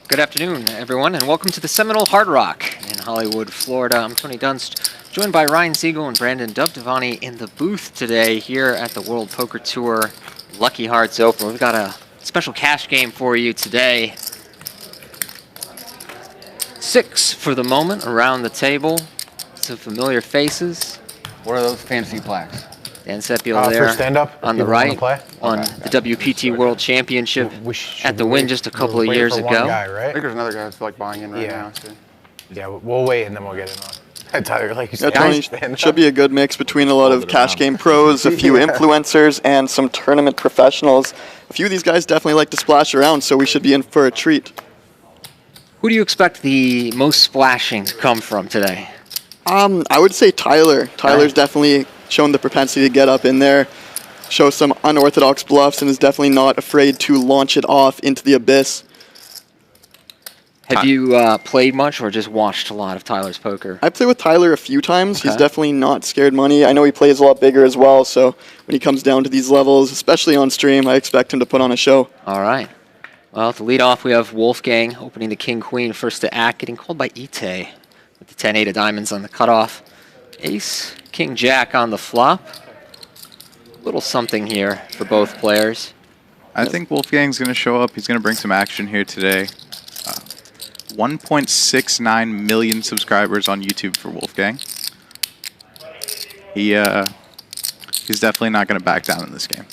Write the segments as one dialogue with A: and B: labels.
A: Good afternoon, everyone, and welcome to the Seminole Hard Rock in Hollywood, Florida. I'm Tony Dunst, joined by Ryan Siegel and Brandon Dub Devani in the booth today here at the World Poker Tour Lucky Hearts Open. We've got a special cash game for you today. 6 for the moment around the table. Some familiar faces.
B: What are those fancy plaques?
A: Dan Sepiol there on the right, won the WPT World Championship at the win just a couple of years ago.
C: Guy, right?
D: I think there's another guy that's like buying in right now. So.
C: Yeah, we'll wait and then we'll get in on. Tyler, like you said,
E: Tony, should be a good mix between a lot of cash game pros, a few influencers, and some tournament professionals. A few of these guys definitely like to splash around, so we should be in for a treat.
A: Who do you expect the most splashing to come from today?
E: I would say Tyler. Tyler's definitely shown the propensity to get up in there, show some unorthodox bluffs, and is definitely not afraid to launch it off into the abyss.
A: Have you played much or just watched a lot of Tyler's poker?
E: I played with Tyler a few times.
A: Okay.
E: He's definitely not scared money. I know he plays a lot bigger as well, so when he comes down to these levels, especially on stream, I expect him to put on a show.
A: All right. Well, to lead off, we have Wolfgang opening the king-queen first to act, getting called by Etay with the 10-8 of diamonds on the cutoff. Ace, king-jack on the flop. Little something here for both players.
F: I think Wolfgang's going to show up. He's going to bring some action here today. 1.69 million subscribers on YouTube for Wolfgang. He's definitely not going to back down in this game.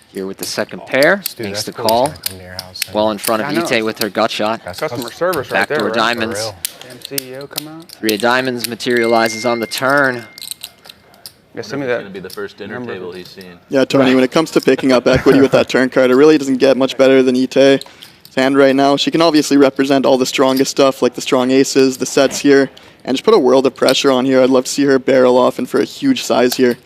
A: Here with the second pair, makes the call. Well in front of Etay with her gut shot.
D: That's customer service right there.
A: Backdoor
D: Right?
A: diamonds.
D: Damn CEO come out.
A: 3 of diamonds materializes on the turn.
D: Yeah, send me that.
G: Going to be the first dinner table he's seen.
E: Yeah, Tony, when it comes to picking up equity with that turn card, it really doesn't get much better than Etay's hand right now. She can obviously represent all the strongest stuff, like the strong aces, the sets here, and just put a world of pressure on here. I'd love to see her barrel off and for a huge size here.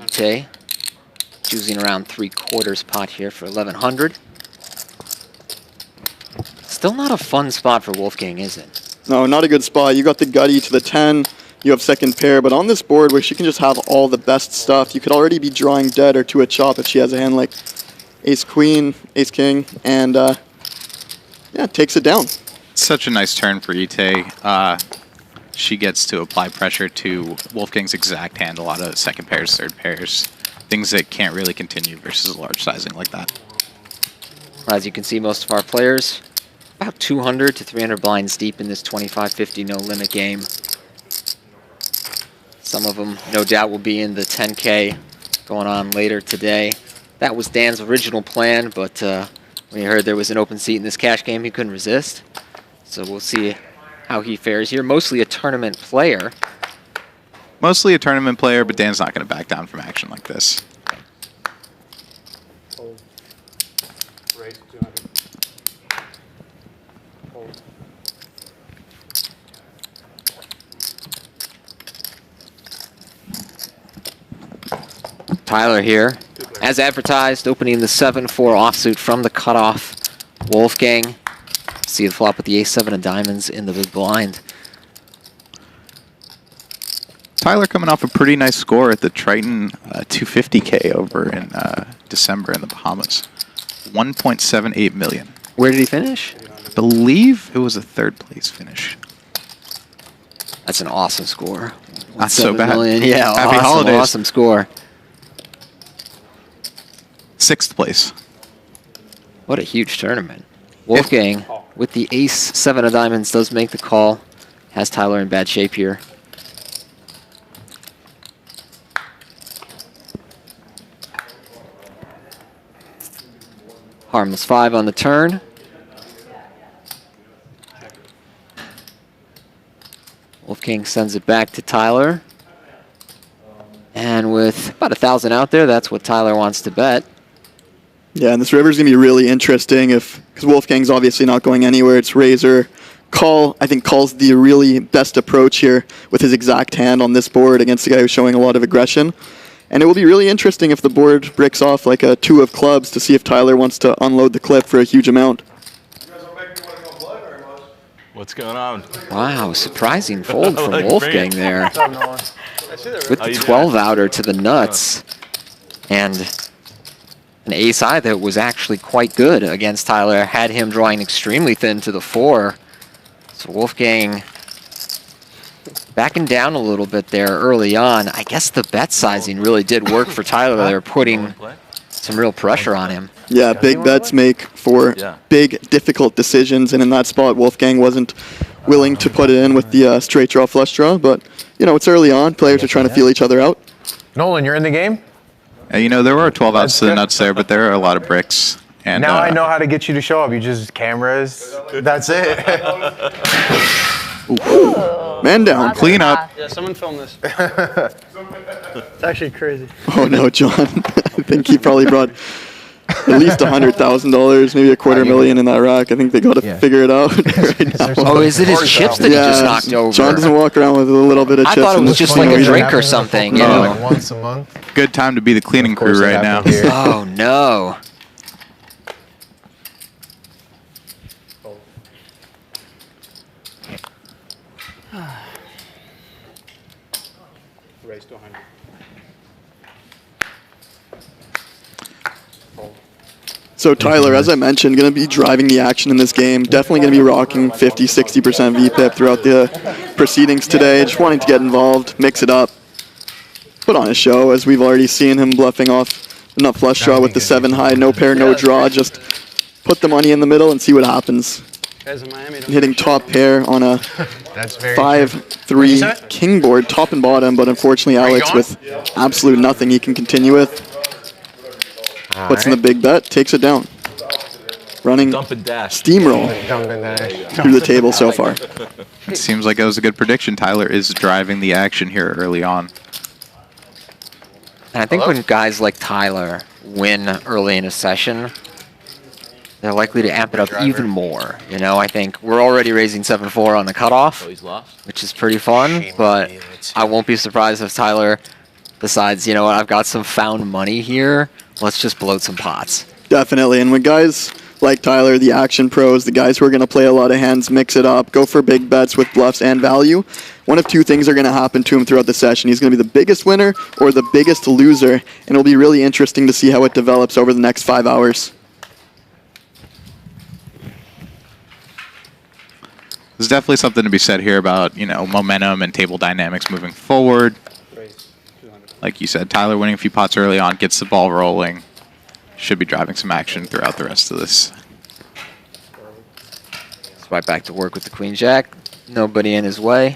A: Etay choosing around 3/4 pot here for 1100. Still not a fun spot for Wolfgang, is it?
E: No, not a good spot. You got the gutty to the 10. You have second pair, but on this board where she can just have all the best stuff, you could already be drawing dead or to a chop if she has a hand like ace-queen, ace-king, and yeah, takes it down.
F: Such a nice turn for Etay. She gets to apply pressure to Wolfgang's exact hand, a lot of second pairs, third pairs, things that can't really continue versus a large sizing like that.
A: As you can see, most of our players about 200 to 300 blinds deep in this 25-50 no-limit game. Some of them, no doubt, will be in the 10K going on later today. That was Dan's original plan, but when he heard there was an open seat in this cash game, he couldn't resist. So we'll see how he fares here. Mostly a tournament player.
F: Mostly a tournament player, but Dan's not going to back down from action like this.
A: Tyler here, as advertised, opening the 7-4 offsuit from the cutoff. Wolfgang, see the flop with the ace-7 of diamonds in the big blind.
F: Tyler coming off a pretty nice score at the Triton 250K over in December in the Bahamas. 1.78 million.
A: Where did he finish?
F: I believe it was a third place finish.
A: That's an awesome score.
F: Not so bad.
A: Million. Yeah,
F: Happy
A: awesome,
F: holidays.
A: awesome score.
F: 6th place.
A: What a huge tournament. Wolfgang, with the ace-7 of diamonds, does make the call. Has Tyler in bad shape here. Harmless 5 on the turn. Wolfgang sends it back to Tyler. And with about 1,000 out there, that's what Tyler wants to bet.
E: Yeah, and this river's going to be really interesting because Wolfgang's obviously not going anywhere. It's razor. Call, I think, calls the really best approach here with his exact hand on this board against a guy who's showing a lot of aggression. And it will be really interesting if the board breaks off like a 2 of clubs to see if Tyler wants to unload the clip for a huge amount.
G: What's going on?
A: Wow, surprising fold from
G: Like
A: Wolfgang
G: me.
A: there.
C: What's up, Nolan?
A: With the 12-outer to the nuts. And an ace-high that was actually quite good against Tyler. Had him drawing extremely thin to the 4. So Wolfgang backing down a little bit there early on. I guess the bet sizing really did work for Tyler. They were putting some real pressure on him.
E: Yeah, big bets make for big, difficult decisions, and in that spot, Wolfgang wasn't willing to put it in with the straight draw, flush draw, but, you know, it's early on. Players are trying to feel each other out.
C: Nolan, you're in the game?
F: You know, there were 12 outs to the nuts there, but there are a lot of bricks. And
C: Now I know how to get you to show up. You just cameras. That's it.
E: Man down.
F: Clean up.
D: Yeah, someone film this. It's actually crazy.
E: Oh no, John. I think he probably brought at least $100,000, maybe $250,000 in that rack. I think they got to figure it out right now.
A: Oh, is it his chips that he just knocked over?
E: John doesn't walk around with a little bit of
A: I
E: chips.
A: thought it
E: in
A: was
E: his
A: just like a
E: phone.
A: drink or something, you know.
C: Like once a month.
F: Good time to be the cleaning
C: Of course
F: crew
C: it
F: right now.
C: happened here.
A: Oh no.
D: Raise to 100.
E: So Tyler, as I mentioned, going to be driving the action in this game. Definitely going to be rocking 50-60% VPIP throughout the proceedings today. Just wanting to get involved, mix it up, put on a show, as we've already seen him bluffing off the nut flush draw with the 7 high, no pair, no draw. Just put the money in the middle and see what happens.
D: Guys in Miami don't
E: Hitting top pair on a
C: That's very
E: 5-3 king board, top and bottom, but unfortunately Alex with absolute nothing he can continue with. Puts in the big bet, takes it down. Running
G: Dump and dash.
E: steamroll through the table so far.
F: It seems like it was a good prediction. Tyler is driving the action here early on.
A: And I think when guys like Tyler win early in a session, they're likely to amp it up even more. You know, I think we're already raising 7-4 on the cutoff,
G: Oh, he's lost.
A: which is pretty fun, but I won't be surprised if Tyler decides, you know what, I've got some found money here. Let's just bloat some pots.
E: Definitely, and when guys like Tyler, the action pros, the guys who are going to play a lot of hands, mix it up, go for big bets with bluffs and value, one of two things are going to happen to him throughout the session. He's going to be the biggest winner or the biggest loser, and it'll be really interesting to see how it develops over the next 5 hours.
F: There's definitely something to be said here about, you know, momentum and table dynamics moving forward. Like you said, Tyler winning a few pots early on gets the ball rolling. Should be driving some action throughout the rest of this.
A: It's right back to work with the Queen Jack. Nobody in his way.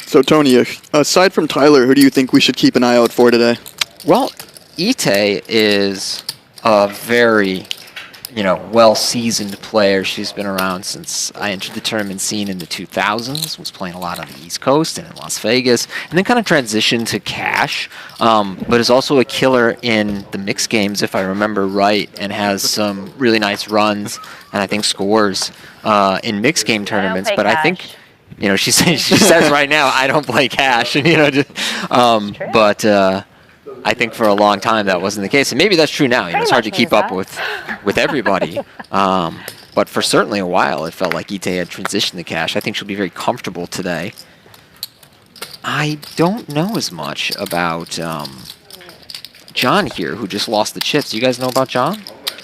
E: So Tony, aside from Tyler, who do you think we should keep an eye out for today?
A: Well, Etay is a very, you know, well-seasoned player. She's been around since I entered the tournament scene in the 2000s, was playing a lot on the East Coast and in Las Vegas, and then kind of transitioned to cash, but is also a killer in the mixed games, if I remember right, and has some really nice runs and I think scores in mixed game tournaments. But I think, you know, she says right now, I don't play cash, and you know, but I think for a long time that wasn't the case, and maybe that's true now. You know, it's hard to keep up with everybody, but for certainly a while, it felt like Etay had transitioned to cash. I think she'll be very comfortable today. I don't know as much about John here, who just lost the chips. Do you guys know about John?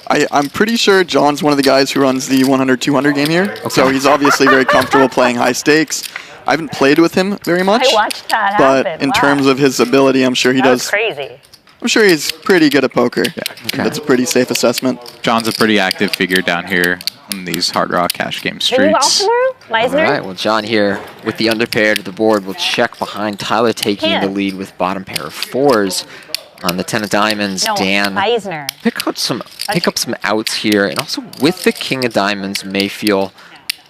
E: I'm pretty sure John's one of the guys who runs the 100-200 game here, so he's obviously very comfortable playing high stakes. I haven't played with him very much,
H: I watched that
E: but
H: happen.
E: in
H: Wow.
E: terms of his ability, I'm sure he
H: That was
E: does.
H: crazy.
E: I'm sure he's pretty good at poker.
F: Yeah.
A: Okay.
E: That's a pretty safe assessment.
F: John's a pretty active figure down here on these Hard Rock cash game
H: Can we golf
F: streets.
H: tomorrow? Meisner?
A: All right, well, John here with the underpair to the board will check behind Tyler, taking the lead with bottom pair of 4s. On the 10 of diamonds,
H: No,
A: Dan
H: Meisner.
A: pick up some outs here, and also with the king of diamonds may feel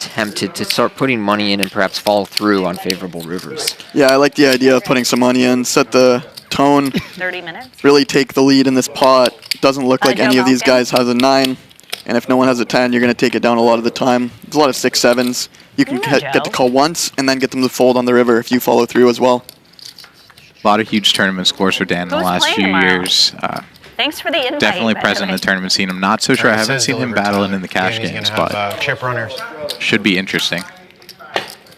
A: tempted to start putting money in and perhaps follow through on favorable rivers.
E: Yeah, I like the idea of putting some money in, set the tone,
H: 30 minutes.
E: really take the lead in this pot. Doesn't look like
H: Joe
E: any of these
H: Wolfgang?
E: guys has a 9. And if no one has a 10, you're going to take it down a lot of the time. There's a lot of 6-7s. You can get to call once and then get them to fold on the river if you follow through as well.
F: A lot of huge tournament scores for Dan in the last few years.
H: Thanks for the invite.
F: Definitely present in the tournament scene. I'm not so sure. I haven't seen him battling in the cash games, but
D: chip runners.
F: should be interesting.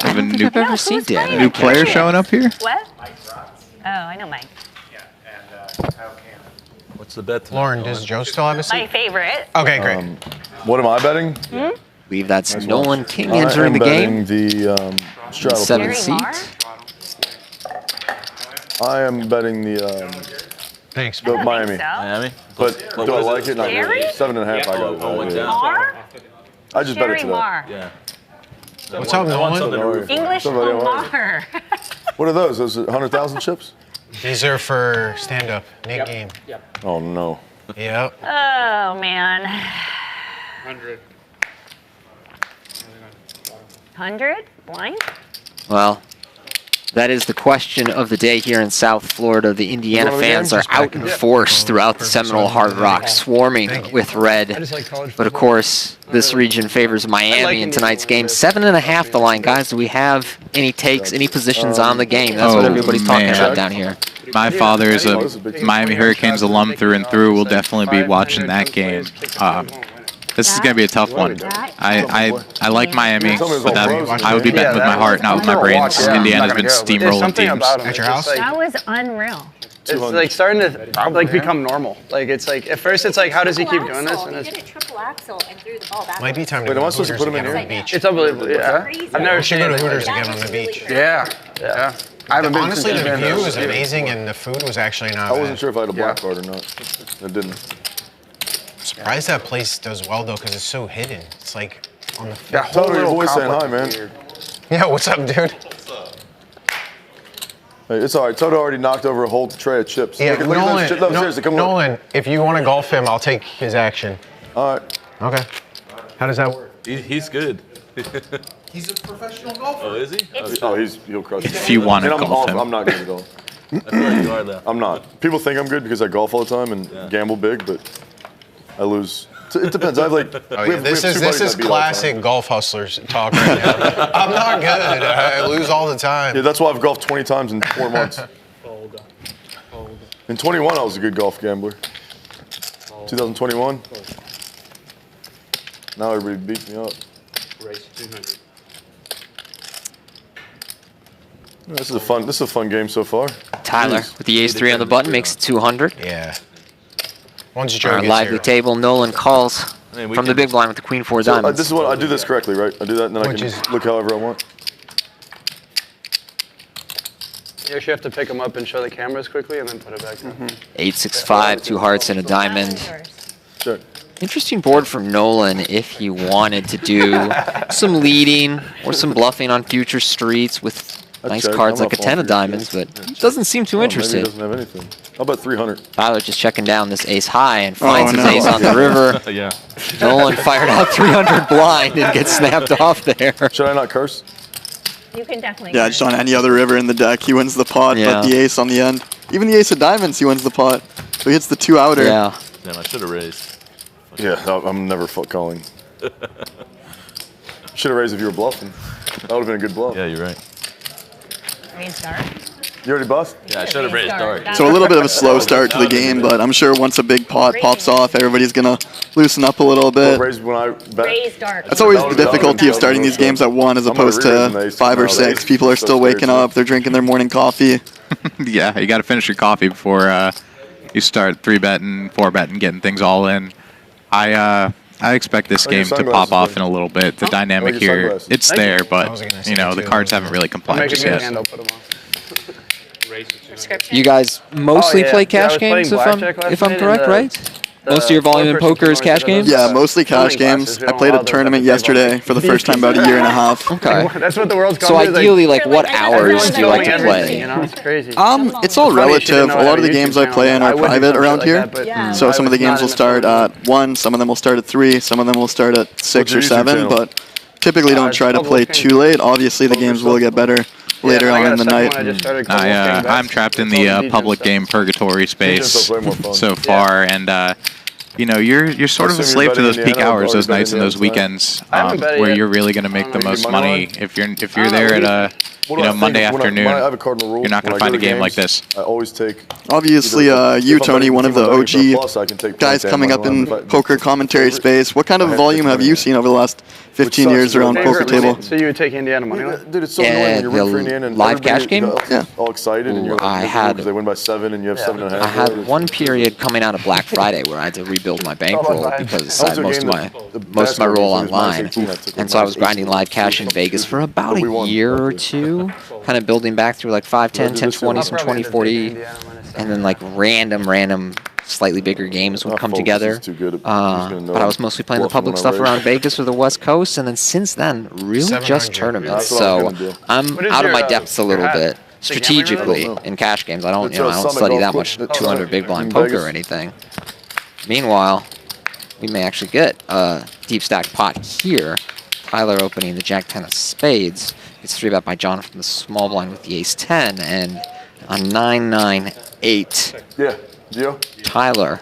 A: I don't think I've ever seen Dan.
F: New player showing up here?
H: What? Oh, I know Mike.
G: What's the bet?
D: Lauren, does Joe still have a seat?
H: My favorite.
D: Okay, great.
I: What am I betting?
A: I believe that's Nolan King
I: I
A: entering
I: am
A: the game.
I: betting the straddle.
A: Seven
H: Jerry
A: seat.
H: Marr?
I: I am betting the
D: Thanks.
H: I don't
I: Miami.
H: think so.
G: Miami?
I: But do I like it? Not
H: Jerry?
I: really. 7.5. I got
G: Oh, went
I: it.
G: down.
H: Marr?
I: I just bet it
H: Jerry
I: today.
H: Marr.
G: Yeah.
D: What's up, Nolan?
H: English
I: Somebody else.
H: Marr.
I: What are those? Those 100,000 chips?
D: These are for stand-up. Nick game.
I: Oh no.
D: Yep.
H: Oh, man. 100? Blind?
A: Well, that is the question of the day here in South Florida. The Indiana fans are out in force throughout the Seminole Hard Rock, swarming with red. But of course, this region favors Miami in tonight's game. 7.5 the line. Guys, do we have any takes, any positions on the game? That's what everybody's talking about down here.
F: My father is a Miami Hurricanes alum through and through. We'll definitely be watching that game. This is going to be a tough one. I like Miami, but I would be betting with my heart, not with my brains. Indiana's been steamrolling teams.
D: At your house?
H: That was unreal.
C: It's like starting to like become normal. Like it's like at first it's like how does he keep doing this? And
J: He
C: it's,
J: did a triple axel and threw the ball back.
D: Might be time to
I: Wait,
D: go
I: am I
D: to
I: supposed to
D: Hooters
I: put him in
D: again
I: here?
D: on the beach.
C: it's unbelievable. Yeah, I've never
D: We should
C: seen
D: go to
C: it.
D: Hooters again on the beach.
C: Yeah. I haven't been
D: Honestly,
C: since
D: the
C: you've been
D: view
C: there.
D: was amazing and the food was actually not
I: I wasn't
D: bad.
I: sure if I had a black card or not. I didn't.
D: Surprised that place does well though, because it's so hidden. It's like on the.
C: That whole
I: Toto, your
C: little
I: boy's saying hi,
C: complex
I: man.
C: is weird.
D: Yeah, what's up, dude?
I: Hey, it's all right. Toto already knocked over a whole tray of chips.
D: Yeah,
I: Look at those
D: Nolan.
I: chips. No, seriously, come on.
D: Nolan, if you want to golf him, I'll take his action.
I: All right.
D: Okay. How does that work?
G: He's good.
K: He's a professional golfer.
G: Oh, is he?
I: Oh, he'll crush it.
F: If you want to
I: And I'm
F: golf
I: off.
F: him.
I: I'm not good at all.
G: I feel like you are though.
I: I'm not. People think I'm good because I golf all the time and gamble big, but I lose. It depends. I have like.
D: Oh, yeah. This is classic golf hustlers talk right now. I'm not good. I lose all the time.
I: Yeah, that's why I've golfed 20 times in 4 months. In 21, I was a good golf gambler. 2021. Now everybody beats me up. This is a fun game so far.
A: Tyler with the ace-3 on the button makes it 200.
D: Yeah. Once Joe
A: Our
D: gets
A: lively
D: here.
A: table, Nolan calls from the big blind with the queen-4
I: So,
A: diamonds.
I: this is what I do this correctly, right? I do that and then I
D: Which
I: can
D: is-
I: look however I want.
C: You actually have to pick them up and show the cameras quickly and then put it back in.
A: 8-6-5, 2 hearts and a diamond.
I: Sure.
A: Interesting board from Nolan if he wanted to do some leading or some bluffing on future streets with nice
I: check.
A: cards
I: I'm
A: like a
I: not
A: 10 of
I: falling for
A: diamonds, but doesn't seem too
I: Maybe he
A: interested.
I: doesn't have anything. How about 300?
A: Tyler just checking down this ace high and finds his
E: no.
A: ace on the river.
G: Yeah.
A: Nolan fired out 300 blind and gets snapped off there.
I: Should I not curse?
H: You can definitely.
E: Yeah, just on any other river in the deck, he wins the pot,
A: Yeah.
E: but the ace on the end. Even the ace of diamonds, he wins the pot. So he hits the 2 outer.
A: Yeah.
G: Damn, I should have raised.
I: Yeah, I'm never calling. Should have raised if you were bluffing. That would have been a good bluff.
G: Yeah, you're right.
H: Raise dark.
I: You already bust?
G: Yeah, I should have raised dark.
E: So a little bit of a slow start to the game, but I'm sure once a big pot pops off, everybody's going to loosen up a little bit.
I: Raised when I bet.
H: Raise dark.
E: That's always the difficulty of starting these games at 1 as opposed to 5 or 6. People are still waking up, they're drinking their morning coffee.
F: Yeah, you got to finish your coffee before you start 3-betting, 4-betting, getting things all in. I expect this
I: Oh, your
F: game to
I: sunglasses,
F: pop off
I: buddy.
F: in a little bit. The dynamic
I: Oh, your
F: here,
I: sunglasses.
F: it's
C: Thank
F: there,
C: you.
D: I was
F: but
D: gonna say
F: you know
D: that
F: the
D: too.
F: cards haven't really
C: I'll
F: complied
C: make a
F: just
C: good
F: yet.
C: hand, I'll put them on.
A: You guys mostly
C: Oh, yeah.
A: play
C: Yeah, I
A: cash
C: was
A: games
C: playing
A: if I'm
C: blackjack last
A: if I'm
C: night,
A: correct,
C: and
A: right? Most of your volume in
C: one person
A: poker is
C: told me
A: cash
C: to do
A: games?
C: this.
E: Yeah, mostly cash
C: Filming
E: games.
C: classes, we
E: I
C: don't
E: played
C: allow
E: a
C: those
E: tournament
C: at the table.
E: yesterday for the first time about a year and a half.
A: Okay.
C: That's what the world's
A: So
C: called. is,
A: ideally, like
H: You're
A: what
H: like, I
A: hours
H: don't
A: do you like to
H: know
A: play?
C: everything, you know, it's crazy.
E: It's all
C: Funny you should
E: relative.
C: know
E: A
C: I
E: lot
C: have
E: of the
C: a
E: games
C: YouTube
E: I play in
C: channel.
E: are
C: I would do
E: private
C: something
E: around
C: like
E: here.
C: that, but,
H: Yeah.
E: So
C: I
E: some of the
C: was not
E: games will
C: in the
E: start
C: tournament.
E: at 1, some of them will start at 3, some of them will start at 6 or
I: What's your YouTube
E: 7,
I: channel?
E: but typically don't
C: It's
E: try to
C: called
E: play
C: Wolfgang.
E: too late. Obviously, the games will get better later
C: Yeah, I
E: on
C: got
E: in
C: a
E: the
C: second
E: night.
C: one I just started called Wolfgang
F: I'm
C: Bets.
F: trapped in
C: It's all
F: the
C: DJ
F: public
C: stuff.
F: game purgatory space
I: stuff's way more fun.
F: so far, and you know, you're sort of a
I: Assuming you're
F: slave to those
I: betting
F: peak
I: Indiana,
F: hours,
I: I've
F: those
I: already
F: nights
I: bet
F: and those
I: Indiana
F: weekends
C: I haven't bet it
F: where
C: yet.
F: you're really going to make the most
I: money
F: money.
I: line?
F: If you're there at a
I: What
F: you
I: do I
F: know Monday
I: think?
F: afternoon,
I: When I have a cardinal rule,
F: you're not going
I: when
F: to
I: I
F: find a
I: go to
F: game like
I: games,
F: this.
I: I always take.
E: Obviously,
I: either-
E: you,
I: if I'm
E: Tony,
I: betting
E: one of
I: team
E: the
I: I'm betting for a
E: OG
I: plus, I can take
E: guys
I: 0.10
E: coming
I: money
E: up in
I: line, but
E: poker commentary
I: favorite-
E: space. What kind of
I: I have
E: volume
I: to
E: have
I: take
E: you
I: money
E: seen over the last 15
I: sucks
E: years
I: is
E: around
I: that-
E: poker table?
C: So you would take Indiana money line?
I: Dude, it's so
A: Yeah,
I: annoying when you're rooting for
A: the
I: Indiana and
A: live
I: everybody,
A: cash game?
I: you know,
E: Yeah.
I: all excited and
A: Ooh,
I: you're
A: I
I: like,
A: had-
I: because they win by 7 and you have 7.5.
A: I had one period coming out of Black Friday where I had to rebuild my bankroll because I had most of my roll online, and so I was grinding live cash in Vegas for about a year or two, kind of building back through like 5, 10, 10, 20, some 20, 40, and then like random slightly bigger games would come together. But I was mostly playing the public stuff around Vegas or the West Coast, and then since then, really just
D: 700.
A: tournaments.
I: That's what I was
A: So
I: gonna do.
A: I'm
C: What is
A: out of
C: your,
A: my depths a
C: your
A: little
C: hat?
A: bit.
C: Is it gambling
A: Strategically
I: related?
A: in cash games, I don't
I: It's,
A: you know I don't
I: Summit
A: study
I: Golf
A: that
I: Course.
A: much
I: Oh,
A: 200 big
I: in
A: blind poker
I: Vegas.
A: or anything. Meanwhile, we may actually get a deep stack pot here. Tyler opening the Jack 10 of spades. It's 3-bet by John from the small blind with the ace 10 and a 9-9-8.
I: Yeah, Gio?
A: Tyler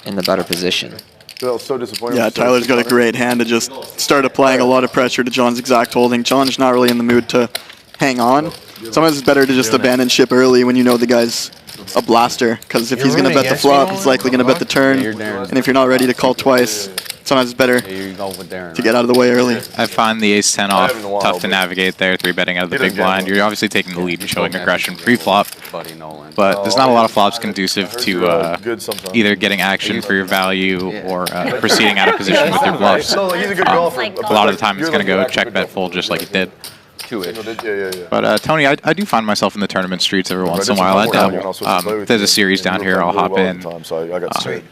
A: in the better position.
I: Dude, I was so disappointed.
E: Yeah,
I: with
E: Tyler's got a
I: 600.
E: great hand to just start applying a lot of pressure to John's exact holding. John's not really in the mood to hang on. Sometimes it's better to just abandon ship early when you know the guy's a blaster, because if
D: You're
E: he's going to
D: running
E: bet the
D: against
E: flop,
D: me,
E: he's likely going to bet the turn.
B: Yeah, you're Darren.
E: And if you're not ready to call twice, sometimes it's better
B: Yeah, you go with Darren.
E: to get out of the way early.
F: I find the ace 10 off
I: haven't in a while,
F: tough to
I: but-
F: navigate there, 3-betting out of the
I: He
F: big
I: doesn't
F: blind.
I: gamble.
F: You're obviously taking the lead and showing aggression pre-flop,
B: Buddy Nolan.
F: but there's not a lot of flops conducive to
I: good sometimes.
F: either getting action for your value or proceeding out of position with your bluffs.
I: No, he's a good golfer.
F: A lot of the time it's going to go check bet full just like it did.
I: Yeah.
F: But Tony, I do find myself in the tournament streets every once in a while. I dabble. There's a series down here. I'll hop in.
I: So I got straight.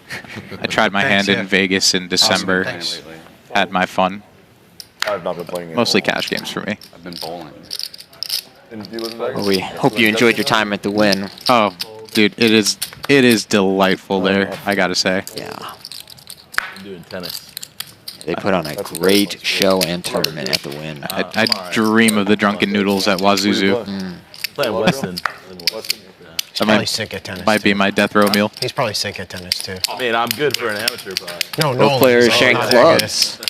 F: I tried my hand in Vegas in December.
B: Thanks.
F: Had my fun.
I: I've not been playing.
F: Mostly cash games for me.
B: I've been bowling.
I: And do you live in Vegas?
A: Well, we hope you enjoyed your time at the Win.
F: Oh, dude, it is delightful there. I gotta say.
A: Yeah,
G: I'm doing tennis.
A: they put on a great show and tournament at the Win.
F: I dream of the drunken noodles at Wazuzu.
G: Playing Weston.
F: That
D: Probably sick at tennis.
F: might be
D: too.
F: my death row meal.
D: He's probably sick at tennis too.
G: I mean, I'm good for an amateur, but
D: No,
A: Both players shank
D: not that good.
A: clubs.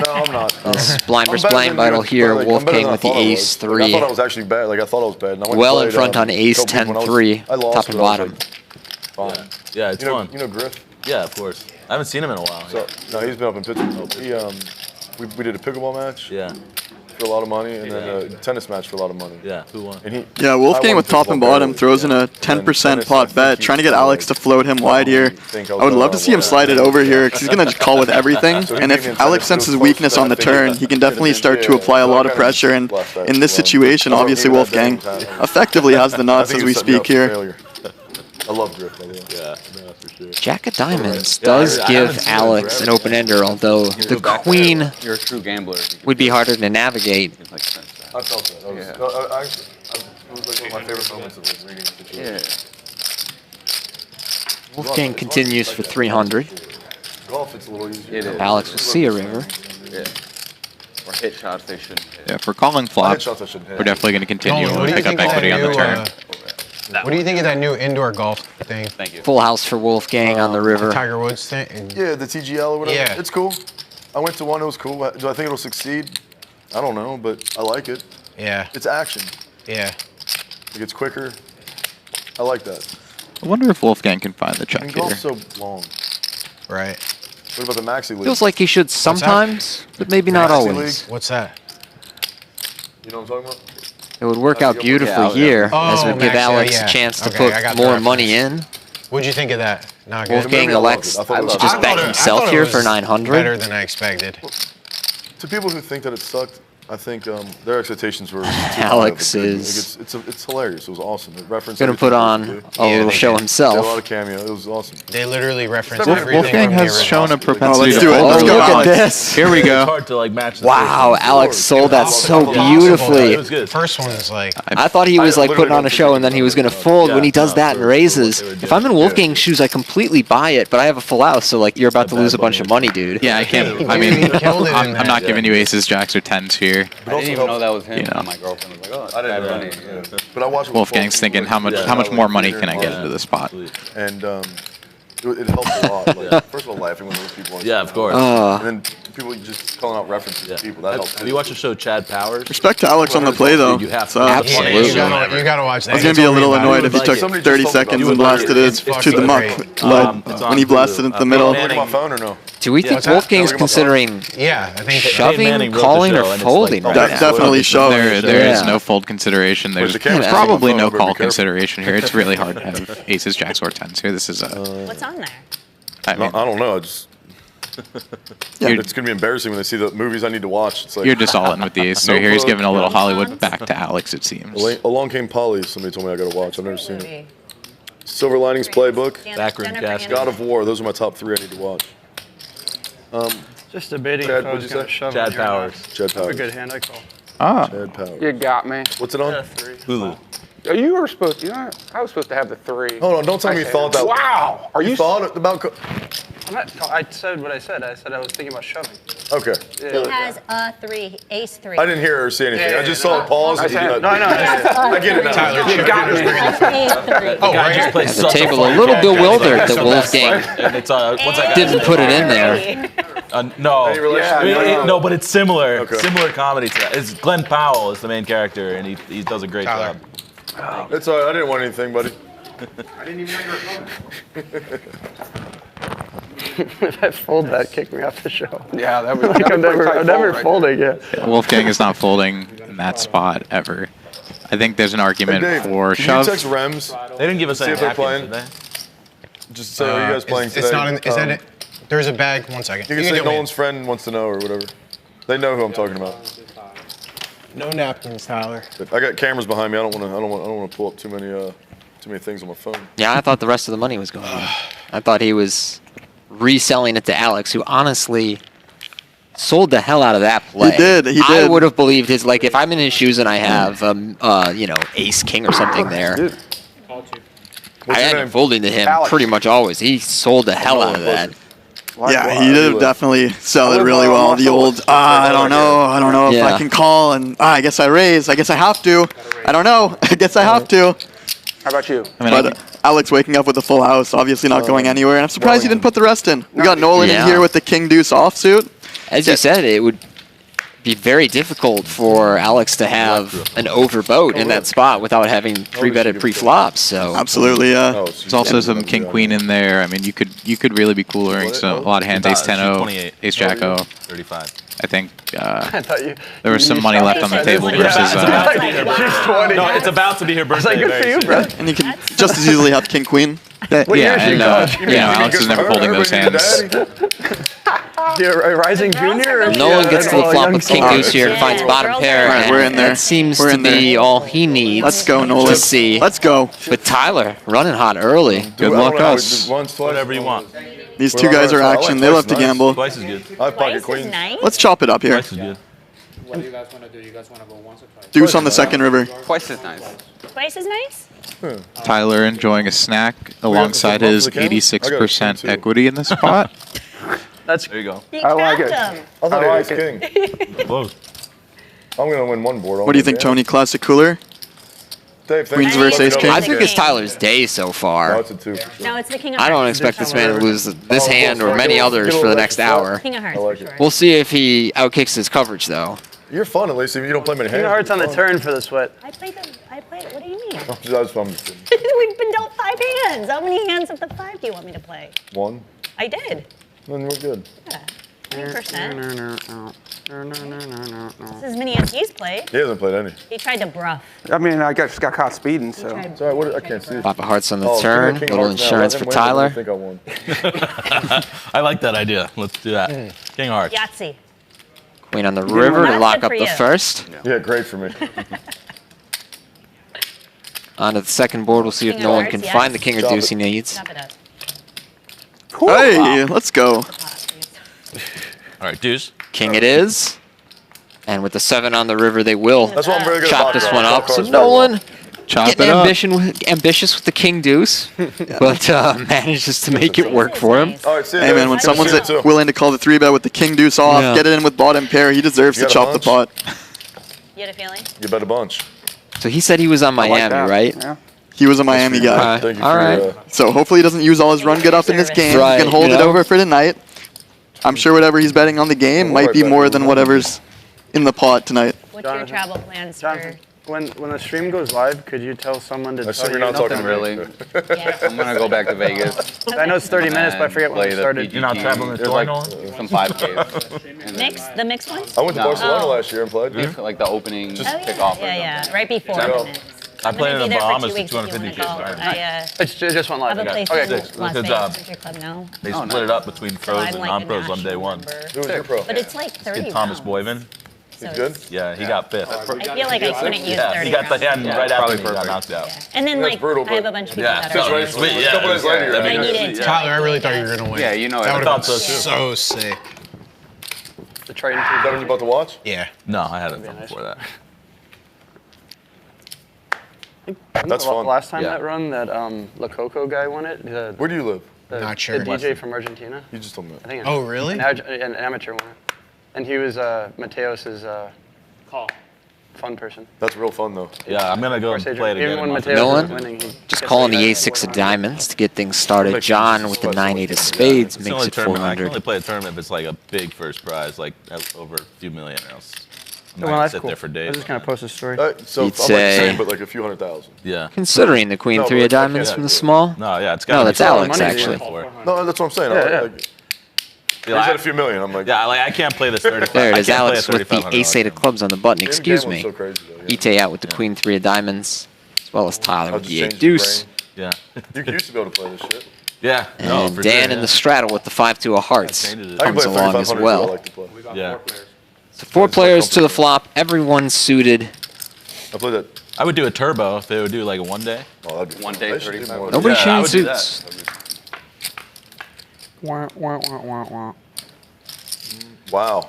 I: No, I'm not.
A: This blind
I: I'm
A: versus
I: better
A: blind
I: than
A: battle
I: you,
A: here.
I: but, like, I'm better
A: Wolfgang
I: than I
A: with the
I: thought I was.
A: ace
I: Like, I
A: 3.
I: thought I was actually bad. Like I thought I was bad. And I went
A: Well
I: and
A: in
I: played,
A: front on ace
I: couple people when I was-
A: 10-3,
I: I lost,
A: top and
I: but I was,
A: bottom.
I: like, fine.
G: yeah, it's fun.
I: You know Griff?
G: Yeah, of course. I haven't seen him in a while.
I: So no, he's been up in Pittsburgh. He we did a pickleball match
G: Yeah,
I: for a lot of money, and then a tennis match for a lot of money.
G: yeah. Who won?
I: And he.
E: Yeah,
I: I
E: Wolfgang
I: won
E: with top and
I: pickleball
E: bottom
I: barely.
E: throws in a
I: And
E: 10%
I: tennis, I
E: pot
I: think
E: bet,
I: he
E: trying to get
I: was,
E: Alex to float him wide here. I would love to see him slide it over here, because he's going to call with everything.
I: So he
E: And
I: gave me
E: if
I: a
E: Alex
I: tennis,
E: senses
I: it was
E: weakness
I: close,
E: on the
I: but I think
E: turn, he can definitely start to
I: yeah,
E: apply a
I: so I
E: lot of
I: kinda
E: pressure. And
I: left that
E: in this
I: alone.
E: situation,
I: I thought
E: obviously
I: he was that
E: Wolfgang
I: bad.
E: effectively has the
I: I
E: nuts
I: think
E: as
I: he
E: we
I: set me up
E: speak
I: for
E: here.
I: failure. I love Griff, by the way.
G: Yeah, no, for sure.
A: Jack of Diamonds
G: Yeah,
A: does
G: I haven't
A: give
G: seen him
A: Alex an
G: forever.
A: open-ender, although the queen
B: You're a true gambler.
A: would be harder to navigate.
B: It's like sense back.
I: I felt that.
B: Yeah.
I: It was like one of my favorite moments of like reading the situation.
B: Yeah.
A: Wolfgang continues for 300.
I: Golf, it's a little easier.
B: It is.
A: Alex will see a river.
B: Yeah. Or hit shots they shouldn't hit.
F: Yeah, if we're calling flops,
I: shots I shouldn't hit.
F: we're definitely going to continue
D: Nolan,
F: when
D: what
F: we
D: do you
F: pick up
D: think of
F: equity
D: that
F: on the
D: new,
F: turn.
D: what do you think of that new indoor golf thing?
B: Thank you.
A: Full house for Wolfgang on the river.
D: Tiger Woods thing?
I: Yeah, the TGL or whatever.
D: Yeah.
I: It's cool. I went to one. It was cool. Do I think it'll succeed? I don't know, but I like it.
D: Yeah.
I: It's action.
D: Yeah.
I: It gets quicker. I like that.
F: I wonder if Wolfgang can find the check
I: And
F: here.
I: golf's so long.
D: Right.
I: What about the Maxi League?
A: Feels like he should sometimes, but maybe not
I: Maxi
A: always.
D: What's that?
I: You know what I'm talking about?
A: It would work out beautifully
B: Yeah,
A: here,
D: yeah.
A: as it
D: Oh,
A: would give
D: Max, yeah,
A: Alex
D: yeah.
A: a chance to
D: Okay, I
A: put
D: got the
A: more
D: reference.
A: money in.
D: What'd you think of that? Not good.
A: Wolfgang
I: maybe I loved
A: elects
I: it. I thought it
A: to
I: was
A: just
I: awesome.
A: bet
D: I
A: himself
D: thought it
A: here
D: was
A: for 900.
D: Better than I expected.
I: To people who think that it sucked, I think their expectations were too high of
A: Alex
I: it. Like,
A: is
I: it's hilarious. It was awesome. It referenced
A: gonna
I: everything
A: put
I: it
A: on
I: was
A: a
I: good.
A: little
D: they
A: show
D: did.
I: Did a lot
A: himself.
I: of cameo. It was awesome.
D: They literally reference
I: Wolf-
D: everything.
F: Wolfgang
D: when they
F: has
D: were
F: shown a
D: golfing.
F: propensity
E: let's
F: to
E: do it.
F: fold.
E: Let's
A: Oh,
E: go,
A: look at
E: Alex.
A: this.
F: Here we
G: It's
F: go.
G: hard to like match the
A: Wow,
G: first one.
A: Alex sold that so
D: Impossible.
A: beautifully.
G: It was good.
D: First one is like,
A: I thought he was
I: I
A: like
I: literally
A: putting on
I: don't
A: a
I: think
A: show
I: he
A: and then
I: was
A: he was
I: gonna
A: going to fold.
G: Yeah,
A: When he does
G: no,
A: that and
G: for
A: raises,
G: what they were
A: if I'm in
G: doing.
A: Wolfgang's shoes, I completely buy it, but I have a full house, so like you're about to
G: Bad
A: lose a bunch
G: bunny.
A: of money, dude.
F: Yeah, I can't. I
D: He
F: mean,
D: killed it in
F: I'm
D: that.
F: not giving you aces, jacks, or tens here.
B: I didn't even know that was him.
F: You know.
B: And my girlfriend was like, oh, I didn't
G: Yeah.
B: know.
I: But I watched
F: Wolfgang's thinking, how much more money can I get into this pot?
I: And It helps a lot. Like, first of all, laughing when those people.
G: Yeah, of course.
I: And then people just calling out references to people. That helps.
G: Have you watched the show Chad Powers?
E: Respect to Alex on the play, though.
G: You have
E: So,
G: to.
A: Absolutely.
D: You gotta watch that.
E: I was going to be a little annoyed if he took
I: Somebody
E: 30
I: just told me
E: seconds
I: about
E: and
I: it.
E: blasted it
G: It's
E: to the
G: fucking
E: muck
G: great.
E: when he blasted into the middle.
I: Look at my phone or no?
A: Do we think
D: what's that?
A: Wolfgang's
I: Look at my phone.
A: considering
D: Yeah, I think
A: shoving,
G: Manning wrote the
A: calling,
G: show,
A: or
G: and it's
A: folding
G: like-
A: right now?
E: Definitely shove.
F: There is
A: Yeah.
F: no fold consideration. There's
I: the camera's
F: probably
I: on my
F: no
I: phone,
F: call
I: better be careful.
F: consideration here. It's really hard to have aces, jacks, or tens here. This is a.
H: What's on there?
F: I mean,
I: I don't know. It's
F: you're,
I: it's gonna be embarrassing when they see the movies I need to watch. It's like
F: you're just all in with the ace. So
I: No
F: here he's
I: clue.
F: giving a little Hollywood back to Alex, it seems.
I: Along Came Polly. Somebody told me I gotta watch. I've never seen it. Silver Linings Playbook.
G: Backroom cast.
I: God of War. Those are my top 3 I need to watch.
C: Just debating
I: Chad,
C: if I was
I: what'd you
C: going to
I: say?
C: shove
G: Chad
C: it or not.
G: Powers.
I: Chad
C: That's a
I: Powers.
C: good hand I call.
F: Ah,
I: Chad Powers.
L: You got me.
I: What's it on?
G: Hulu.
L: Oh, you were supposed to, I was supposed to have the 3.
I: Hold on. Don't tell me you thought that.
L: Wow. Are you
I: thought about?
C: I said what I said. I said I was thinking about shoving.
I: Okay.
H: He has a 3, ace 3.
I: I didn't hear or see anything.
C: Yeah,
I: I just saw it pause.
L: I
I: and
L: said-
I: you
C: No, no.
I: I get it now.
D: Tyler,
L: You got me.
D: Oh, right here.
A: At the table, a little bewildered that Wolfgang
G: And it's, once I got
A: didn't put it in there.
G: no,
I: Any relation?
G: I mean, no, but it's similar.
I: Okay.
G: Similar comedy to that. It's Glenn Powell is the main character, and he does a great
D: Tyler.
G: job.
I: It's all right. I didn't want anything, buddy.
K: I didn't even know you were coming.
C: If I fold that, kick me off the show.
L: Yeah, that was
C: Like, I'm never
L: fold
C: folding. Yeah.
F: Wolfgang is not folding in that spot ever. I think there's an argument
I: Hey, Dave,
F: for
I: can
F: shove.
I: you text Rems?
G: They didn't give us
I: See
G: any
I: if they're
G: napkins,
I: playing.
G: did they?
I: Just say, are you guys playing today?
D: It's not in. Is that it? There's a bag. 1 second.
I: You can
D: do
I: say
D: it.
I: Nolan's friend wants to know or whatever. They know who I'm talking about.
D: No napkins, Tyler.
I: But I got cameras behind me. I don't want to pull up too many things on my phone.
A: Yeah, I thought the rest of the money was going on. I thought he was reselling it to Alex, who honestly sold the hell out of that play.
E: He did.
A: I would have believed his, like, if I'm in his shoes and I have, ace king or something there, I end up folding to him
L: Alex.
A: pretty much always. He sold the hell out of that.
E: Yeah, he did definitely sell it really well. The old, I don't know if
A: Yeah.
E: I can call, and I guess I raise. I guess I have to. I don't know. I guess I have to.
L: How about you?
F: I mean,
E: But Alex waking up with a full house, obviously not going anywhere, and I'm surprised he didn't put the rest in. We got Nolan
A: Yeah.
E: in here with the king deuce offsuit.
A: As you said, it would be very difficult for Alex to have an overboat in that spot without having 3-betted pre-flops. So
E: Absolutely, yeah.
I: Oh,
F: There's also some king queen in there. I mean, you could really be coolering so a lot of hands. Ace 10-0,
G: 28.
F: ace jack-o.
G: 35.
F: I think
C: I thought you.
F: there was some money left on the table
G: Yeah,
F: versus.
G: it's about to be her
C: She's
G: birthday.
C: 20.
G: No, it's about to be her
C: I was
G: birthday.
C: like, good for you,
G: very
C: bro.
E: And you can just as easily have king queen.
C: What year
F: Yeah,
C: is she,
F: and
C: coach?
F: Alex is never folding those hands.
C: You're a rising junior? Or
A: Nolan gets to the flop
C: young
A: with king
C: senior?
A: deuce here, finds bottom pair,
E: Alright,
A: and
E: we're in there.
A: that seems
E: We're
A: to
E: in there.
A: be all he needs.
E: Let's go, Nolan.
A: To see.
E: Let's go.
A: But Tyler running hot early.
F: Good luck us.
I: Once, twice.
G: Whatever you want.
E: These two guys are action. They love to gamble.
G: Twice is good.
I: I have pocket
H: Twice is
I: queen.
H: nice.
E: Let's chop it up here.
G: Twice is good.
K: What do you guys want to do? You guys want to go once or twice?
E: Deuce on the second river.
L: Twice as nice.
H: Twice is nice?
F: Tyler enjoying a snack alongside
I: some
F: his
I: buffalo cans? I got a king,
F: 86%
I: too.
F: equity in this spot.
C: That's
G: There you go.
H: He
L: I like
H: cracked
L: it.
H: him.
I: I thought
L: I
I: he
L: like
I: had ace king.
G: Close.
I: I'm gonna win one board.
E: What do you think, Tony? Classic cooler?
I: Dave, thanks
E: Queens
I: for
E: versus
I: letting me
E: ace
I: know
E: king?
A: I
I: about
A: think
I: the
A: it's Tyler's day so
I: No,
A: far.
I: it's a 2.
H: No, it's the king of
A: I
H: hearts.
A: don't expect this man to lose this hand or many
I: Get a
A: others
I: little
A: for the
I: extra
A: next
I: flop.
A: hour.
H: King of hearts,
I: I like
H: for
I: it.
H: sure.
A: We'll see if he outkicks his coverage, though.
I: You're fun at least. If you don't play many hands.
C: King of hearts on the
I: you're
C: turn for the sweat.
H: I played, what do you mean?
I: fun. That's what I'm just kidding.
H: We've been dealt 5 hands. How many hands of the 5 do you want me to play?
I: 1.
H: I did.
I: Then we're good.
H: Yeah, 20%. This is as many as he's played.
I: He hasn't played any.
H: He tried to bluff.
L: I mean, I just got caught speeding, so.
I: Sorry, what? I can't see.
A: Flop of hearts on the
I: Oh,
A: turn.
I: king of
A: Little
I: hearts now.
A: insurance
I: Let
A: for
I: him win, but I
A: Tyler.
I: think I won.
G: I like that idea. Let's do that. King of hearts.
H: Yahtzee.
A: Queen on the river to
H: That's
A: lock
H: good
A: up
H: for
A: the
H: you.
A: first.
I: Yeah, great for me.
A: On to the second board, we'll see if
H: King of
A: Nolan
H: hearts,
A: can
H: yes.
A: find the king or
I: Chop
A: deuce
I: it.
A: he needs.
H: Chop it up.
E: Hey, let's go.
G: All right, deuce.
A: King it is. And with the 7 on the river, they will
I: That's why I'm very good
A: chop
I: at
A: this
I: baccarat.
A: one up.
I: Top
A: So
I: cards very well.
A: Nolan
F: Chop
A: getting
F: it up.
A: ambitious with the king deuce, but manages to make it work for him.
I: All right, see you
E: Hey
I: there.
E: man, when
I: Good to see
E: someone's
I: you too.
E: willing to call the 3-bet with the king deuce off,
A: Yeah.
E: get it in with bottom pair, he deserves
I: You
E: to
I: got a
E: chop the pot.
H: You had a feeling?
I: You bet a bunch.
A: So he said he was on
L: I like
A: Miami,
L: that.
A: right?
L: Yeah.
E: He was a Miami guy.
I: Thank you
A: All
I: for
A: right.
E: So hopefully he doesn't use all his run get up in this game.
A: Right,
E: He can hold
A: you
E: it
A: know?
E: over for tonight. I'm sure whatever he's betting on the game
I: We'll
E: might
I: right
E: be
I: back
E: more
I: in.
E: than whatever's in the pot tonight.
H: What's your
C: Jonathan.
H: travel plans
C: Jonathan,
H: for?
C: when the stream goes live, could you tell someone to
I: I
C: tell
I: assume
C: you?
I: you're not talking
B: Nothing
I: to me.
B: really.
H: Yeah.
B: I'm gonna go back to Vegas.
C: I know it's 30 minutes, but I forget when
B: play
C: we
B: the
C: started.
B: PG
G: You're not
B: team.
G: traveling to
B: There's
G: Toy,
B: like
G: Nolan?
B: some 5Ks. And
H: Mix, the mixed ones?
I: I went to
B: No.
I: Barcelona
H: Oh.
I: last year and played.
B: like the opening
H: Oh, yeah,
B: kickoff.
H: yeah. Right before
I: Yeah.
H: the mix.
G: I
H: I'm
G: played
H: gonna
G: in
H: be
G: the
H: there for
G: Bahamas
H: 2
G: for
H: weeks if you
G: 250
H: wanna
G: kids.
H: go. I
C: It just went live.
H: have a place
C: Okay.
H: in
G: Good
H: Las
G: job.
H: Vegas Country Club now.
G: They
B: Oh,
G: split it
B: nice.
G: up between
H: So
G: pros
H: I'm
G: and
H: like a
G: non-pros on day
H: national
G: one.
H: member.
I: Who was your pro?
H: But it's like 30
G: Kid Thomas
H: rounds.
G: Boyven.
H: So
I: He's good?
G: Yeah, he got fifth.
H: I feel like I couldn't use
G: Yeah,
H: 30
G: he got the
H: rounds.
G: hand right after
B: probably
G: me. He got
B: perfect.
G: knocked out.
H: Yeah. And then
I: That's
H: like
I: brutal,
H: I have
I: but-
H: a bunch of people
G: Yeah,
H: that
G: so
H: are
G: it's sweet.
I: A
G: Yeah,
I: couple days later, you're
H: I
I: out.
H: needed to
D: Tyler, I really
H: like,
D: thought you were gonna win.
B: Yeah, you know
D: That
B: it.
D: would
G: thought
D: have
G: so,
D: been
G: too.
D: so sick.
C: The Triton
I: Is that when you bought the watch?
D: Yeah.
G: No, I had it from before that.
I: That's fun.
C: Last time
G: Yeah.
C: that run, that La Coco guy won it.
I: Where do you live?
D: Not sure.
C: The DJ from Argentina.
I: You just told me.
C: I think.
D: Oh, really?
C: An amateur won it, and he was Mateos's
K: Call.
C: fun person.
I: That's real fun though.
G: Yeah, I'm gonna go and
C: Course,
G: play it
C: Adrian,
G: again.
C: even when
G: in
C: Mateos
A: Nolan?
C: was winning, he
A: Just
C: gets
A: calling the
C: like
A: ace-6 of diamonds to get things started.
I: Makes
A: John
I: sense.
A: with the
I: It's
A: 9-8 of
I: like-
A: spades
G: It's the
A: makes
G: only
A: it
G: tournament. I can
A: 400.
G: only play a tournament if it's like a big first prize, like over a few million else. I'm not
C: Well,
G: gonna
C: that's
G: sit
C: cool.
G: there for
C: I
G: days.
C: was just gonna post a story.
I: So I'm
A: You'd
I: like the
A: say-
I: same, but like a few 100,000.
G: Yeah.
A: Considering the Queen
I: No,
A: 3 of
I: but I can't
A: diamonds
I: do
A: from the
I: it.
A: small.
G: No, yeah, it's got.
A: No, that's Alex,
C: money,
A: actually.
I: No, that's what I'm saying.
C: Yeah, yeah.
I: Like, he's at a few million. I'm like,
G: Yeah, like I can't play this 35.
A: There it
G: I
A: is,
G: can't play a
A: Alex with the
G: $3,500
A: ace-8 of clubs on the button.
I: him
A: Excuse
I: gambling's
A: me.
I: So crazy, though, yeah.
A: Etay out with the Queen 3 of diamonds, as well as Tyler
I: I'll
A: with
I: just
A: the
I: change
A: 8
I: the
A: deuce.
G: Yeah.
I: You used to be able to play this shit.
G: Yeah. No,
A: And
G: for
A: Dan
G: sure,
A: in the straddle with the 5-2 of hearts
G: I changed it.
I: I can
A: comes
I: play
A: along as
I: 3,500
A: well.
I: I like to play.
K: We got
G: Yeah.
K: 4 players.
A: So 4 players to the flop, everyone suited.
I: I played that.
G: I would do a turbo if they would do like a one day.
I: Oh, that'd be
B: One
I: fun.
B: day,
I: They should do
B: 35.
I: more.
A: Nobody
G: Yeah, I
A: chain
G: would do that.
A: suits.
C: Wah, wah, wah, wah, wah.
I: Wow.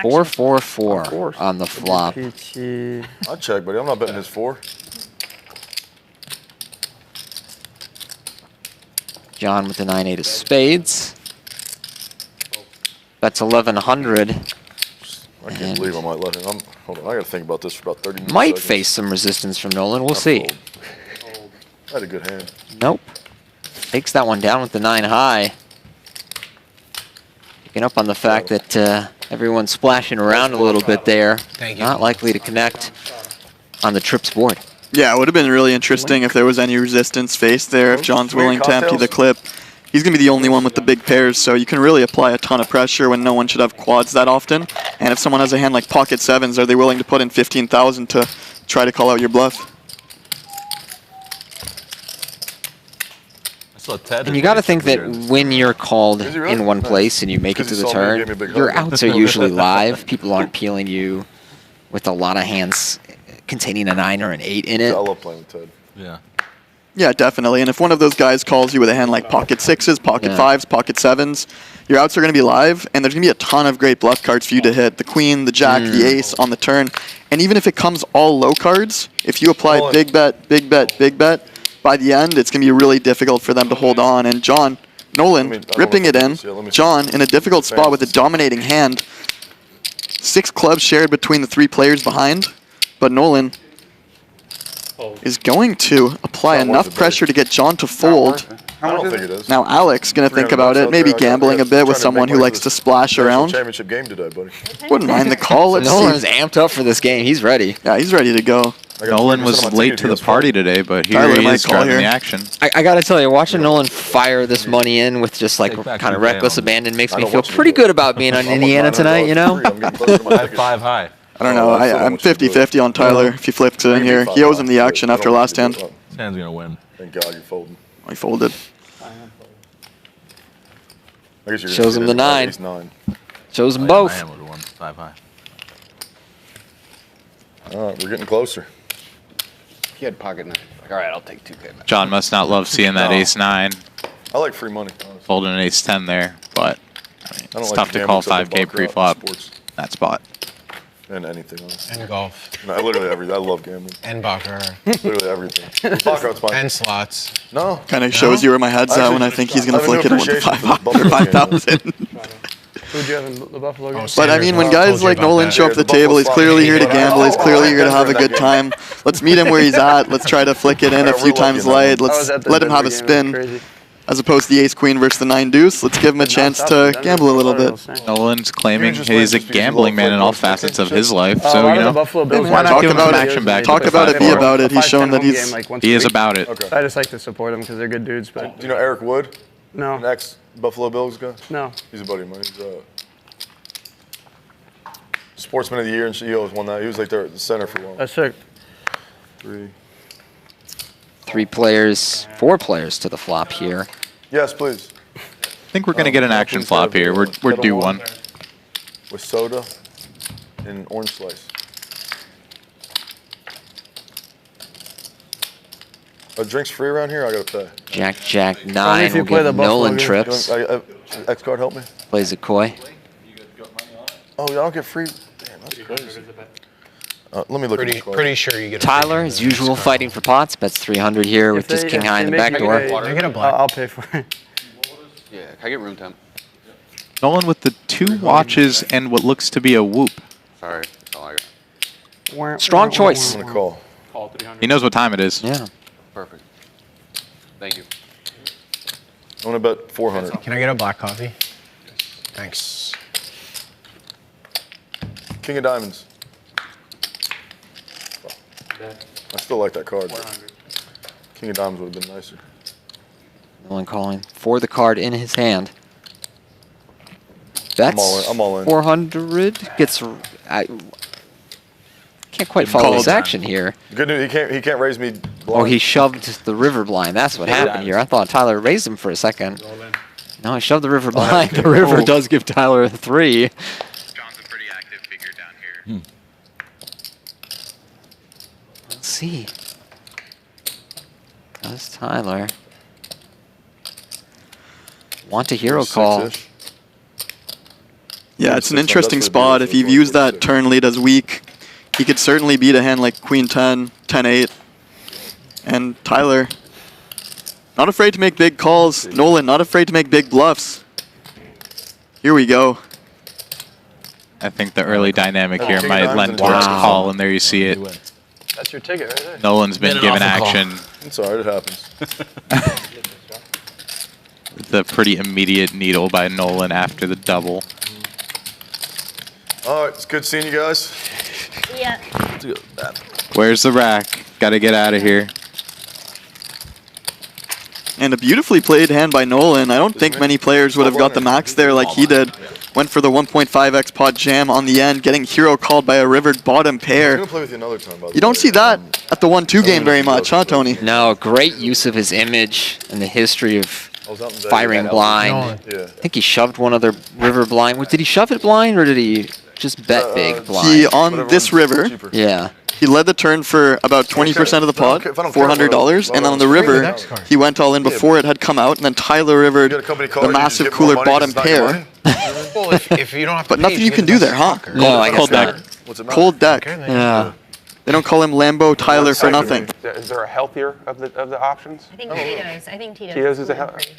A: 4-4-4
C: Of course.
A: on the flop.
C: WPT.
I: I'll check, buddy. I'm not betting his 4.
A: John with the 9-8 of spades. That's 1,100.
I: I can't
A: And-
I: believe I might let him. Hold on. I got to think about this for about 30 minutes.
A: Might face some resistance from Nolan. We'll see.
I: I had a good hand.
A: Nope. Takes that one down with the 9 high. Picking up on the fact that everyone's splashing around a little bit there.
D: Thank you.
A: Not likely to connect on the trips board.
E: Yeah, it would have been really interesting if there was any resistance faced there, if John's willing to empty the clip. He's going to be the only one with the big pairs, so you can really apply a ton of pressure when no one should have quads that often. And if someone has a hand like pocket 7s, are they willing to put in 15,000 to try to call out your bluff?
G: I saw Ted.
A: And you got to think that when you're called
I: Is he really?
A: in one
I: Nice.
A: place and you make it
I: Because
A: to
I: he
A: the
I: saw me and gave me a
A: turn,
I: big
A: your
I: hug.
A: outs are usually live. People aren't peeling you with a lot of hands containing a 9 or an 8 in
I: I
A: it.
I: love playing with Ted.
G: Yeah.
E: Yeah, definitely. And if one of those guys calls you with a hand like pocket 6s, pocket
A: Yeah.
E: 5s, pocket 7s, your outs are going to be live, and there's going to be a ton of great bluff cards for you to hit. The queen, the jack, the ace on the turn. And even if it comes all low cards, if you apply
I: Nolan.
E: big bet, big bet, big bet, by the end, it's going to be really difficult for them to hold on. And John, Nolan,
I: I don't
E: ripping
I: know
E: it
I: if I
E: in.
I: can see it. Let me see.
E: John, in a difficult spot with a dominating hand. 6 clubs shared between the 3 players behind. But Nolan is going to apply
I: Not worth
E: enough
I: it, buddy.
E: pressure to get John to fold.
I: I don't think it is.
E: Now Alex going to think
I: 300
E: about
I: bucks
E: it,
I: out
E: maybe
I: there.
E: gambling a bit with
I: Trying to
E: someone
I: make
E: who
I: money
E: likes
I: for
E: to
I: this
E: splash
I: national
E: around.
I: championship game today, buddy.
E: Wouldn't mind the call. Let's
A: Nolan's
E: see.
A: amped up for this game. He's ready.
E: Yeah, he's ready to go.
I: I got
F: Nolan
I: 3%
F: was
I: of my
F: late
I: ticket
F: to the
I: PS4.
F: party today, but here
E: Tyler
F: he
E: might
F: is
E: call
F: driving
E: here.
F: the action.
A: I got to tell you, watching Nolan fire this money in with just like
G: Take back
A: kind of
G: your
A: reckless
G: down.
A: abandon makes
I: I
A: me
I: don't
A: feel
I: want you to
A: pretty
I: do it.
A: good about being on
I: I'm
A: Indiana
I: like
A: tonight, you know?
I: $9 free. I'm getting closer to my
G: I have
I: tickets.
G: 5 high.
E: I don't know. I'm 50-50 on Tyler if he flips it in here. He owes him the action after last hand.
G: This hand's gonna win.
I: Thank God you're folding.
E: He folded.
I: I guess you're
A: Shows him the 9.
I: Ace 9.
A: Shows them
G: My
A: both.
G: hand would've won 5 high.
I: All right, we're getting closer.
B: He had pocket 9. Like, all right, I'll take 2K.
F: John must not love seeing that
I: No.
F: ace-9,
I: I like free money. honestly.
F: folding an ace-10 there, but I mean,
I: I don't
F: it's
I: like
F: tough to
I: gambling
F: call
I: except for
F: 5K
I: baccarat
F: pre-flop
I: sports
F: that spot.
I: and anything else.
D: And golf.
I: No, I literally everything. I love gambling.
D: And baccarat.
I: Literally everything. Baccarat's fine.
D: And slots.
I: No.
E: Kind of shows you where my head's at when I think he's going to
I: I have a
E: flick
I: new
E: it over to
I: appreciation for
E: 5
I: the bubble
E: or 5,000.
C: Who'd you have in the Buffalo game?
E: But I mean, when guys like Nolan show up to the table, he's clearly here to gamble. He's clearly here to have a good time. Let's meet him where he's at. Let's try to flick it in a few times light. Let's let him have a spin. As opposed to the ace-queen versus the 9-deuce. Let's give him a chance to gamble a little bit.
F: Nolan's claiming he's a gambling man in all facets of his life, so, you know,
C: Why
F: not give him some action back?
E: Talk about it, be about it. He's shown that
F: he is about it.
C: I just like to support them because they're good dudes. But
I: Do you know Eric Wood?
C: No.
I: An ex-Buffalo Bills guy?
C: No.
I: He's a buddy of mine. He's Sportsman of the Year, and he always won that. He was like there at the center for a while.
C: That's sick.
A: 4 players to the flop here.
I: Yes, please.
F: I think we're going to get an action flop here. We're due one.
I: With soda and an orange slice. Drinks free around here? I gotta pay.
A: Jack 9 will give Nolan trips.
I: X card help me?
A: Plays a koi.
I: Oh, y'all don't get free? Damn, that's crazy. Let me look at the card.
D: Pretty sure you get a
A: Tyler, as usual, fighting for pots. Bets 300 here with just king high in the back door.
C: I'll pay for it.
B: Yeah, can I get room temp?
F: Nolan with the 2 watches and what looks to be a whoop.
B: Sorry, that's all I got.
A: Strong choice.
I: I'm gonna call.
F: He knows what time it is.
A: Yeah.
B: Perfect. Thank you.
I: I'm gonna bet 400.
D: Can I get a black coffee? Thanks.
I: King of diamonds. I still like that card. King of diamonds would have been nicer.
A: Nolan calling for the card in his hand. That's
I: I'm all in.
A: 400 gets. I can't quite follow his action here.
I: Good news, he can't raise me blind.
A: Oh, he shoved the river blind. That's what happened here. I thought Tyler raised him for a second. No, he shoved the river blind. The river does give Tyler a 3.
F: John's a pretty active figure down here.
A: Let's see. Does Tyler want a hero call?
E: Yeah, it's an interesting spot. If he views that turn lead as weak, he could certainly beat a hand like Queen 10, 10-8. And Tyler, not afraid to make big calls. Nolan, not afraid to make big bluffs. Here we go.
F: I think the early dynamic here might lend towards call, and there you see it.
C: That's your ticket right there.
F: Nolan's been given action.
I: It's alright, it happens.
F: The pretty immediate needle by Nolan after the double.
I: Alright, it's good seeing you guys.
H: Yeah.
F: Where's the rack? Gotta get out of here.
E: And a beautifully played hand by Nolan. I don't think many players would have got the max there like he did. Went for the 1.5x pot jam on the end, getting hero called by a rivered bottom pair.
I: I'm gonna play with you another time, by the
E: You don't see that at the 1-2 game very much, huh, Tony?
A: No, great use of his image and the history of firing blind. I think he shoved one other river blind. Did he shove it blind or did he just bet big blind?
E: He, on this river,
A: yeah,
E: he led the turn for about 20% of the pot, $400, and on the river, he went all in before it had come out, and then Tyler rivered the massive cooler bottom pair.
D: Well, if you don't have to
E: But nothing you can do there, huh?
A: No, I guess not.
E: Cold deck.
A: Yeah.
E: They don't call him Lambo Tyler for nothing.
L: Is there a healthier of the options?
J: I think Tito's. I think Tito's.
L: Tito's is a healthier.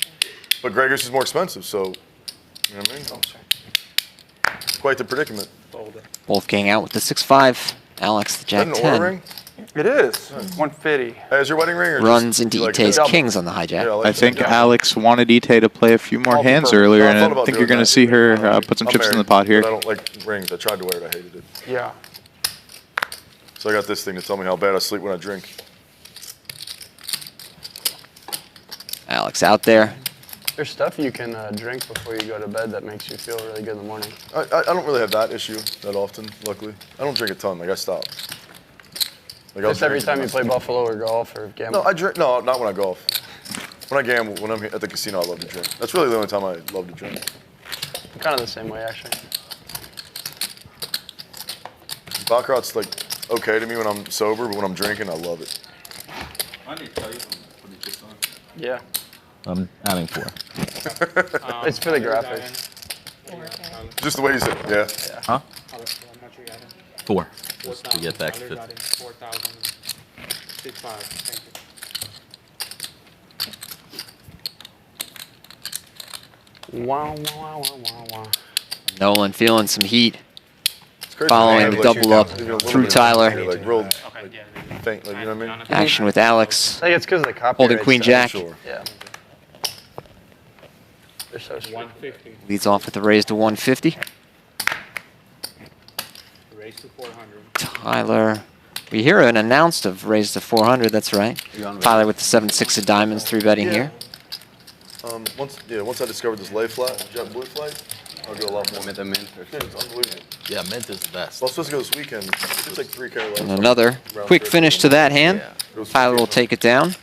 I: But Gregor's is more expensive, so, you know what I mean? Quite the predicament.
A: Wolfgang out with the 6-5. Alex, the Jack
I: Is that an
A: 10.
I: ring?
L: It is. 150.
I: Hey, is your wedding ring or
A: Runs
I: just,
A: into
I: like,
A: Etay's
I: double?
A: kings on the hijack.
F: I think Alex wanted Etay to play a few more hands earlier, and I think you're going to see her put some chips in the pot here.
I: But I don't like rings. I tried to wear it. I hated it.
L: Yeah.
I: So I got this thing to tell me how bad I sleep when I drink.
A: Alex out there.
C: There's stuff you can drink before you go to bed that makes you feel really good in the morning.
I: I don't really have that issue that often, luckily. I don't drink a ton. Like, I stop. Like,
C: Just every time you play Buffalo or golf or gamble?
I: No, I drink. No, not when I golf. When I gamble, when I'm at the casino, I love to drink. That's really the only time I love to drink.
C: I'm kind of the same way, actually.
I: Baccarat's like okay to me when I'm sober, but when I'm drinking, I love it.
G: I need to tell you when it gets on.
C: Yeah.
G: I'm adding 4.
C: It's for the graphics.
I: Just the way you said it, yeah.
G: Huh?
K: How much you adding?
G: 4. Just to get back to 50.
K: 4,000. 6,500. Thank you.
C: Wow, wow, wow, wow, wow.
A: Nolan feeling some heat.
I: It's crazy.
A: Following
I: Like,
A: double up
I: maybe a little
A: through
I: bit
A: Tyler.
I: like real faint, like, you know what I mean?
A: Action with Alex.
C: I think it's because of the copyright.
A: Holding Queen
C: stuff.
A: Jack.
I: Sure.
C: Yeah. They're so strict.
K: 150.
A: Leads off with a raise to 150.
K: Raise to 400.
A: Tyler. We hear an announced of raise to 400. That's right. Tyler with the 7-6 of diamonds, 3-betting here.
I: Once I discovered this lay flat, jet blue flight, I'll go a lot more.
B: Mint, mint.
I: Yeah, it's unbelievable.
G: Yeah, mint is the best.
I: Well, I was supposed to go this weekend. It's like 3K left.
A: And another quick finish to that hand. Tyler will take it down.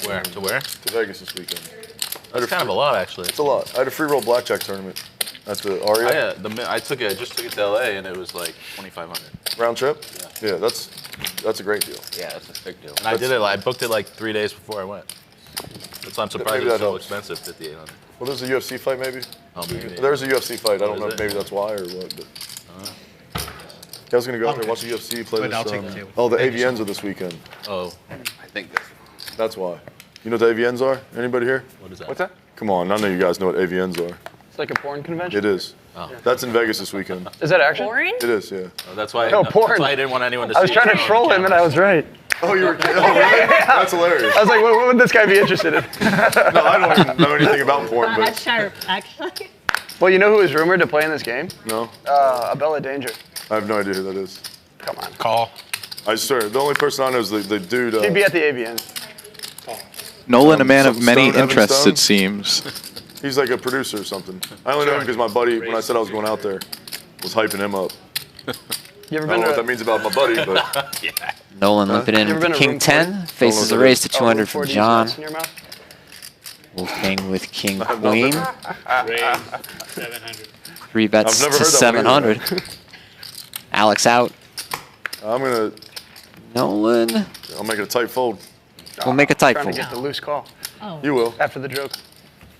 G: Where? To where?
I: To Vegas this weekend.
G: That's kind of a lot, actually.
I: It's a lot. I had a free roll blackjack tournament at the Aria.
G: I just took it to LA, and it was like 2,500
I: Round trip? Yeah, that's a great deal.
B: Yeah, that's a big deal.
G: And I booked it like 3 days before I went. That's why I'm surprised
I: Maybe
G: it was
I: that
G: so
I: helps.
G: expensive, 5,800.
I: Well, there's a UFC fight maybe.
G: Oh, maybe.
I: There's a UFC fight. I don't know
G: is
I: if
G: it?
I: maybe that's why or what. But yeah, I was gonna go out there watch the UFC play
D: But I'll take the
I: this.
D: table.
I: Oh, the AVNs are this weekend.
G: Oh,
B: I think
I: That's why. You know what the AVNs are? Anybody here?
G: what is that?
L: What's that?
I: Come on, none of you guys know what AVNs are.
C: It's like a porn convention.
I: It is.
G: Oh.
I: That's in Vegas this weekend.
C: Is that actually?
H: Boring?
I: It is, yeah.
G: Oh, that's why.
C: No, porn.
G: That's why I didn't want anyone to see.
C: I was trying to troll him, and I was right.
I: Oh, you were kidding? Oh, really? That's hilarious.
C: I was like, what would this guy be interested in?
I: No, I don't even know anything about porn,
H: That's
I: but
H: sharp, actually.
C: Well, you know who is rumored to play in this game?
I: no,
C: Abella Danger.
I: I have no idea who that is.
C: Come on.
D: Call.
I: I swear, the only person I know is the dude.
C: He'd be at the AVN.
F: Nolan, a man of
I: Stone,
F: many
I: Evan
F: interests,
I: Stone?
F: it seems.
I: He's like a producer or something. I only know him because my buddy, when I said I was going out there, was hyping him up.
C: You ever
I: I don't
C: been
I: know what that
C: to?
I: means about my buddy, but
A: Nolan limping in
C: You
A: with
C: ever
A: the
C: been to
A: King
C: room
A: 10. Faces a
I: Nolan
A: raise to 200 from
C: 4D's
A: John.
C: nuts in your mouth?
A: Wolfgang with King
I: I have
A: Queen.
K: Raise 700.
A: 3 bets
I: I've never
A: to
I: heard that one either.
A: 700. Alex out.
I: I'm gonna.
A: Nolan
I: I'll make it a tight fold.
A: will make a tight
C: Trying to
A: fold.
C: get the loose call
H: Oh.
I: You will.
C: after the joke.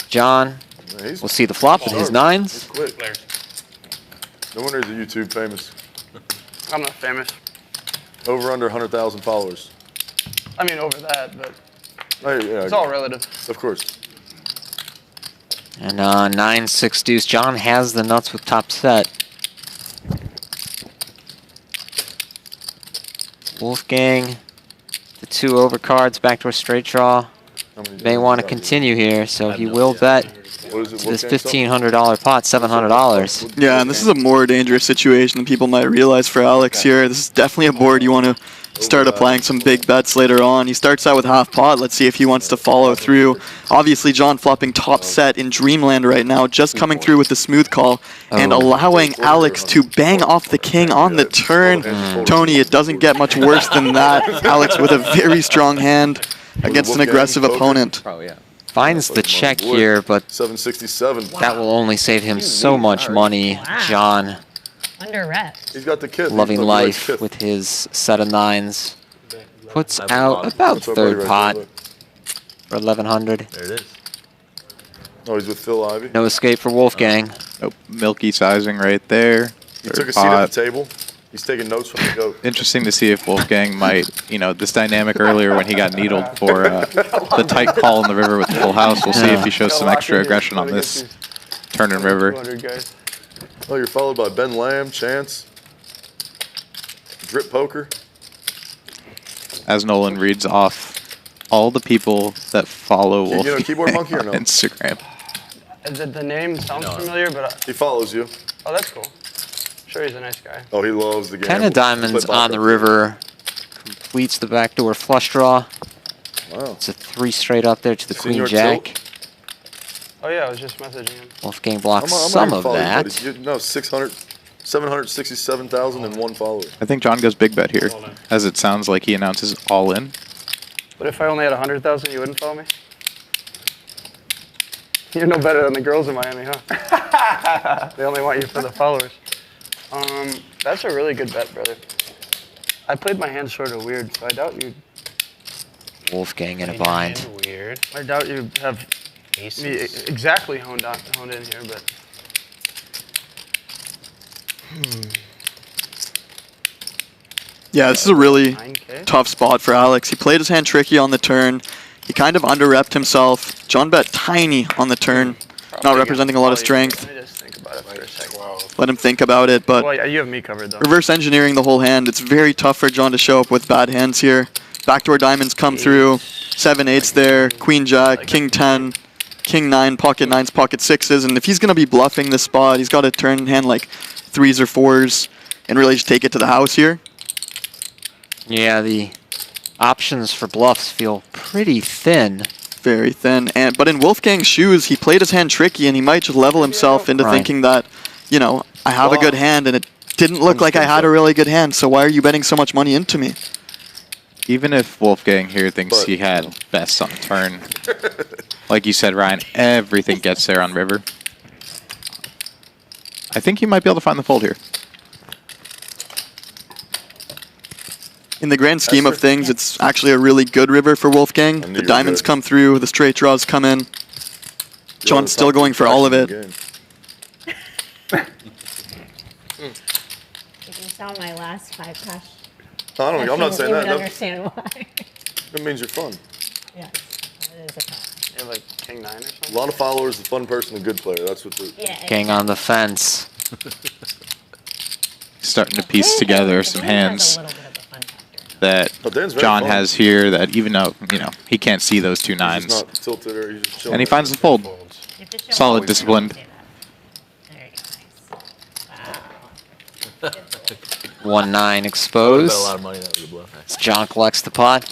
A: John
I: Yeah, he's
A: will see the flop with his
I: He's
A: nines.
I: quick.
K: Players.
I: No wonder he's a YouTube famous.
C: I'm not famous.
I: Over under 100,000 followers.
C: I mean, over that, but
I: Hey, yeah,
C: it's all relative.
I: of course.
A: And 9-6 deuce. John has the nuts with top set. Wolfgang, the 2 overcards, backdoor straight draw.
I: How many
A: May
I: days
A: want to
I: is that?
A: continue here, so he will bet
I: What is it?
A: to this
I: Wolfgang stuff?
A: $1,500 pot, $700.
E: Yeah, and this is a more dangerous situation than people might realize for Alex here. This is definitely a board you want to start applying some big bets later on. He starts out with half pot. Let's see if he wants to follow through. Obviously, John flopping top set in Dreamland right now, just coming through with the smooth call and allowing Alex to bang off the king on the turn. Tony, it doesn't get much worse than that. Alex with a very strong hand against an aggressive opponent.
B: Oh, yeah.
A: Finds the check here, but
I: 767.
A: that will only save him so much money. John
H: Under rest.
I: He's got the kit.
A: loving
I: He likes
A: life
I: kit.
A: with his set of nines. Puts
G: That's
A: out
G: awesome.
A: about
I: That's our buddy
A: third
I: right
A: pot
I: there,
A: for 1,100.
G: There it is.
I: look. Oh, he's with Phil Ivey.
A: No escape for Wolfgang.
F: Nope, milky sizing right there.
I: He
F: Third
I: took a seat
F: pot.
I: at the table. He's taking notes from the goat.
F: Interesting to see if Wolfgang might, this dynamic earlier when he got needled for the tight call in the river with the full house. We'll see if he shows some extra aggression on this turn and river.
C: 200 guys.
I: Oh, you're followed by Ben Lamb, Chance, Drip Poker.
F: As Nolan reads off all the people that follow
I: You know
F: Wolfgang
I: Keyboard Monkey or no?
F: on Instagram.
C: The name sounds familiar, but
I: He follows you.
C: oh, that's cool. Sure, he's a nice guy.
I: Oh, he loves the game.
A: 10 of diamonds on the river. Completes the backdoor flush draw.
I: Wow.
A: It's a 3 straight up there to the
I: Senior
A: Queen Jack.
I: tilt.
C: Oh yeah, I was just messaging him.
A: Wolfgang blocks
I: I'm
A: some
I: not
A: of
I: even following
A: that.
I: you, buddy. No, 767,001 followers.
F: I think John goes big bet here, as it sounds like he announces all in.
C: But if I only had 100,000, you wouldn't follow me? You're no better than the girls in Miami, huh? They only want you for the followers. That's a really good bet, brother. I played my hand sort of weird, so I doubt you.
A: Wolfgang in a bind.
K: Weird.
C: I doubt you have me exactly honed in here, but.
E: Yeah, this is a really
C: 9K?
E: tough spot for Alex. He played his hand tricky on the turn. He kind of under-repped himself. John bet tiny on the turn, not representing a lot of strength.
C: Let me just think about it for a second.
E: let him think about it. But
C: Well, yeah, you have me covered, though.
E: reverse engineering the whole hand, it's very tough for John to show up with bad hands here. Backdoor diamonds come through, 7/8s there, Queen Jack, King 10, King 9, pocket 9s, pocket 6s, and if he's going to be bluffing this spot, he's got to turn hand like 3s or 4s and really just take it to the house here.
A: Yeah, the options for bluffs feel pretty thin.
E: Very thin. But in Wolfgang's shoes, he played his hand tricky, and he might just level himself into thinking that, you know, I have a good hand, and it didn't look like I had a really good hand, so why are you betting so much money into me?
F: Even if Wolfgang here thinks he had best on the turn, like you said, Ryan, everything gets there on river. I think he might be able to find the fold here.
E: In the grand scheme of things, it's actually a really good river for Wolfgang. The diamonds come through, the straight draws come in. John's still going for all of it.
H: You saw my last 5 questions.
I: I'm not saying that.
H: You would understand why.
I: That means you're fun.
H: Yes, that is a fact.
C: Yeah, like King 9 or something?
I: A lot of followers, a fun person, a good player. That's what the...
H: Yeah,
A: King on the fence.
F: Starting to piece together some hands that John has here that even though, you know, he can't see those 2 9s.
I: He's not tilted or he's just chilling.
F: And he finds the fold. Solid, disciplined.
A: 1-9 exposed. John collects the pot.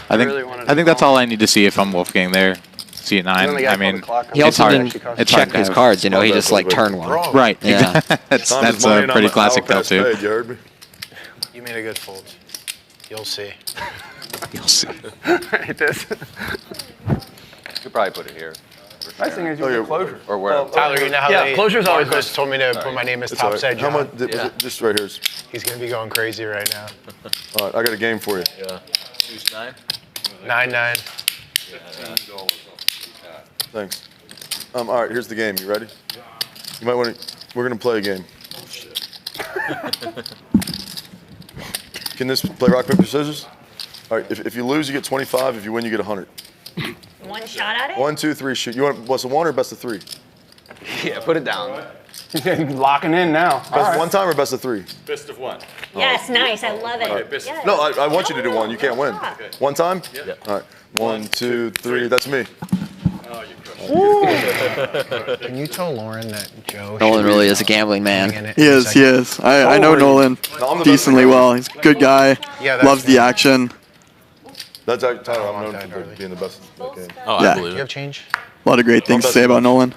F: I think that's all I need to see if I'm Wolfgang there. See a 9. I mean,
A: he also didn't
F: it's
A: check
F: hard
A: his
F: to-
A: cards, you know, he just like turned one.
F: Right.
A: Yeah.
F: that's a pretty classic tell too.
I: You heard me?
D: You made a good fold. You'll see.
F: You'll see.
C: Right, this.
B: You could probably put it here.
L: Nice thing is you have closure.
B: Or where?
D: Tyler, you know how
C: Yeah, closure's always
D: Marcos
C: good.
D: told me to put my name as
I: It's
D: top
I: all right.
D: side,
I: How
D: John.
I: much? Was it just right here.
D: He's going to be going crazy right now.
I: All right, I got a game for you.
B: Yeah. Deuce 9?
D: 9-9.
I: Thanks. All right, here's the game. You ready? You might want to. We're gonna play a game. Can this play rock paper scissors? All right. If you lose, you get 25. If you win, you get 100.
H: One shot at it?
I: 1, 2, 3, shoot. You want what's a 1 or best of 3?
B: Yeah, put it down.
L: Locking in now.
I: Best one time or best of 3?
K: Best of 1.
H: Yes, nice. I love it. Yes.
I: No, I want you to do 1. You can't win.
H: Okay.
I: One time?
B: Yeah.
I: All right. 1, 2, 3. That's me.
K: Oh, you crushed
D: Can you tell Lauren that Joe...
A: Nolan really is a gambling man.
E: He is, he is. I know Nolan decently well. He's a good guy,
D: Yeah, that's
E: loves the action.
I: That's Tyler. I'm known for being the best at that game.
G: Oh,
E: Yeah.
G: I believe
D: You have
G: it.
D: change?
E: A lot of great things to say about Nolan.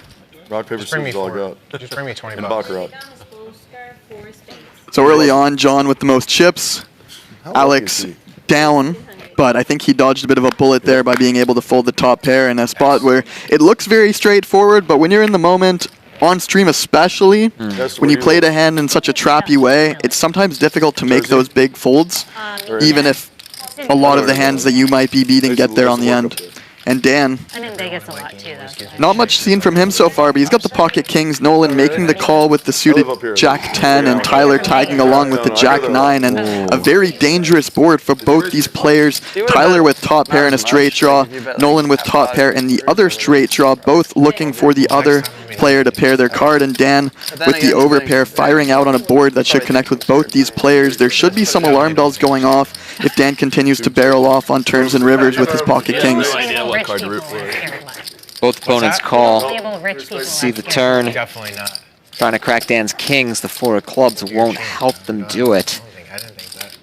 I: Rock, paper,
D: Just bring me
I: scissors, all I
D: 4.
I: got.
D: Just bring me 20
I: And
D: bucks.
I: Baccarat.
E: So early on, John with the most chips. Alex down, but I think he dodged a bit of a bullet there by being able to fold the top pair in a spot where it looks very straightforward, but when you're in the moment, on stream especially, when you played a hand in such a trappy way, it's sometimes difficult to make those big folds, even if a lot of the hands that you might be beating get there on the end. And Dan,
H: I'm in Vegas a lot too, though.
E: not much seen from him so far, but he's got the pocket kings. Nolan making the call with the suited Jack 10, and Tyler tagging along with the Jack 9, and a very dangerous board for both these players. Tyler with top pair and a straight draw, Nolan with top pair and the other straight draw, both looking for the other player to pair their card, and Dan with the overpair firing out on a board that should connect with both these players. There should be some alarm bells going off if Dan continues to barrel off on turns and rivers with his pocket kings.
G: What card to root for?
A: Both opponents call.
H: Rich people
A: See the turn.
D: Definitely not.
A: Trying to crack Dan's kings. The 4 of clubs won't help them do it.
D: I didn't think that.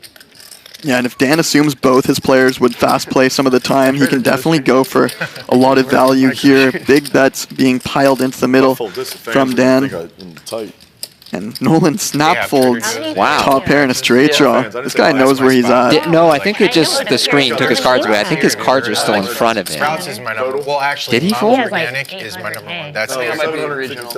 E: Yeah, and if Dan assumes both his players would fast play some of the time, he can definitely go for a lot of value here. Big bets being piled into the middle from Dan. And Nolan snap folds,
A: Wow.
E: top pair and a straight draw. This guy knows where he's at.
A: No, I think it just, the screen took his cards away. I think his cards are still in front of him.
D: Sprouts is my number. Well, actually,
A: Did he
D: Mama's
A: fold?
D: Organic is my number 1. That's
C: That might be
D: the
C: regional.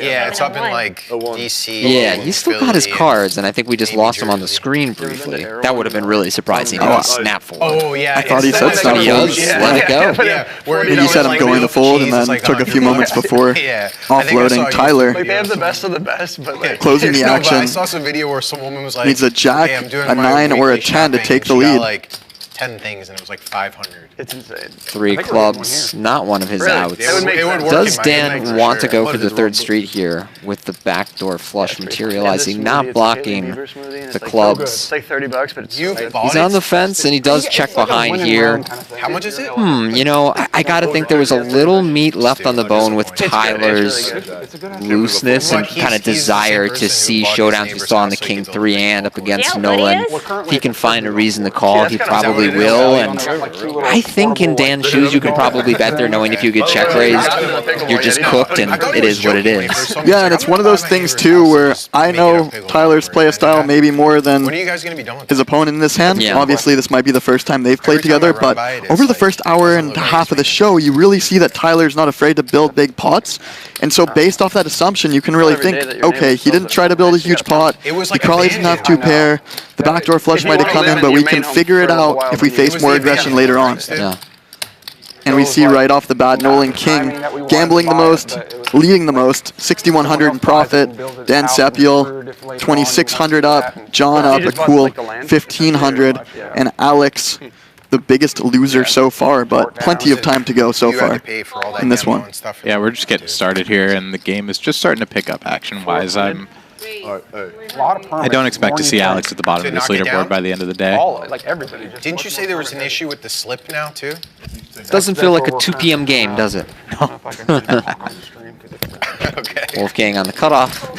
D: Yeah, it's up in like DC.
A: Yeah, he's still got his
D: Philly,
A: cards, and I think we just
D: maybe
A: lost him on the
D: Jersey.
A: screen briefly. That would have been really surprising if he snap fold.
D: Oh, yeah.
E: I thought he
D: it's
E: said
D: like
E: snap
A: He
E: fold.
A: does. Let it go.
D: Yeah, where
E: He said I'm going to fold, and then took a few moments before
D: Yeah. I think I saw
E: offloading
D: you-
E: Tyler.
C: Like, they have the best of the best, but like...
E: Closing the
D: No, but
E: action.
D: I saw some video where some woman was like,
E: Needs a jack,
D: "Hey, I'm doing
E: a
D: my
E: 9, or a
D: weekly
E: 10 to
D: shopping,"
E: take
D: and
E: the
D: she got,
E: lead.
D: like 10 things and it was like 500.
C: It's insane.
A: 3 clubs, not one of his
C: Really?
A: outs.
C: It would make sense.
A: Does
C: It
A: Dan
C: makes
A: want to
C: sure.
A: go for the 3rd street here with the backdoor flush materializing, not blocking the clubs?
C: It's like $30, but it's so good.
A: He's on the fence and he does check behind here.
D: How much is it?
A: You know, I gotta think there was a little meat left on the bone with Tyler's looseness and kind of desire to see showdowns we saw on the King 3 and up against Nolan. If he can find a reason to call, he probably will. And I think in Dan's shoes, you can probably bet there knowing if you get check raised, you're just cooked and it is what it is.
E: Yeah, and it's one of those things too where I know Tyler's play style maybe more than his opponent in this hand.
A: Yeah.
E: Obviously, this might be the first time they've played together, but over the first hour and a half of the show, you really see that Tyler's not afraid to build big pots. And so based off that assumption, you can really think, okay, he didn't try to build a huge pot. He probably doesn't have 2 pair. The backdoor flush might have come in, but we can figure it out if we face more aggression later on.
A: Yeah.
E: And we see right off the bat, Nolan King gambling the most, leading the most, 6,100 in profit. Dan Sepiol, 2,600 up. John up a cool 1,500. And Alex, the biggest loser so far, but plenty of time to go so far in this one.
F: Yeah, we're just getting started here, and the game is just starting to pick up action-wise. I don't expect to see Alex at the bottom of this leaderboard by the end of the day.
L: Like everybody.
D: Didn't you say there was an issue with the slip now, too?
A: Doesn't feel like a 2 p.m. game, does it? No.
D: Okay.
A: Wolfgang on the cutoff.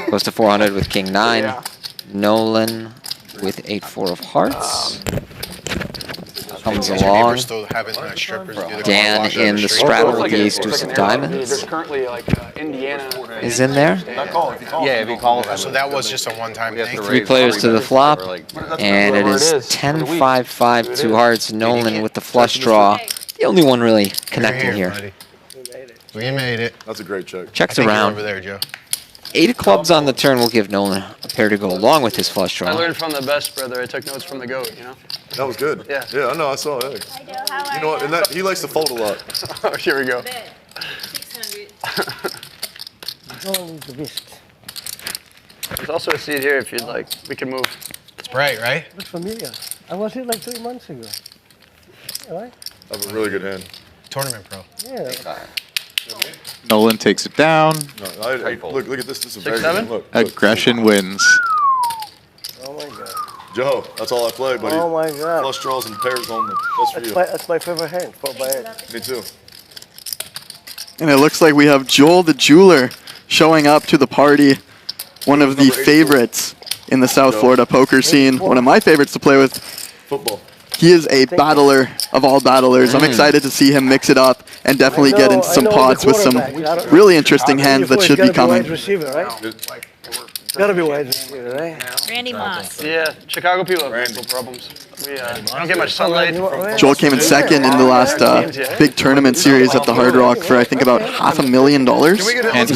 A: Goes to 400 with King 9. Nolan with 8-4 of hearts. Comes along. Dan in the straddle with the ace deuce of diamonds.
L: There's currently like Indiana
A: is in there.
B: Yeah, if you call it.
D: So that was just a one-time thing.
A: 3 players to the flop, and it is 10-5-5, 2 hearts. Nolan with the flush draw. The only one really connecting here.
D: We made it.
I: That's a great check.
A: Checks around.
D: Over there, Joe.
A: 8 of clubs on the turn will give Nolan a pair to go along with his flush draw.
C: I learned from the best, brother. I took notes from the GOAT, you know?
I: That was good.
C: Yeah.
I: Yeah, I know. I saw it. You know what? And that, he likes to fold a lot.
C: Oh, here we go.
J: 600.
C: There's also a seat here if you'd like. We can move.
D: It's bright, right?
J: Looks familiar. I was here like 3 months ago. Right?
I: I have a really good hand.
D: Tournament pro.
J: Yeah.
F: Nolan takes it down.
I: No, look at this. This is a
C: 6-7?
I: very look.
F: Aggression wins.
J: Oh my God.
I: Joe, that's all I play, buddy.
J: Oh my God.
I: Flush draws and pairs only. That's for you.
J: That's my favorite hand. 4x8.
I: Me too.
E: And it looks like we have Joel the Jeweler showing up to the party. One of the favorites in the South Florida poker scene. One of my favorites to play with.
I: Football.
E: He is a battler of all battlers. I'm excited to see him mix it up and definitely get into some pots with some really interesting hands that should be coming.
J: Gotta be wide receiver, right?
H: Randy Moss.
C: Yeah, Chicago people have mental problems. We don't get much sunlight.
E: Joel came in second in the last big tournament series at the Hard Rock for I think about $500,000.
F: And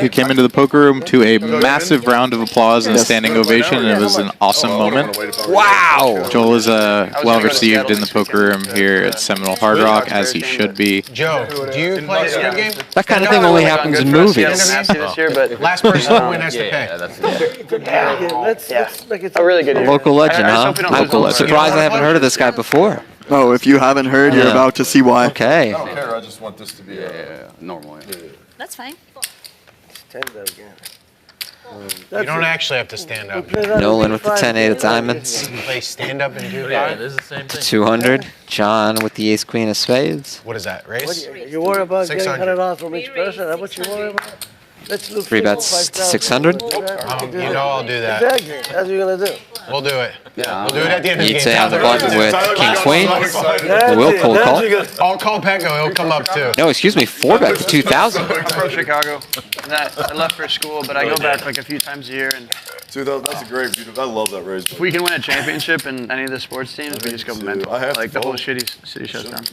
F: he came into the poker room to a massive round of applause and standing ovation, and it was an awesome moment.
A: Wow!
F: Joel is well received in the poker room here at Seminole Hard Rock, as he should be.
D: Joe, do you play Squid Game?
A: That kind of thing only happens in movies.
D: Last person to win has to pay.
J: Let's make it
C: a really good year.
A: A local legend, huh? I'm surprised I haven't heard of this guy before.
E: Oh, if you haven't heard, you're about to see why.
A: Okay.
I: I don't care. I just want this to be
B: normal.
H: That's fine.
J: Stand up again.
D: You don't actually have to stand up.
A: Nolan with the 10-8 of diamonds.
D: Play stand up and do
G: Yeah,
D: that.
G: this is the same thing.
A: 200. John with the ace queen of spades.
D: What is that, race?
J: You worry about getting
D: 600.
J: $100 from each person? That's what you worry about? Let's look
A: 3 bets to 600.
D: You know I'll do that.
J: Exactly. That's what you're gonna do.
D: We'll do it. We'll do it at the end of the game.
A: Etay on the button with king queen. Will cold call.
D: I'll call Pecco. He'll come up too.
A: No, excuse me. 4 bet to 2,000.
C: I'm from Chicago. I left for school, but I go back like a few times a year. And
I: Dude, that's a great view. I love that race.
C: if we can win a championship in any of the sports teams, we just go mental. Like the whole city shuts down.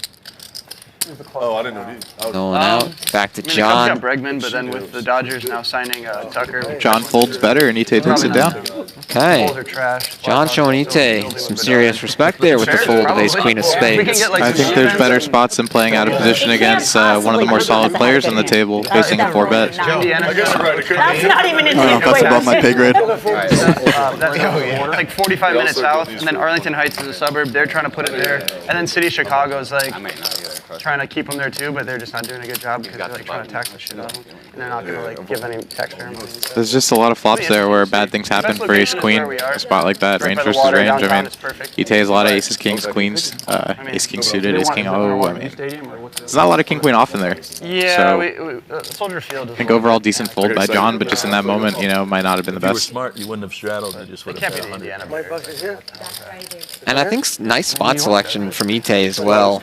I: Oh, I didn't know these.
A: Nolan out. Back to
C: I mean, the Cubs
A: John.
C: got Bregman, but then with the Dodgers now signing Tucker.
F: John folds better, and Etay takes it down.
A: Okay.
C: Folds are trash.
A: John showing Etay some serious respect there with the fold of ace queen of spades.
F: I think there's better spots than playing out of position against one of the more solid players on the table, facing a 4-bet.
H: That's not even in
E: Oh, that's above my pay grade.
C: That's like 45 minutes south, and then Arlington Heights is a suburb. They're trying to put it there, and then City Chicago is like trying to keep them there too, but they're just not doing a good job because they're like trying to tax the shit out of them, and they're not gonna like give any texture.
F: There's just a lot of flops there where bad things happen for ace queen. A spot like that, range versus range. I mean, Etay has a lot of aces, kings, queens, ace king suited, ace king O. I mean, there's not a lot of king queen off in there.
C: Yeah, Soldier Field.
F: I think overall decent fold by John, but just in that moment, you know, might not have been the
G: If you were
F: best.
G: smart, you wouldn't have straddled. You just would have
C: Can't be
G: bet
C: the
G: 100.
C: Indiana.
A: And I think nice spot selection from Etay as well.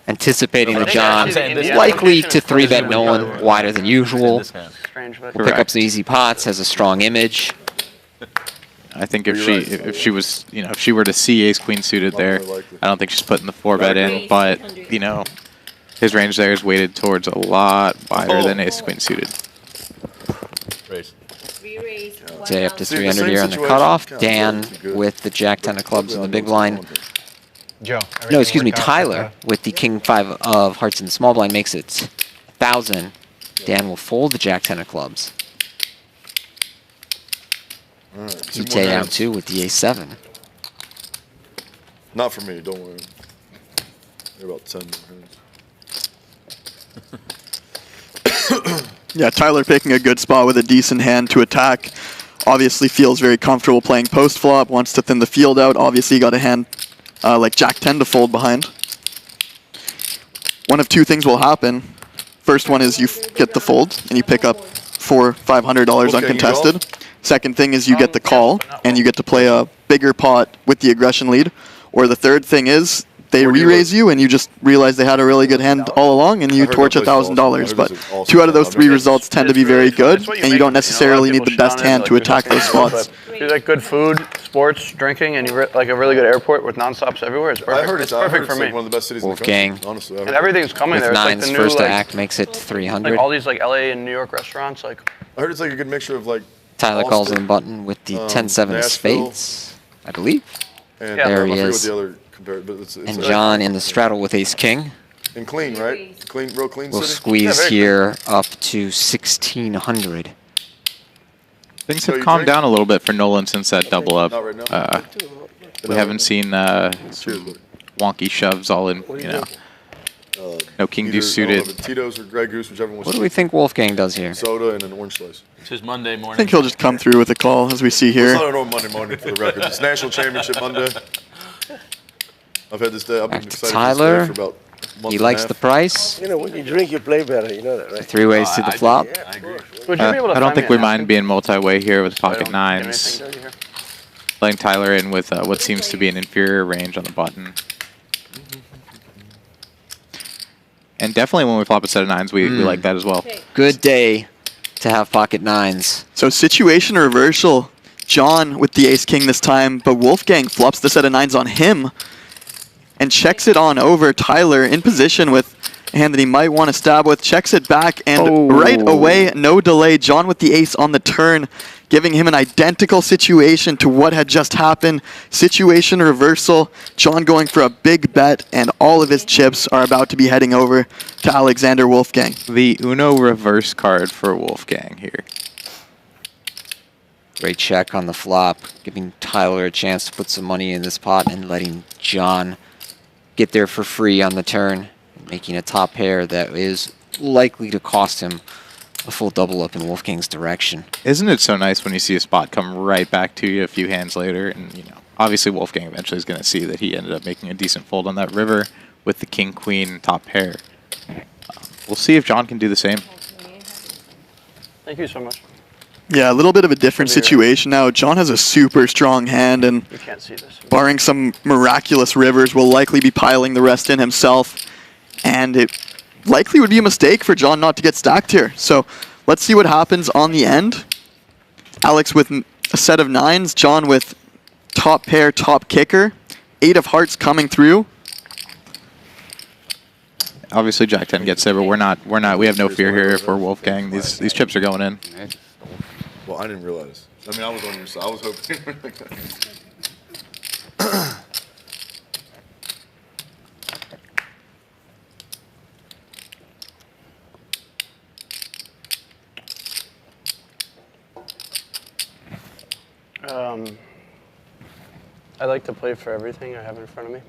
A: Anticipating that John is likely to 3-bet Nolan wider than usual. Will pick up some easy pots, has a strong image.
F: I think if she was, you know, if she were to see ace queen suited there, I don't think she's putting the 4-bet in, but, you know, his range there is weighted towards a lot wider than ace queen suited.
A: Etay up to 300 here on the cutoff. Dan with the jack 10 of clubs in the big blind.
D: Joe.
A: No, excuse me, Tyler with the king 5 of hearts in the small blind makes it 1,000. Dan will fold the jack 10 of clubs. Etay out too with the a7.
I: Not for me, don't worry. They're about 10 more hands.
E: Yeah, Tyler picking a good spot with a decent hand to attack. Obviously feels very comfortable playing post flop, wants to thin the field out. Obviously got a hand like jack 10 to fold behind. One of two things will happen. First one is you get the fold and you pick up $400-500 uncontested. Second thing is you get the call and you get to play a bigger pot with the aggression lead. Or the third thing is they re-raise you and you just realize they had a really good hand all along and you torch $1,000. But 2 out of those 3 results tend to be very good, and you don't necessarily need the best hand to attack those spots.
C: If you like good food, sports, drinking, and you like a really good airport with non-stops everywhere, it's perfect.
I: I heard
C: it's perfect for me.
I: Like one of the best cities
A: Wolfgang
I: in the country, honestly.
C: And everything's coming
A: with
C: there. It's like
A: nines
C: the new,
A: first to
C: like,
A: act makes it 300.
C: like all these like LA and New York restaurants. Like
I: I heard it's like a good mixture of like
A: Tyler calls
I: Austin,
A: in the button with the 10-7 of
I: Nashville,
A: spades, I believe.
I: And
A: There he
I: I forget
A: is.
I: what the other compared, but it's
A: And
I: like-
A: John in the straddle with ace king.
I: And clean, right? Clean, real clean
A: We'll
I: city.
A: squeeze here up to 1,600.
F: Things
I: So
F: have
I: you
F: calmed
I: drink?
F: down a little bit for Nolan since that double up.
I: Not right now.
F: We haven't seen some wonky shoves all in, you know. No king deuce
I: Either, I don't
F: suited.
I: know, Tito's or Grey Goose, whichever one.
A: What do we think Wolfgang does here?
I: Soda and an orange slice.
G: It's his Monday morning.
E: I think he'll just come through with a call, as we see
I: It's
E: here.
I: not a normal Monday morning for the record. It's National Championship Monday. I've had this day. I've been
A: Back to
I: excited for
A: Tyler.
I: this day for about a month
A: He
I: and a
A: likes
I: half.
A: the price.
J: You know, when you drink, you play better. You know that, right?
A: 3 ways to the flop.
G: I agree.
C: would you be able to
F: I don't
C: find
F: think
C: me
F: we
C: a
F: mind
C: napkin?
F: being multi-way here with
C: So I
F: pocket
C: don't get
F: nines.
C: anything dirty here?
F: Letting Tyler in with what seems to be an inferior range on the button. And definitely when we flop a set of nines, we like that as well.
A: Good day to have pocket nines.
E: So situation reversal. John with the ace-king this time, but Wolfgang flops the set of nines on him and checks it on over. Tyler in position with a hand that he might want to stab with, checks it back, and right away, no delay, John with the ace on the turn, giving him an identical situation to what had just happened. Situation reversal. John going for a big bet, and all of his chips are about to be heading over to Alexander Wolfgang.
F: The Uno reverse card for Wolfgang here.
A: Great check on the flop, giving Tyler a chance to put some money in this pot and letting John get there for free on the turn, making a top pair that is likely to cost him a full double up in Wolfgang's direction.
F: Isn't it so nice when you see a spot come right back to you a few hands later? And, you know, obviously Wolfgang eventually is going to see that he ended up making a decent fold on that river with the king-queen top pair. We'll see if John can do the same.
C: Thank you so much.
E: Yeah, a little bit of a different situation now. John has a super strong hand, and
C: You can't see this.
E: barring some miraculous rivers, will likely be piling the rest in himself. And it likely would be a mistake for John not to get stacked here. So let's see what happens on the end. Alex with a set of nines, John with top pair, top kicker, 8 of hearts coming through.
F: Obviously Jack 10 gets there, but we have no fear here for Wolfgang. These chips are going in.
I: Well, I didn't realize. I mean, I was on your side. I was hoping.
C: I like to play for everything I have in front of me.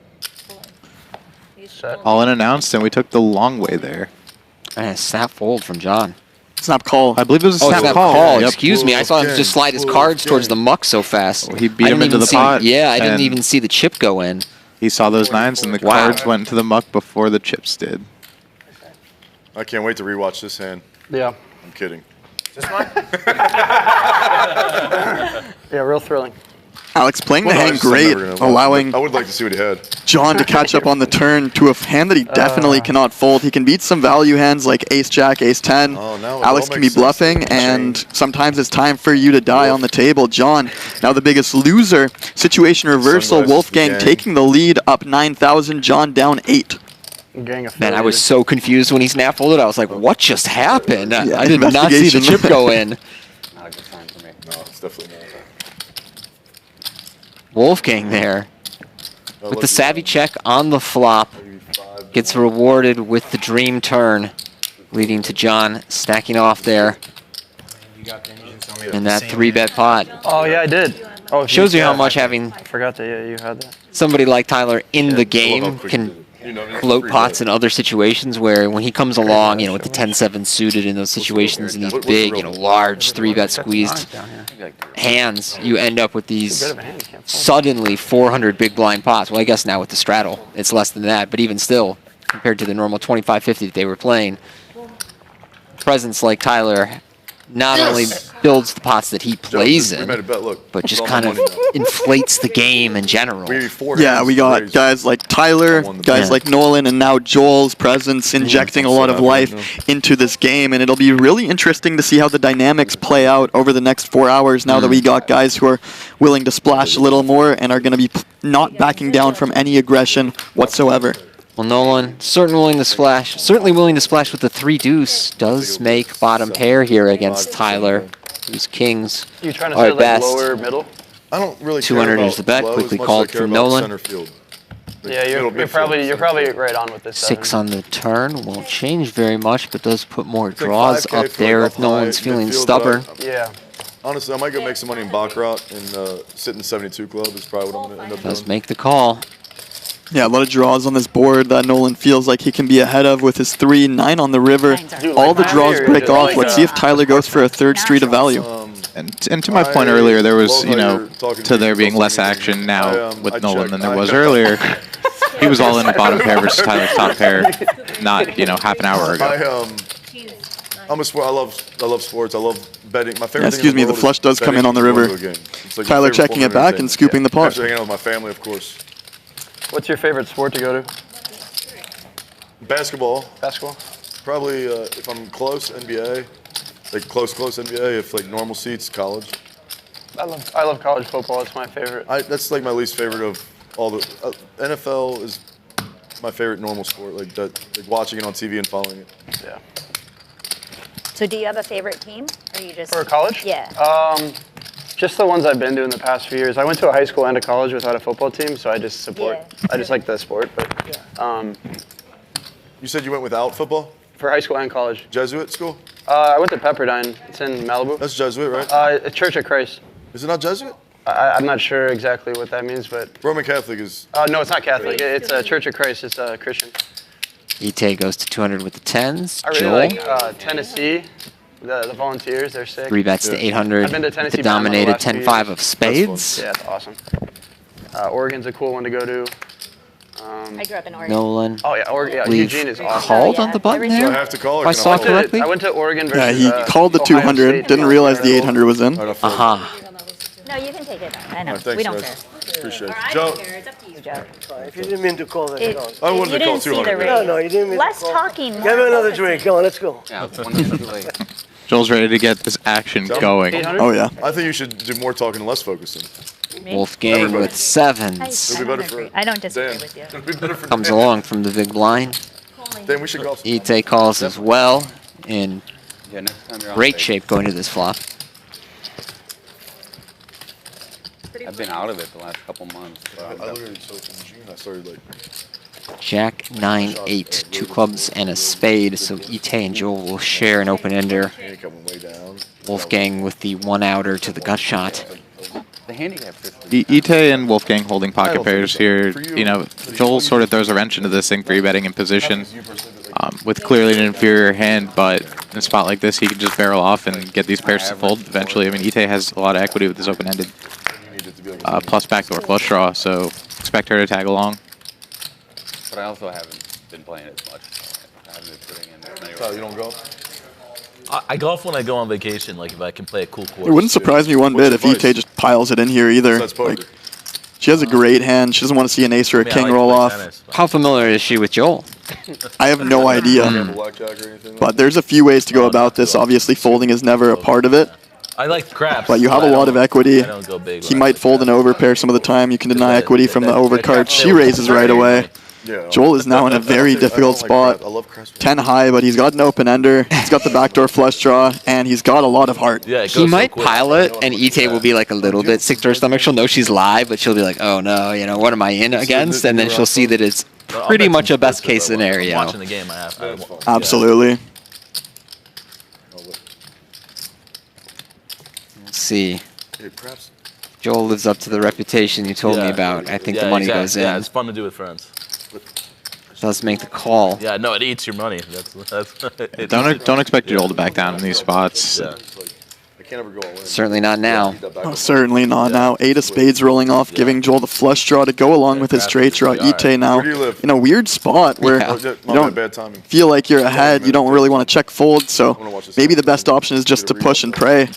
C: Set.
F: All unannounced, and we took the long way there.
A: And a snap fold from John.
E: Snap call.
F: I believe it was a
A: Oh,
F: snap
A: snap
F: call.
A: call.
F: Yep.
A: Excuse me. I saw him just slide his cards towards the muck so fast.
F: He beat
A: I
F: him
A: didn't
F: into
A: even
F: the
A: see-
F: pot.
A: Yeah, I didn't
F: and
A: even see the chip go in.
F: He saw those 9s, and the
A: Wow.
F: cards went to the muck before the chips did.
I: I can't wait to rewatch this hand.
C: Yeah.
I: I'm kidding.
L: This one?
C: Yeah, real thrilling.
E: Alex playing the
I: Well, no, I
E: hand
I: just- I'm
E: great,
I: never gonna watch it.
E: allowing
I: I would like to see what he had.
E: John to catch up on the turn to a hand that he definitely cannot fold. He can beat some value hands like ace-jack, ace-10.
I: Oh, now it
E: Alex
I: all
E: can be
I: makes sense.
E: bluffing, and sometimes it's time for you to die on the table. John, now the biggest loser. Situation reversal.
I: Sunglasses
E: Wolfgang
I: gang.
E: taking the lead, up 9,000. John down 8.
C: Gang
A: Man, I was so confused when he snap folded. I was like, what just happened?
E: Yeah,
A: I did not see the
E: investigation.
A: chip go in.
B: Not a good sign for me.
I: No, it's definitely not.
A: Wolfgang there with the savvy check on the flop gets rewarded with the dream turn, leading to John stacking off there in that 3-bet pot.
C: Oh, yeah, I did. Oh,
A: Shows you how much having
C: I forgot that, yeah, you had that.
A: somebody like Tyler in the game can float pots in other situations where when he comes along, you know, with the 10-7 suited in those situations and these big, you know, large 3-bet squeezed hands, you end up with these suddenly 400 big blind pots. Well, I guess now with the straddle, it's less than that, but even still, compared to the normal 25-50 that they were playing, presence like Tyler not only builds the pots that he plays
I: We
A: in,
I: made a bet, look.
A: but just
I: It's
A: kind
I: all
A: of
I: my money now.
A: inflates the game in general.
E: Yeah, we got guys like Tyler, guys like Nolan, and now Joel's presence injecting a lot of life into this game, and it'll be really interesting to see how the dynamics play out over the next 4 hours now that we got guys who are willing to splash a little more and are going to be not backing down from any aggression whatsoever.
A: Well, Nolan certainly willing to splash with the 3-deuce. Does make bottom pair here against Tyler, whose kings
C: You trying to
A: are
C: say
A: at
C: like
A: best.
C: lower middle?
I: I don't really
A: 200
I: care
A: is the bet,
I: about
A: quickly
I: low as much
A: called
I: as I care
A: from
I: about
A: Nolan.
I: center field. Like
C: Yeah,
I: middle
C: you're
I: midfield,
C: probably
I: center
C: right on with this.
A: 6 on the turn won't change very much, but does put more
I: like
A: draws
I: 5K
A: up
I: for
A: there
I: like
A: if
I: up
A: Nolan's
I: high
A: feeling
I: midfield,
A: stubborn.
I: but
C: Yeah.
I: Honestly, I might go make some money in Baccarat and sit in the 72 club is probably what I'm going to end up
A: Does
I: doing.
A: make the call.
E: Yeah, a lot of draws on this board that Nolan feels like he can be ahead of with his 3-9 on the river. All the draws break off. Let's see if Tyler goes for a third street of value.
F: And to my point earlier, there was, you know, to there being less action now with Nolan than there was earlier. He was all in a bottom pair versus Tyler's top pair, not, you know, half an hour ago.
I: I'm a sport. I love sports. I love betting. My favorite
E: Yeah, excuse
I: thing in
E: me,
I: the
E: the flush
I: world is
E: does come
I: betting
E: in on the
I: and going
E: river.
I: to a game. It's like my
E: Tyler
I: favorite
E: checking
I: form
E: it
I: of
E: back and
I: entertainment.
E: scooping the pot.
I: After hanging out with my family, of course.
C: What's your favorite sport to go to?
I: Basketball.
C: Basketball?
I: Probably if I'm close, NBA. Like close NBA. If like normal seats, college.
C: I love college football. It's my favorite.
I: That's like my least favorite of all the. NFL is my favorite normal sport. Like watching it on TV and following it.
C: Yeah.
H: So do you have a favorite team? Or you just
C: For college?
H: Yeah.
C: Just the ones I've been to in the past few years. I went to a high school and a college without a football team, so I just support.
H: Yeah.
C: I just like the sport. But
I: You said you went without football?
C: for high school and college.
I: Jesuit school?
C: I went to Pepperdine. It's in Malibu.
I: That's Jesuit, right?
C: Church of Christ.
I: Is it not Jesuit?
C: I'm not sure exactly what that means, but
I: Roman Catholic is.
C: no, it's not Catholic. It's a Church of Christ. It's a Christian.
A: Etay goes to 200 with the 10s.
C: I really
A: Joel,
C: like Tennessee. The Volunteers, they're sick.
A: 3-bets to 800
C: I've been to
A: with
C: Tennessee
A: the
C: Bama
A: dominated
C: last few
A: 10-5
C: years.
A: of spades.
C: Yeah, it's awesome. Oregon's a cool one to go to.
H: I grew up in Oregon.
A: Nolan.
C: Oh yeah, Oregon. Yeah,
A: We've
C: Eugene is awesome.
A: called on the button
I: Do I
A: there?
I: have to call or
A: If I
I: can
A: saw
I: I
A: correctly?
C: I went to Oregon
E: Yeah,
C: versus
E: he called the
C: Ohio
E: 200,
C: State.
E: didn't realize the 800 was in.
A: Aha.
H: No, you can take it. I know.
I: Thanks,
H: we don't
I: guys.
H: care.
I: Appreciate it.
H: I
I: Joe.
H: don't care. It's up to you, Joe.
J: If you didn't mean to call that,
H: It,
J: go on.
I: I wanted
H: you
I: to call
H: didn't see
I: 200.
H: the rate.
J: No, you didn't mean
H: Less
J: to call.
H: talking, more
J: Give me another
H: focusing.
J: drink. Come on, let's go.
B: Yeah, 1 minute too late.
F: Joel's ready to get this action going.
C: 800?
E: Oh, yeah.
I: I think you should do more talking and less focusing.
A: Wolfgang
I: Everybody.
A: with 7s.
I: It'll be better for
H: I don't disagree
I: Dan.
H: with you.
I: It'll be better for
A: Comes
I: Dan.
A: along from the big blind.
I: Dan, we should golf.
A: Etay calls as well in
B: Yeah, next time you're on
A: great
B: stage.
A: shape going to this flop.
B: I've been out of it the last couple months.
I: I literally, so in June, I started like.
A: Jack 9-8, 2 clubs and a spade. So Etay and Joel will share an open ender. Wolfgang with the 1-outer to the gut shot.
B: The handicap.
F: Etay and Wolfgang holding pocket pairs here. You know, Joel sort of throws a wrench into this thing, 3-betting in position with clearly an inferior hand, but in a spot like this, he can just barrel off and get these pairs to fold eventually. I mean, Etay has a lot of equity with his open-ended plus backdoor flush draw, so expect her to tag along.
B: But I also haven't been playing as much. I haven't been putting in as many.
I: So you don't golf?
G: I golf when I go on vacation, like if I can play a cool course.
E: It wouldn't surprise me one bit if Etay just piles it in here either. Like, she has a great hand. She doesn't want to see an ace or a king roll off.
A: How familiar is she with Joel?
E: I have no idea. But there's a few ways to go about this. Obviously, folding is never a part of it.
G: I like craps.
E: But you have a lot of equity. He might fold an overpair some of the time. You can deny equity from the overcard. She raises right away. Joel is now in a very difficult spot. 10 high, but he's got an open ender. He's got the backdoor flush draw, and he's got a lot of heart.
A: He might pile it, and Etay will be like a little bit sick to her stomach. She'll know she's live, but she'll be like, oh no, you know, what am I in against? And then she'll see that it's pretty much a best case scenario.
G: Watching the game,
E: Absolutely.
A: Let's see. Joel lives up to the reputation you told me about. I think the money goes in.
G: Yeah, it's fun to do with friends.
A: Does make the call.
G: Yeah, no, it eats your money.
F: Don't expect Joel to back down in these spots.
G: Yeah.
A: Certainly not now.
E: Oh, certainly not now. 8 of spades rolling off, giving Joel the flush draw to go along with his straight draw. Etay now in a weird spot where you don't feel like you're ahead. You don't really want to check fold, so maybe the best option is just to push and pray.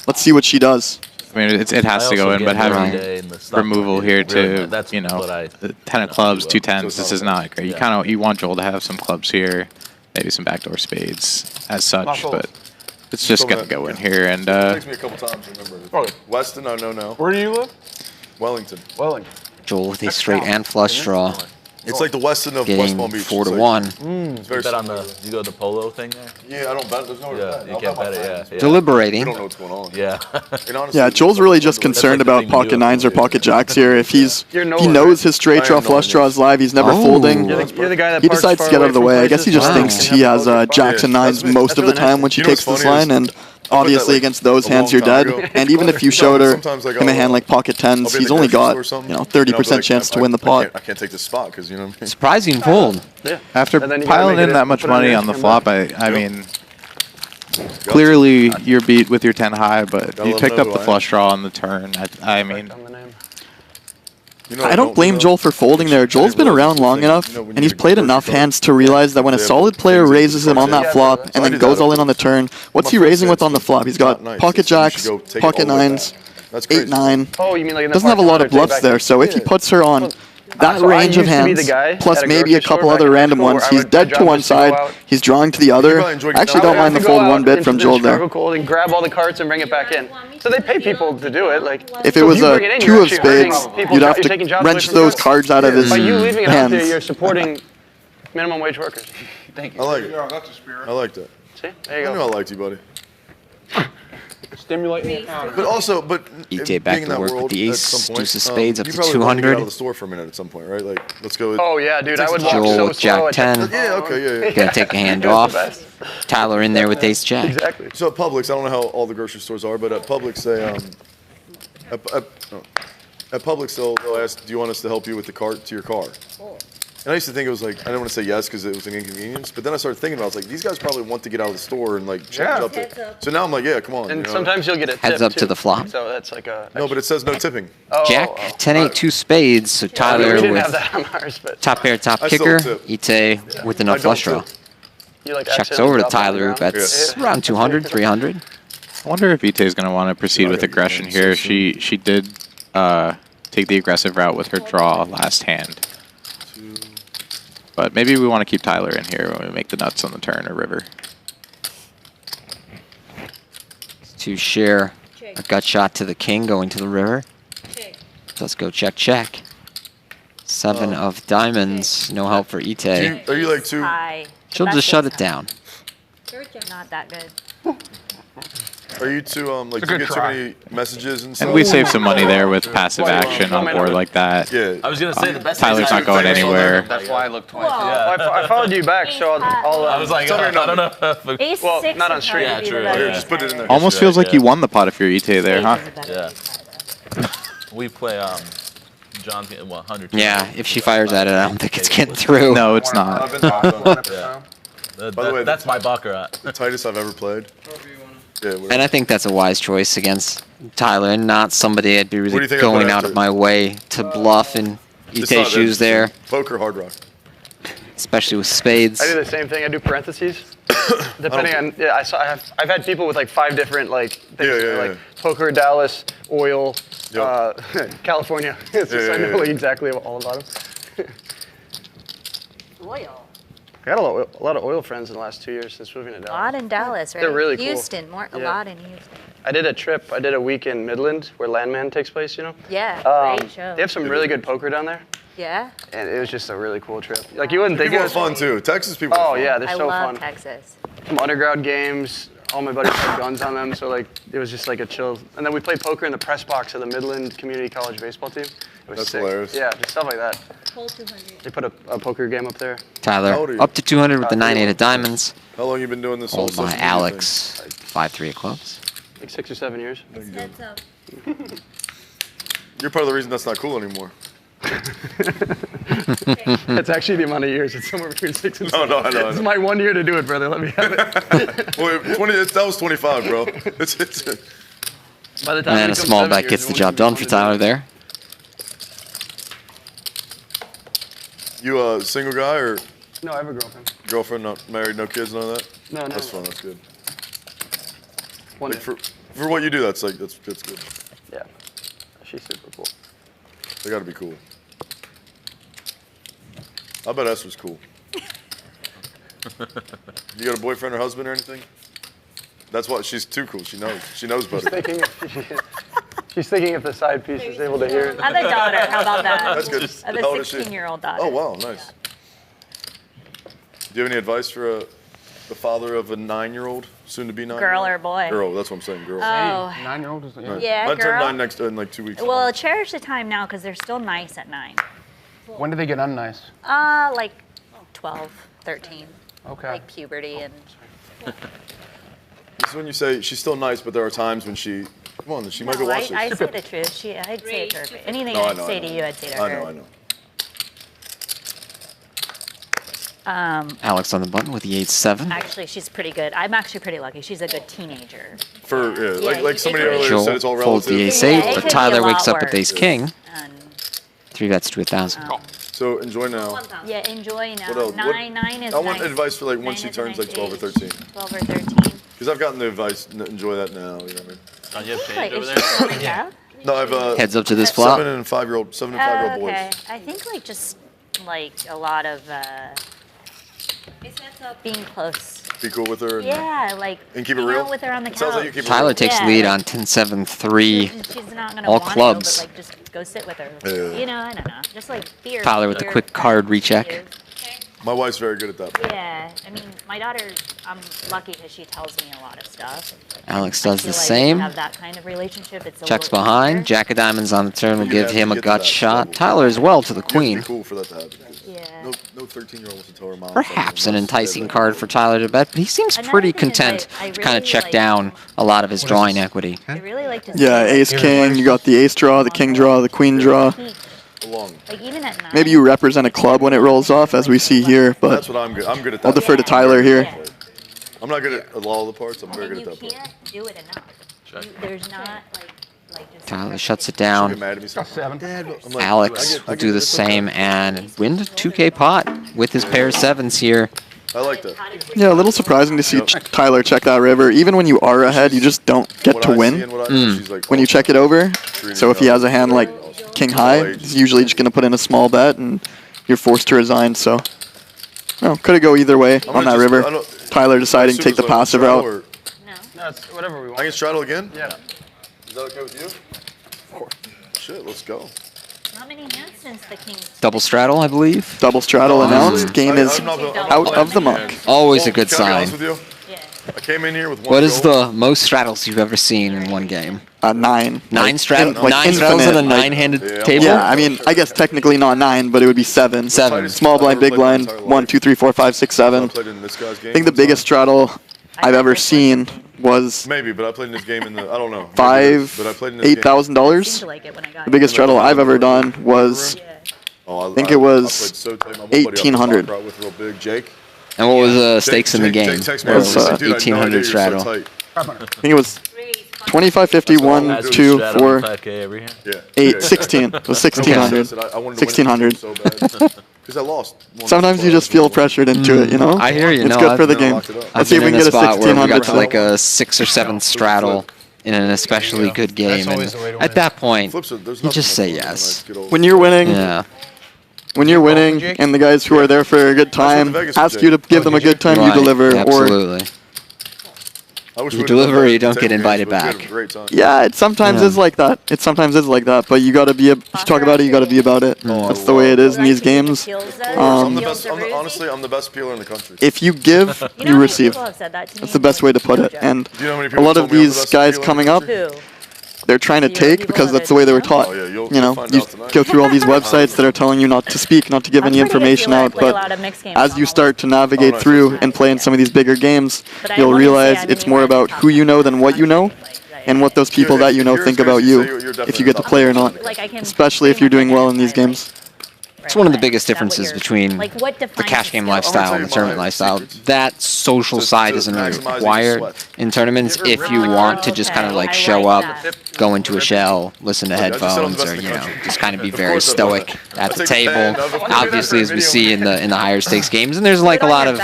E: Let's see what she does.
F: I mean, it has to go in, but having removal here to, you know, the 10 of clubs, 2 10s, this is not great. You want Joel to have some clubs here, maybe some backdoor spades as such, but it's just going to go in here. And
I: takes me a couple times to remember. Weston, no.
L: Where do you live?
I: Wellington.
A: Joel with a straight and flush draw.
I: It's like the Weston of West Palm Beach.
A: 4-1.
I: It's very
G: bet on you go to the polo thing there?
I: Yeah, I don't bet. There's no bet.
G: You can't bet it, yeah.
A: Deliberating.
I: We don't know what's going on.
G: Yeah.
E: Yeah, Joel's really just concerned about pocket 9s or pocket jacks here. If he knows his straight draw flush draw is live, he's never folding.
C: You're the guy that
E: He decides to get out of the way. I guess he just thinks he has jacks and 9s most of the time when she takes this line, and obviously against those hands you're dead. And even if you showed him a hand like pocket 10s, he's only got 30% chance to win the pot.
I: I can't take this spot because you know what I mean.
A: Surprising fold.
F: After piling in that much money on the flop, I mean, clearly you're beat with your 10 high, but you picked up the flush draw on the turn. I mean,
E: I don't blame Joel for folding there. Joel's been around long enough, and he's played enough hands to realize that when a solid player raises him on that flop and then goes all in on the turn, what's he raising with on the flop? He's got pocket jacks, pocket 9s, 8-9.
C: Oh, you mean like in the
E: doesn't have a lot of bluffs there, so if he puts her on that range of hands, plus maybe a couple other random ones, he's dead to one side, he's drawing to the other. I actually don't mind the fold one bit from Joel there.
C: And grab all the carts and bring it back in. So they pay people to do it. Like
E: if it was a 2 of spades, you'd have to wrench those cards out of his
C: hands. By you leaving it out there, you're
E: hands.
C: supporting minimum wage workers.
B: Thank you.
I: I like it. I like that.
C: See? There you
I: I
C: go.
I: knew I liked you, buddy.
L: Stimulating the economy.
I: But also,
A: Etay back to work with the ace, deuce of spades up to
I: you probably want to get
A: 200.
I: out of the store for a minute at some point, right? Like, let's go.
C: Oh yeah, dude, I would walk
A: Joel
C: so
A: with
C: slow.
A: Jack 10.
I: Yeah, okay, yeah.
A: Gonna take a hand off. Tyler in there with ace jack.
C: Exactly.
I: So at Publix, I don't know how all the grocery stores are, but at Publix, they at Publix they'll ask, "Do you want us to help you with the cart to your car?" And I used to think it was like, I didn't want to say yes because it was an inconvenience, but then I started thinking about it, I was like, these guys probably want to get out of the store and like change up there. So now I'm like, yeah, come on.
C: And sometimes you'll get a tip
A: Heads up
C: too.
A: to the flop.
C: So that's like a
I: No, but it says no tipping.
A: Jack, 10-8, 2 spades. So
C: we
A: Tyler
C: didn't have
A: with
C: that on ours, but
A: top pair, top
I: I still
A: kicker.
I: tip.
A: Etay with enough flush draw.
C: you like
A: Checks
C: accidentally
A: over to
C: drop it on the
A: Tyler, who
C: ground.
A: bets around 200, 300.
F: I wonder if Etay's going to want to proceed with aggression here. She did take the aggressive route with her draw last hand. But maybe we want to keep Tyler in here when we make the nuts on the turn or river.
A: To share a gut shot to the king going to the river. Let's go check, check. 7 of diamonds, no help for Etay.
I: Are you like 2?
H: Hi.
A: She'll just shut it down.
H: Not that good.
I: Are you two like do you get too many messages and stuff?
F: And we save some money there with passive action on a board like that.
I: Yeah.
G: I was gonna say the best.
F: Tyler's not going anywhere.
B: That's why I looked twice.
C: Well, I followed you back, so I'll
G: I was like, I don't know.
H: Ace
C: Well,
H: six
C: not on
H: would
C: stream.
H: probably be
G: true,
H: the better
G: yeah.
I: Just put it in there.
F: Almost feels like you won the pot if you're Etay there, huh?
G: Yeah. We play John's getting 100.
A: Yeah, if she fires at it, I don't think it's getting through.
F: No, it's not.
I: I've been talking.
G: Yeah.
I: By the way,
G: that's my baccarat.
I: The tightest I've ever played. Yeah, whatever.
A: And I think that's a wise choice against Tyler, and not somebody I'd be
I: do
A: really
I: you think I
A: going
I: put
A: out of
I: after?
A: my way to bluff in
I: It's
A: Etay
I: not
A: shoes
I: that
A: there,
I: interesting. Poker Hard Rock.
A: especially with spades.
C: I do the same thing. I do parentheses. Depending on, I've had people with like 5 different like things. Like poker, Dallas, oil, California. It's just, I know like exactly all about them.
H: Oil.
C: I got a lot of oil friends in the last 2 years since moving to
H: A
C: Dallas.
H: lot in Dallas, right?
C: They're really cool.
H: Houston, a lot in Houston.
C: I did a trip. I did a week in Midland where Landman takes place, you know?
H: Yeah, great show.
C: They have some really good poker down there.
H: Yeah?
C: And it was just a really cool trip. Like you wouldn't think
I: People
C: it
I: are
C: was
I: fun too. Texas people are
C: Oh
I: fun.
C: yeah, they're
H: I
C: so
H: love
C: fun.
H: Texas.
C: Some underground games. All my buddies had guns on them, so like it was just like a chill. And then we played poker in the press box of the Midland Community College baseball team. It was
I: That's
C: sick.
I: hilarious.
C: Yeah, just stuff like that.
H: Whole 200.
C: They put a poker game up there.
A: Tyler,
I: How old are you?
A: up to 200 with the 9-8 of diamonds.
I: How long you been doing this whole
A: Hold
I: social
A: by
I: media
A: Alex, 5-3 of clubs.
C: Like 6 or 7 years.
H: Heads up.
I: thing? You're part of the reason that's not cool anymore.
C: That's actually the amount of years. It's somewhere between 6 and 7.
I: No, I know.
C: This is my 1 year to do it, brother. Let me have it.
I: Wait, that was 25, bro. It's
C: By the time
A: And
C: it
A: a
C: becomes
A: small
C: 7
A: bet
C: years,
A: gets
C: it
A: the
C: won't
A: job
C: even
A: done
C: be
A: for
C: fun to do
A: Tyler
C: it.
A: there.
I: You a single guy or
C: No, I have a girlfriend.
I: girlfriend, not married, no kids, none of that?
C: No.
I: That's fun. That's good.
C: One
I: Like
C: day.
I: for what you do, that's good.
C: Yeah. She's super cool.
I: They got to be cool. I bet Esther's cool. You got a boyfriend or husband or anything? That's why she's too cool. She knows. She knows better.
C: She's thinking if the side piece is able to hear it.
H: I have a daughter. How about that?
I: That's good.
H: I have
I: How old
H: a
I: is she?
H: 16-year-old daughter.
I: Oh wow, nice. Do you have any advice for the father of a 9-year-old, soon to be 9?
H: Girl or boy?
I: Girl. That's what I'm saying. Girl.
H: Oh.
L: 9-year-old is
I: Right.
H: Yeah,
I: Mine turned
H: girl.
I: 9 next in like 2 weeks.
H: Well, cherish the time now because they're still nice at 9.
L: When do they get unnice?
H: Like 12, 13.
L: Okay.
H: Like puberty and.
I: This is when you say she's still nice, but there are times when she might go
H: No,
I: watch
H: I
I: this.
H: say the truth. I'd say it to her. Anything
I: No, I
H: I'd
I: know,
H: say
I: I know.
H: to you, I'd say to her.
I: I know.
A: Alex on the button with the 8-7.
H: Actually, she's pretty good. I'm actually pretty lucky. She's a good teenager.
I: Like somebody earlier
A: Joel
I: said, it's all
A: folds
I: relative.
A: the ace-8,
H: Yeah, it
A: but
H: could be
A: Tyler
H: a
A: wakes
H: lot
A: up with
H: worse.
A: ace-king.
H: And,
A: 3 bets to 1,000.
I: So enjoy now.
H: yeah, enjoy now.
I: What else?
H: 9 is
I: I want
H: nice.
I: advice for like once
H: 9
I: she
H: is a
I: turns like
H: nice
I: 12 or
H: age.
I: 13.
H: 12 or 13.
I: Because I've gotten the advice, enjoy that now. You know what I mean?
G: Don't you have
H: Like,
G: change over
H: is
G: there?
H: she going down?
I: No, I've
A: Heads up to this flop.
I: 7 and 5-year-old boys.
H: Okay. I think like just like a lot of being close.
I: Be cool with her.
H: Yeah, like
I: And keep it
H: hang
I: real?
H: out with her on the couch.
I: Sounds like you keep it
A: Tyler
I: real.
A: takes
H: Yeah,
A: lead
H: like-
A: on 10-7-3.
H: She's not gonna
A: All
H: want
A: clubs.
H: to, but like just go sit with her.
I: Yeah.
H: You know, I don't know. Just like be her.
A: Tyler with
H: be
A: a
H: her
A: quick
H: friend,
A: card
H: be
A: recheck.
H: you.
I: My wife's very good at that.
H: Yeah, I mean, my daughter, I'm lucky because she tells me a lot of stuff.
A: Alex
H: I
A: does
H: feel
A: the
H: like
A: same.
H: To have that kind of relationship, it's a
A: Checks
H: little
A: behind.
H: easier.
A: Jack of diamonds on the turn will
I: You
A: give
I: have
A: him
I: to
A: a
I: get to
A: gut
I: that
A: shot.
I: level.
A: Tyler as well to the
I: You have to
A: queen.
I: be cool for that to happen.
H: Yeah.
I: No 13-year-old wants to tell her mom.
A: Perhaps an enticing card for Tyler to bet, but he seems
H: Another
A: pretty
H: thing is
A: content
H: I
A: to kind of
H: really
A: check
H: like-
A: down a lot of his drawing equity.
H: I really like to
E: Yeah,
H: see,
E: ace king. You got the ace draw, the king draw, the queen draw.
H: peak.
I: Along.
H: Like even at 9.
E: Maybe you represent a club when it rolls off, as we see here, but
I: That's what I'm good. I'm good at that.
E: I'll defer to
H: Yeah.
E: Tyler here.
H: Yeah.
I: I'm not good at all the parts. I'm very
H: And
I: good
H: you
I: at that part.
H: can't do it enough. There's not like just.
A: Tyler shuts it
I: She'll
A: down.
I: get mad at me. So,
L: 7.
I: Dad, I'm like,
A: Alex will do the same and win the 2K pot with his pair of 7s here.
I: I like that.
E: Yeah, a little surprising to see Tyler check that river. Even when you are ahead, you just don't get
I: What
E: to
I: I see
E: win
I: and what I know, she's like,
E: when you check it over. So if he has a hand like king high, he's usually just going to put in a small bet and you're forced to resign. So, no, could it go either way on that river? Tyler deciding to take the passive route.
H: No.
C: No, it's whatever we
I: I
C: want.
I: can straddle again?
C: Yeah.
I: Is that okay with you? Of course. Shit, let's go.
H: Not many hands since the king.
A: Double straddle, I believe.
E: Double straddle announced. Game is
I: I'm not-
E: out of the muck.
A: Always a good
I: Can I be
A: sign.
I: honest with you?
H: Yeah.
I: I came in here with one
A: What is
I: goal.
A: the most straddles you've ever seen in one game?
E: 9.
A: Nine straddles
E: infinite,
A: on a
E: like-
A: nine-handed table?
E: Yeah, I mean, I guess technically not 9, but it would be 7.
A: 7.
E: Small blind, big blind, 1, 2, 3, 4, 5, 6, 7.
I: I played in this guy's game.
E: I think the biggest straddle I've ever seen was
I: Maybe, but I played in this game in the, I don't know.
E: $8,000. The biggest straddle I've ever done was, I think it was 1,800.
I: With real big Jake.
A: And what was the stakes in the game?
I: Jake texted
A: It
I: me,
A: was
I: I was like, dude, I had no
A: 1,800
I: idea you're so
A: straddle.
I: tight.
E: I think it was 25, 50, 1, 2, 4,
G: 5K every hand.
E: 8, 16. It was 1,600. 1,600.
I: Because I lost.
E: Sometimes you just feel pressured into it, you know?
A: I hear you.
E: It's
A: no,
E: good
A: I've-
E: for the game.
A: I've
E: Let's see if
A: been
E: we can
A: in
E: get a
A: spot where we
E: 1,600
A: got to like
E: straddle.
A: a 6th or 7th straddle in an especially good game, and
D: always the way to
A: at
D: win.
A: that point,
I: Flips it, there's
A: you
I: nothing
A: just say
I: like
A: yes.
I: good old-
E: When you're winning,
A: Yeah.
E: when you're winning, and the guys who are there for a good time
I: Vegas
E: ask
I: did.
E: you to give them a good time, you
A: Right,
E: deliver. Or
A: absolutely.
I: I wish
A: You
I: we'd have
A: deliver
I: done
A: or
I: that
A: you don't
I: for
A: get
I: 10
A: invited
I: games, but we had
A: back.
I: a great time.
E: yeah, it sometimes
A: Yeah.
E: is like that. It sometimes is like that. But you gotta be. If you talk about it, you gotta be about it. That's the way it is in these games.
I: I'm the best. Honestly, I'm the best peeler in the country.
E: If you give, you receive. That's the best way to put it. And
I: Do you know how many
E: a
I: people
E: lot
I: told
E: of
I: me I'm the
E: these
I: best
E: guys
I: peeler in
E: coming
I: the
E: up,
I: country?
E: they're trying to take because that's the way they were taught.
I: Oh, yeah, you'll
E: You know,
I: find
E: you
I: out tonight.
E: go through all these websites that are telling you not to speak, not to give any information out. But as you start to navigate through and play in some of these bigger games, you'll realize it's more about who you know than what you know, and what those people that you know think about you, if you get to play or not. Especially if you're doing well in these games.
A: It's one of the biggest differences between the cash game lifestyle and the tournament lifestyle. That social side isn't really required in tournaments if you want to just kind of like show up, go into a shell, listen to headphones, or you know, just kind of be very stoic at the table. Obviously, as we see in the higher stakes games, and there's like a lot of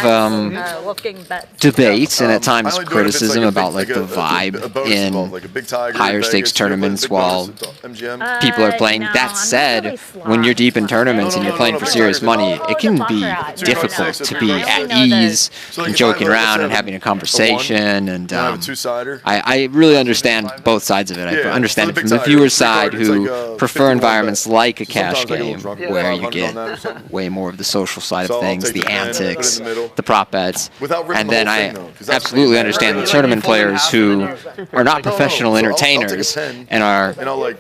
A: debate and at times criticism about like the vibe in higher stakes tournaments while people are playing. That said, when you're deep in tournaments and you're playing for serious money, it can be difficult to be at ease and joking around and having a conversation. And I really understand both sides of it. I understand it from the viewer's side who prefer environments like a cash game where you get way more of the social side of things, the antics, the prop bets. And then I absolutely understand the tournament players who are not professional entertainers and are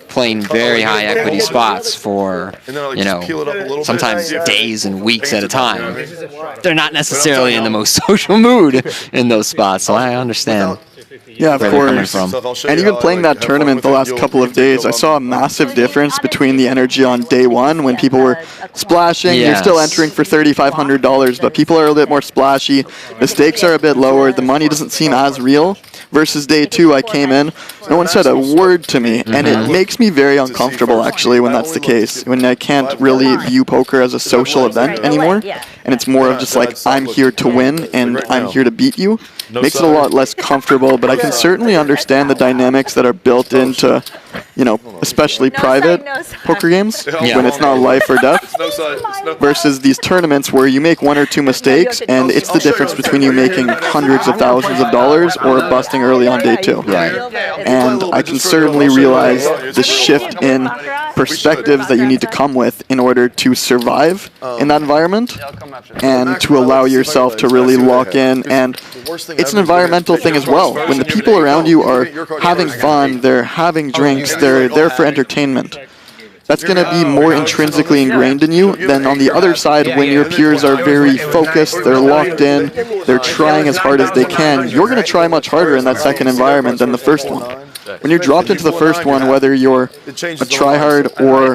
A: playing very high equity spots for, you know, sometimes days and weeks at a time. They're not necessarily in the most social mood in those spots, so I understand.
E: Yeah, of
A: where they're coming
E: course.
A: from.
E: And even playing that tournament the last couple of days, I saw a massive difference between the energy on day one when people were splashing. You're still entering for $3,500, but people are a bit more splashy. The stakes are a bit lower. The money doesn't seem as real. Versus day two, I came in, no one said a word to me, and it makes me very uncomfortable actually when that's the case. When I can't really view poker as a social event anymore, and it's more of just like, I'm here to win and I'm here to beat you. Makes it a lot less comfortable, but I can certainly understand the dynamics that are built into, you know, especially private poker games when it's not life or death versus these tournaments where you make one or two mistakes and it's the difference between you making hundreds of thousands of dollars or busting early on day two. And I can certainly realize the shift in perspectives that you need to come with in order to survive in that environment and to allow yourself to really lock in. And it's an environmental thing as well. When the people around you are having fun, they're having drinks, they're there for entertainment. That's going to be more intrinsically ingrained in you than on the other side when your peers are very focused, they're locked in, they're trying as hard as they can. You're going to try much harder in that second environment than the first one. When you're dropped into the first one, whether you're a tryhard or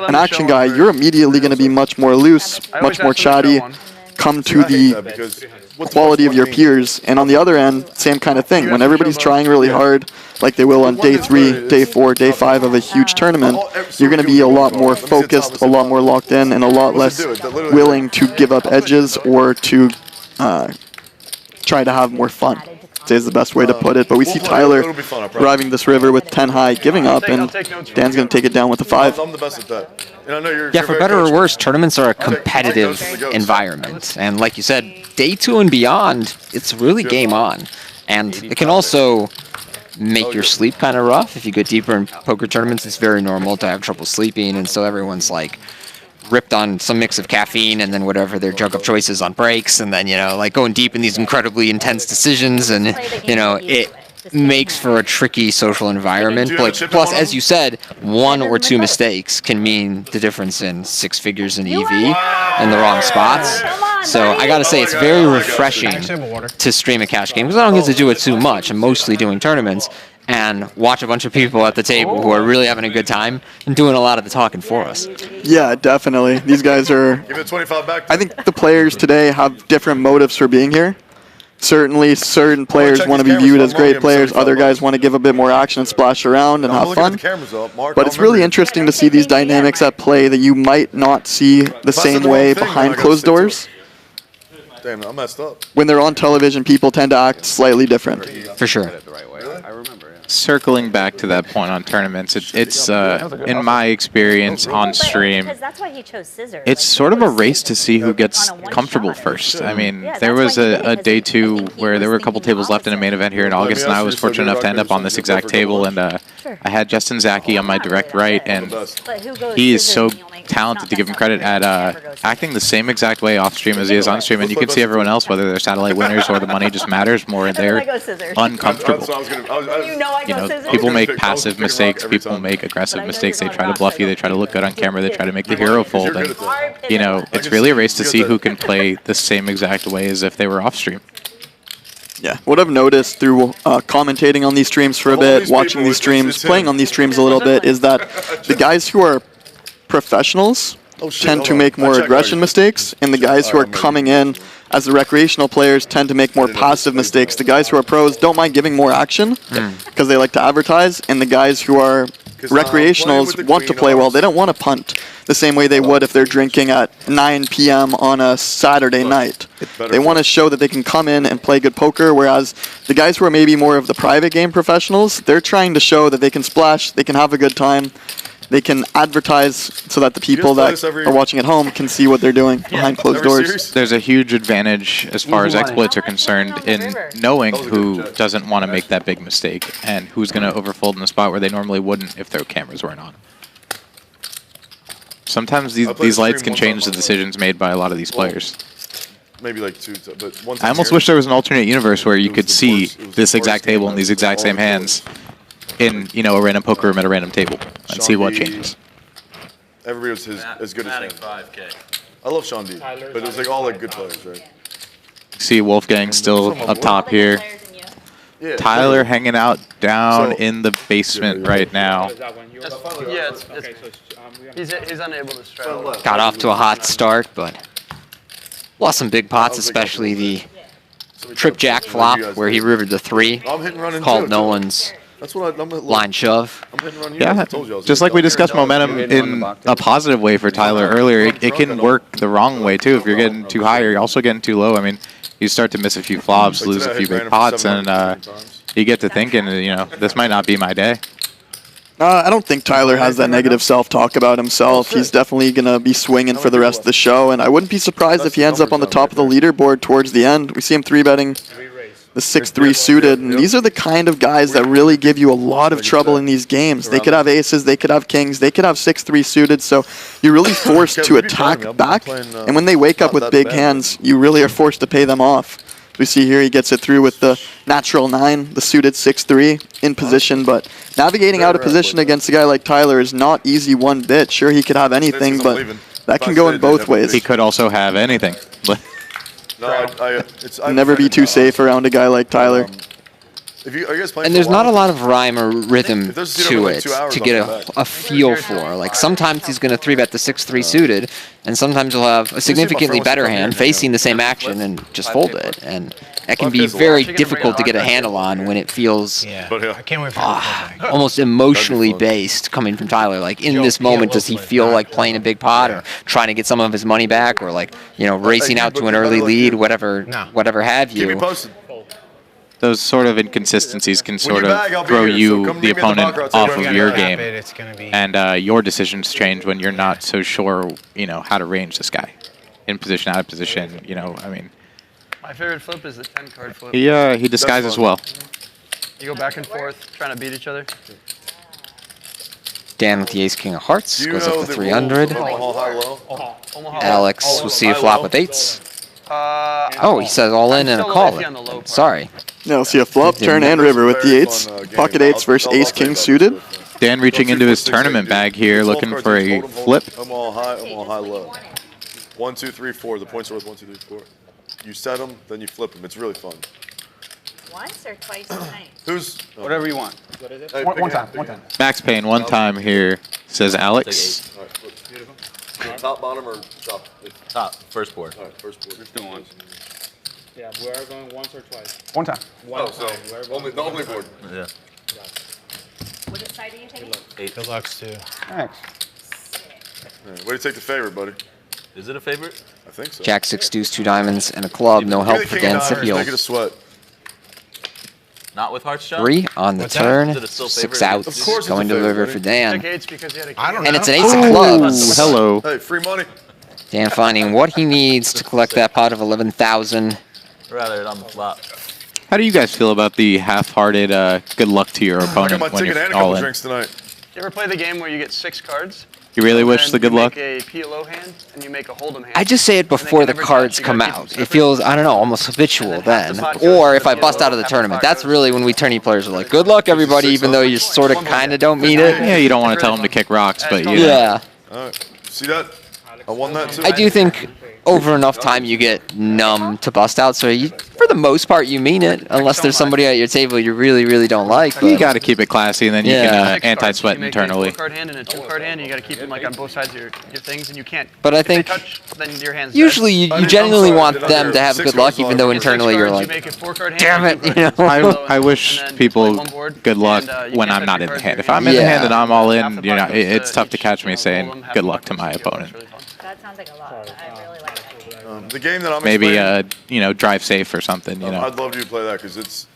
E: an action guy, you're immediately going to be much more loose, much more chatty, come to the quality of your peers. And on the other end, same kind of thing. When everybody's trying really hard, like they will on day 3, day 4, day 5 of a huge tournament, you're going to be a lot more focused, a lot more locked in, and a lot less willing to give up edges or to try to have more fun. Is the best way to put it. But we see Tyler arriving this river with 10 high, giving up, and Dan's going to take it down with a 5.
I: I'm the best at that. And I know you're
A: Yeah, for better or worse, tournaments are a competitive environment. And like you said, day 2 and beyond, it's really game on. And it can also make your sleep kind of rough. If you get deeper in poker tournaments, it's very normal to have trouble sleeping. And so everyone's like ripped on some mix of caffeine and then whatever their drug of choice is on breaks, and then, you know, like going deep in these incredibly intense decisions, and, you know, it makes for a tricky social environment. Like, plus, as you said, 1 or 2 mistakes can mean the difference in 6 figures in EV in the wrong spots. So I gotta say, it's very refreshing to stream a cash game, because I don't get to do it too much. I'm mostly doing tournaments, and watch a bunch of people at the table who are really having a good time and doing a lot of the talking for us.
E: Yeah, definitely. These guys are...
I: Give it 25 back.
E: I think the players today have different motives for being here. Certainly, certain players want to be viewed as great players. Other guys want to give a bit more action and splash around and have fun. But it's really interesting to see these dynamics at play that you might not see the same way behind closed doors.
I: Damn, I messed up.
E: When they're on television, people tend to act slightly different.
A: For sure.
F: Circling back to that point on tournaments, it's in my experience on stream,
H: That's why he chose scissors.
F: it's sort of a race to see who gets comfortable first. I mean, there was a day 2 where there were a couple tables left in a main event here in August, and I was fortunate enough to end up on this exact table, and I had Justin Zaki on my direct right, and he is so talented, to give him credit, at acting the same exact way off stream as he is on stream, and you can see everyone else, whether they're satellite winners or the money just matters more, and they're uncomfortable. You know, people make passive mistakes, people make aggressive mistakes, they try to bluff you, they try to look good on camera, they try to make the hero fold, and, you know, it's really a race to see who can play the same exact way as if they were off stream.
E: Yeah, what I've noticed through commentating on these streams for a bit, watching these streams, playing on these streams a little bit, is that the guys who are professionals tend to make more aggression mistakes, and the guys who are coming in as the recreational players tend to make more passive mistakes. The guys who are pros don't mind giving more action because they like to advertise, and the guys who are recreationals want to play well. They don't want to punt the same way they would if they're drinking at 9 p.m. on a Saturday night. They want to show that they can come in and play good poker, whereas the guys who are maybe more of the private game professionals, they're trying to show that they can splash, they can have a good time, they can advertise so that the people that are watching at home can see what they're doing behind closed doors.
F: There's a huge advantage as far as exploits are concerned in knowing who doesn't want to make that big mistake and who's going to overfold in a spot where they normally wouldn't if their cameras weren't on. Sometimes these lights can change the decisions made by a lot of these players.
I: Maybe like 2, but one.
F: I almost wish there was an alternate universe where you could see this exact table and these exact same hands in, you know, a random poker room at a random table and see what changes.
I: Everybody was as good as him. I love Sean D, but it was like all like good players, right?
F: See Wolfgang still up top here. Tyler hanging out down in the basement right now.
C: Yeah, he's unable to straddle.
A: Got off to a hot start, but lost some big pots, especially the trip jack flop where he rivered the 3, called Nolan's line shove.
F: Yeah, just like we discussed momentum in a positive way for Tyler earlier, it can work the wrong way too. If you're getting too high or you're also getting too low, I mean, you start to miss a few flops, lose a few big pots, and you get to thinking, you know, this might not be my day.
E: I don't think Tyler has that negative self-talk about himself. He's definitely going to be swinging for the rest of the show, and I wouldn't be surprised if he ends up on the top of the leaderboard towards the end. We see him 3-betting the 6-3 suited, and these are the kind of guys that really give you a lot of trouble in these games. They could have aces, they could have kings, they could have 6-3 suited, so you're really forced to attack back, and when they wake up with big hands, you really are forced to pay them off. We see here he gets it through with the natural 9, the suited 6-3 in position, but navigating out of position against a guy like Tyler is not easy one bit. Sure, he could have anything, but that can go in both ways.
F: He could also have anything.
E: Never be too safe around a guy like Tyler.
A: And there's not a lot of rhyme or rhythm to it to get a feel for. Like, sometimes he's going to 3-bet the 6-3 suited, and sometimes he'll have a significantly better hand facing the same action and just fold it. And that can be very difficult to get a handle on when it feels almost emotionally based coming from Tyler. Like, in this moment, does he feel like playing a big pot or trying to get some of his money back, or, like, you know, racing out to an early lead, whatever have you.
F: Those sort of inconsistencies can sort of throw you, the opponent, off of your game, and your decisions change when you're not so sure, you know, how to range this guy, in position, out of position. You know, I mean.
C: My favorite flip is the 10-card flip.
F: He disguises well.
C: You go back and forth, trying to beat each other.
A: Dan with the ace king of hearts
I: Do you
A: goes
I: know
A: up to
I: the
A: 300.
I: rules of Omaha high-low?
A: Alex will see a flop with eights. Oh, he says all in and a
C: still
A: call.
C: iffy on the low part.
A: Sorry.
E: Yeah, we'll see a flop, turn, and river with the eights. Pocket eights versus ace king suited.
F: Dan reaching into his tournament bag here, looking for a flip.
I: Omaha high, low. 1, 2, 3, 4. The points are worth 1, 2, 3, 4. You set them, then you flip them. It's really fun.
H: Once or twice tonight?
I: Who's
B: Whatever you want.
I: Hey,
L: One
I: big
L: time.
I: hand,
L: One
I: big
L: time.
F: Max Payne one time here, says Alex.
I: hand. All right, flip. Beautiful. Top, bottom, or top?
G: Top, first board.
I: All right, first board.
B: Just do once.
K: Yeah, we are going once or twice.
L: One time.
K: One
I: Oh, so
K: time. We're going
I: the only board.
G: Yeah.
H: Which side are you taking?
D: Good luck, Stu.
L: Thanks.
I: Yeah, way to take the favorite, buddy.
G: Is it a favorite?
I: I think so.
A: Jack 6 deuce 2 diamonds and a club. No
I: Give me
A: help
I: the
A: for
I: king
A: Dan
I: of diamonds, make it a
A: Sepiol.
I: sweat.
G: Not with hearts shot?
A: 3 on the
D: What's that?
A: turn.
G: Is it a still
A: 6
G: favorite?
A: outs.
I: Of course it's
A: Going
I: a
A: to the
I: favorite,
A: river for
I: buddy.
C: Pick
A: Dan.
C: eights because he had a
D: I don't know.
A: And it's an ace of clubs.
F: Hello.
I: Hey, free money.
A: Dan finding what he needs to collect that pot of 11,000.
G: Rather on the flop.
F: How do you guys feel about the half-hearted good luck to your
I: I got
F: opponent
I: my
F: when
I: ticket and
F: you're
I: a
F: all
I: couple
F: in?
I: drinks tonight.
C: You ever play the game where you get 6 cards?
F: You really
C: and
F: wish
C: then
F: the good
C: you
F: luck?
C: make a PLO hand and you make a hold'em hand.
A: I just say it
C: And they
A: before
C: can
A: the
C: never touch,
A: cards
C: you
A: come
C: gotta keep them
A: out. It
C: separate.
A: feels, I don't know, almost habitual
C: And then half
A: then.
C: the pot goes
A: Or
C: to
A: if
C: the
A: I bust
C: PLO,
A: out of the
C: half the
A: tournament.
C: pot
A: That's
C: goes
A: really when we tourney players are like, good luck everybody, even though you sort of kind of don't mean it.
F: Yeah, you don't want to tell him to kick rocks, but you know.
A: Yeah.
I: All right. See that? I won that too.
A: I do think over enough time you get numb to bust out, so you, for the most part you mean it, unless there's somebody at your table you really, really don't like.
F: You
A: But
F: got to keep it classy, and then you
A: Yeah.
F: can
C: 6 cards.
F: anti-sweat
C: You make
F: internally.
C: a 4-card hand and a 2-card hand. You got to keep them like on both sides of your things, and you can't.
A: But I
C: if they
A: think
C: touch, then your hand's
A: usually you,
I: I
A: you
I: didn't-
A: genuinely
I: I'm sorry,
A: want
I: did I
A: them
I: hear
A: to have
I: 6
A: good luck,
I: cards
A: even
I: on
A: though
I: it?
A: internally you're
C: You
A: like,
C: make a 4-card hand.
A: damn
C: and
A: it,
C: a
A: you
C: 2-card
A: know.
C: hand.
F: I wish
C: And then
F: people
C: it's like one board,
F: good luck
C: and, you
F: when
C: can't
F: I'm
C: touch
F: not
C: your
F: in the
C: cards
F: hand.
C: with
F: If
C: your
F: I'm in the
A: Yeah.
F: hand and I'm all
C: Half
F: in,
C: the
F: you're
C: pot
F: not,
C: goes
F: it's tough to
C: each,
F: catch me saying
C: hold'em, half
F: good
C: the
F: luck
C: pot
F: to
C: goes
F: my
C: to the
F: opponent.
C: It's really fun.
H: That sounds like a lot. I really like that game.
I: The game that I'm
F: Maybe,
I: explaining,
F: drive safe or something, you know.
I: I'd love you to play that because it's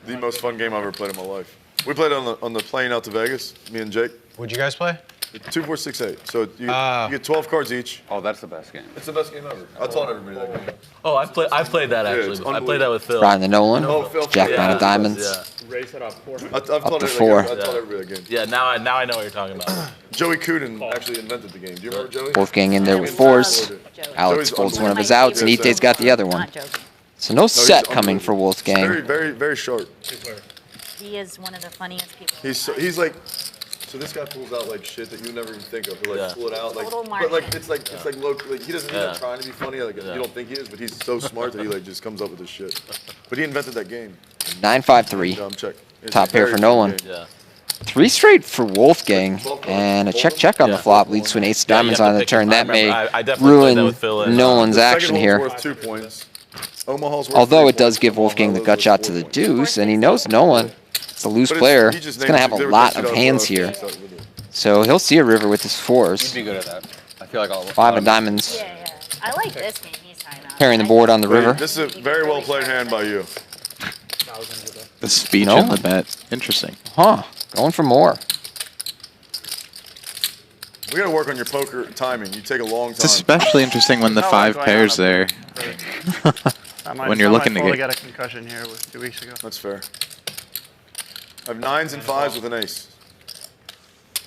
I: the most fun game I've ever played in my life. We played on the plane out to Vegas, me and Jake.
D: What'd you guys play?
I: 2, 4, 6, 8. So you get 12 cards each.
B: Oh, that's the best game.
I: It's the best game ever. I taught everybody that game.
G: Oh, I played that
I: Yeah,
G: actually.
I: it's
G: I played that with Phil.
A: Brian the Nolan,
I: Oh, Phil.
A: Jack
I: Yeah.
A: 9 of diamonds.
G: Yeah.
B: Raise it up 400.
I: I've taught
A: to
I: everybody.
A: 4.
I: I taught everybody that game.
G: Yeah, now I know what you're talking about.
I: Joey Coonan actually invented the game. Do you remember Joey?
A: Wolfgang in there with 4s. Alex folds one of his outs, and Etay's got the other one.
H: Not joking.
A: So no set
I: he's
A: coming for
I: Very,
A: Wolfgang.
I: very, very sharp.
H: He is one of the funniest people.
I: He's like, so this guy pulls out like shit that you never even think of. He'll like
G: Yeah.
I: pull it out like,
H: Total
I: but like
H: Martian.
I: it's like low. Like he doesn't. He's
G: Yeah.
I: not trying to be funny. Like you don't think he is, but he's so smart that he like just comes up with this shit. But he invented that game.
A: 9-5-3.
I: Check. It's
A: Top
I: a
A: pair
I: very
A: for
I: fun
A: Nolan.
I: game.
G: Yeah.
A: 3 straight for Wolfgang, and a check on the flop leads to an ace of
G: Yeah, you
A: diamonds
G: have to
A: on the
G: pick
A: turn.
G: it.
A: That may
G: I definitely played that with Phil
A: ruin
G: and,
A: Nolan's
I: The second
A: action
I: hole's
A: here.
I: worth 2 points. Omaha's worth
A: Although
I: 3
A: it does
I: points.
A: give Wolfgang the
I: Omaha's
A: gut
I: worth
A: shot
I: 4
A: to the
I: points.
A: deuce, and he knows Nolan. It's a loose
I: But
A: player.
I: he
A: He's
I: just
A: going to have
I: named
A: a
I: it.
A: lot
I: They
A: of
I: were
A: hands
I: testing
A: here.
I: out with it.
A: So he'll see a river with his
B: You'd
A: 4s.
B: be good at that. I feel like I'll.
A: 5 of diamonds.
H: Yeah, yeah. I like this game he's talking about.
A: Pairing the board on the river.
I: This is a very well played hand by you.
F: The speech
A: No.
F: in the bet. Interesting.
A: Huh. Going for more.
I: We got to work on your poker timing. You take a long
F: It's
I: time.
F: especially interesting when the
C: Not a lot
F: 5
C: going
F: pairs
C: on
F: there. When you're looking to
C: I
F: get.
C: got a concussion here 2 weeks ago.
I: That's fair. I have 9s and 5s with an ace.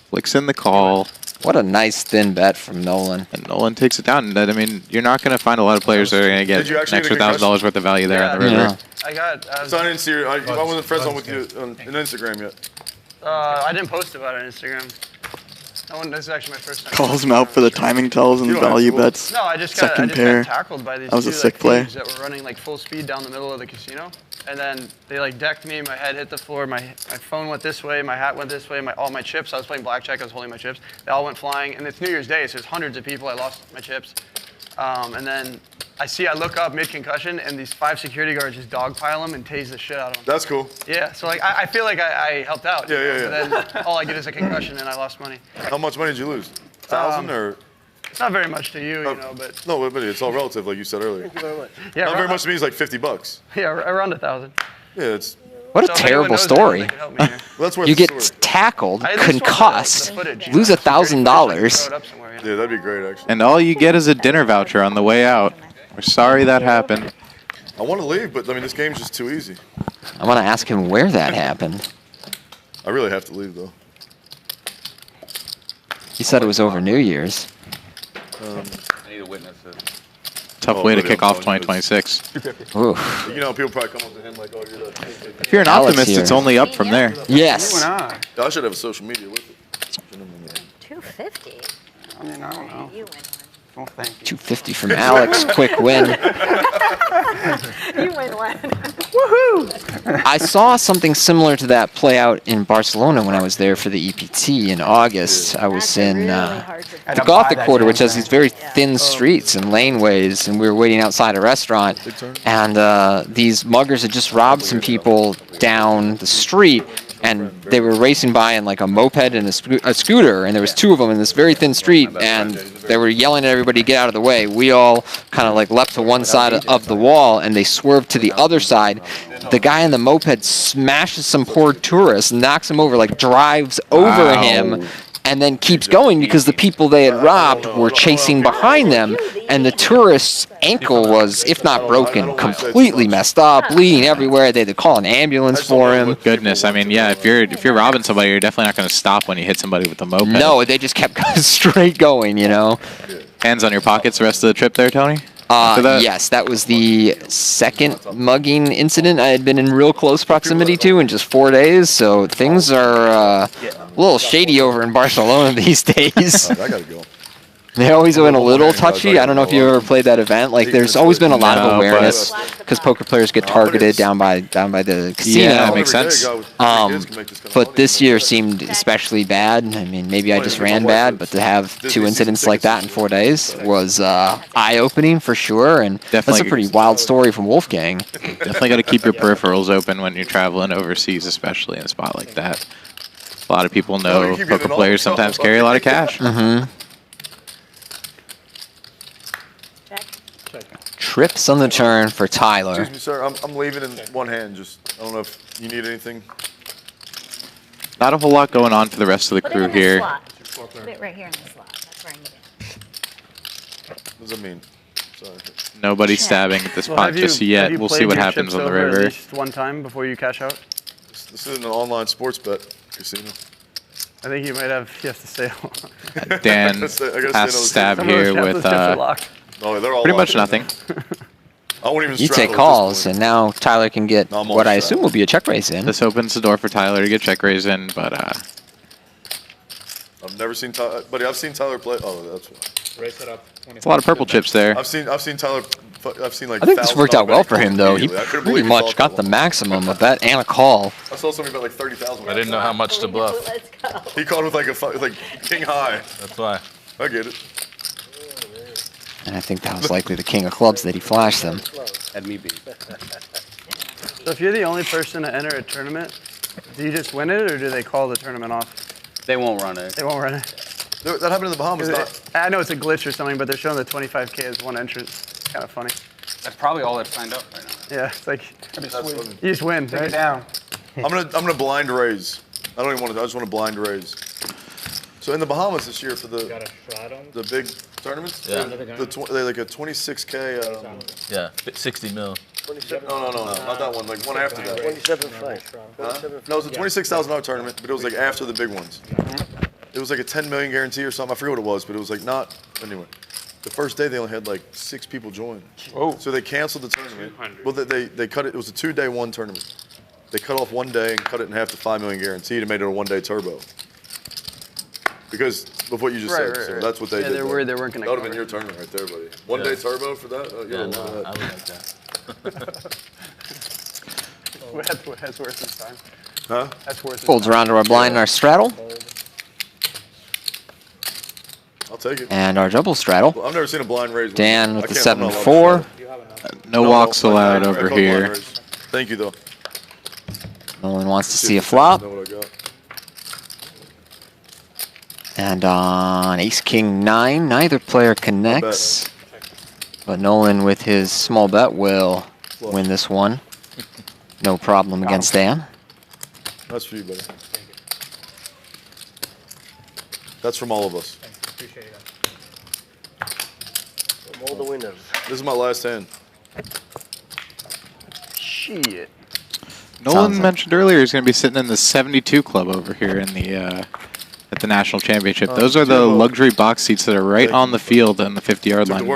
F: Flicks in the call,
A: What a nice thin bet from Nolan.
F: and Nolan takes it down. I mean, you're not going to find a lot of players that are going to get
I: Did you
F: an
I: actually
F: extra
I: get a concussion?
F: $1,000 worth of value there on the
C: Yeah.
F: river.
A: Yeah.
I: So I didn't see you. I wasn't friends on with you on Instagram yet.
C: I didn't post about it on Instagram. This is actually my first time.
E: Calls him out for the timing tells and
I: You don't have
E: value
I: to.
E: bets.
C: No, I just got
E: Second pair.
C: tackled by these
E: That was a
C: two
E: sick
C: like,
E: play.
C: thieves that were running like full speed down the middle of the casino, and then they like decked me. My head hit the floor. My phone went this way. My hat went this way. All my chips. I was playing blackjack. I was holding my chips. They all went flying. And it's New Year's Day, so there's hundreds of people. I lost my chips. And then I look up mid concussion, and these 5 security guards just dogpile him and tase the shit out of him.
I: That's cool.
C: Yeah. So like I feel like I helped out.
I: Yeah,
C: you know,
I: yeah,
C: but then all I get is a concussion, and I lost money.
I: How much money did you lose? 1,000 or?
C: It's not very much to you, you know, but
I: No, but it's all relative, like you said earlier.
C: yeah,
I: Not very much to me is like $50.
C: Yeah, around 1,000.
I: Yeah, it's.
A: What a
C: So if anyone
A: terrible
C: knows anyone
A: story.
C: that can help me here.
I: That's worth
A: You
I: the
A: get
I: story.
A: tackled,
C: I at least want
A: concussed,
C: the footage, you
A: lose
C: know,
A: $1,000.
C: throw it up somewhere, you know.
I: Yeah, that'd be great actually.
F: And all you get is a dinner voucher on the way out. We're sorry that happened.
I: I want to leave, but I mean this game's just too easy.
A: I want to ask him where that happened.
I: I really have to leave though.
A: He said it was over New Year's.
B: I need a witness.
F: Tough way to kick off 2026.
A: Ooh.
I: You know, people probably come up to him like, "Oh, you're the."
F: If you're an
A: Alex
F: optimist,
A: here.
F: it's only up from there.
A: Yes.
I: I should have a social media with it.
H: 250.
C: I mean, I don't know.
H: You win
C: Oh, thank you.
A: 250 from Alex. Quick win.
H: one. You win one.
C: Woohoo!
A: I saw something similar to that play out in Barcelona when I was there for the EPT in August. I was in the Gothic Quarter, which has these very thin streets and laneways, and we were waiting outside a restaurant, and these muggers had just robbed some people down the street, and they were racing by in like a moped and a scooter, and there was two of them in this very thin street, and they were yelling at everybody to get out of the way. We all kind of like leapt to one side of the wall, and they swerved to the other side. The guy in the moped smashes some poor tourist, knocks him over, like drives over him, and then keeps going because the people they had robbed were chasing behind them, and the tourist's ankle was, if not broken, completely messed up, bleeding everywhere. They had to call an ambulance for him.
F: Goodness, I mean, yeah, if you're robbing somebody, you're definitely not going to stop when you hit somebody with a moped.
A: No, they just kept straight going, you know.
F: Hands on your pockets the rest of the trip there, Tony?
A: Yes, that was the second mugging incident I had been in real close proximity to in just 4 days, so things are a little shady over in Barcelona these days.
I: I gotta go.
A: They always been a little touchy. I don't know if you ever played that event. Like, there's always been a lot of awareness because poker players get targeted down by the casino.
F: Yeah, that makes sense.
A: But this year seemed especially bad. I mean, maybe I just ran bad, but to have 2 incidents like that in 4 days was eye-opening for sure. And that's a pretty wild story from Wolfgang.
F: Definitely got to keep your peripherals open when you're traveling overseas, especially in a spot like that. A lot of people know poker players sometimes carry a lot of cash.
A: Mm-hmm. Trips on the turn for Tyler.
I: Excuse me, sir. I'm leaving in one hand. Just, I don't know if you need anything.
F: Not a whole lot going on for the rest of the crew here.
H: Put it right here in the slot. That's where I need it.
I: What does that mean? Sorry.
F: Nobody stabbing at this spot just yet. We'll see what happens on the river.
C: At least one time before you cash out?
I: This isn't an online sports bet casino.
C: I think you might have to stay on.
F: Dan has to stab here with pretty much nothing.
I: I won't even
A: Etay calls, and now Tyler can get what I assume will be a check raise in.
F: This opens the door for Tyler to get check raise in, but
I: I've never seen Tyler, buddy. I've seen Tyler play. Oh, that's why.
K: Raise it up.
F: It's a lot of purple chips there.
I: I've seen Tyler. I've seen like.
A: I think this worked out well for him, though. He pretty much got the maximum of that and a call.
I: I saw somebody bet like 30,000.
G: I didn't know how much to bluff.
I: He called with like king high.
G: That's why.
I: I get it.
A: And I think that was likely the king of clubs that he flashed them.
B: Had me beat.
C: So if you're the only person to enter a tournament, do you just win it, or do they call the tournament off?
B: They won't run it.
C: They won't run it.
I: That happened in the Bahamas.
C: I know it's a glitch or something, but they're showing the 25K as one entrance. It's kind of funny.
B: That's probably all that signed up right now.
C: Yeah, it's like you just win.
J: Take it down.
I: I'm gonna blind raise. I don't even want to. I just want to blind raise. So in the Bahamas this year for the big tournaments,
G: Yeah.
I: they like a 26K.
G: Yeah, 60 mil.
I: No, not that one. Like one after that.
J: 27.5.
I: No, it was a $26,000 tournament, but it was like after the big ones. It was like a 10 million guarantee or something. I forget what it was, but it was like not. Anyway, the first day they only had like 6 people join.
C: Oh.
I: So they canceled the tournament. Well, they cut it. It was a 2-day one tournament. They cut off one day and cut it in half to 5 million guaranteed and made it a 1-day turbo. Because of what you just said, so that's what they did.
C: They were worried they weren't going to.
I: That would have been your tournament right there, buddy. 1-day turbo for that?
G: Yeah, no, I would like that.
C: That's worth his time.
I: Huh?
C: That's worth his
A: Folds around to our blind and our straddle.
I: I'll take it.
A: And our double straddle.
I: Well, I've never seen a blind raise.
A: Dan with the 7-4.
F: No walks allowed over here.
I: Thank you, though.
A: Nolan wants to see a flop.
I: Know what I got.
A: And on ace-king 9, neither player connects. But Nolan with his small bet will win this one. No problem against Dan.
I: That's for you, buddy. That's from all of us.
K: Appreciate it.
J: From all the winners.
I: This is my last hand.
C: Shit.
F: Nolan mentioned earlier he's going to be sitting in the 72 club over here in the at the national championship. Those are the luxury box seats that are right on the field on the 50-yard line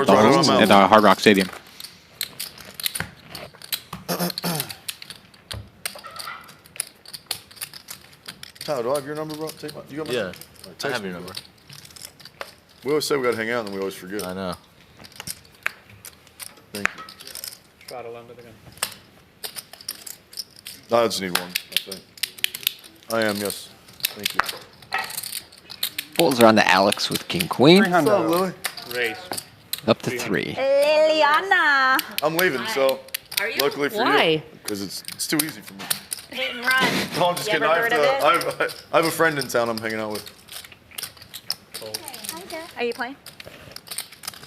F: at Hard Rock Stadium.
I: Tyler, do I have your number, bro? Take my, you got my
G: Yeah,
I: number? Right,
G: I have your number.
I: We always say we got to hang out, and then we always forget.
G: I know.
I: Thank you.
K: Try to land it again.
I: No, I just need one. That's it. I am, yes. Thank you.
A: Folds are on to Alex with King Queen.
I: What's up, Lily?
K: Raise.
A: Up to 3.
H: Liliana.
I: I'm leaving, so luckily for
H: Why?
I: you, because it's too easy for me.
H: Hit and run.
I: No, I'm just
H: You
I: kidding.
H: ever heard of it?
I: I have a friend in town I'm hanging out with.
H: Are you playing?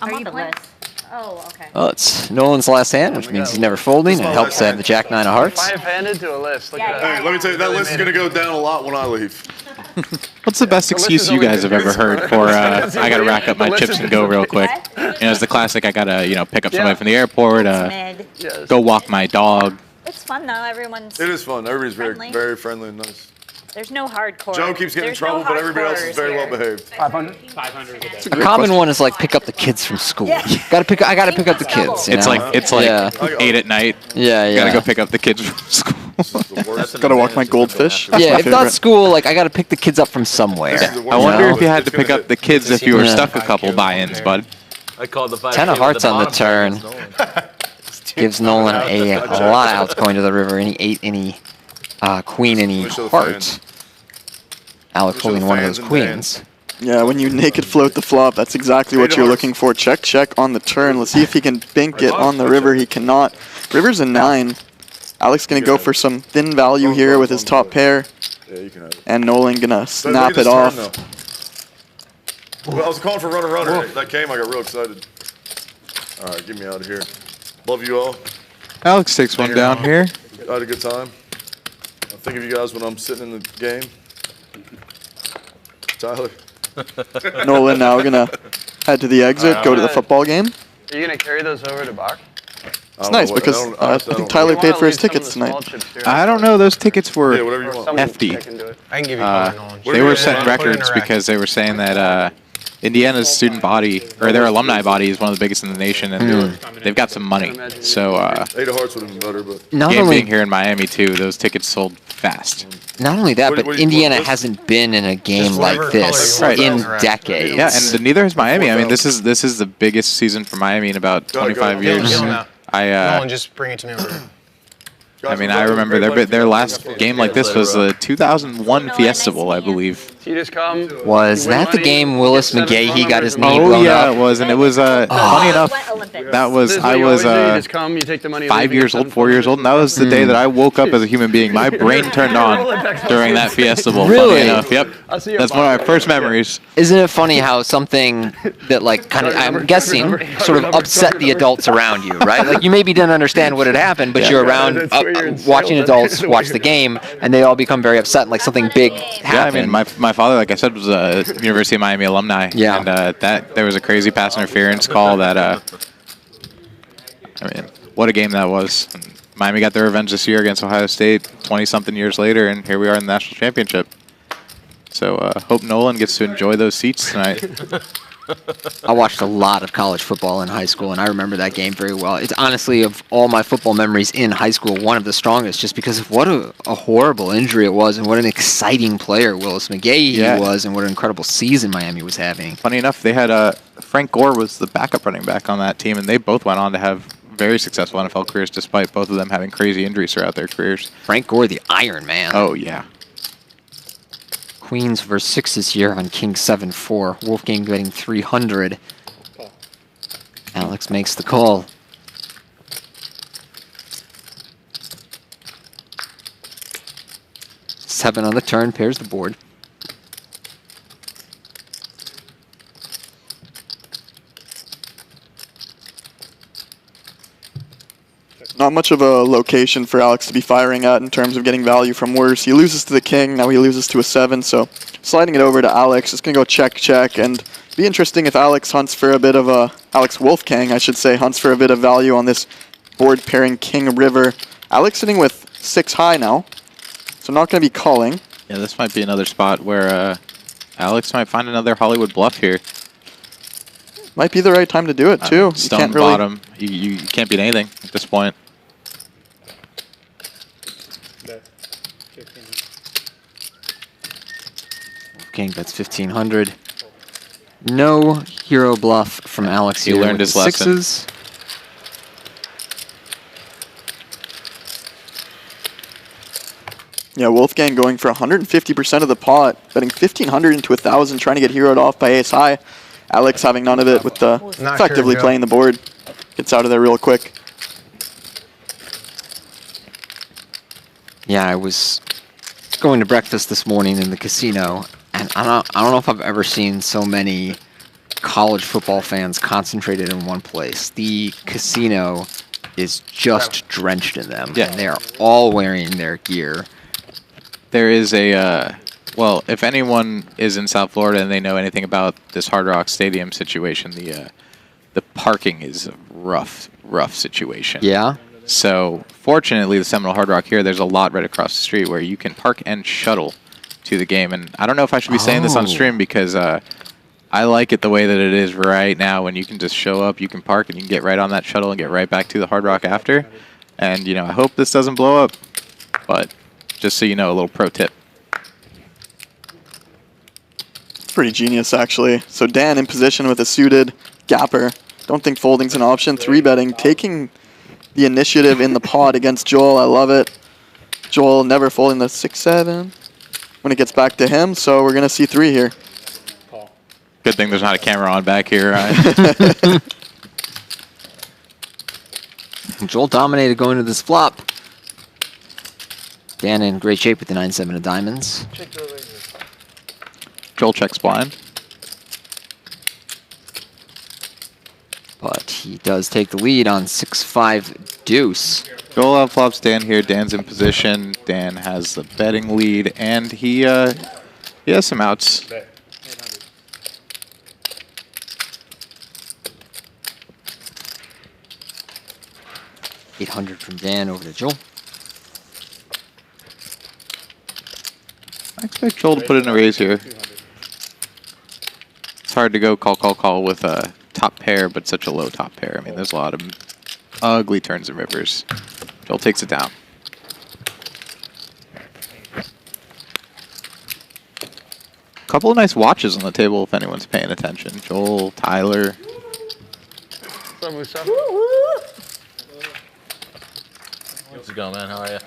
H: I'm on the list. Oh, okay.
A: Well, it's Nolan's last hand, which means he's never folding. It helps to have the Jack 9 of hearts.
C: 5-handed to a list. Look at that.
I: Hey, let me tell you, that list is going to go down a lot when I leave.
F: What's the best excuse you guys have ever heard for, I got to rack up my chips and go real quick? You know, it's the classic, I got to, pick up somebody from the airport, go walk my dog.
H: It's fun though. Everyone's.
I: It is fun. Everybody's
H: friendly.
I: very friendly and nice.
H: There's no hardcore.
I: Joe keeps getting in trouble, but everybody else is very well behaved.
K: 500 is the best.
A: A common one is like pick up the kids from school. I gotta pick up the kids. You
F: It's
A: know?
F: like 8 at night.
A: Yeah.
F: Gotta go pick up the kids from school.
E: Gotta walk my goldfish.
A: Yeah, if not school, like I gotta pick the kids up from somewhere.
F: I wonder if you had to pick up the kids if you were stuck a couple buy-ins, bud.
G: I called the
A: 10 of hearts on the turn. Gives Nolan a lot of outs going to the river. Any 8, any queen, any heart. Alex holding one of those queens.
E: Yeah, when you naked float the flop, that's exactly what you're looking for. Check on the turn. Let's see if he can bink it on the river. He cannot. River's a 9. Alex going to go for some thin value here with his top pair.
I: Yeah, you can have it.
E: And Nolan going to snap it off.
I: Well, I was calling for runner. That came, I got real excited. All right, get me out of here. Love you all.
F: Alex takes one down here.
I: I had a good time. I think of you guys when I'm sitting in the game. Tyler.
E: Nolan now going to head to the exit, go to the football game.
C: Are you going to carry those over to Bach?
E: It's nice because I think Tyler paid for his tickets tonight.
F: I don't know. Those tickets were hefty.
L: I can give you
F: They were setting records because they were saying that Indiana's student body, or their alumni body, is one of the biggest in the nation, and they've got some money. So,
I: 8 of hearts would have been better, but
F: game being here in Miami too, those tickets sold fast.
A: Not only that, but Indiana hasn't been in a game like this in decades.
F: Yeah, and neither has Miami. I mean, this is the biggest season for Miami in about 25 years.
L: Nolan, just bring it to me over.
F: I mean, I remember their last game like this was the 2001 Fiesta Bowl, I believe.
C: You just come.
A: Was that the game Willis McGahee got his knee blown up?
F: Oh yeah, it was, and it was funny enough. That was I was 5 years old, 4 years old, and that was the day that I woke up as a human being. My brain turned on during that Fiesta Bowl.
A: Really?
F: Funny enough, yep. That's one of my first memories.
A: Isn't it funny how something that like kind of, I'm guessing, sort of upset the adults around you, right? Like you maybe didn't understand what had happened, but you're around watching adults watch the game, and they all become very upset, and like something big happened.
F: Yeah, I mean, my father, like I said, was a University of Miami alumni.
A: Yeah.
F: And that there was a crazy pass interference call that, I mean, what a game that was. And Miami got their revenge this year against Ohio State 20-something years later, and here we are in the national championship. So hope Nolan gets to enjoy those seats tonight.
A: I watched a lot of college football in high school, and I remember that game very well. It's honestly, of all my football memories in high school, one of the strongest, just because of what a horrible injury it was, and what an exciting player Willis McGahee was, and what an incredible season Miami was having.
F: Funny enough, they had Frank Gore was the backup running back on that team, and they both went on to have very successful NFL careers, despite both of them having crazy injuries throughout their careers.
A: Frank Gore, the Iron Man.
F: Oh, yeah.
A: Queens versus 6s here on King 7-4. Wolfgang getting 300. Alex makes the call. Seven on the turn, pairs the board.
E: Not much of a location for Alex to be firing at in terms of getting value from worse. He loses to the king, now he loses to a 7, so sliding it over to Alex. It's going to go check, and be interesting if Alex hunts for a bit of a, Alex Wolfgang, I should say, hunts for a bit of value on this board pairing King River. Alex sitting with 6 high now, so not going to be calling.
F: Yeah, this might be another spot where Alex might find another Hollywood bluff here.
E: Might be the right time to do it, too. You
F: Stone
E: can't really...
F: bottom. You can't beat anything at this point.
A: Wolfgang bets 1,500. No hero bluff from Alex
F: He
A: here
F: learned
A: with
F: his
A: the
F: lesson.
A: sixes.
E: Yeah, Wolfgang going for 150% of the pot, betting 1,500 into 1,000, trying to get heroed off by ace high. Alex having none of it with the effectively playing the board. Gets out of there real quick.
A: Yeah, I was going to breakfast this morning in the casino, and I don't know if I've ever seen so many college football fans concentrated in one place. The casino is just drenched in them.
F: Yeah.
A: They are all wearing their gear.
F: There is a, well, if anyone is in South Florida and they know anything about this Hard Rock Stadium situation, the parking is a rough situation.
A: Yeah.
F: So fortunately, the Seminole Hard Rock here, there's a lot right across the street where you can park and shuttle to the game. And I don't know if I should be saying this on stream because I like it the way that it is right now when you can just show up, you can park, and you can get right on that shuttle and get right back to the Hard Rock after. And, you know, I hope this doesn't blow up, but just so you know, a little pro tip.
E: Pretty genius, actually. So Dan in position with a suited gapper. Don't think folding's an option. 3-betting, taking the initiative in the pot against Joel. I love it. Joel never folding the 6-7 when it gets back to him, so we're going to see 3 here.
F: Good thing there's not a camera on back here, Ryan.
A: Joel dominated going to this flop. Dan in great shape with the 9-7 of diamonds.
F: Joel checks blind.
A: But he does take the lead on 6-5 deuce.
F: Joel outflops Dan here. Dan's in position. Dan has the betting lead, and he has some outs. $800 from Dan over to Joel. I expect Joel to put in a raise here. It's hard to go call with a top pair, but such a low top pair. I mean, there's a lot of ugly turns and rivers. Joel takes it down. Couple of nice watches on the table if anyone's paying attention. Joel, Tyler.
G: How's it going, man? How are you?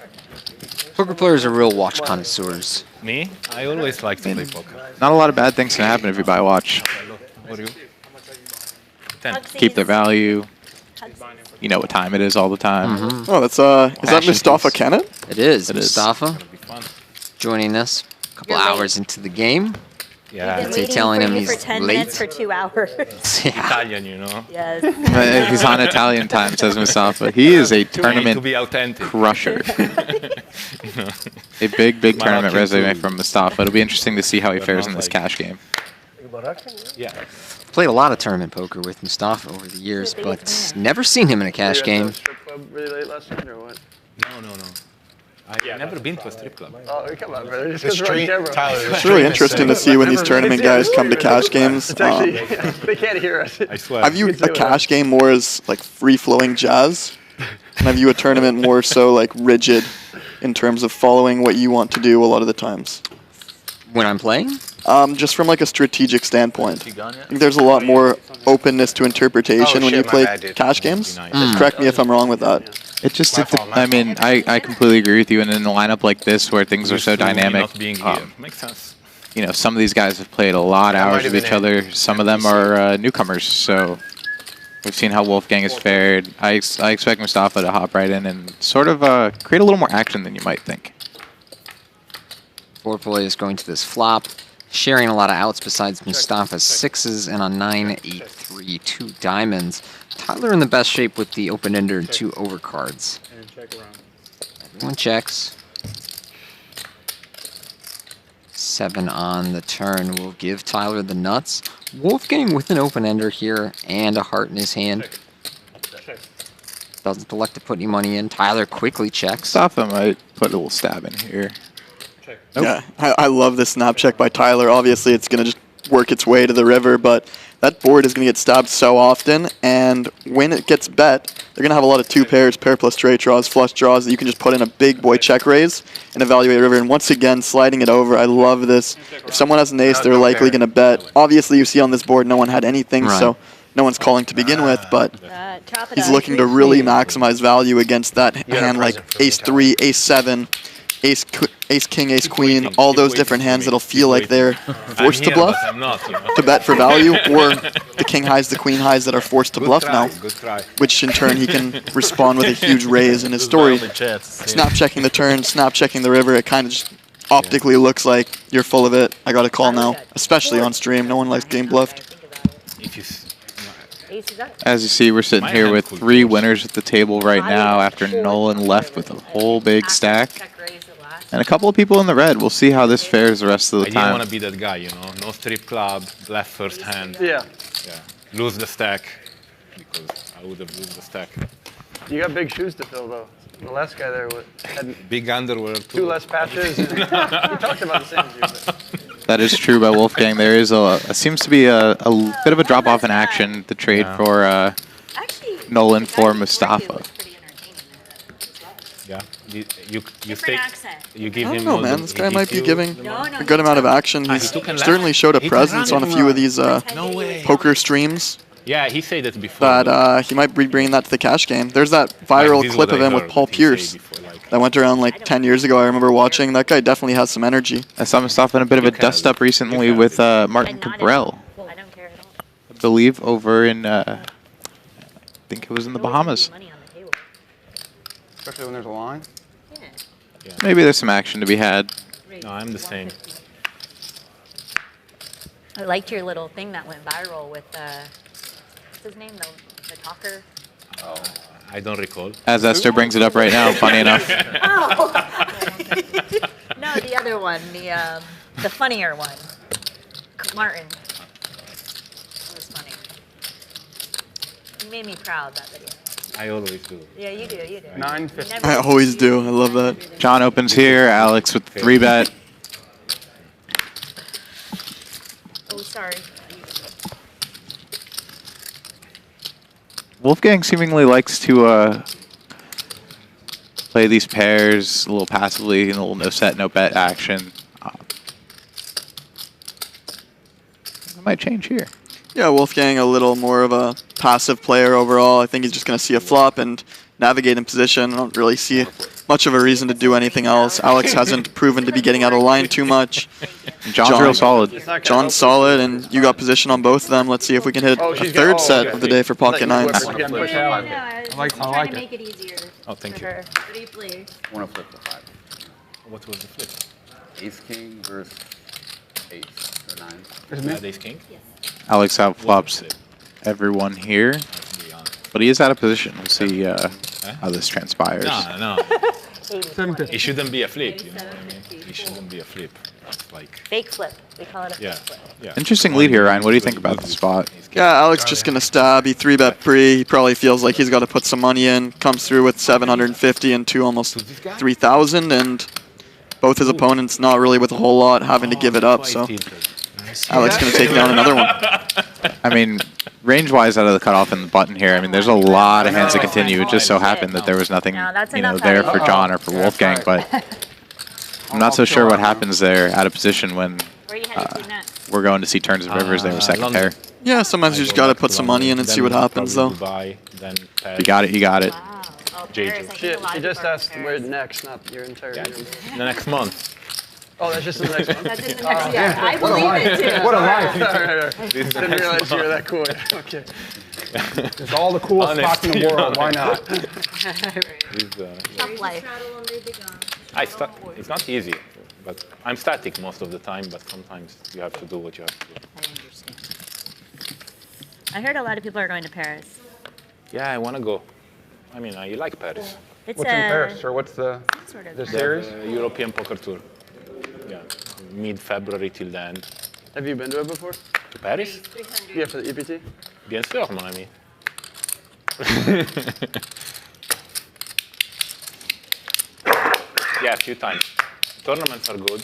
A: Poker players are real watch connoisseurs.
M: Me? I always like to play poker.
F: Not a lot of bad things can happen if you buy a watch.
M: What do you?
H: 10.
F: Keep their value. You know what time it is all the time.
A: Mm-hmm.
E: Oh, that's is that Mustafa Kennett?
A: It is.
F: It is.
A: Mustafa joining us a couple hours into the game.
M: Yeah.
H: We've been waiting
A: telling
H: for
A: him
H: you
A: he's
H: for 10
A: late.
H: minutes for 2 hours.
M: Italian, you know.
H: Yes.
F: He's on Italian time, says Mustafa. He is a
M: To
F: tournament
M: be authentic.
F: crusher. A big tournament resume from Mustafa. It'll be interesting to see how he fares in this cash game.
M: Yeah.
A: Played a lot of tournament poker with Mustafa over the years, but never seen him in a cash game.
C: Really late last night or what?
M: No. I've never been to a strip club.
C: Oh, come on, brother. Just
L: The
C: 'cause we're on
L: street,
C: camera.
L: Tyler. the
E: It's
L: street
E: really
L: is
E: interesting
L: sick.
E: to see when these tournament guys come to cash games.
C: It's actually, they can't hear us.
M: I swear.
E: I view a cash game more as like free-flowing jazz, and I view a tournament more so like rigid in terms of following what you want to do a lot of the times.
A: When I'm playing?
E: Just from like a strategic standpoint.
G: You gone yet?
E: I think there's a lot more openness to interpretation when you
L: my
E: play
L: bad, dude.
E: cash games.
L: Nice.
E: Correct me if I'm wrong with that.
F: It just,
L: My fault, my
F: I mean, I completely agree with you. And in a lineup like this where things are so dynamic,
M: Not being here. Makes sense.
F: you know, some of these guys have played a lot of
L: That might
F: hours
L: have
F: with each
L: been
F: other. Some of them are newcomers. So we've seen how Wolfgang has fared. I expect Mustafa to hop right in and sort of create a little more action than you might think.
A: Four players going to this flop, sharing a lot of outs besides Mustafa's 6s and a 9-8-3, 2 diamonds. Tyler in the best shape with the open-ender and 2 overcards.
K: And check around.
A: Everyone checks. 7 on the turn will give Tyler the nuts. Wolfgang with an open-ender here and a heart in his hand. Doesn't elect to put any money in. Tyler quickly checks.
F: Mustafa might put a little stab in here.
K: check.
E: Yeah, I love this snap check by Tyler. Obviously, it's going to just work its way to the river, but that board is going to get stabbed so often, and when it gets bet, they're going to have a lot of two pairs, pair plus straight draws, flush draws, that you can just put in a big boy check raise and evaluate river. And once again, sliding it over, I love this. If someone has an ace, they're likely going to bet. Obviously, you see on this board, no one had anything, so no one's calling to begin with, but he's looking to really maximize value against that hand like ace-3, ace-7, ace-king, ace-queen, all those different hands that'll feel like they're forced to bluff, to bet for value, or the king highs, the queen highs that are forced to bluff now, which in turn he can respond with a huge raise in his story. Snap checking the turn, snap checking the river, it kind of just optically looks like you're full of it. I got a call now, especially on stream. No one likes getting bluffed.
F: As you see, we're sitting here with 3 winners at the table right now after Nolan left with a whole big stack. And a couple of people in the red. We'll see how this fares the rest of the time.
M: I didn't want to be that guy, you know. No strip club, left first hand.
C: Yeah.
M: Lose the stack, because I would have lost the stack.
C: You got big shoes to fill, though. The last guy there had
M: big underwear, too.
C: 2 less patches. And we talked about the same as you. But.
F: That is true by Wolfgang. There is seems to be a bit of a drop-off in action, the trade for Nolan for Mustafa.
M: Yeah, you stay. You give
E: I
M: him.
E: don't know, man. This guy might be giving a good amount of action. He's certainly showed a presence on a few of these poker streams.
M: Yeah, he said that before.
E: That he might be bringing that to the cash game. There's that viral clip of him with Paul Pierce that went around like 10 years ago. I remember watching. That guy definitely has some energy.
F: I saw Mustafa in a bit of a dust-up recently with Martin Cabral. I believe over in, I think it was in the Bahamas.
C: Especially when there's a line.
F: Yeah. Maybe there's some action to be had.
M: No, I'm the same.
H: I liked your little thing that went viral with, what's his name, the talker?
M: Oh, I don't recall.
F: As Esther brings it up right now, funny enough.
H: Oh! No, the other one, the funnier one. Martin. It was funny. It made me proud, that video.
M: I always do.
H: Yeah, you do, you do.
C: 950.
E: I always do. I love that.
F: John opens here. Alex with the 3-bet.
H: Oh, sorry.
F: Wolfgang seemingly likes to play these pairs a little passively, a little no set, no bet action. It might change here.
E: Yeah, Wolfgang a little more of a passive player overall. I think he's just going to see a flop and navigate in position. I don't really see much of a reason to do anything else. Alex hasn't proven to be getting out of line too much.
F: John's real solid.
E: John's solid, and you got position on both of them. Let's see if we can hit a third set of the day for pocket nines.
H: I like trying to make it easier.
M: Oh, thank you.
H: What do you play?
B: I want to flip the 5.
M: What was the flip?
B: Ace king versus ace or 9.
M: Is ace king?
H: Yes.
F: Alex outflops everyone here, but he is out of position. We'll see how this transpires.
M: No. It shouldn't be a flip, you know what I mean? It shouldn't be a flip. It's like
H: fake flip. We call it a fake flip.
M: Yeah.
F: Interesting lead here, Ryan. What do you think about the spot?
E: Yeah, Alex just going to stab. He 3-bet pre. He probably feels like he's got to put some money in. Comes through with 750 and 2 almost 3,000, and both his opponents not really with a whole lot, having to give it up. So Alex going to take down another one.
F: I mean, range-wise out of the cutoff and the button here, I mean, there's a lot of hands to continue. It just so happened that there was nothing, there for John or for Wolfgang, but I'm not so sure what happens there out of position when we're going to see turns and rivers there with second pair.
E: Yeah, sometimes you just got to put some money in and see what happens, though.
F: You got it, you got it.
C: She just asked where next, not your entire room.
M: The next month.
C: Oh, that's just the next one?
H: That's just the next, yeah. I believe it, too.
C: What a life. Didn't realize you were that cool. Okay.
J: There's all the coolest spots in the world. Why not?
H: Tough life.
M: It's not easy, but I'm static most of the time, but sometimes you have to do what you have to do.
H: I understand. I heard a lot of people are going to Paris.
M: Yeah, I want to go. I mean, I like Paris.
H: It's
J: what's in Paris, or what's the series?
M: European Poker Tour. Yeah, mid-February till the end.
C: Have you been to it before?
M: To Paris?
C: Yeah, for the EPT?
M: Bien sûr, mon ami. Yeah, a few times. tournaments are good,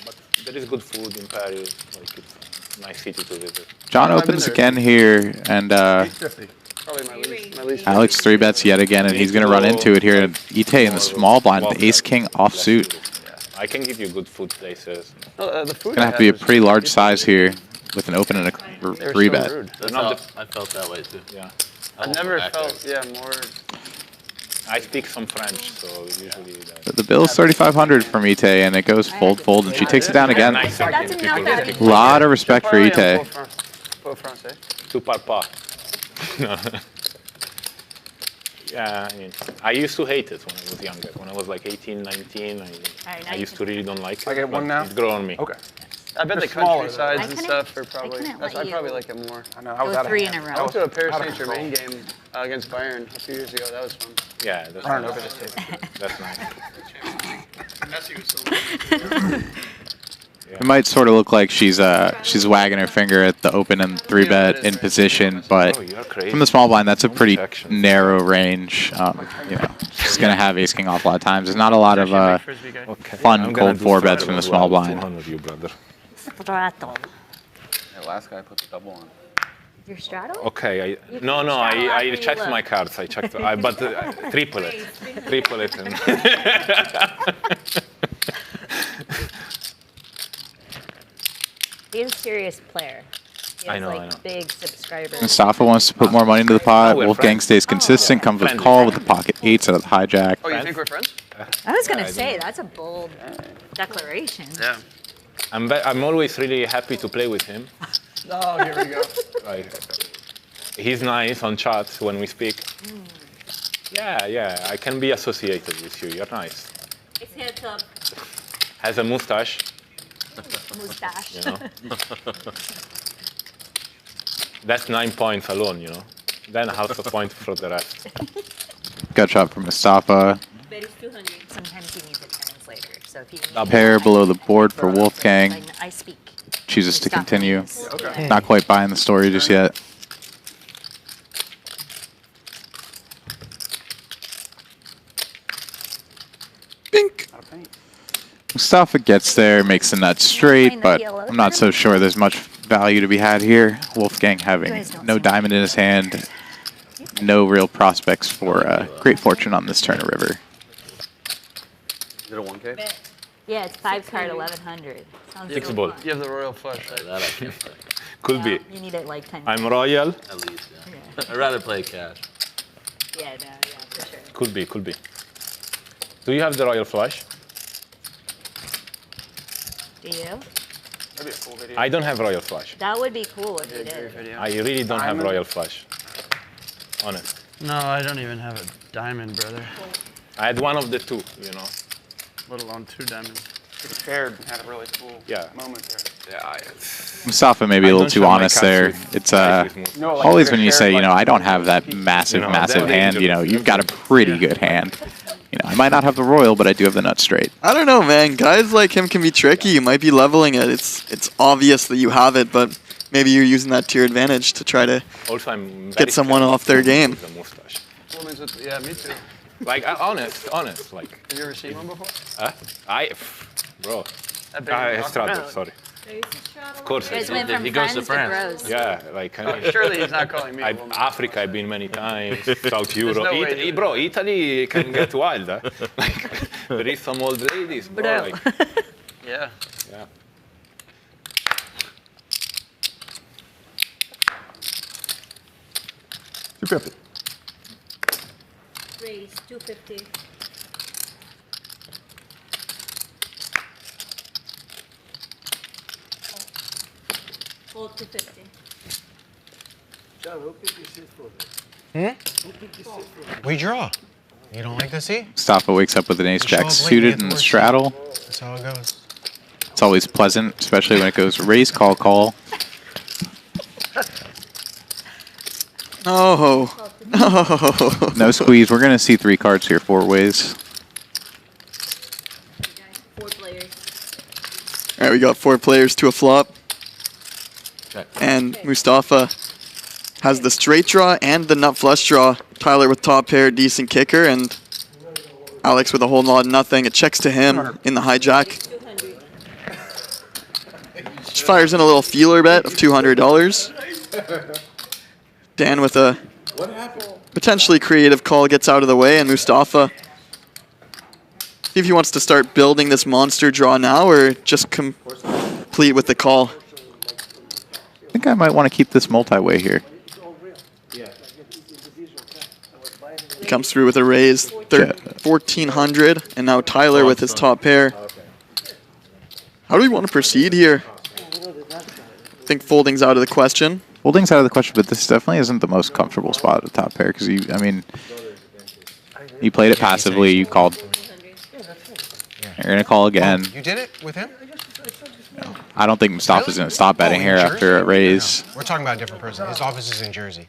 M: but there is good food in Paris. Like it's a nice city to visit.
F: John opens again here, and
C: Probably my least.
F: Alex 3-bets yet again, and he's going to run into it here. Etay in the small blind with ace-king offsuit.
M: Yeah, I can give you good food places.
C: The food
F: Going to have to be a pretty large size here with an open and a 3-bet.
G: I felt that way too.
M: Yeah.
C: I've never felt, more.
M: I speak some French, so usually.
F: The bill is 3,500 from Etay, and it goes fold, and she takes it down again. A lot of respect for Etay.
M: Tu parles pas. Yeah, I used to hate it when I was younger. When I was like 18, 19, I used to really don't like it.
C: I get one now?
M: It's grown on me.
C: Okay. I bet the countrysides and stuff are probably. I probably like it more. I know. I was 3 in a row. I went to a Paris Saint-Germain game against Bayern a few years ago. That was fun.
M: Yeah, that's
C: I don't know
M: nice.
C: if it is.
M: That's nice.
F: It might sort of look like she's wagging her finger at the open and 3-bet in position, but from the small blind, that's a pretty narrow range. She's going to have ace-king off a lot of times. There's not a lot of fun cold 4-bets from the small blind.
H: Straddle.
B: The last guy put the double on.
H: Your straddle?
M: Okay, I checked my cards. I checked, but triple it.
H: He's a serious player. He has
M: I know.
H: big subscribers.
F: Mustafa wants to put more money into the pot. Wolfgang stays consistent, comes with call with the pocket 8s out of the hijack.
C: Oh, you think we're friends?
H: I was going to say, that's a bold declaration.
C: Yeah.
M: I'm always really happy to play with him.
C: Oh, here we go.
M: He's nice on chat when we speak. Yeah, I can be associated with you. You're nice.
H: His head's up.
M: Has a mustache.
H: Mustache.
M: That's 9 points alone, Then half a point for the rest.
F: Gut shot from Mustafa.
H: Bet he's 200. Sometimes he needs a translator. So if he
F: Pair below the board for Wolfgang.
H: I speak.
F: Chooses to continue. Not quite buying the story just yet. Bink. Mustafa gets there, makes the nut straight, but I'm not so sure there's much value to be had here. Wolfgang having no diamond in his hand, no real prospects for great fortune on this turn of river.
B: Is it a 1K?
H: Yeah, it's 5 card 1100. Sounds
M: 6
H: so
M: ball.
H: fun.
C: You have the royal flush, right?
G: That I can't play.
M: Could be.
H: You need it like 10.
M: I'm royal.
G: At least, yeah. I'd rather play cash.
H: Yeah, for sure.
M: Could be. Do you have the royal flush?
H: Do you?
C: That'd be a cool video.
M: I don't have royal flush.
H: That would be cool if you did.
M: I really don't have royal flush. Honest.
C: No, I don't even have a diamond, brother.
M: I had one of the two,
C: Let alone 2 diamonds. It's paired and had a really cool moment there.
B: Yeah,
F: Mustafa may be a little too honest there. It's always when you say, I don't have that massive hand, you've got a pretty good hand. I might not have the royal, but I do have the nut straight.
E: I don't know, man. Guys like him can be tricky. You might be leveling it. It's obvious that you have it, but maybe you're using that to your advantage to try to get someone off their game.
C: Yeah, me too.
M: Like, honest. Like,
C: have you ever seen one before?
M: Bro. Straddle, sorry. Of course.
G: He goes to France.
M: Yeah, like.
C: Surely he's not calling me.
M: Africa, I've been many times. South Europe. No bro, Italy can get wild. Like, there is some old ladies, bro. Like,
C: yeah.
I: $250.
H: Raise 250. Hold 250.
J: John, who picked this seat for this? Who picked this seat for this?
L: We draw. You don't like to see?
F: Mustafa wakes up with an ace-jack suited in the straddle.
L: That's how it goes.
F: It's always pleasant, especially when it goes raise, call.
E: Oh, no.
F: No squeeze. We're going to see 3 cards here 4 ways.
H: 4 players.
E: All right, we got 4 players to a flop. And Mustafa has the straight draw and the nut flush draw. Tyler with top pair, decent kicker, and Alex with a whole lot of nothing. It checks to him in the hijack. Fires in a little feeler bet of $200. Dan with a potentially creative call gets out of the way, and Mustafa, see if he wants to start building this monster draw now or just complete with the call.
F: I think I might want to keep this multi-way here.
E: He comes through with a raise, 1,400, and now Tyler with his top pair. How do we want to proceed here? I think folding's out of the question.
F: Folding's out of the question, but this definitely isn't the most comfortable spot at the top pair because you played it passively, you called. You're going to call again.
L: You did it with him?
F: No. I don't think Mustafa's going to stop betting here after a raise.
L: No. We're talking about a different person. His office is in Jersey.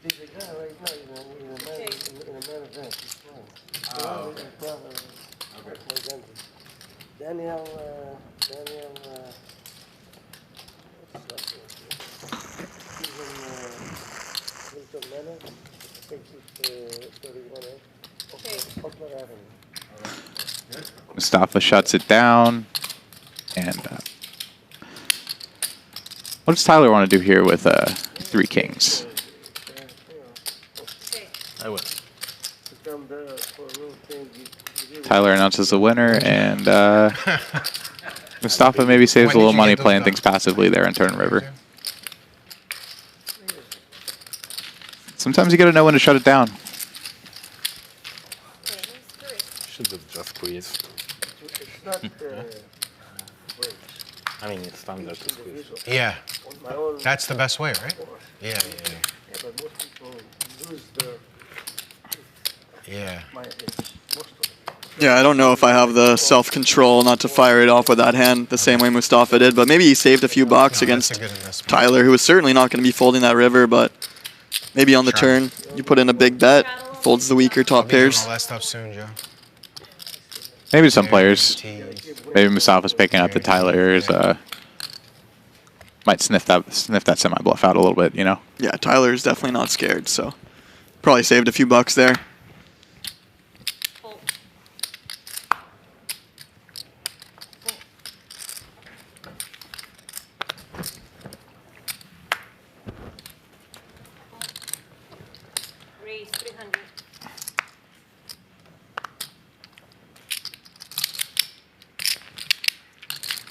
F: Mustafa shuts it down. And what does Tyler want to do here with 3 kings?
G: I will.
F: Tyler announces the winner, and Mustafa maybe saves a little money playing things passively there in turn river. Sometimes you got to know when to shut it down.
M: Should have just squeezed. I mean, it's standard to squeeze.
L: Yeah. That's the best way, right? Yeah. Yeah.
E: Yeah, I don't know if I have the self-control not to fire it off with that hand the same way Mustafa did, but maybe he saved a few bucks against Tyler, who was certainly not going to be folding that river, but maybe on the turn you put in a big bet, folds the weaker top pairs.
L: All that stuff soon, Joe.
F: Maybe some players. Maybe Mustafa's picking up the Tyler's. Might sniff that semi-bluff out a little bit, you know?
E: Yeah, Tyler's definitely not scared, so probably saved a few bucks there.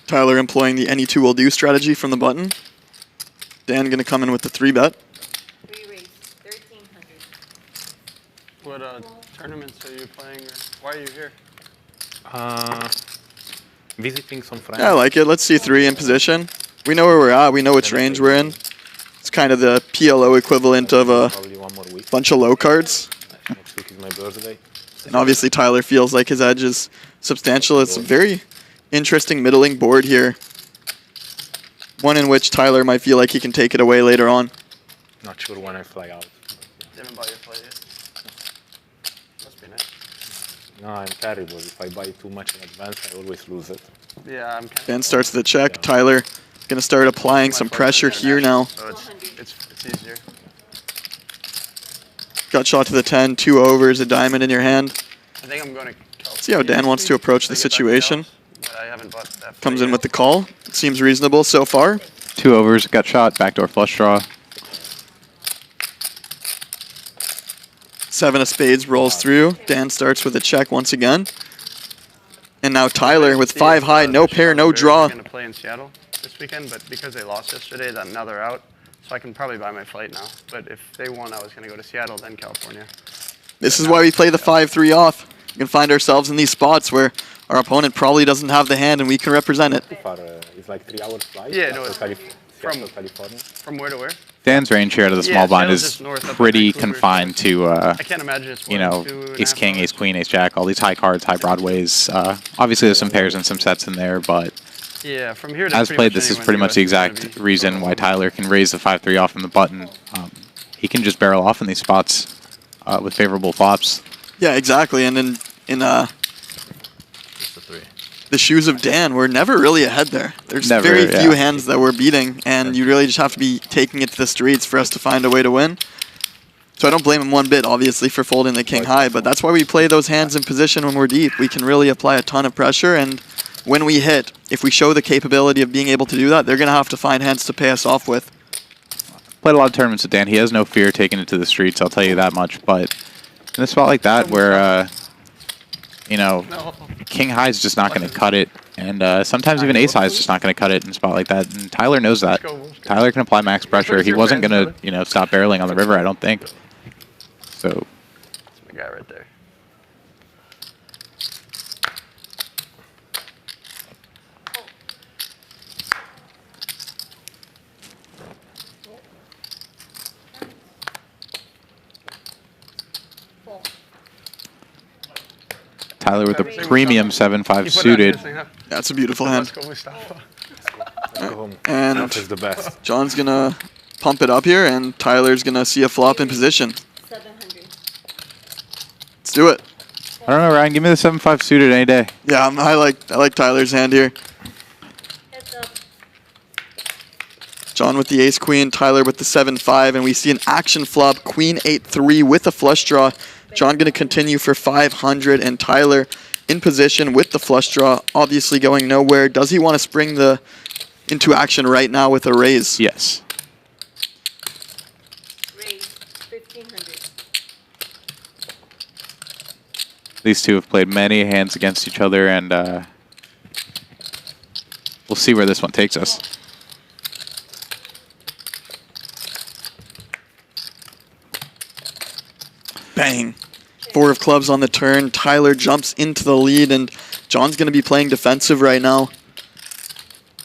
E: Tyler employing the any two will do strategy from the button. Dan going to come in with the 3-bet.
C: What tournaments are you playing, or why are you here?
M: Visiting some friends.
E: Yeah, I like it. Let's see 3 in position. We know where we're at. We know which range we're in. It's kind of the PLO equivalent of a bunch of low cards.
M: Next week is my birthday.
E: And obviously Tyler feels like his edge is substantial. It's a very interesting middling board here. One in which Tyler might feel like he can take it away later on.
M: Not sure when I fly out.
C: Didn't buy your flight yet? Must be nice.
M: No, I'm terrible. If I buy too much in advance, I always lose it.
C: Yeah, I'm kind
E: Dan starts the check. Tyler going to start applying some pressure here now.
C: So it's easier.
E: Got shot to the 10, 2 overs, a diamond in your hand.
C: I think I'm going to
E: See how Dan wants to approach the situation.
C: But I haven't bought that.
E: Comes in with the call. Seems reasonable so far.
F: 2 overs, got shot, backdoor flush draw.
E: 7 of spades rolls through. Dan starts with a check once again. And now Tyler with 5 high, no pair, no draw.
C: I'm going to play in Seattle this weekend, but because they lost yesterday, now they're out. So I can probably buy my flight now. But if they won, I was going to go to Seattle, then California.
E: This is why we play the 5-3 off. We can find ourselves in these spots where our opponent probably doesn't have the hand and we can represent it.
M: It's like 3 hours flight.
C: Yeah, no, it's
M: from California.
C: From where to where?
F: Dan's range here to the small blind is pretty confined to,
C: I can't imagine it's
F: you know, ace king, ace queen, ace jack, all these high cards, high broadways. Obviously, there's some pairs and some sets in there, but
C: yeah, from here to
F: as played, this is pretty much the exact reason why Tyler can raise the 5-3 off from the button. He can just barrel off in these spots with favorable flops.
E: Yeah, exactly. And in the shoes of Dan, we're never really ahead there. There's very few hands that we're beating, and you really just have to be taking it to the streets for us to find a way to win. So I don't blame him one bit, obviously, for folding the king high, but that's why we play those hands in position when we're deep. We can really apply a ton of pressure, and when we hit, if we show the capability of being able to do that, they're going to have to find hands to pay us off with.
F: Played a lot of tournaments with Dan. He has no fear taking it to the streets, I'll tell you that much. But in a spot like that where, you know, king high is just not going to cut it, and sometimes even ace high is just not going to cut it in a spot like that. And Tyler knows that. Tyler can apply max pressure. He wasn't going to, you know, stop barreling on the river, I don't think. So
C: That's my guy right there.
F: Tyler with a premium 7-5 suited.
E: That's a beautiful hand. And
M: That is the best.
E: John's going to pump it up here, and Tyler's going to see a flop in position.
H: 700.
E: Let's do it.
F: I don't know, Ryan. Give me the 7-5 suited any day.
E: Yeah, I like Tyler's hand here.
H: Heads up.
E: John with the ace-queen, Tyler with the 7-5, and we see an action flop, queen 8-3 with a flush draw. John going to continue for 500, and Tyler in position with the flush draw, obviously going nowhere. Does he want to spring into action right now with a raise?
F: Yes.
H: Raise 1,500.
F: These two have played many hands against each other, and we'll see where this one takes us.
E: Bang. 4 of clubs on the turn. Tyler jumps into the lead, and John's going to be playing defensive right now.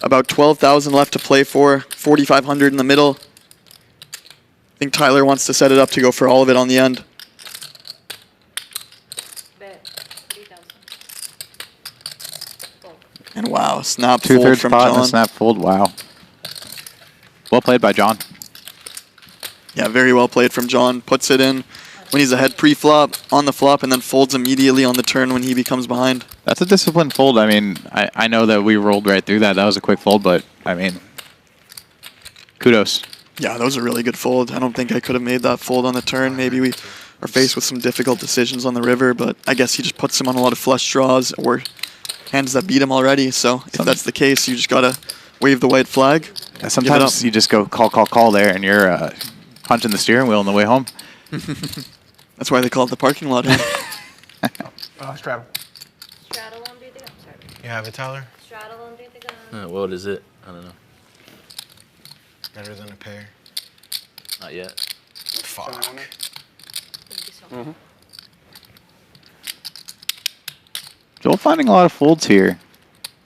E: About 12,000 left to play for. 4,500 in the middle. I think Tyler wants to set it up to go for all of it on the end.
H: Bet 3,000.
E: And wow, snap fold
F: Two-thirds
E: from
F: pot and a
E: John.
F: snap fold. Wow. Well played by John.
E: Yeah, very well played from John. Puts it in when he's ahead pre-flop, on the flop, and then folds immediately on the turn when he becomes behind.
F: That's a disciplined fold. I mean, I know that we rolled right through that. That was a quick fold, but, I mean, kudos.
E: Yeah, that was a really good fold. I don't think I could have made that fold on the turn. Maybe we are faced with some difficult decisions on the river, but I guess he just puts him on a lot of flush draws or hands that beat him already. So if that's the case, you just got to wave the white flag.
F: Yeah, sometimes you just go call there, and you're punching the steering wheel on the way home.
E: That's why they call it the parking lot.
C: Straddle.
H: Straddle on, do you think? Sorry.
L: You have it, Tyler?
H: Straddle on, do you think?
G: What is it? I don't know.
L: Better than a pair.
G: Not yet.
L: Fuck.
F: Joel finding a lot of folds here.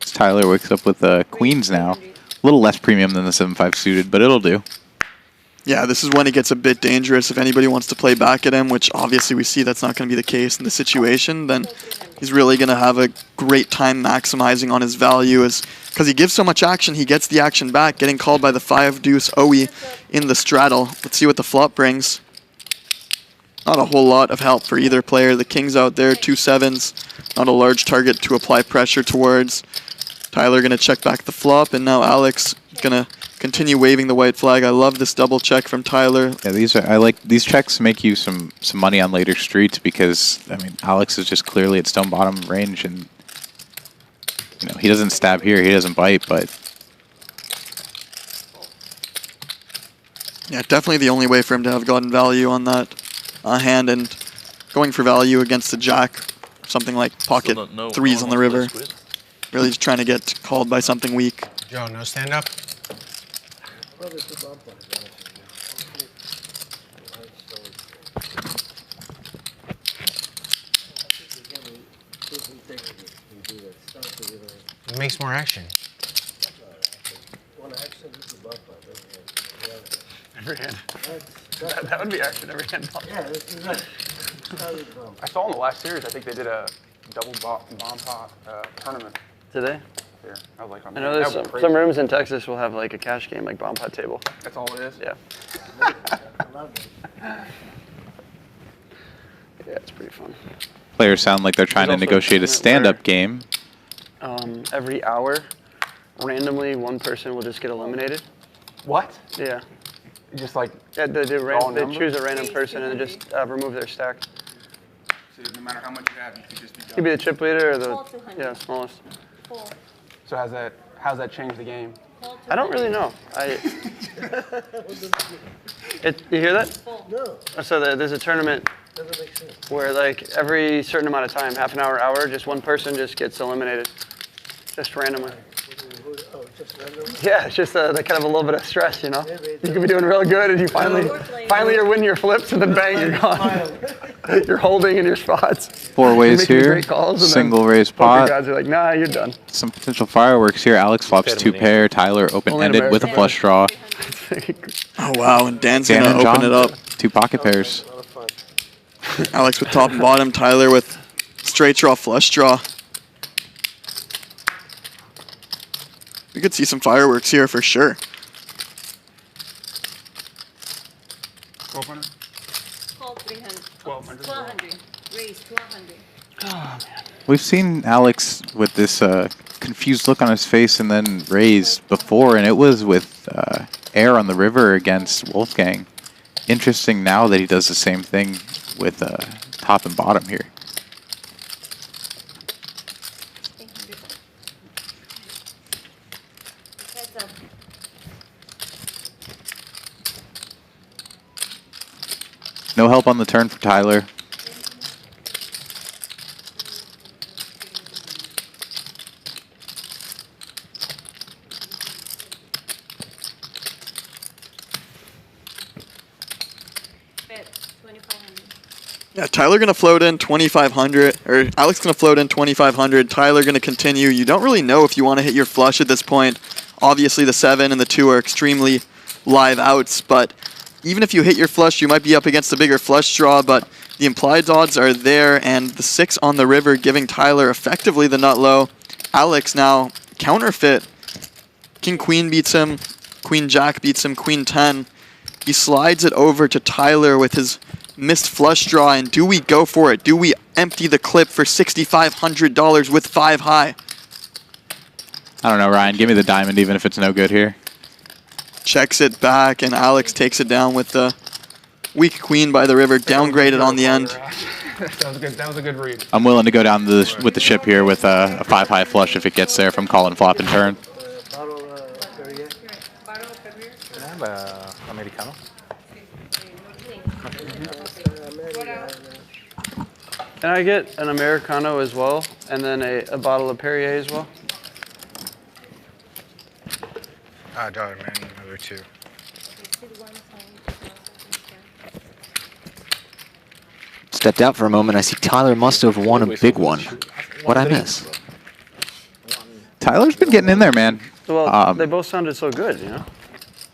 F: As Tyler wakes up with queens now. A little less premium than the 7-5 suited, but it'll do.
E: Yeah, this is when it gets a bit dangerous. If anybody wants to play back at him, which obviously we see that's not going to be the case in the situation, then he's really going to have a great time maximizing on his value. Because he gives so much action, he gets the action back, getting called by the 5-deuce OE in the straddle. Let's see what the flop brings. Not a whole lot of help for either player. The king's out there, 2 7s. Not a large target to apply pressure towards. Tyler going to check back the flop, and now Alex going to continue waving the white flag. I love this double check from Tyler.
F: Yeah, I like these checks make you some money on later streets because I mean Alex is just clearly at stone bottom range, and you know he doesn't stab here, he doesn't bite, but
E: yeah, definitely the only way for him to have gotten value on that hand, and going for value against the jack, something like pocket threes on the river. Really just trying to get called by something weak.
L: Joe, no stand up. It makes more action.
C: Every hand. That would be action every hand.
J: Yeah, this is right.
C: I saw in the last series, I think they did a double bomb pot tournament. Did they?
J: Yeah,
C: I was like,
N: I know there's some rooms in Texas will have like a cash game, like bomb pot table.
C: That's all it is?
N: Yeah.
J: I love it.
N: Yeah, it's pretty fun.
F: players sound like they're trying to negotiate a stand-up game.
N: Every hour, randomly, one person will just get eliminated.
C: What?
N: Yeah.
C: Just like they choose a random person and then just remove their stack.
O: So no matter how much you have, you could just be done.
C: Could be the chip leader or the smallest.
O: So how's that changed the game?
C: I don't really know. You hear that?
J: No.
C: So there's a tournament
J: Doesn't make sense.
C: where like every certain amount of time, half an hour, hour, just one person just gets eliminated, just randomly.
J: Oh, just randomly?
C: Yeah, it's just that kind of a little bit of stress, you know. You could be doing real good, and you finally you're winning your flips, and then bang, you're gone. You're holding in your spots.
F: 4 ways
C: You're making
F: here.
C: great calls, and
F: Single
C: then
F: raise
C: poker
F: pot.
C: guys are like, nah, you're done.
F: Some potential fireworks here. Alex flops 2 pair. Tyler open-ended with a flush draw.
E: Oh, wow, and Dan's
F: Dan
E: going to
F: and
E: open
F: John,
E: it up.
F: 2 pocket pairs.
E: Alex with top and bottom, Tyler with straight draw, flush draw. We could see some fireworks here for sure.
O: Call 300. 1200. Raise 1200.
C: Oh, man.
F: We've seen Alex with this confused look on his face and then raise before, and it was with air on the river against Wolfgang. Interesting now that he does the same thing with top and bottom here. No help on the turn for Tyler.
E: Yeah, Tyler going to float in 2,500, or Alex going to float in 2,500. Tyler going to continue. You don't really know if you want to hit your flush at this point. Obviously, the 7 and the 2 are extremely live outs, but even if you hit your flush, you might be up against a bigger flush draw, but the implied odds are there, and the 6 on the river giving Tyler effectively the nut low. Alex now counterfeit. King-Queen beats him. Queen-Jack beats him. Queen-10. He slides it over to Tyler with his missed flush draw, and do we go for it? Do we empty the clip for $6,500 with 5 high?
F: I don't know, Ryan. Give me the diamond even if it's no good here.
E: Checks it back, and Alex takes it down with the weak queen by the river, downgraded on the end.
O: That was a good read.
F: I'm willing to go down with the ship here with a 5 high flush if it gets there from call and flop and turn.
M: Can I have Americano?
C: Can I get an Americano as well, and then a bottle of Perrier as well?
L: Dollar man, another 2.
A: Stepped out for a moment. I see Tyler must have won a big one. What'd I miss?
F: Tyler's been getting in there, man.
C: Well, they both sounded so good, you know?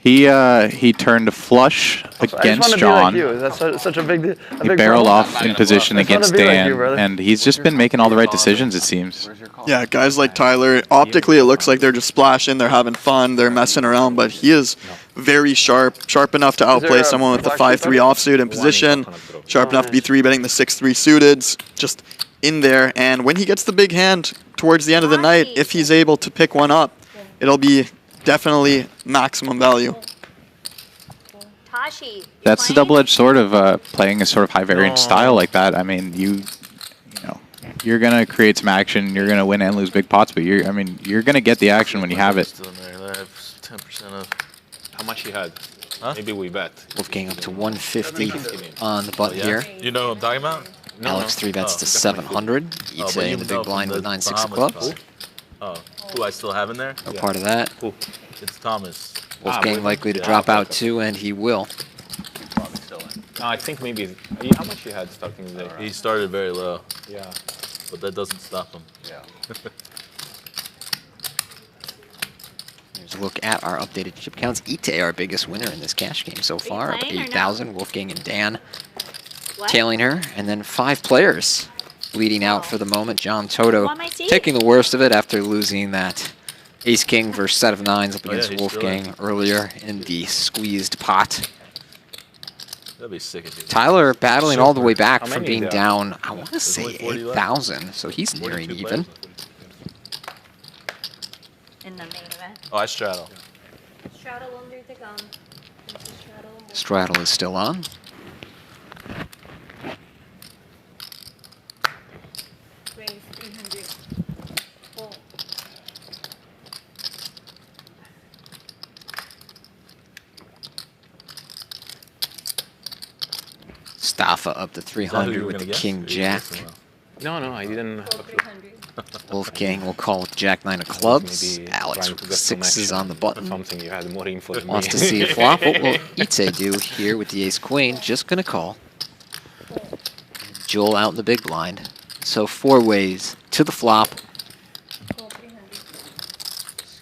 F: He turned a flush against John.
C: Be like you. That's such a big
F: He barreled off in position against Dan, and he's just been making all the right decisions, it seems.
E: Yeah, guys like Tyler, optically it looks like they're just splashing, they're having fun, they're messing around, but he is very sharp enough to outplay someone with the 5-3 offsuit in position, sharp enough to be 3-betting the 6-3 suiteds, just in there. And when he gets the big hand towards the end of the night, if he's able to pick one up, it'll be definitely maximum value.
F: That's the double-edged sword of playing a sort of high variance style like that. I mean, you're gonna create some action, you're gonna win and lose big pots, but you're gonna get the action when you have it.
G: Still in there. I have 10% of.
M: How much he had? Huh? Maybe we bet.
A: Wolfgang up to 150 on the button here.
G: You know what I'm talking about?
A: Alex 3-bets to 700. Etay in the big blind with 9-6 of clubs.
G: Oh, who I still have in there?
A: A part of that.
G: It's Thomas.
A: Wolfgang likely to drop out too, and he will.
M: No, I think maybe. How much he had starting the day?
G: He started very low.
M: Yeah.
G: But that doesn't stop him.
M: Yeah.
A: Here's a look at our updated chip counts. Etay, our biggest winner in this cash game so far, up 8,000. Wolfgang and Dan tailing her, and then 5 players leading out for the moment. John Toto taking the worst of it after losing that ace-king versus set of 9s up against Wolfgang earlier in the squeezed pot.
G: That'd be sick if he
A: Tyler battling all the way back from being down, I want to say 8,000, so he's nearing even.
H: In the main event.
G: Oh, I straddle.
H: Straddle under the gun.
A: Straddle is still on. Staffa up to 300 with the King Jack.
M: No, I didn't have a clue.
A: Wolfgang will call with Jack 9 of clubs. Alex with 6s on the button.
M: Something you had more info than
A: Wants
M: me.
A: to see a flop. What will Etay do here with the ace queen? Just gonna call. Joel out in the big blind. So 4 ways to the flop.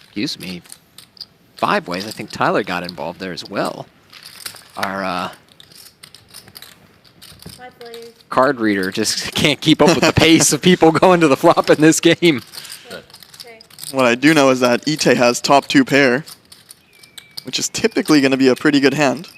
A: Excuse me. 5 ways. I think Tyler got involved there as well. Our card reader just can't keep up with the pace of people going to the flop in this game.
E: What I do know is that Etay has top 2 pair, which is typically going to be a pretty good hand.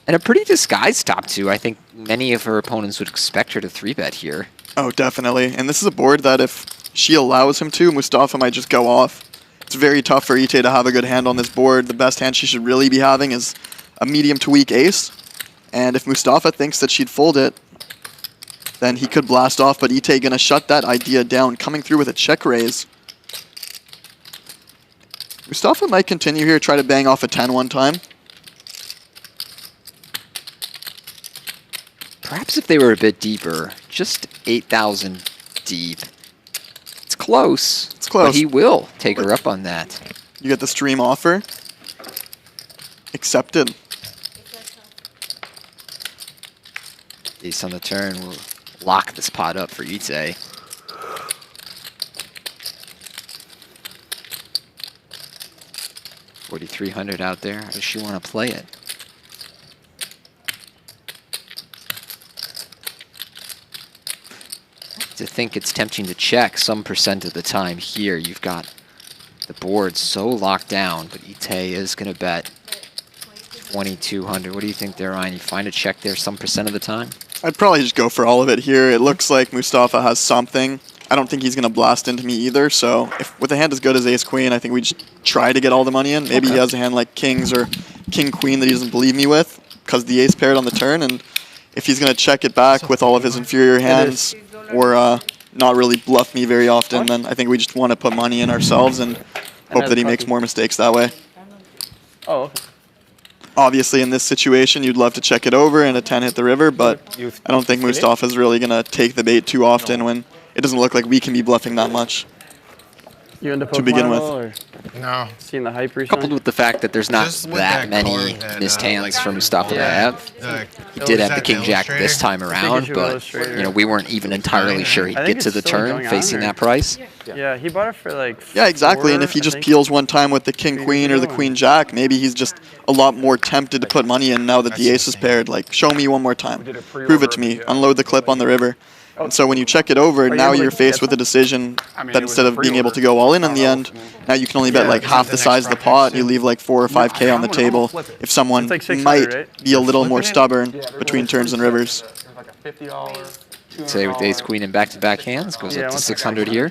A: And a pretty disguised top 2. I think many of her opponents would expect her to 3-bet here.
E: Oh, definitely. And this is a board that if she allows him to, Mustafa might just go off. It's very tough for Etay to have a good hand on this board. The best hand she should really be having is a medium to weak ace. And if Mustafa thinks that she'd fold it, then he could blast off, but Etay gonna shut that idea down, coming through with a check raise. Mustafa might continue here, try to bang off a 10 one time.
A: Perhaps if they were a bit deeper, just 8,000 deep. It's close.
E: It's close.
A: But he will take her up on that.
E: You get the stream offer. Accepted.
A: Ace on the turn will lock this pot up for Etay. $4,300 out there. How does she want to play it? To think it's tempting to check some % of the time here. You've got the board so locked down, but Etay is going to bet 2,200. What do you think there, Ryan? You find a check there some % of the time?
E: I'd probably just go for all of it here. It looks like Mustafa has something. I don't think he's going to blast into me either, so if with a hand as good as ace-queen, I think we just try to get all the money in. Maybe he has a hand like kings or king-queen that he doesn't believe me with, because the ace paired on the turn, and if he's going to check it back with all of his inferior hands, or not really bluff me very often, then I think we just want to put money in ourselves and hope that he makes more mistakes that way.
N: Oh, okay.
E: Obviously, in this situation, you'd love to check it over and a 10 hit the river, but I don't think Mustafa's really going to take the bait too often when it doesn't look like we can be bluffing that much.
N: You into
E: to begin with.
N: Or
L: no.
N: Seeing the hype recently?
A: Coupled with the fact that there's not that many missed hands from Mustafa to have. He did have the King Jack this time around, but we weren't even entirely sure he'd get to the turn facing that price.
N: Yeah, he bought it for like
E: Yeah, exactly, and if he just peels one time with the King-Queen or the Queen-Jack, maybe he's just a lot more tempted to put money in now that the ace is paired. Like, show me one more time. Prove it to me. Unload the clip on the river. And so when you check it over, now you're faced with a decision that instead of being able to go all in the end, now you can only bet like half the size of the pot. You leave like 4 or 5K on the table if someone might be a little more stubborn between turns and rivers.
A: Say with ace queen and back-to-back hands, goes up to 600 here.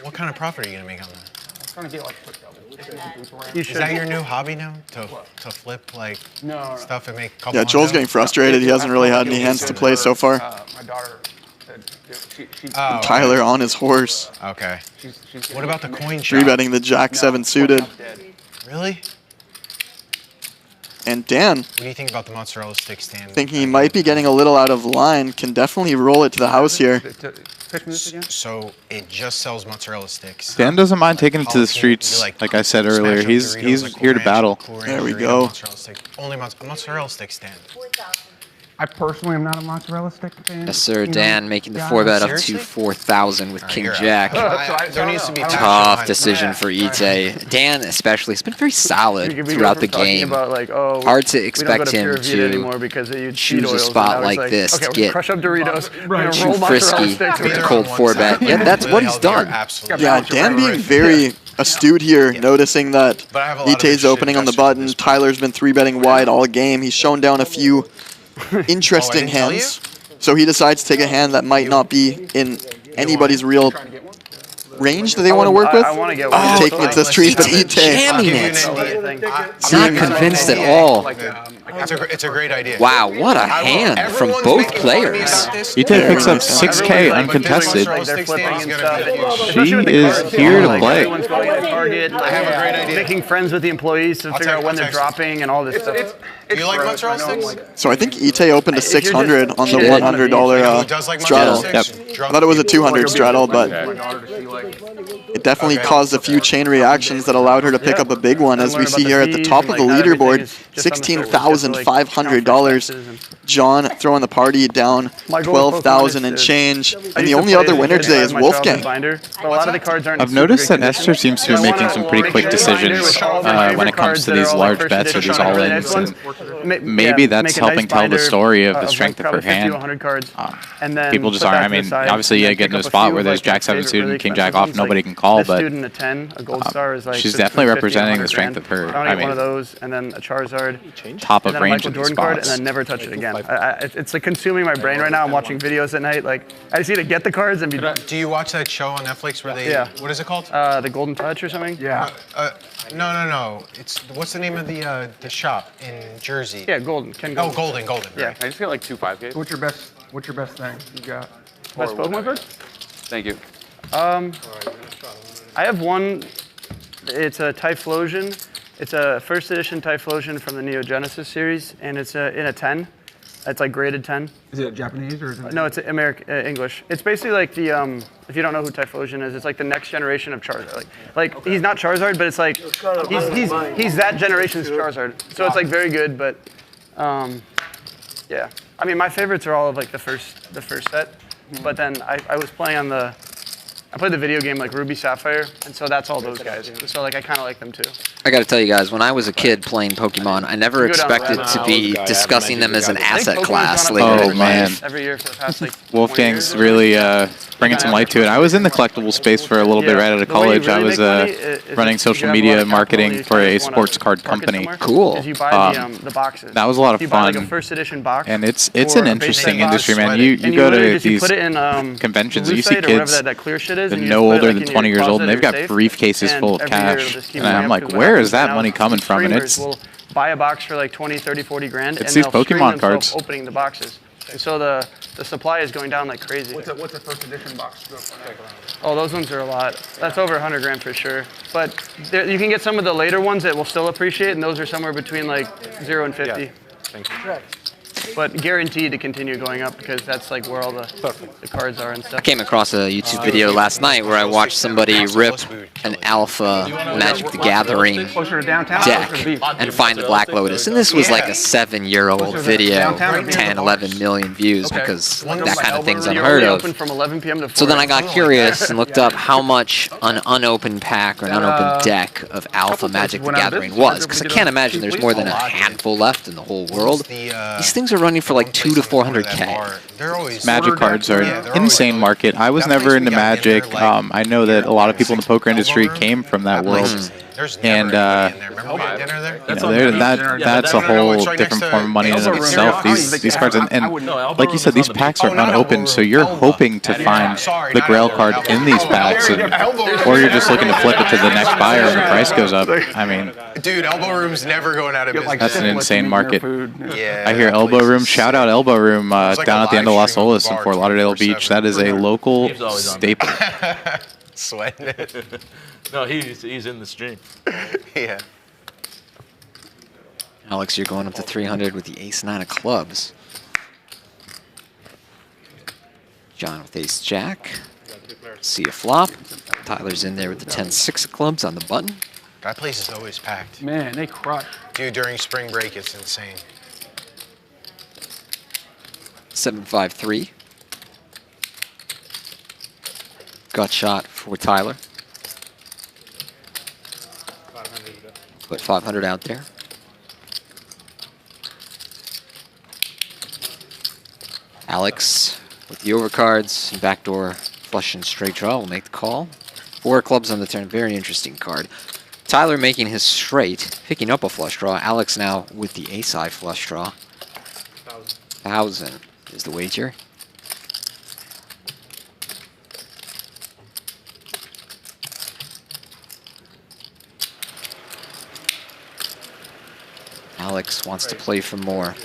L: What kind of profit are you gonna make on that?
O: Trying to get like quick double.
L: Is that your new hobby now? To flip like stuff and make a couple
E: Yeah, Joel's getting frustrated. He hasn't really had any hands to play so far.
O: My daughter said
E: Tyler on his horse.
L: Okay. What about the coin shop?
E: 3-betting the Jack 7 suited.
L: Really?
E: And Dan,
L: What do you think about the mozzarella stick stand?
E: thinking he might be getting a little out of line, can definitely roll it to the house here.
L: So it just sells mozzarella sticks.
F: Dan doesn't mind taking it to the streets. Like I said earlier, he's here to battle.
E: There we go.
L: Only mozzarella stick stand.
O: I personally am not a mozzarella stick fan.
A: Yes, sir. Dan making the 4-bet up to 4,000 with King Jack.
L: There needs to be
A: Tough decision for Etay. Dan especially has been very solid throughout the game. Hard to expect him to choose a spot like this to get
N: crush up Doritos.
A: too frisky with the cold 4-bet. Yeah, that's what he's done.
E: Yeah, Dan being very astute here, noticing that Etay's opening on the button. Tyler's been 3-betting wide all game. He's shown down a few interesting hands, so he decides to take a hand that might not be in anybody's real range that they want to work with.
C: I want to get
E: Oh, taking it to the street, but Etay.
A: Jamming it. Not convinced at all.
L: It's a great idea.
A: Wow, what a hand from both players.
F: Etay picks up 6K uncontested. She is here to play.
C: Everyone's going to Target. I have a great idea. Making friends with the employees to figure out when they're dropping and all this stuff.
L: Do you like mozzarella sticks?
E: So I think Etay opened to 600 on the $100 straddle.
L: Yep.
E: I thought it was a 200 straddle, but it definitely caused a few chain reactions that allowed her to pick up a big one, as we see here at the top of the leaderboard, $16,500. John throwing the party down 12,000 and change, and the only other winner today is Wolfgang.
F: I've noticed that Esther seems to be making some pretty quick decisions when it comes to these large bets or these all-ins. Maybe that's helping tell the story of the strength of her hand. People just aren't. I mean, obviously, you get into a spot where there's Jack 7 suited and King Jack off, nobody can call, but she's definitely representing the strength of her. I mean,
C: one of those, and then a Charizard,
F: top of range in these
C: spots, and
F: spots.
C: then never touch it again. It's like consuming my brain right now. I'm watching videos at night. Like I just need to get the cards and be done.
L: Do you watch that show on Netflix where they?
C: Yeah.
L: What is it called?
C: The Golden Touch or something.
O: Yeah.
L: No. It's what's the name of the shop in Jersey?
C: Yeah, Golden. Ken Golden.
L: Oh, Golden.
C: Yeah.
B: I just get like 2 5Ks.
O: What's your best thing you got?
C: Best Pokemon card?
B: Thank you.
C: I have one. It's a Typhlosion. It's a first edition Typhlosion from the Neo Genesis series, and it's in a 10. It's like graded 10.
O: Is it Japanese or is it?
C: No, it's English. It's basically like the if you don't know who Typhlosion is, it's like the next generation of Charizard. Like he's not Charizard, but it's like he's that generation's Charizard. So it's like very good, but yeah. I mean, my favorites are all of like the first set, but then I was playing on I played the video game like Ruby Sapphire, and so that's all those guys. So like I kind of like them too.
A: I gotta tell you guys, when I was a kid playing Pokemon, I never expected to be discussing them as an asset class later.
F: Oh man,
C: every year for the past like
F: Wolfgang's really bringing some light to it. I was in the collectible space for a little bit right out of college. I was running social media marketing for a sports card company.
A: Cool.
C: You buy the boxes.
F: That was a lot of
C: you buy
F: fun.
C: like a first edition box.
F: And it's an interesting industry, man. You go to these conventions and you see kids that are no older than 20 years old, and they've got briefcases full of cash. And I'm like, where is that money coming from? And it's
C: buy a box for like 20, 30, 40 grand,
F: it's
C: and
F: these Pokemon cards
C: opening the boxes. And so the supply is going down like crazy.
O: What's a first edition box?
C: Oh, those ones are a lot. That's over 100 grand for sure. But you can get some of the later ones that will still appreciate, and those are somewhere between like 0 and 50.
B: Yeah. Thanks.
C: But guaranteed to continue going up because that's like where all the cards are and stuff.
A: I came across a YouTube video last night where I watched somebody rip an alpha Magic the Gathering deck and find a Black Lotus. And this was like a 7-year-old video, 10, 11 million views because that kind of thing's unheard of. So then I got curious and looked up how much an unopened pack or an unopened deck of alpha Magic the Gathering was, because I can't imagine there's more than a handful left in the whole world. These things are running for like 200 to 400K.
F: Magic cards are an insane market. I was never into Magic. I know that a lot of people in the poker industry came from that world. And that's a whole different form of money in and of itself. These cards, and like you said, these packs are unopened, so you're hoping to find the Grail card in these packs, or you're just looking to flip it to the next buyer when the price goes up. I mean,
L: dude, Elbow Room's never going out of business.
F: That's an insane market. I hear Elbow Room. Shout out Elbow Room down at the end of Las Olas in Fort Lauderdale Beach. That is a local staple.
G: Sweating it. No, he's in the stream.
L: Yeah.
A: Alex, you're going up to 300 with the ace-9 of clubs. John with ace-jack. See a flop. Tyler's in there with the 10-6 of clubs on the button.
L: That place is always packed.
O: Man, they crush.
L: Dude, during spring break, it's insane.
A: 7-5-3. Gut shot for Tyler. Put 500 out there. Alex with the overcards and backdoor flush and straight draw will make the call. 4 clubs on the turn, very interesting card. Tyler making his straight, picking up a flush draw. Alex now with the ace-high flush draw. 1,000 is the wager. Alex wants to play for more.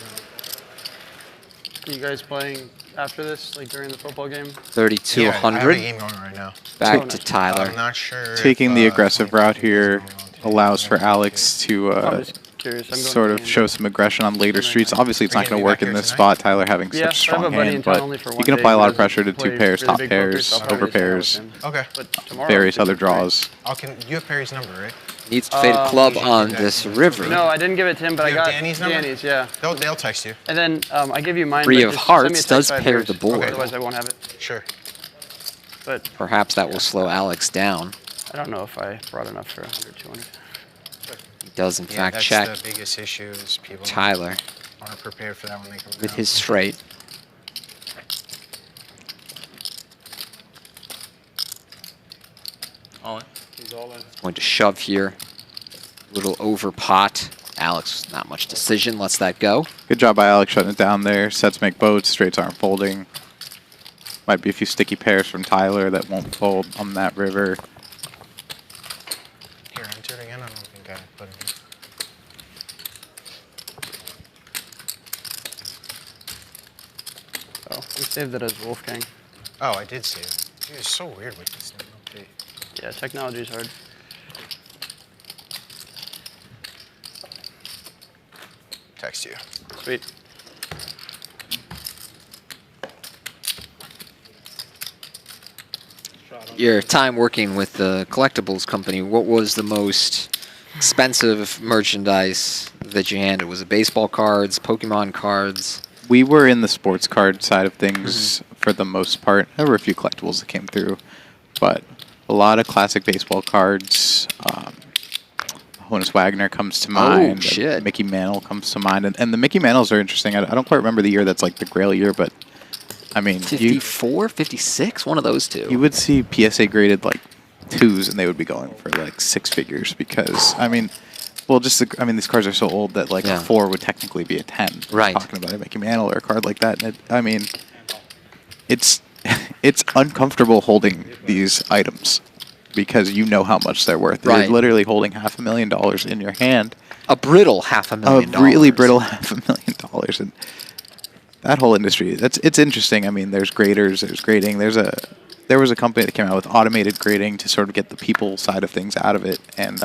C: Are you guys playing after this, like during the football game?
A: 32-100.
L: I have a game going right now.
A: Back to Tyler.
L: I'm not sure.
F: Taking the aggressive route here allows for Alex to sort of show some aggression on later streets. Obviously, it's not going to work in this spot, Tyler having such strong hand, but he can apply a lot of pressure to 2 pairs, top pairs, over pairs,
L: Okay.
F: various other draws.
L: You have Perry's number, right?
A: Needs to fade a club on this river.
C: No, I didn't give it to him, but I
L: You have
C: got
L: Danny's number?
C: Danny's, yeah.
L: They'll text you.
C: And then I give you mine.
A: 3
C: but
A: of
C: just send me a
A: hearts
C: text
A: does
C: by
A: pair
C: yours,
A: the board.
C: Otherwise, I won't have it.
L: Sure.
C: But
A: Perhaps that will slow Alex down.
C: I don't know if I brought enough for 100, 200.
A: He does, in fact,
L: that's
A: check
L: the biggest issue is people
A: Tyler
L: aren't prepared for that when they come
A: with
L: down.
A: his straight.
G: All in.
K: He's all in.
A: Going to shove here. Little over pot. Alex, not much decision, lets that go.
F: Good job by Alex shutting it down there. Sets make boats, straights aren't folding. Might be a few sticky pairs from Tyler that won't fold on that river.
L: Here, enter it again. I don't think I put it in.
C: Oh, we saved it as Wolfgang.
L: Oh, I did see it. Dude, it's so weird with this new update.
C: Yeah, technology's hard.
L: Text you.
C: Sweet.
A: Your time working with the collectibles company, what was the most expensive merchandise that you handled? Was it baseball cards, Pokemon cards?
F: We were in the sports card side of things for the most part. There were a few collectibles that came through, but a lot of classic baseball cards. Honus Wagner comes to mind.
A: Shit.
F: Mickey Mantle comes to mind. And the Mickey Mantles are interesting. I don't quite remember the year that's like the Grail year, but I mean,
A: 54, 56, one of those two.
F: You would see PSA graded like 2s, and they would be going for like 6 figures because, I mean, well, just these cards are so old that like a 4 would technically be a 10.
A: Right.
F: Talking about a Mickey Mantle or a card like that. And I mean, it's uncomfortable holding these items because you know how much they're worth.
A: Right.
F: You're literally holding $500,000 in your hand.
A: A brittle $500,000.
F: A really brittle $500,000. And that whole industry, it's interesting. I mean, there's graders, there's grading. There was a company that came out with automated grading to sort of get the people side of things out of it, and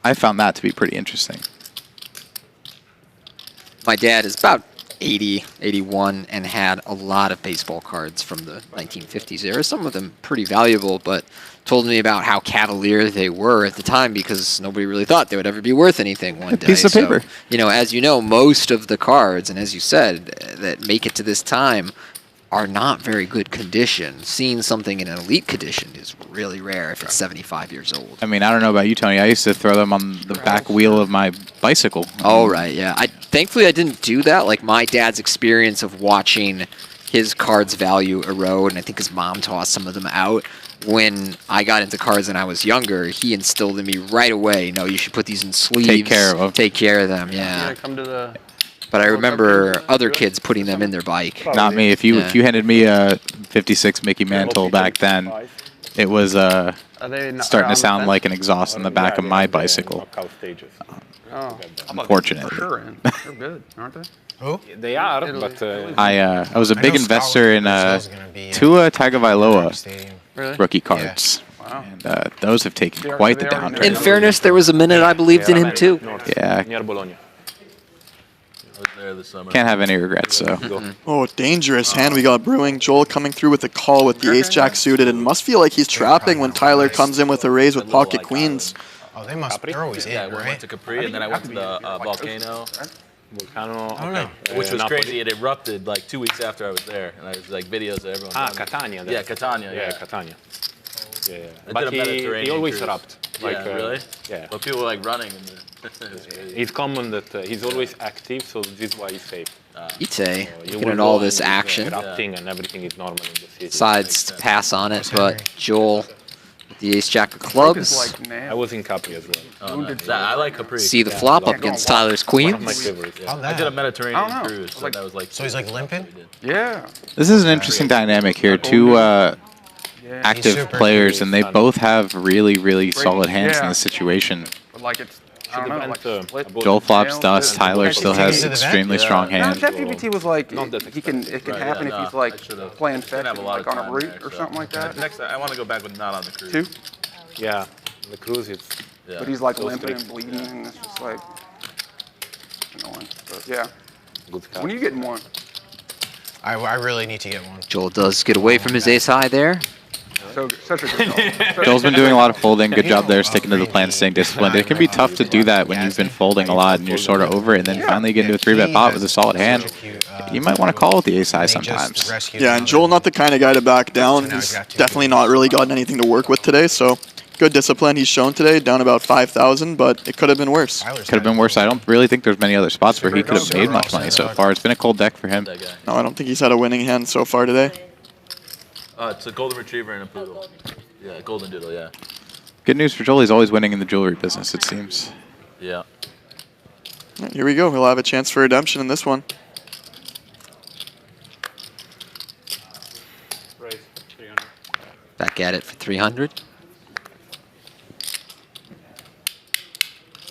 F: I found that to be pretty interesting.
A: My dad is about 80, 81, and had a lot of baseball cards from the 1950s era. Some of them pretty valuable, but told me about how cavalier they were at the time because nobody really thought they would ever be worth anything one day.
F: Piece of paper.
A: So, as you know, most of the cards, and as you said, that make it to this time are not very good condition. Seeing something in an elite condition is really rare if it's 75 years old.
F: I mean, I don't know about you, Tony. I used to throw them on the back wheel of my bicycle.
A: Oh, right, yeah. Thankfully, I didn't do that. Like, my dad's experience of watching his cards' value erode, and I think his mom tossed some of them out. When I got into cards when I was younger, he instilled in me right away, no, you should put these in sleeves.
F: Take care of them.
A: Take care of them, yeah.
C: Come to the...
A: But I remember other kids putting them in their bike.
F: Not me. If you handed me a 56 Mickey Mantle back then, it was starting to sound like an exhaust on the back of my bicycle. Unfortunately.
O: They're good, aren't they?
L: Who?
K: They are, but...
F: I was a big investor in Tua Tagovailoa rookie cards.
C: Wow.
F: And those have taken quite the downturn.
A: In fairness, there was a minute I believed in him too.
F: Yeah.
K: Near Bologna.
G: There this summer.
F: Can't have any regrets, so.
E: Oh, dangerous hand we got brewing. Joel coming through with a call with the ace-jack suited, and must feel like he's trapping when Tyler comes in with a raise with pocket queens.
L: Oh, they're always in, right?
G: I went to Capri, and then I went to the volcano.
K: Volcano,
L: I don't know.
G: Which was crazy. It erupted like 2 weeks after I was there, and I was like videos of everyone.
K: Catania.
G: Yeah, Catania.
K: Yeah, Catania. Yeah.
G: I
K: But
G: did a Mediterranean
K: he always
G: cruise.
K: erupt.
G: Yeah, really?
K: Yeah.
G: But people were like running.
K: It's common that he's always active, so this is why he's safe.
A: Etay,
K: You
A: looking
K: will
A: at all
K: go
A: this
K: and
A: action.
K: erupting and everything is normal in the city.
A: Decides to pass on it, but Joel, with the ace-jack of clubs,
K: I was in Capri as well.
G: Oh, nice. I like Capri.
A: see the flop up against Tyler's
K: One of my
A: queens.
K: favorites.
G: Yeah. I did a Mediterranean cruise, so that was like.
L: So he's like limping?
O: Yeah.
F: This is an interesting dynamic here. Two active
L: super
F: players, and they both have really, really solid hands in this situation.
O: But like it's I don't know, like split.
F: Joel flops
O: nails,
F: dust. Tyler still has extremely strong
O: No,
F: hand.
O: Jeff WPT was like, it can happen if he's like playing fetch
G: have a lot
O: like
G: of
O: on a
G: time
O: route
G: there,
O: or
G: so.
O: something like that.
G: Next, I want to go back with not on the cruise.
O: 2?
K: Yeah, the cruise is.
O: But he's like
K: so
O: limping
K: strict.
O: and bleeding, and it's just like annoying. But yeah.
K: Good stuff.
O: When are you getting one?
L: I really need to get one.
A: Joel does get away from his ace high there.
O: So such a good call.
F: Joel's been doing a lot of folding. Good job there, sticking to the plan, staying disciplined. It can be tough to do that when you've been folding a lot and you're sort of over it, and then finally get into a 3-bet pot with a solid hand. You might want to call with the ace high sometimes.
E: Yeah, and Joel not the kind of guy to back down. He's definitely not really gotten anything to work with today, so good discipline he's shown today, down about 5,000, but it could have been worse.
F: Could have been worse. I don't really think there's many other spots where he could have made much money so far. It's been a cold deck for him.
E: No, I don't think he's had a winning hand so far today.
G: It's a golden retriever and a poodle. Yeah, golden doodle, yeah.
F: Good news for Joel, he's always winning in the jewelry business, it seems.
G: Yeah.
E: Right, here we go. He'll have a chance for redemption in this one.
K: Raise 300.
A: Back at it for 300.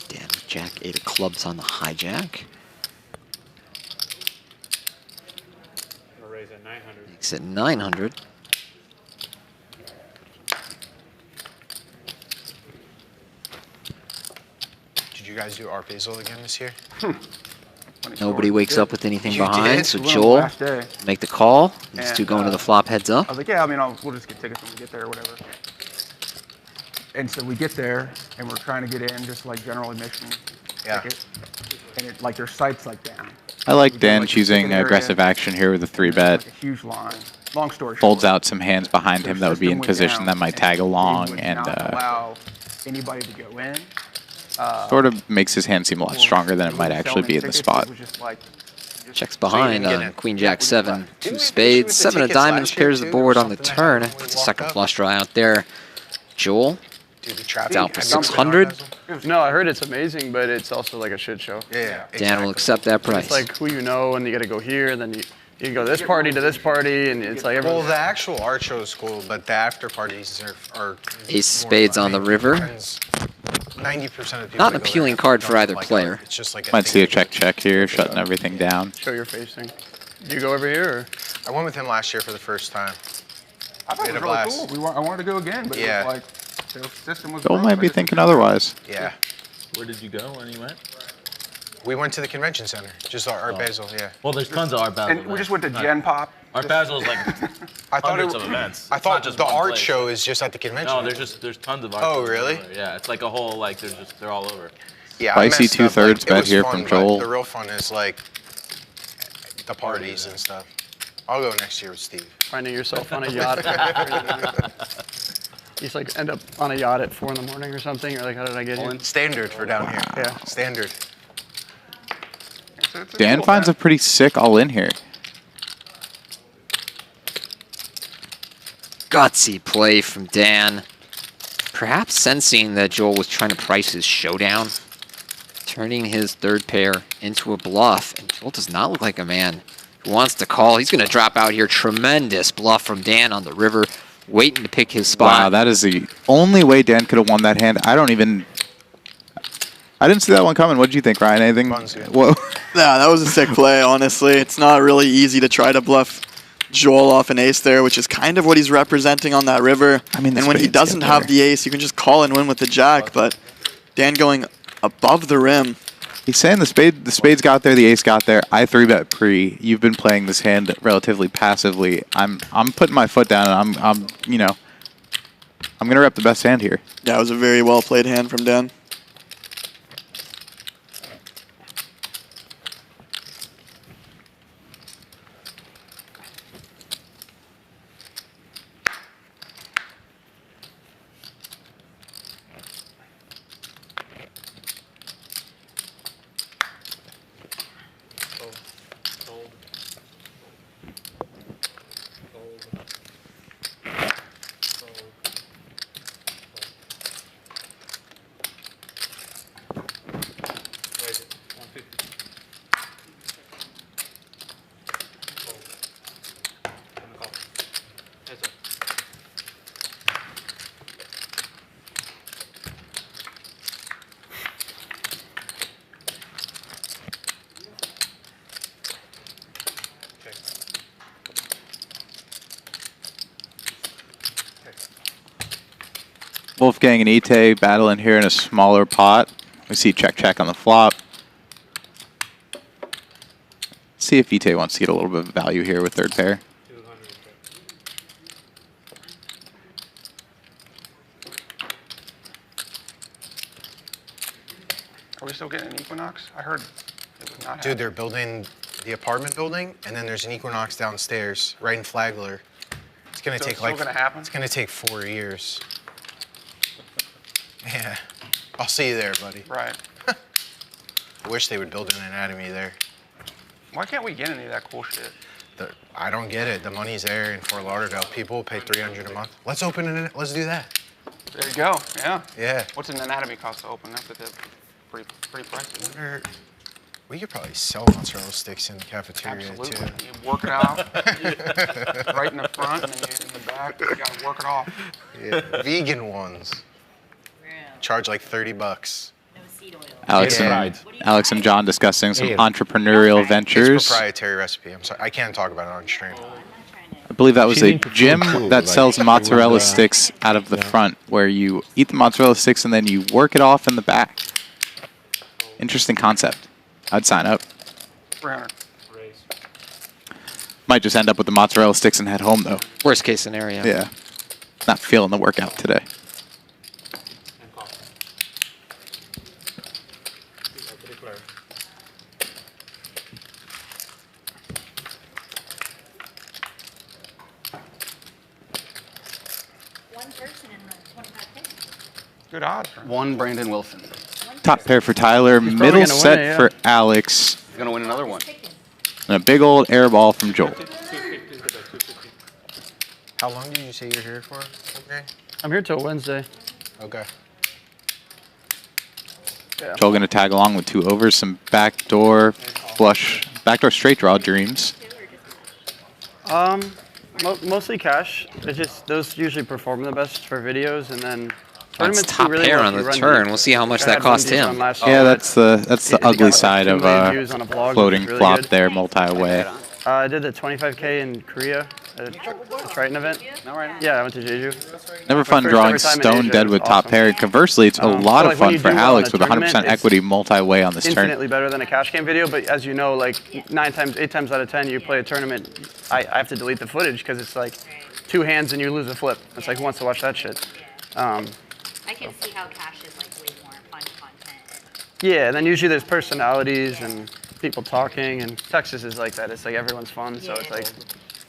A: Dan with Jack 8 of clubs on the hijack.
K: Raise at 900.
A: Makes it 900.
L: Did you guys do Art Basel again this year?
A: Nobody wakes up with anything
L: You
A: behind,
L: did?
A: so
O: We went on the
A: Joel
O: last day.
A: make the call. These
O: And,
A: two going to the flop heads up.
O: I was like, yeah, I mean, we'll just get tickets when we get there or whatever. And so we get there, and we're trying to get in, just like general admission ticket. And it, like, their site's like down.
F: I like
O: We do,
F: Dan
O: like,
F: choosing
O: ticket area,
F: aggressive action here with a 3-bet.
O: like a huge line. Long story short.
F: Folds out some hands behind him that would be in
O: system went
F: position
O: down,
F: that might
O: and
F: tag
O: they
F: along
O: would
F: and
O: not allow anybody to go in.
F: sort of makes his hand seem a lot stronger than it might actually be in the spot.
A: Checks behind on Queen Jack 7, 2 spades, 7 of diamonds, pairs the board on the turn. Puts a second flush draw out there. Joel, it's out for 600.
C: No, I heard it's amazing, but it's also like a shit show.
L: Yeah.
A: Dan will accept that price.
C: It's like who you know, and you got to go here, and then you go this party to this party, and it's like
L: Well,
C: everyone.
L: the actual art show is cool, but the after parties are
A: Ace spades on the river.
L: 90% of people.
A: Not an
L: that go
A: appealing
L: there
A: card for
L: don't
A: either
L: like
A: player.
L: art. It's just like
F: Might see a check here, shutting everything down.
C: Show your face thing. Do you go over here? Or?
L: I went with him last year for the first time.
O: I thought it was really cool. I wanted to go again, but
L: Yeah.
O: it was like, the system was
F: Joel
O: broke.
F: might be thinking otherwise.
L: Yeah.
G: Where did you go when you went?
L: We went to the convention center, just Art Basel, yeah.
G: Well, there's tons of Art Basel.
O: And we just went to Gen Pop.
G: Art Basel is like
L: I thought
G: hundreds of events.
L: I
G: It's not
L: thought
G: just
L: the
G: one
L: art
G: place.
L: show is just at the convention.
G: No, there's tons of art.
L: Oh,
G: shows
L: really?
G: everywhere. Yeah, it's like a whole like they're all over.
L: Yeah,
F: Spicy
L: I messed up,
F: 2/3
L: it
F: bet
L: was
F: here
L: fun,
F: from
L: but
F: Joel.
L: The real fun is like the parties and stuff. I'll go next year with Steve.
C: Finding yourself on a yacht. You just like end up on a yacht at 4 in the morning or something. You're like, how did I get here?
L: Standard for down here.
C: Yeah.
L: Standard.
F: Dan finds a pretty sick all-in here.
A: Gutsy play from Dan. Perhaps sensing that Joel was trying to price his showdown. Turning his third pair into a bluff. And Joel does not look like a man who wants to call. He's going to drop out here. Tremendous bluff from Dan on the river. Waiting to pick his spot.
F: Wow, that is the only way Dan could have won that hand. I didn't see that one coming. What did you think, Ryan? Anything? Whoa.
E: Yeah, that was a sick play, honestly. It's not really easy to try to bluff Joel off an ace there, which is kind of what he's representing on that river.
F: I mean,
E: and when he doesn't have the ace, you can just call and win with the jack, but Dan going above the rim.
F: He's saying the spades got there, the ace got there. I 3-bet pre. You've been playing this hand relatively passively. I'm putting my foot down, and I'm gonna rep the best hand here.
E: Yeah, it was a very well played hand from Dan.
F: Wolfgang and Etay battling here in a smaller pot. We see check on the flop. See if Etay wants to get a little bit of value here with third pair.
O: Are we still getting an Equinox? I heard it was not.
L: Dude, they're building the apartment building, and then there's an Equinox downstairs, right in Flagler. It's gonna take like.
O: Gonna happen?
L: It's gonna take 4 years. Yeah, I'll see you there, buddy.
O: Right.
L: I wish they would build an anatomy there.
O: Why can't we get any of that cool shit?
L: I don't get it. The money's there in Fort Lauderdale. People pay $300 a month. Let's open it. Let's do that.
O: There you go. Yeah.
L: Yeah.
O: What's an anatomy cost to open? That's pretty pricey.
L: We could probably sell mozzarella sticks in the cafeteria
O: Absolutely.
L: too.
O: You work it out right in the front and then in the back. You gotta work it off.
L: Yeah. Vegan ones. Charge like $30.
F: Alex and John discussing some entrepreneurial ventures.
L: It's proprietary recipe. I'm sorry, I can't talk about it on stream.
F: I believe that was a gym that sells mozzarella sticks out of the front, where you eat the mozzarella sticks and then you work it off in the back. Interesting concept. I'd sign up.
O: 300.
F: Might just end up with the mozzarella sticks and head home, though.
A: Worst case scenario.
F: Yeah. Not feeling the workout today.
O: Good odds.
B: One Brandon Wilson.
F: Top pair for Tyler, middle set for Alex,
B: He's gonna win another one.
F: and a big old air ball from Joel.
L: How long did you say you're here for? Okay.
N: I'm here till Wednesday.
L: Okay.
N: Yeah.
F: Joel going to tag along with 2 overs, some backdoor flush, backdoor straight draw dreams.
N: Mostly cash. It's just those usually perform the best for videos, and then
A: That's
N: tournaments
A: top
N: we really
A: pair
N: let
A: on
N: you
A: the
N: run
A: turn.
N: deep.
A: We'll see how much
N: I
A: that
N: had one
A: cost
N: deep
A: him.
N: on last
F: Yeah,
N: year.
F: that's the ugly side of
N: 2 million views on a vlog, which
F: floating
N: is really
F: flop
N: good.
F: there, multi-way.
N: I did the 25K in Korea at a Triton event. Yeah, I went to Jeju.
F: Never fun
N: My first
F: drawing
N: ever time in
F: stone
N: Asia.
F: dead
N: It
F: with
N: was
F: top
N: awesome.
F: pair. Conversely, it's a lot
N: So,
F: of
N: like, when
F: fun
N: you
F: for
N: do well
F: Alex
N: in
F: with
N: a
F: 100%
N: tournament, it's
F: equity multi-way on this turn.
N: Infinitely better than a cash game video, but as you know, like 8 times out of 10, you play a tournament, I have to delete the footage because it's like 2 hands and you lose a flip. It's like who wants to watch that shit?
H: I can see how cash is like way more fun content.
N: Yeah, and then usually there's personalities and people talking, and Texas is like that. It's like everyone's fun, so it's like,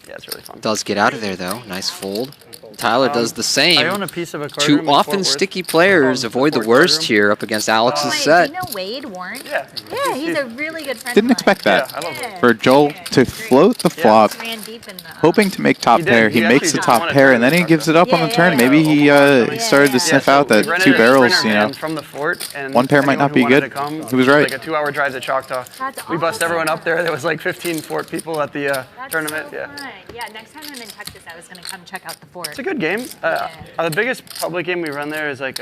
N: yeah, it's really fun.
A: Does get out of there, though. Nice fold. Tyler does the same.
N: I own a piece of a card
A: 2
N: room in
A: often
N: Fort Worth.
A: sticky players avoid the worst here up against Alex's
H: Wait,
A: set.
H: do you know Wade Warren?
N: Yeah.
H: Yeah, he's a really good friend
F: Didn't
H: of mine.
F: expect that.
N: Yeah, I love it.
F: For Joel to float the flop,
H: Ran deep in the,
F: hoping to make top
N: He did.
F: pair.
N: He
F: He makes the
N: actually
F: top
N: wanted
F: pair,
N: to
F: and then he
N: talk
F: gives it
N: about
F: up on the
H: Yeah,
F: turn.
H: yeah,
F: Maybe he started to
N: Yeah,
F: sniff
N: so
F: out that
N: we rented
F: 2
N: a
F: barrels,
N: sprinter
F: you know.
N: van from the fort, and
F: One pair might
N: anyone
F: not be
N: who wanted
F: good.
N: to come,
F: He was
N: it
F: right.
N: like a 2-hour drive to Choctaw.
H: That's
N: We bust
H: awesome.
N: everyone up there. There was like 15 fort people at the
H: That's
N: tournament.
H: so
N: Yeah.
H: fun. Yeah, next time I'm in Texas, I was going to come check out the fort.
N: It's a good game. The biggest public game we run there is like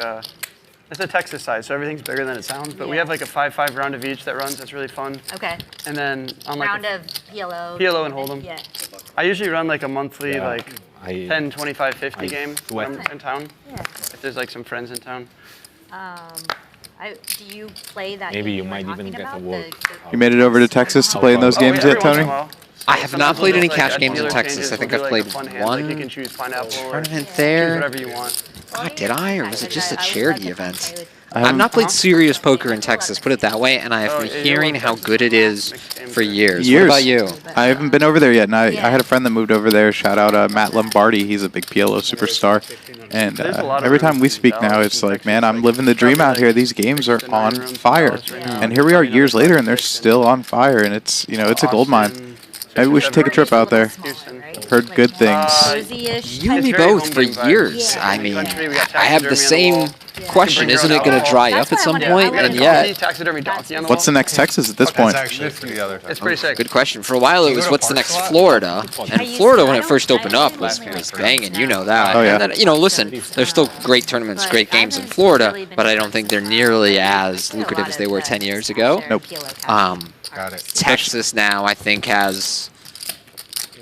N: it's a Texas side, so everything's bigger than it sounds. But we
H: Yeah.
N: have like a 5-5 round of each that runs. That's really fun.
H: Okay.
N: And then on like
H: Round of PLO.
N: PLO and Hold'em.
H: Yeah.
N: I usually run like a monthly
M: Yeah.
N: like
M: I-
N: 10, 25, 50
M: I
N: game when I'm in town.
H: Yeah.
N: If there's like some friends in town.
H: Do you play that
M: Maybe
H: game
M: you
H: were
M: might even
H: talking
M: get
H: about,
M: the work.
F: You made it over to Texas to play in those games
N: yeah,
F: yet,
N: every once in
F: Tony?
N: a while.
A: I have not
N: Sometimes
A: played
N: we'll
A: any
N: do,
A: cash
N: as
A: games in
N: dealer
A: Texas.
N: changes,
A: I think
N: we'll
A: I've
N: do, like,
A: played
N: a fun hand,
A: one
N: Like you can choose pineapple or
A: tournament
N: choose
A: there.
N: whatever you want.
A: God, did I, or was it just a
H: I would
A: charity
H: like to
A: event?
H: play with-
A: I've not played serious poker in Texas, put it that way, and I have
N: Oh,
A: been
N: yeah, you're
A: hearing
N: one
A: how
N: Texas.
A: good it is for years.
F: Years.
A: What about you?
F: I haven't been over there yet, and I had a friend that moved over there. Shout out Matt Lombardi. He's a big PLO superstar. And
N: There's a lot of
F: every time
N: rooms
F: we
N: in
F: speak now,
N: Dallas
F: it's
N: and
F: like,
N: Texas,
F: man, I'm
N: like,
F: living the dream
N: probably
F: out here.
N: like
F: These games are
N: 6 to 9
F: on
N: rooms in
F: fire.
N: Dallas right now.
F: And here we are years later, and they're still on fire, and it's, you know, it's a gold mine.
N: Austin,
F: Maybe we should take a trip out there.
N: Houston.
F: Heard good things.
H: Cozy-ish
A: You and me
N: It's very
A: both for
N: humbling vibe.
A: years.
H: Yeah.
A: I mean,
N: Country, we got
A: I have the
N: taxidermy on the
A: same
N: wall.
A: question.
N: Bring your
A: Isn't
N: own
A: it going to
N: alcohol.
A: dry
H: That's
A: up at
H: what I
A: some
H: wanted-
A: point?
H: I
A: And
H: wanted
A: yet,
N: Taxidermy donkey on the
F: What's the
N: wall.
F: next Texas at this
L: That's
F: point?
L: actually
N: It's pretty sick.
A: good question. For a while, it
L: you
A: was
L: go to
A: what's the
L: Park
A: next
L: Slot?
A: Florida? And
H: used
A: Florida,
H: to-
A: when
H: I
A: it
H: don't-
A: first opened
H: I
A: up,
H: didn't
A: was
H: really
A: banging. You know
H: now.
A: that.
F: Oh, yeah.
A: And then, you know, listen, there's still great tournaments,
H: But
A: great
H: I
A: games in
H: haven't
A: Florida,
H: really been
A: but I don't think they're nearly as
H: There are a
A: lucrative
H: lot
A: as they
H: of,
A: were 10 years ago.
H: share
F: Nope.
H: PLO cash.
L: Got it.
A: Texas now, I think, has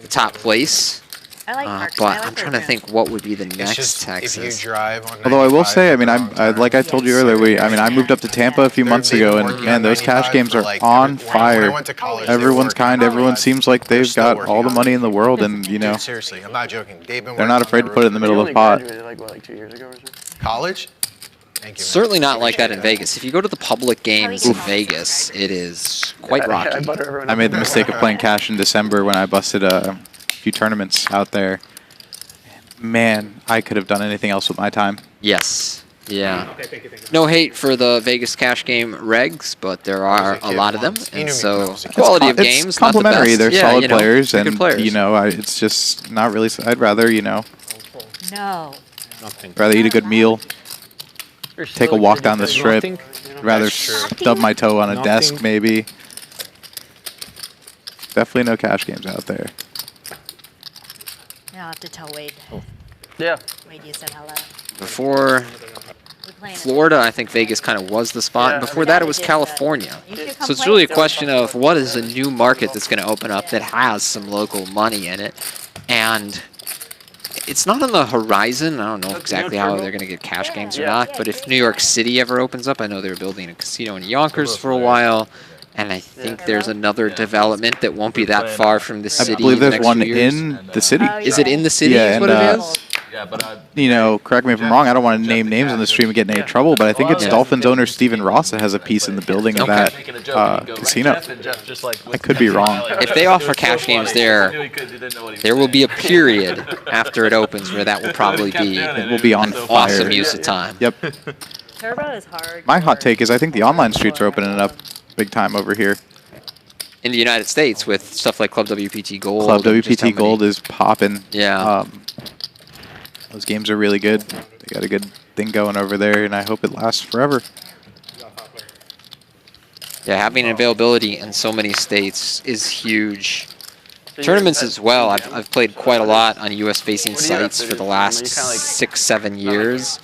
A: the top place
H: I like parks.
A: But
H: I like
A: I'm trying
H: their
A: to think what would be the next
L: just
A: Texas.
L: if you drive on
F: Although I will
L: 95
F: say, I mean,
L: for a long time,
F: like I told you earlier, I moved up to Tampa a few months ago, and man, those cash games are on fire. Everyone's kind. Everyone seems like they've got all the money in the world, and you know,
L: Dude, seriously, I'm not joking. They've been
F: they're not
L: working
F: afraid
L: on
F: to put it in the middle of the pot.
N: Like what, like 2 years ago or something?
L: College? Thank you, man.
A: Certainly not like that in Vegas. If you go to the public games in Vegas, it is quite rocky.
F: I made the mistake of playing cash in December when I busted a few tournaments out there. Man, I could have done anything else with my time.
A: Yes. Yeah. No hate for the Vegas cash game regs, but there are a lot of them, and so the quality of games,
F: it's complimentary.
A: not the best.
F: They're
A: Yeah,
F: solid
A: you know,
F: players,
A: they're good
F: and
A: players.
F: you know, it's just not really. I'd rather, you know,
H: No.
F: rather eat a good meal, take a walk down the strip, rather stub my toe on a desk, maybe. Definitely no cash games out there.
H: I'll have to tell Wade.
N: Yeah.
H: Wade, you said hello.
A: Before Florida, I think Vegas kind of was the spot.
N: Yeah.
A: Before that, it was California. So it's really a question of what is a new market that's going to open up that has some local money in it. And it's not on the horizon. I don't know exactly how they're going to get cash games or not. But if New York City ever opens up, I know they're building a casino in Yonkers for a while. And I think there's another development that won't be that far from the city.
F: I believe
A: in the
F: there's
A: next
F: one
A: few years.
F: in the city.
A: Is it in the city?
F: Yeah,
A: is what
F: and,
A: it is?
F: you know, correct me if I'm wrong. I don't want to name names on the stream and get in any trouble, but I think it's Dolphins owner Steven Ross that has a piece in the building of that casino. I could be wrong.
A: If they offer cash games there will be a period after it opens where that will probably be.
F: It will be on fire.
A: Awesome use of time.
F: Yep.
H: Turbo is hard.
F: My hot take is I think the online streets are opening it up big time over here.
A: In the United States with stuff like Club WPT Gold.
F: Club WPT Gold is popping.
A: Yeah.
F: Those games are really good. They got a good thing going over there, and I hope it lasts forever.
A: Yeah, having availability in so many states is huge. Tournaments as well. I've played quite a lot on US-facing sites for the last 6-7 years,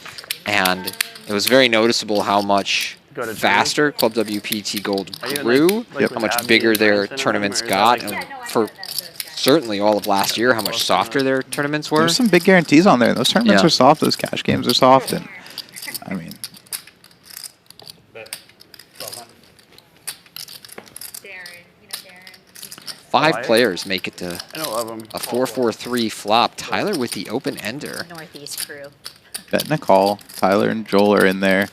A: and it was very noticeable how much faster Club WPT Gold grew, how much bigger their tournaments got, and for certainly all of last year, how much softer their tournaments were.
F: There's some big guarantees on there. Those tournaments are soft. Those cash games are soft, and I mean,
A: five players make it to a 4-4-3 flop. Tyler with the open ender.
H: Northeast crew.
F: Bet Nicole, Tyler, and Joel are in there.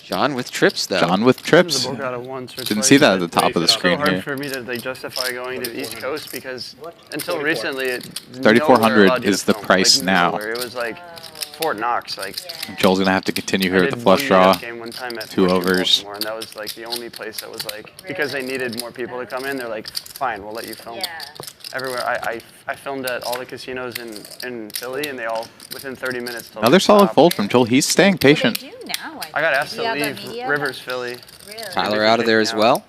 A: John with trips, though.
F: John with trips. Didn't see that at the top of the screen
N: It's so hard
F: here.
N: for me to like justify going to the East Coast because until recently,
F: 3,400 is the price now.
N: It was like Fort Knox. Like
F: Joel's gonna have to continue here
N: I
F: with the
N: did
F: flush
N: one
F: draw.
N: meetup game one time at
F: 2
N: Fort
F: overs.
N: Baltimore, and that was like the only place that was like because they needed more people to come in. They're like, fine, we'll let you film. Everywhere. I filmed at all the casinos in Philly, and they all within 30 minutes. Till
F: Another solid fold from Joel. He's staying patient.
N: I got asked to leave Rivers, Philly.
A: Tyler out of there as well.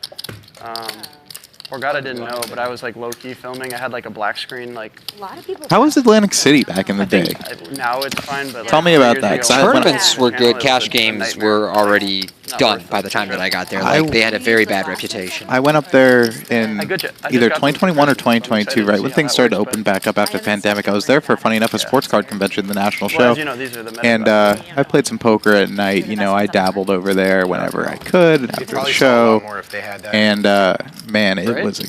N: Borgata didn't know, but I was like low-key filming. I had like a black screen, like.
H: A lot of people.
F: How was Atlantic City back in the day?
N: Now it's fine, but.
F: Tell me about that.
A: Tournaments were good. Cash games were already done by the time that I got there. Like, they had a very bad reputation.
F: I went up there in either 2021 or 2022, right when things started to open back up after the pandemic. I was there for, funny enough, a sports card convention, the national show. And I played some poker at night. You know, I dabbled over there whenever I could after the show. And man, it was a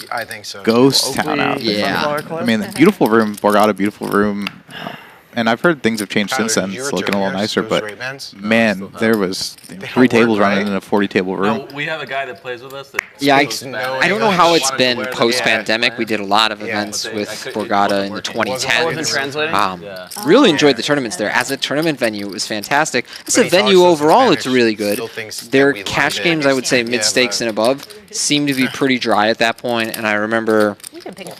F: ghost town out there.
A: Yeah.
F: I mean, the beautiful room, Borgata, beautiful room. And I've heard things have changed since then. It's looking a little nicer, but man, there was 3 tables running in a 40-table room.
G: No, we have a guy that plays with us. That
A: Yeah, I don't know how it's been post-pandemic. We did a lot of events with Borgata in the 2010s. Really enjoyed the tournaments there. As a tournament venue, it was fantastic. As a venue overall, it's really good. Their cash games, I would say mid-stakes and above, seemed to be pretty dry at that point. And I remember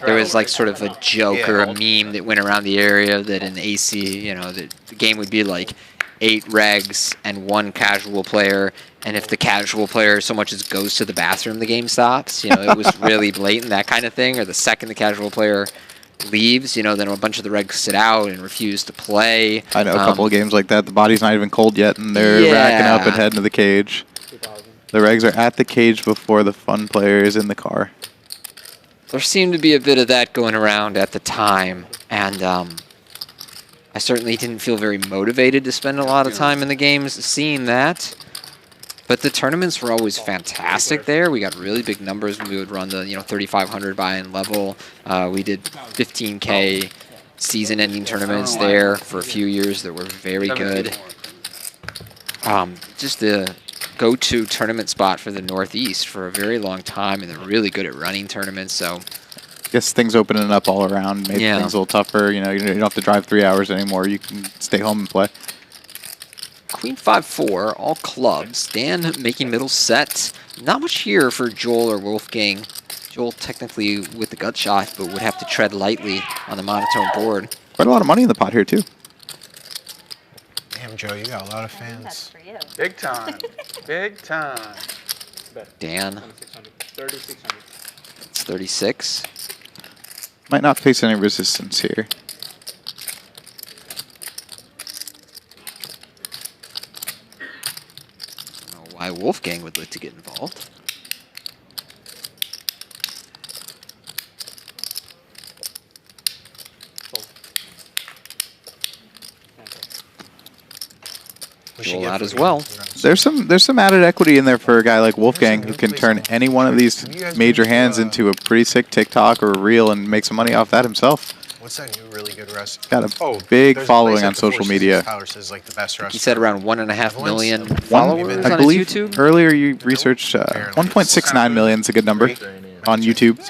A: there was like sort of a joke or a meme that went around the area that in AC, you know, the game would be like 8 regs and 1 casual player, and if the casual player so much as goes to the bathroom, the game stops. You know, it was really blatant, that kind of thing. Or the second the casual player leaves, you know, then a bunch of the regs sit out and refuse to play.
F: I know a couple of games like that. The body's not even cold yet, and they're racking up and heading to the cage. The regs are at the cage before the fun player is in the car.
A: there seemed to be a bit of that going around at the time, and I certainly didn't feel very motivated to spend a lot of time in the games seeing that. But the tournaments were always fantastic there. We got really big numbers when we would run the 3,500 buy-in level. We did 15K season-ending tournaments there for a few years that were very good. Just the go-to tournament spot for the Northeast for a very long time, and they're really good at running tournaments. So,
F: I guess things opening up all around made things a little tougher. You don't have to drive 3 hours anymore. You can stay home and play.
A: Queen 5-4, all clubs. Dan making middle set. Not much here for Joel or Wolfgang. Joel technically with the gut shot, but would have to tread lightly on the monotone board.
F: Quite a lot of money in the pot here, too.
L: Damn, Joe, you got a lot of fans.
H: That's for you.
O: Big time. Big time.
A: Dan.
O: 3,600.
A: It's 36.
F: Might not face any resistance here.
A: I don't know why Wolfgang would like to get involved. Joel out as well.
F: There's some added equity in there for a guy like Wolfgang who can turn any one of these major hands into a pretty sick TikTok or a reel and make some money off that himself.
L: What's that new really good restaurant?
F: Got a big following on social media.
L: Tyler says like the best restaurant.
A: He said around 1.5 million followers
F: I
A: on
F: believe
A: his YouTube.
F: earlier you researched 1.69 million is a good number on YouTube,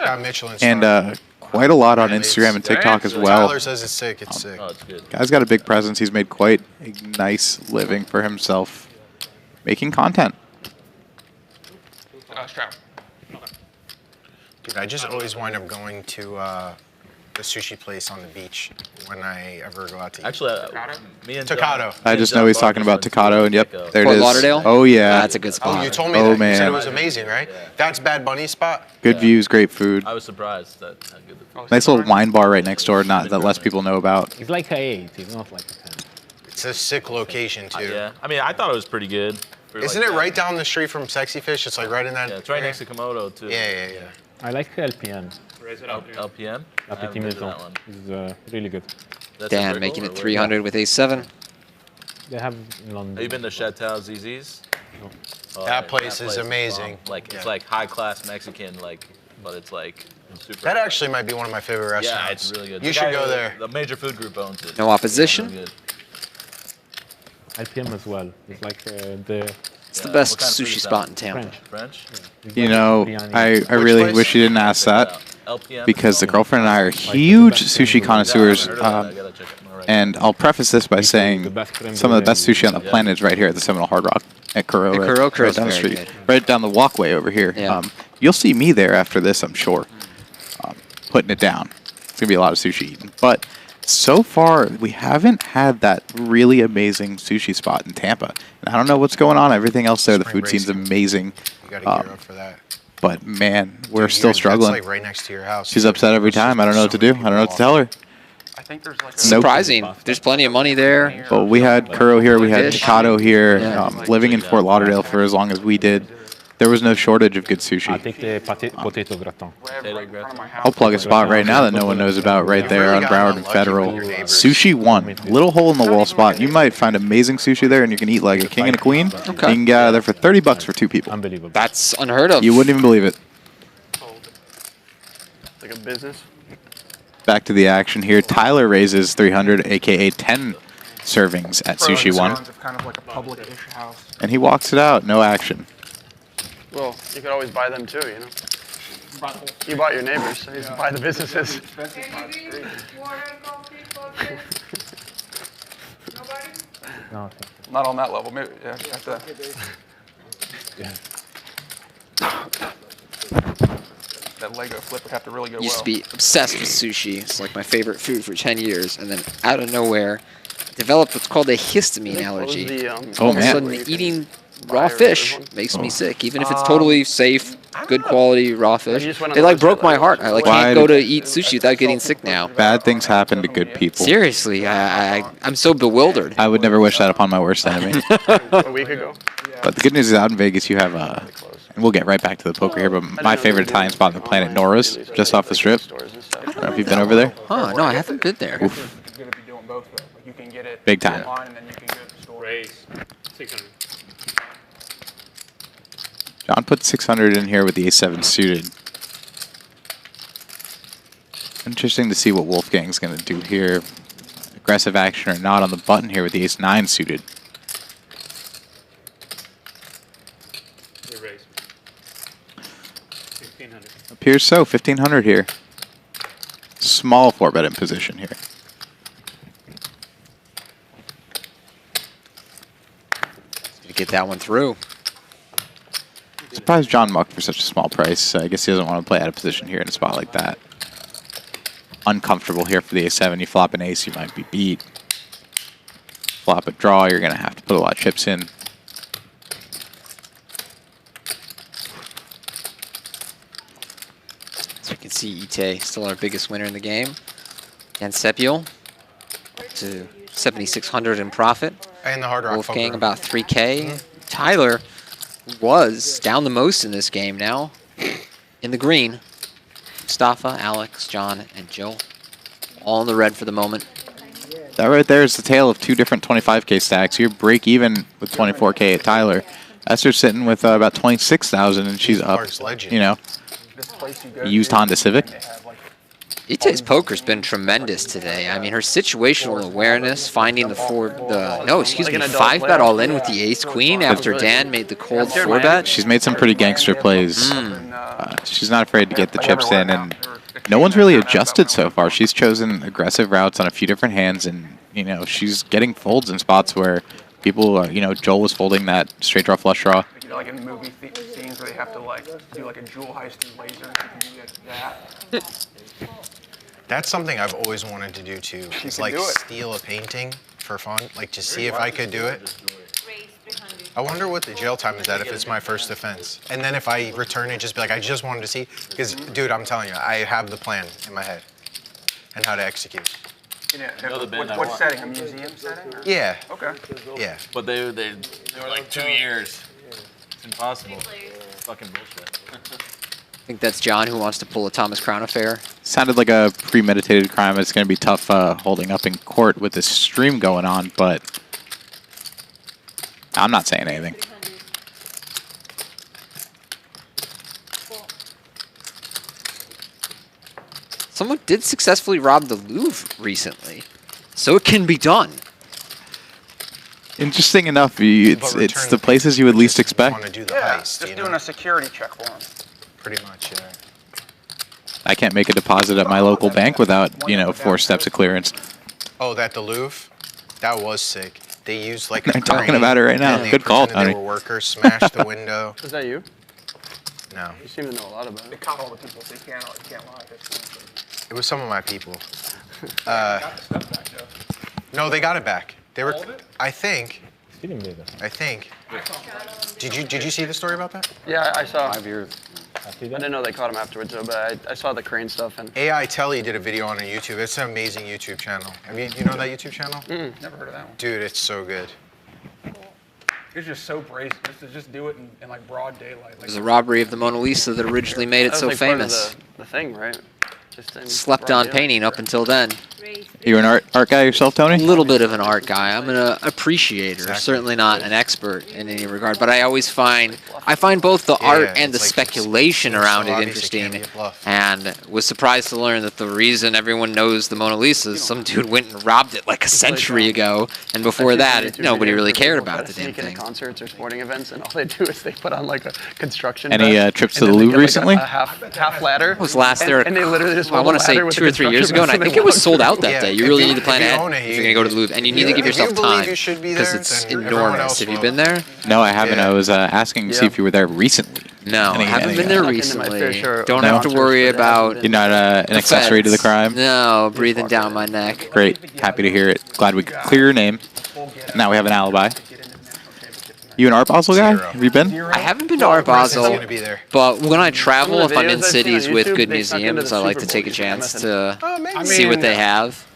F: and quite a lot on Instagram and TikTok as well.
L: Tyler says it's sick. It's sick.
G: Oh, it's good.
F: Guy's got a big presence. He's made quite a nice living for himself making content.
L: Dude, I just always wind up going to the sushi place on the beach when I ever go out to eat.
G: Actually, me and
L: Tocado.
F: I just know he's talking about Tocado, and yep, there it
A: Fort
F: is.
A: Lauderdale?
F: Oh yeah,
A: That's a good spot.
L: Oh, you told me
F: Oh,
L: that.
F: man.
L: You said it was amazing, right? That's Bad Bunny's spot.
F: Good views, great food.
G: I was surprised that how good the
F: Nice little wine bar right next door, not that less people know about.
M: It's like a 8, it's not like a 10.
L: It's a sick location too.
G: Yeah, I mean, I thought it was pretty good.
L: Isn't it right down the street from Sexy Fish? It's like right in that.
G: Yeah, it's right next to Komodo too.
L: Yeah.
M: I like LPM.
G: LPM?
M: La Petite Maison. It's really good.
A: Dan making it 300 with A7.
M: They have in London.
G: Have you been to Chateau ZZ's?
M: No.
G: Oh,
L: That place is amazing.
G: Like it's like high class Mexican, but it's like super.
L: That actually might be one of my favorite restaurants.
G: Yeah, it's really good.
L: You
G: The
L: should
G: guy
L: go
G: who-
L: there.
G: The major food group owns it.
A: No opposition?
G: Really good.
M: LPM as well. It's like
A: It's the best sushi spot in Tampa.
G: French?
F: You know, I really wish you didn't ask that because the girlfriend and I are huge sushi connoisseurs. And I'll preface this by saying some of the best sushi on the planet is right here at the Seminole Hard Rock at Kuro, right down the street, right down the walkway over here.
A: Yeah.
F: You'll see me there after this, I'm sure, putting it down. It's going to be a lot of sushi eating. But so far, we haven't had that really amazing sushi spot in Tampa. And I don't know what's going on. Everything else there, the food seems amazing.
L: You gotta gear up for that.
F: But man, we're still struggling.
L: That's like right next to your house.
F: She's upset every time. I don't know what to do. I don't know what to tell her.
O: I think there's like
A: Surprising. There's plenty of money there.
F: Well, we had Kuro here, we had
A: Fish.
F: Tocado here.
A: Yeah.
F: Living in Fort Lauderdale for as long as we did, there was no shortage of good sushi.
M: I take the potato gratin.
F: I'll plug a spot right now that no one knows about right there on Broward and Federal. Sushi One, little hole in the wall spot. You might find amazing sushi there, and you can eat like a king and a queen.
A: Okay.
F: You can get out of there for $30 for 2 people.
M: Unbelievable.
A: That's unheard of.
F: You wouldn't even believe it.
N: Like a business.
F: Back to the action here. Tyler raises 300, aka 10 servings at Sushi One,
O: Kind of like a public-ish house.
F: and he walks it out. No action.
N: Well, you could always buy them too, you know. You bought your neighbors, so you just buy the businesses.
M: No,
O: Not on that level. Maybe, yeah, have to. That Lego flip would have to really go
A: Used
O: well.
A: to be obsessed with sushi. It's like my favorite food for 10 years. And then out of nowhere, developed what's called a histamine allergy.
N: The,
F: Oh,
A: All of a
F: man.
A: sudden, eating raw fish makes me sick. Even if it's totally safe, good quality raw fish.
N: just went on
A: They
N: the
A: like broke
N: website,
A: my
N: like,
A: heart. I like
F: Why
A: can't go
F: did-
A: to eat sushi without getting sick now.
F: Bad things happen to good people.
A: Seriously, I'm so bewildered.
F: I would never wish that upon my worst enemy.
N: A week ago.
F: But the good news is out in Vegas, you have, and we'll get right back to the poker here, but my favorite Italian spot on the planet, Nora's, just off the strip. I don't know if you've been over there.
A: Huh, no, I haven't been there.
F: Oof.
O: You're going to be doing both, though. Like, you can get it
F: Big time.
O: online, and then you can go to the store.
K: Raise 600.
F: John put 600 in here with the ace-7 suited. Interesting to see what Wolfgang's going to do here. Aggressive action or not on the button here with the ace-9 suited.
K: You raise. 1500.
F: Appears so, 1500 here. Small 4-bet in position here.
A: Get that one through.
F: Surprised John mucked for such a small price. I guess he doesn't want to play out of position here in a spot like that. Uncomfortable here for the ace-7. You flop an ace, you might be beat. Flop a draw, you're going to have to put a lot of chips in.
A: So you can see Etay still our biggest winner in the game. And Sepiol to 7,600 in profit.
L: And the Hard Rock
A: Wolfgang
L: poker.
A: about 3K. Tyler was down the most in this game now. In the green. Mustafa, Alex, John, and Joe. All in the red for the moment.
F: That right there is the tale of two different 25K stacks. You're break even with 24K at Tyler. Esther's sitting with about 26,000 and she's up, you know, used Honda Civic.
A: Etay's poker's been tremendous today. I mean, her situational awareness, finding the 5-bet all in with the ace-queen after Dan made the cold 4-bet.
F: She's made some pretty gangster plays. She's not afraid to get the chips in, and no one's really adjusted so far. She's chosen aggressive routes on a few different hands, and, you know, she's getting folds in spots where people, you know, Joel was folding that straight draw, flush draw.
O: You know, like in movie scenes where they have to like do like a jewel heist through laser, you can do that.
L: That's something I've always wanted to do too. Is like steal a painting for fun, like to see if I could do it. I wonder what the jail time is at if it's my first offense. And then if I return it, just be like, I just wanted to see. Because, dude, I'm telling you, I have the plan in my head and how to execute.
O: What setting? A museum setting? Or?
L: Yeah.
O: Okay.
L: Yeah.
G: But they were like 2 years. It's impossible. It's fucking bullshit.
A: I think that's John who wants to pull a Thomas Crown affair.
F: Sounded like a premeditated crime. It's going to be tough holding up in court with this stream going on, but I'm not saying anything.
A: Someone did successfully rob the Louvre recently, so it can be done.
F: Interesting enough, it's the places you would least expect.
L: Want to do the
O: Yeah,
L: heist,
O: just
L: you
O: doing
L: know?
O: a security check for him.
L: Pretty much, yeah.
F: I can't make a deposit at my local bank without, you know, 4 steps of clearance.
L: Oh, that the Louvre? That was sick. They used like a
F: They're talking
L: crane,
F: about it right now.
L: and they
F: Good call,
L: pretended
F: Tony.
L: They were workers, smashed the window.
N: Was that you?
L: No.
N: You seem to know a lot about
O: They
N: it.
O: caught all the people, so you can't lie.
L: It was some of my people. No, they got it back. They were, I think. I think. Did you see the story about that?
N: Yeah, I saw.
B: 5 years.
N: I didn't know they caught him afterwards, though, but I saw the crane stuff. And
L: AI Telly did a video on YouTube. It's an amazing YouTube channel. Have you know that YouTube channel?
O: Never heard of that one.
L: Dude, it's so good.
O: It's just so brazen. Just do it in like broad daylight.
A: It was a robbery of the Mona Lisa that originally made it
N: that was
A: so
N: like part of
A: famous.
N: the thing, right? Just in
A: Slept
N: broad
A: on
N: daylight.
A: painting up until then.
F: You're an art guy yourself, Tony?
A: A little bit of an art guy. I'm an appreciator, certainly not an expert in any regard. But I always find both the art and the speculation around it interesting. And was surprised to learn that the reason everyone knows the Mona Lisa is some dude went and robbed it like a century ago, and before that, nobody really cared about the damn
N: Sneak into
A: thing.
N: concerts or sporting events, and all they do is they put on like a construction.
F: Any
N: vest,
F: trips
N: and
F: to the
N: then they
F: Louvre
N: get,
F: recently?
N: Like a half ladder.
A: I was last
N: and,
A: there.
N: and they literally just
A: I want to say 2 or 3 years ago, and I think it was sold out that day. You really need to plan ahead if you're going to go to the Louvre, and you need to give yourself time because it's enormous. Have you been there?
F: No, I haven't. I was asking to see if you were there recently.
A: No, I haven't been there recently. Don't
F: No?
A: have to worry about.
F: You're not an accessory to the crime?
A: No, breathing down my neck.
F: Great. Happy to hear it. Glad we could clear your name. Now we have an alibi. You an Art Basel guy? Have you been?
A: I haven't been to Art Basel,
L: gonna be there.
A: but when I travel, if I'm in
N: videos I've seen
A: cities
N: on
A: with
N: YouTube,
A: good
N: they snuck into
A: museums,
N: the
A: I like to
N: Super
A: take a
N: Bowl
A: chance
N: game.
A: to see what they have.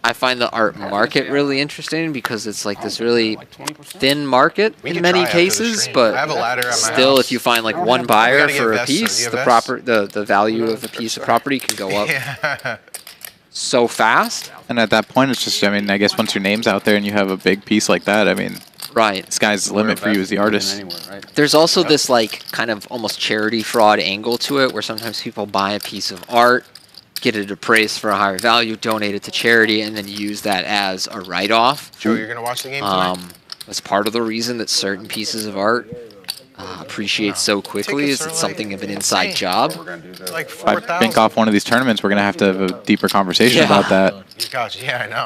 A: I find the art market really interesting because it's like this really thin market in many cases, but
L: I have a ladder at my
A: still,
L: house.
A: if you find like one buyer
L: gotta get
A: for a
L: vests, though. Do
A: piece,
L: you
A: the
L: have
A: the value of a piece of property can go up so fast.
F: And at that point, it's just, I mean, I guess once your name's out there and you have a big piece like that, I mean,
A: right,
F: sky's the limit for you as the artist.
A: There's also this like kind of almost charity fraud angle to it, where sometimes people buy a piece of art, get it appraised for a higher value, donate it to charity, and then use that as a write-off.
L: Joe, you're gonna watch the game tonight?
A: That's part of the reason that certain pieces of art appreciate so quickly is it's something of an inside job.
L: Like
F: If I
L: 4,000.
F: think off one of these tournaments, we're going to have a deeper conversation
A: Yeah.
F: about that.
L: Gosh, yeah, I know.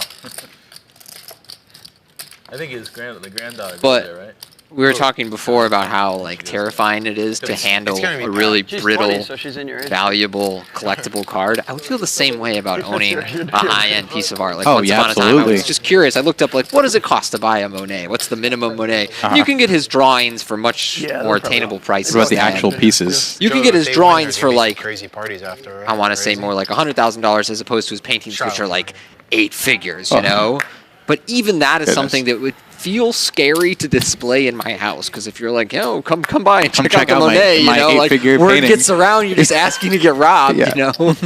G: I think his granddaughter
A: But
G: there, right?
A: we were talking before about how like terrifying it is to handle
L: gonna be
A: a really
N: She's
A: brittle,
N: 20, so she's in your age.
A: valuable, collectible card. I would feel the same way about owning a high-end piece of art. Like
F: Oh,
A: once
F: yeah,
A: upon a time, I
F: absolutely.
A: was just curious. I looked up like, what does it cost to buy a Monet? What's the minimum Monet? You can get his drawings for much more attainable prices.
F: What about the
A: than-
F: actual pieces?
A: You can
L: Joe,
A: get
L: if
A: his
L: they win,
A: drawings
L: there's
A: for
L: gonna be some
A: like,
L: crazy parties after. Right?
A: I want to say more like $100,000 as opposed to his paintings, which are like 8 figures, you know? But even that is
F: Goodness.
A: something that would feel scary to display in my house, because if you're like, yo, come by and check out
F: check
A: the
F: out my-
A: Monet,
F: my
A: you know, like
F: 8-figure
A: word
F: painting.
A: gets around, you're just asking to get robbed,
F: Yeah.
A: you know?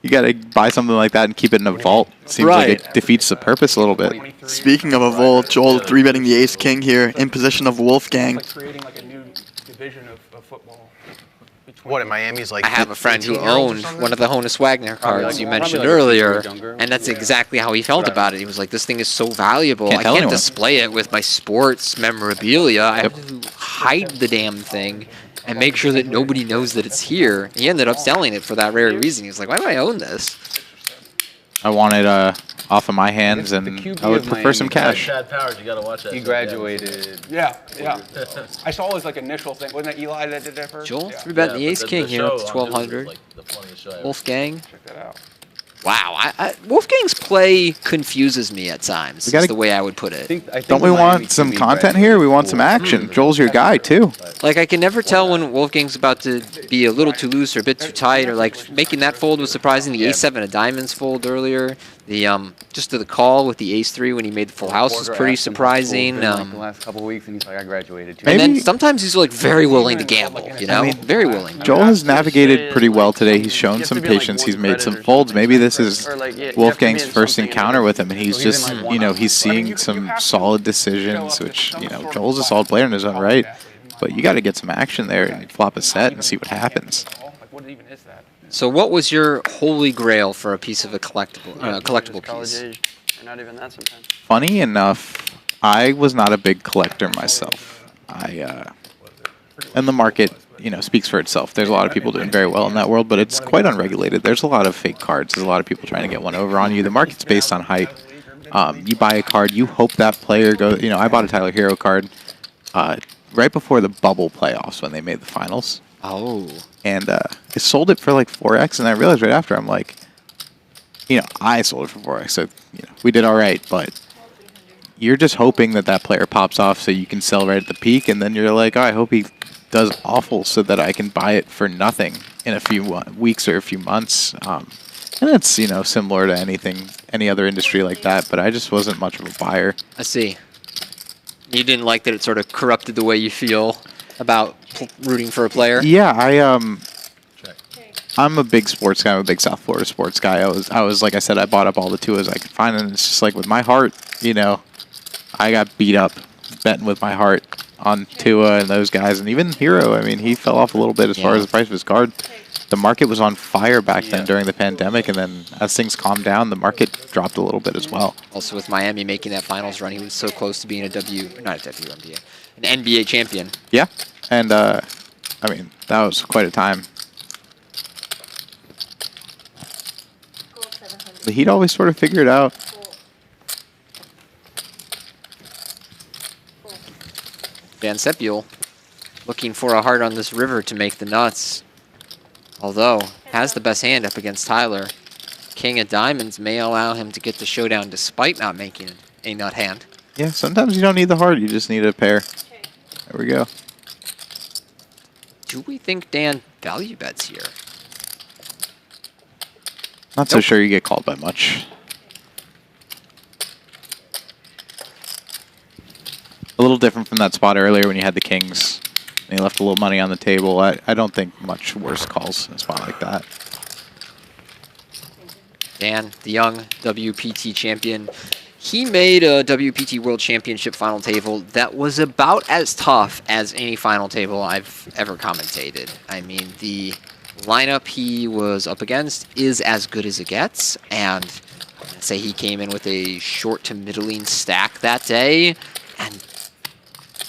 F: You got to buy something like that and keep it in a vault. Seems like it defeats the purpose a little bit.
E: Speaking of a vault, Joel 3-betting the ace king here in position of Wolfgang.
O: Like creating like a new division of football.
L: What in Miami's like?
A: I have a friend who
L: 18-year-olds or
A: owned
L: something?
A: one of the Honus Wagner cards you mentioned earlier, and that's exactly how he felt about it. He was like, this thing is so valuable,
F: Can't
A: I
F: tell
A: can't
F: anyone."
A: display it with my sports memorabilia. I have to hide the damn thing and make sure that nobody knows that it's here. He ended up selling it for that very reason. He was like, why do I own this?
F: I want it off of my hands, and I would prefer some cash.
G: Chad Powers, you gotta watch that.
B: He graduated.
O: Yeah. I saw his like initial thing. Wasn't that Eli that did that first?
A: Joel,
O: Yeah.
A: 3-betting the ace king here at
G: show
A: the
G: on Disney
A: 1200.
G: was, like, the funniest show ever.
A: Wolfgang.
O: Check that out.
A: Wow, Wolfgang's play confuses me at times.
F: We gotta-
A: Is the way I would put it.
F: Don't we want some content here? We want some action. Joel's your guy, too.
A: Like, I can never tell when Wolfgang's about to be a little too loose or a bit too tight, or like making that fold was surprising. The ace-7 of diamonds fold earlier. The just to the call with the ace-3 when he made the full house was pretty surprising.
B: The last couple of weeks, and he's like, I graduated.
A: And then
F: Maybe-
A: sometimes he's like very willing to gamble, you know, very willing.
F: Joel has navigated pretty well today. He's shown some patience. He's made some folds. Maybe this is Wolfgang's first encounter with him, and he's just, you know, he's seeing some solid decisions, which, you know, Joel's a solid player in his own right. But you got to get some action there and flop a set and see what happens.
O: Like what even is that?
A: So, what was your holy grail for a piece of a collectible
N: College
A: piece?
N: age, or not even that sometimes.
F: Funny enough, I was not a big collector myself. And the market, you know, speaks for itself. There's a lot of people doing very well in that world, but it's quite unregulated. There's a lot of fake cards. There's a lot of people trying to get one over on you. The market's based on hype. You buy a card, you hope that player goes. You know, I bought a Tyler Hero card right before the bubble playoffs when they made the finals.
A: Oh.
F: And I sold it for like 4x, and I realized right after, I'm like, you know, I sold it for 4x, so, you know, we did all right, but you're just hoping that that player pops off so you can sell right at the peak, and then you're like, oh, I hope he does awful so that I can buy it for nothing in a few weeks or a few months. And it's, you know, similar to any other industry like that, but I just wasn't much of a buyer.
A: I see. You didn't like that it sort of corrupted the way you feel about rooting for a player?
F: Yeah, I'm a big sports guy. I'm a big South Florida sports guy. I was like I said, I bought up all the Tuas I could find, and it's just like with my heart, you know, I got beat up betting with my heart on Tua and those guys, and even Hero. I mean, he fell off a little bit as far as the price of his card. The market was on fire back then during the pandemic, and then as things calmed down, the market dropped a little bit as well.
A: Also, with Miami making that finals run, he was so close to being an NBA champion.
F: Yeah, and I mean, that was quite a time. The Heat always sort of figure it out.
A: Van Sepiol looking for a heart on this river to make the nuts. Although, has the best hand up against Tyler. King of Diamonds may allow him to get the showdown despite not making a nut hand.
F: Yeah, sometimes you don't need the heart, you just need a pair. There we go.
A: Do we think Dan value bets here?
F: Not so sure you get called by much. A little different from that spot earlier when you had the kings and you left a little money on the table. I don't think much worse calls in a spot like that.
A: Dan, the young WPT champion, he made a WPT World Championship final table that was about as tough as any final table I've ever commentated. I mean, the lineup he was up against is as good as it gets, and I'm going to say he came in with a short to middling stack that day, and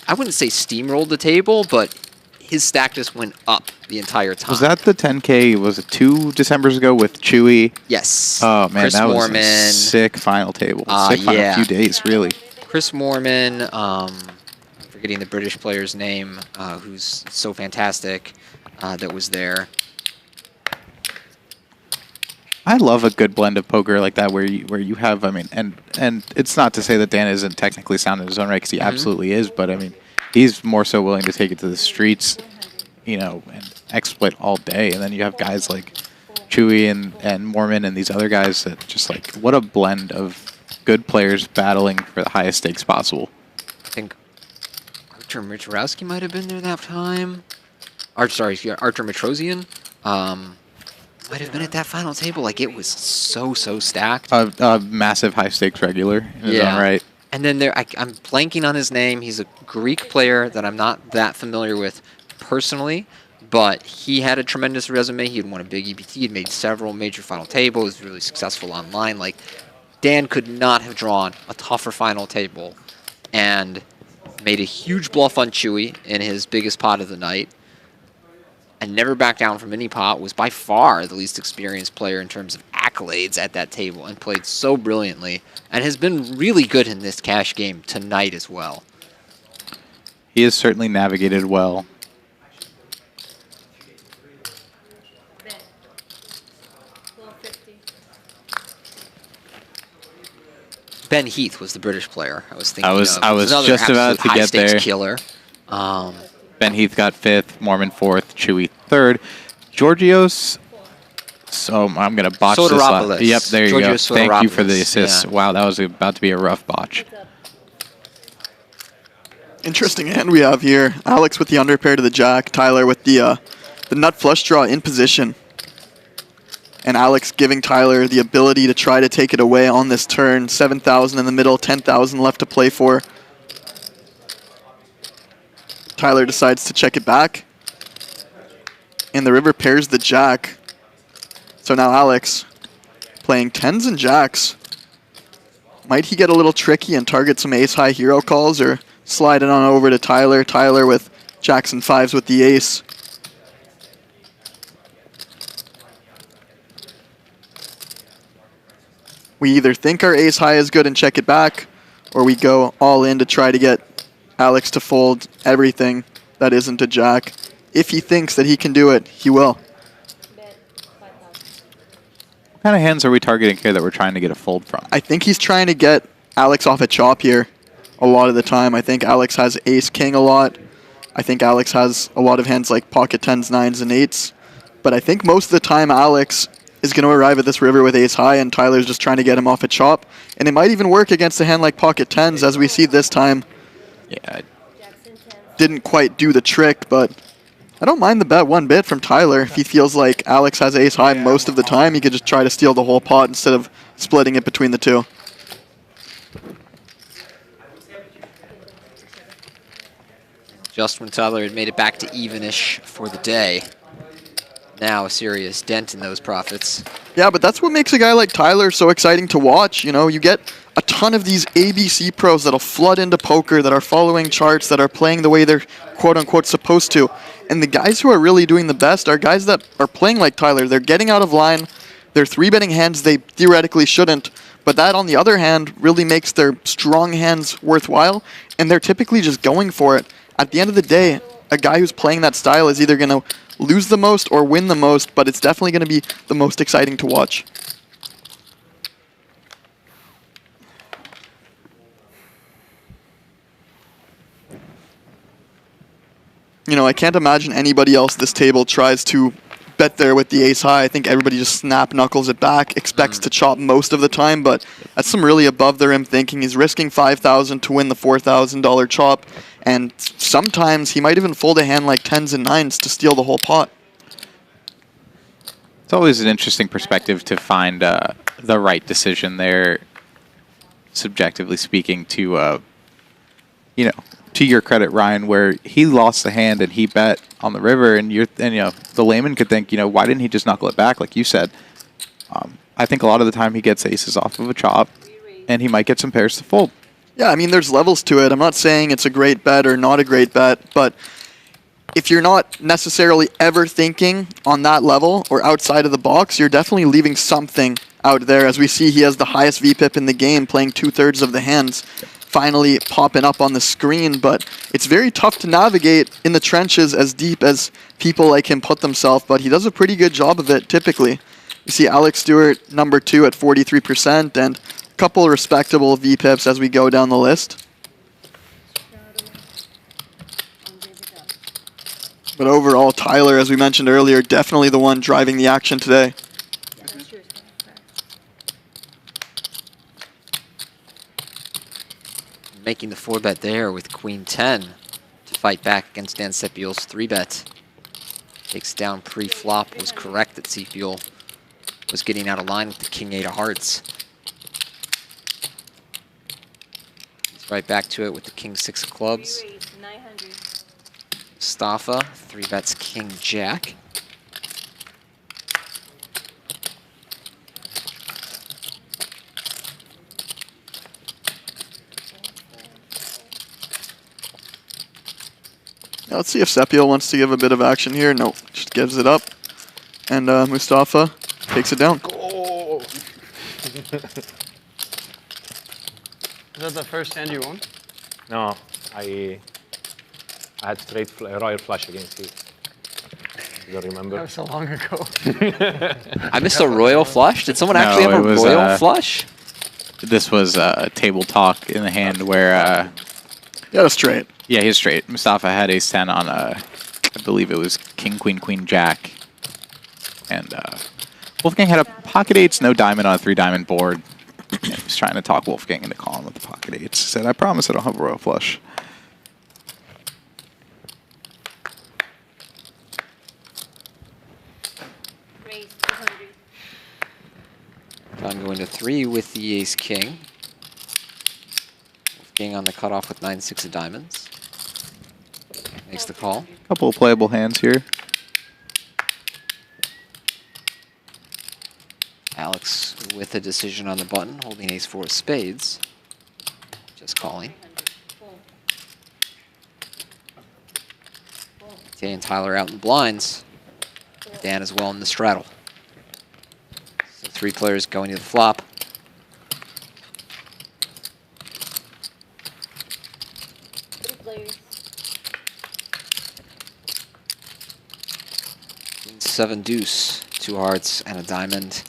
A: I wouldn't say steamrolled the table, but his stack just went up the entire time.
F: Was that the 10K, was it 2 Decembers ago with Chewy?
A: Yes.
F: Oh, man,
A: Chris
F: that
A: Moorman.
F: was a sick final table. Sick final few days, really.
A: Chris Moorman, I'm forgetting the British player's name, who's so fantastic, that was there.
F: I love a good blend of poker like that where you have, I mean, and it's not to say that Dan isn't technically sound in his own right, because he absolutely is, but I mean, he's more so willing to take it to the streets, you know, and exploit all day. And then you have guys like Chewy and Mormon and these other guys that just like, what a blend of good players battling for the highest stakes possible.
A: I think Archer Mitrowski might have been there that time. Archer Mitrosian. Might have been at that final table. Like, it was so stacked.
F: Massive high stakes regular in his own right.
A: And then I'm blanking on his name. He's a Greek player that I'm not that familiar with personally, but he had a tremendous resume. He had won a big EPT. He had made several major final tables. He was really successful online. Like, Dan could not have drawn a tougher final table and made a huge bluff on Chewy in his biggest pot of the night and never backed down from any pot, was by far the least experienced player in terms of accolades at that table, and played so brilliantly, and has been really good in this cash game tonight as well.
F: He has certainly navigated well.
A: Ben Heath was the British player I was thinking
F: I was
A: of.
F: just about to get there.
A: Killer.
F: Ben Heath got 5th, Mormon 4th, Chewy 3rd. Georgios, so I'm going to botch this last. Yep, there you go. Thank you for the assist. Yeah. Wow, that was about to be a rough botch.
E: Interesting hand we have here. Alex with the underpair to the jack, Tyler with the nut flush draw in position. And Alex giving Tyler the ability to try to take it away on this turn. 7,000 in the middle, 10,000 left to play for. Tyler decides to check it back. And the river pairs the jack. So now Alex playing 10s and jacks. Might he get a little tricky and target some ace-high hero calls, or slide it on over to Tyler? Tyler with jacks and 5s with the ace. We either think our ace-high is good and check it back, or we go all in to try to get Alex to fold everything that isn't a jack. If he thinks that he can do it, he will.
F: What kind of hands are we targeting here that we're trying to get a fold from?
E: I think he's trying to get Alex off a chop here a lot of the time. I think Alex has ace-king a lot. I think Alex has a lot of hands like pocket 10s, 9s, and 8s. But I think most of the time Alex is going to arrive at this river with ace-high, and Tyler's just trying to get him off a chop. And it might even work against a hand like pocket 10s, as we see this time.
F: Yeah.
E: Didn't quite do the trick, but I don't mind the bet one bit from Tyler. If he feels like Alex has ace-high most of the time, he could just try to steal the whole pot instead of splitting it between the two.
A: Just when Tyler had made it back to evenish for the day. Now a serious dent in those profits.
E: Yeah, but that's what makes a guy like Tyler so exciting to watch. You know, you get a ton of these ABC pros that'll flood into poker, that are following charts, that are playing the way they're quote-unquote supposed to. And the guys who are really doing the best are guys that are playing like Tyler. They're getting out of line. They're 3-betting hands they theoretically shouldn't. But that, on the other hand, really makes their strong hands worthwhile. And they're typically just going for it. At the end of the day, a guy who's playing that style is either going to lose the most or win the most, but it's definitely going to be the most exciting to watch. you know, I can't imagine anybody else at this table tries to bet there with the ace high. I think everybody just snap knuckles it back, expects to chop most of the time, but that's some really above the rim thinking. He's risking $5,000 to win the $4,000 chop, and sometimes he might even fold a hand like 10s and 9s to steal the whole pot.
F: It's always an interesting perspective to find the right decision there, subjectively speaking, to, you know, to your credit, Ryan, where he lost the hand and he bet on the river, and you know, the layman could think, you know, why didn't he just knuckle it back, like you said? I think a lot of the time he gets aces off of a chop, and he might get some pairs to fold.
E: Yeah, I mean, there's levels to it. I'm not saying it's a great bet or not a great bet, but if you're not necessarily ever thinking on that level or outside of the box, you're definitely leaving something out there. As we see, he has the highest VPIP in the game, playing 2/3 of the hands, finally popping up on the screen, but it's very tough to navigate in the trenches as deep as people like him put themselves, but he does a pretty good job of it typically. You see Alex Stewart, number 2 at 43%, and a couple respectable VPIPs as we go down the list. But overall, Tyler, as we mentioned earlier, definitely the one driving the action today.
A: Making the 4-bet there with Queen 10 to fight back against Dan Sepiol's 3-bet. Takes down pre-flop, was correct that Sepiol was getting out of line with the King 8 of hearts. He's right back to it with the King 6 of clubs. Stafa, 3-bets King Jack.
E: Now let's see if Sepiol wants to give a bit of action here. No, just gives it up. And Mustafa takes it down.
N: Is that the first hand you won?
K: No, I had straight royal flush against you. You don't remember?
N: That was so long ago.
A: I missed a royal flush? Did someone actually have a royal flush?
F: This was a table talk in the hand where...
E: yeah, a straight.
F: Yeah, he was straight. Mustafa had ace-10 on, I believe it was king, queen, queen, jack. And Wolfgang had a pocket eights, no diamond on a 3-diamond board. And he was trying to talk Wolfgang into calling with the pocket eights. He said, I promise I don't have a royal flush.
A: John going to 3 with the ace-king. Wolfgang on the cutoff with 9-6 of diamonds. Makes the call.
F: Couple of playable hands here.
A: Alex with a decision on the button, holding ace-4 of spades. Just calling. Etay and Tyler out in the blinds. Dan as well in the straddle. So 3 players going to the flop. Queen 7 deuce, 2 hearts and a diamond.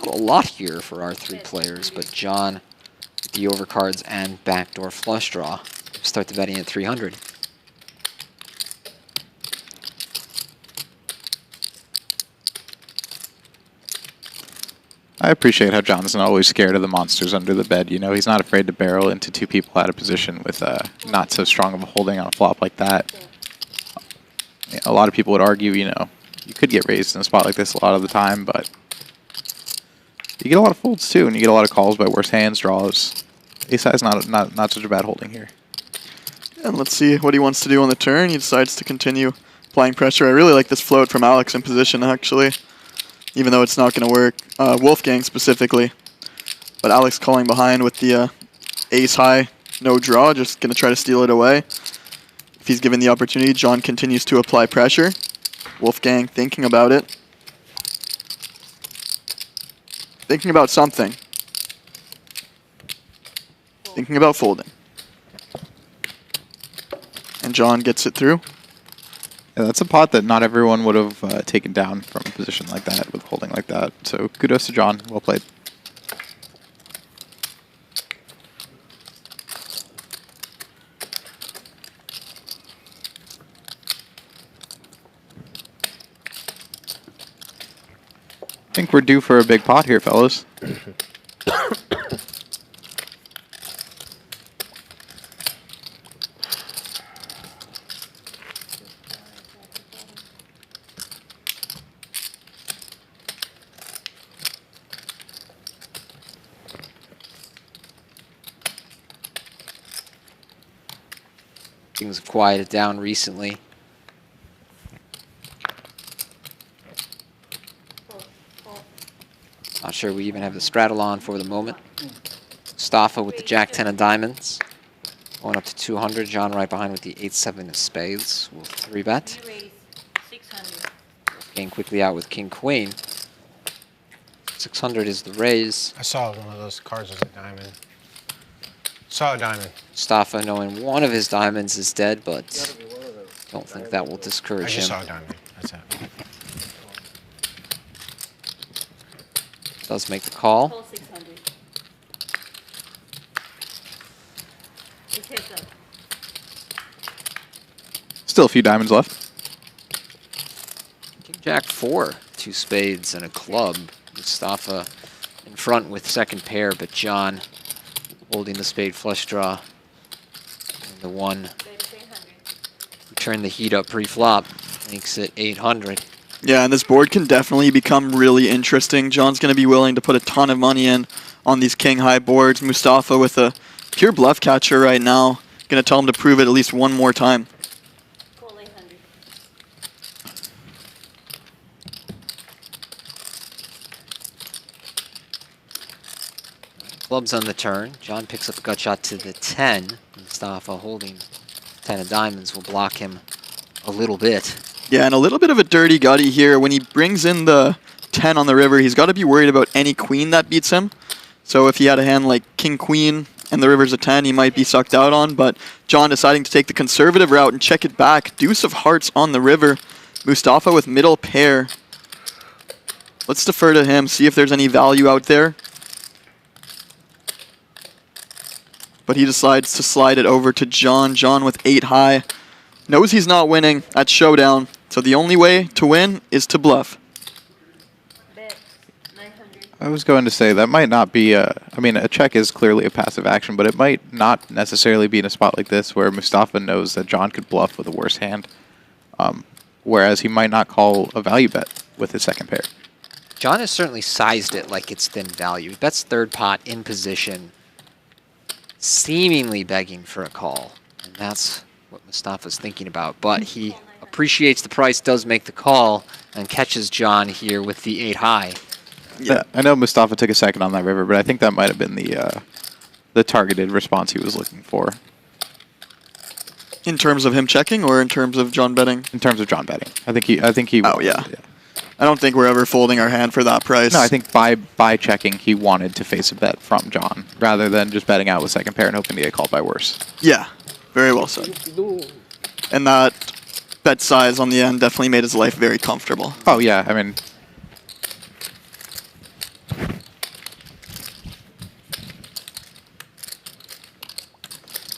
A: Not a lot here for our 3 players, but John with the overcards and backdoor flush draw. Start the betting at 300.
F: I appreciate how John's not always scared of the monsters under the bed. You know, he's not afraid to barrel into 2 people out of position with not so strong of a holding on a flop like that. Yeah, a lot of people would argue, you know, you could get raised in a spot like this a lot of the time, but you get a lot of folds too, and you get a lot of calls by worse hands, draws. Ace-high is not such a bad holding here.
E: And let's see what he wants to do on the turn. He decides to continue applying pressure. I really like this float from Alex in position, actually, even though it's not going to work. Wolfgang specifically. But Alex calling behind with the ace-high, no draw, just going to try to steal it away. If he's given the opportunity, John continues to apply pressure. Wolfgang thinking about it. Thinking about something. Thinking about folding. And John gets it through.
F: Yeah, that's a pot that not everyone would have taken down from a position like that with holding like that. So kudos to John. Well played. think we're due for a big pot here, fellas.
A: Things have quieted down recently. Not sure we even have the straddle on for the moment. Staffa with the Jack-10 of diamonds. Going up to 200. John right behind with the 8-7 of spades. We'll 3-bet. Wolfgang quickly out with King-Queen. 600 is the raise.
L: I saw one of those cards was a diamond. Saw a diamond.
A: Staffa knowing one of his diamonds is dead, but don't think that will discourage him.
L: I just saw a diamond. That's it.
A: Does make the call.
F: Still a few diamonds left.
A: King Jack 4, 2 spades and a club. Staffa in front with second pair, but John holding the spade flush draw. And the one who turned the heat up pre-flop makes it 800.
E: Yeah, and this board can definitely become really interesting. John's going to be willing to put a ton of money in on these king-high boards. Mustafa with a pure bluff catcher right now. Going to tell him to prove it at least one more time.
A: Clubs on the turn. John picks up a gut shot to the 10. Mustafa holding 10 of diamonds will block him a little bit.
E: Yeah, and a little bit of a dirty gutty here. When he brings in the 10 on the river, he's got to be worried about any queen that beats him. So if he had a hand like king-queen and the river's a 10, he might be sucked out on. But John deciding to take the conservative route and check it back. Deuce of hearts on the river. Mustafa with middle pair. Let's defer to him, see if there's any value out there. But he decides to slide it over to John. John with 8 high. Knows he's not winning at showdown. So the only way to win is to bluff.
F: I was going to say that might not be I mean, a check is clearly a passive action, but it might not necessarily be in a spot like this where Mustafa knows that John could bluff with a worse hand. Whereas he might not call a value bet with his second pair.
A: John has certainly sized it like it's thin value. He bets third pot in position, seemingly begging for a call. And that's what Mustafa's thinking about. But he appreciates the price, does make the call, and catches John here with the 8 high.
F: Yeah, I know Mustafa took a second on that river, but I think that might have been the targeted response he was looking for.
E: In terms of him checking, or in terms of John betting?
F: In terms of John betting, I think he.
E: Oh yeah. I don't think we're ever folding our hand for that price.
F: No, I think by checking, he wanted to face a bet from John rather than just betting out with second pair and hoping to get called by worse.
E: Yeah, very well said. And that bet size on the end definitely made his life very comfortable.
F: Oh yeah, I mean.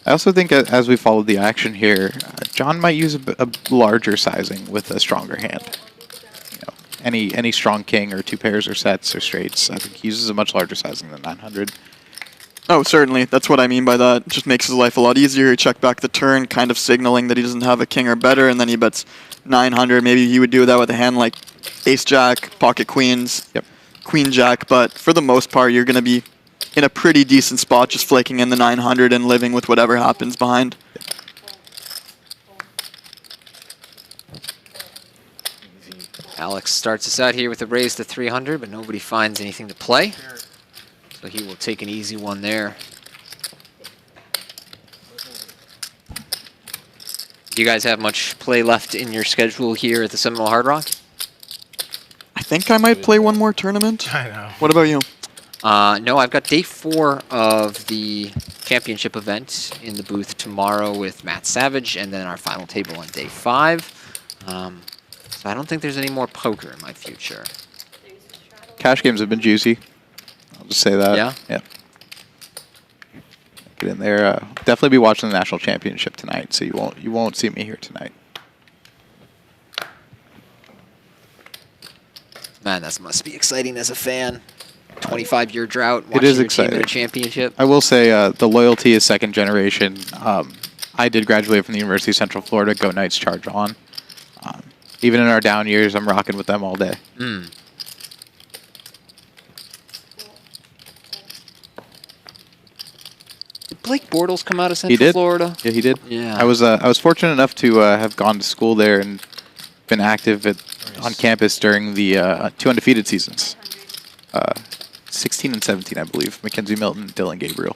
F: I also think as we followed the action here, John might use a larger sizing with a stronger hand. You know, any strong king or 2 pairs or sets or straights, I think he uses a much larger sizing than 900.
E: Oh, certainly. That's what I mean by that. It just makes his life a lot easier. He check back the turn, kind of signaling that he doesn't have a king or better, and then he bets 900. Maybe he would do that with a hand like ace-jack, pocket queens, queen-jack, but for the most part, you're going to be in a pretty decent spot, just flaking in the 900 and living with whatever happens behind.
A: Alex starts us out here with a raise to 300, but nobody finds anything to play. So he will take an easy one there. Do you guys have much play left in your schedule here at the Seminole Hard Rock?
E: I think I might play one more tournament.
L: I know.
E: What about you?
A: No, I've got day 4 of the championship event in the booth tomorrow with Matt Savage, and then our final table on day 5. So I don't think there's any more poker in my future.
F: Cash games have been juicy. I'll just say that.
A: Yeah?
F: Yeah. Get in there. Definitely be watching the national championship tonight, so you won't see me here tonight.
A: Man, that must be exciting as a fan. 25-year drought.
F: It is
A: watching your team
F: exciting.
A: win a championship.
F: I will say the loyalty is second generation. I did graduate from the University of Central Florida. Go Knights, charge on. Even in our down years, I'm rocking with them all day.
A: Mm. Did Blake Bortles come out of Central
F: He did.
A: Florida?
F: Yeah, he did.
A: Yeah.
F: I was fortunate enough to have gone to school there and been active on campus during the 2 undefeated seasons. 16 and 17, I believe. Mackenzie Milton, Dylan Gabriel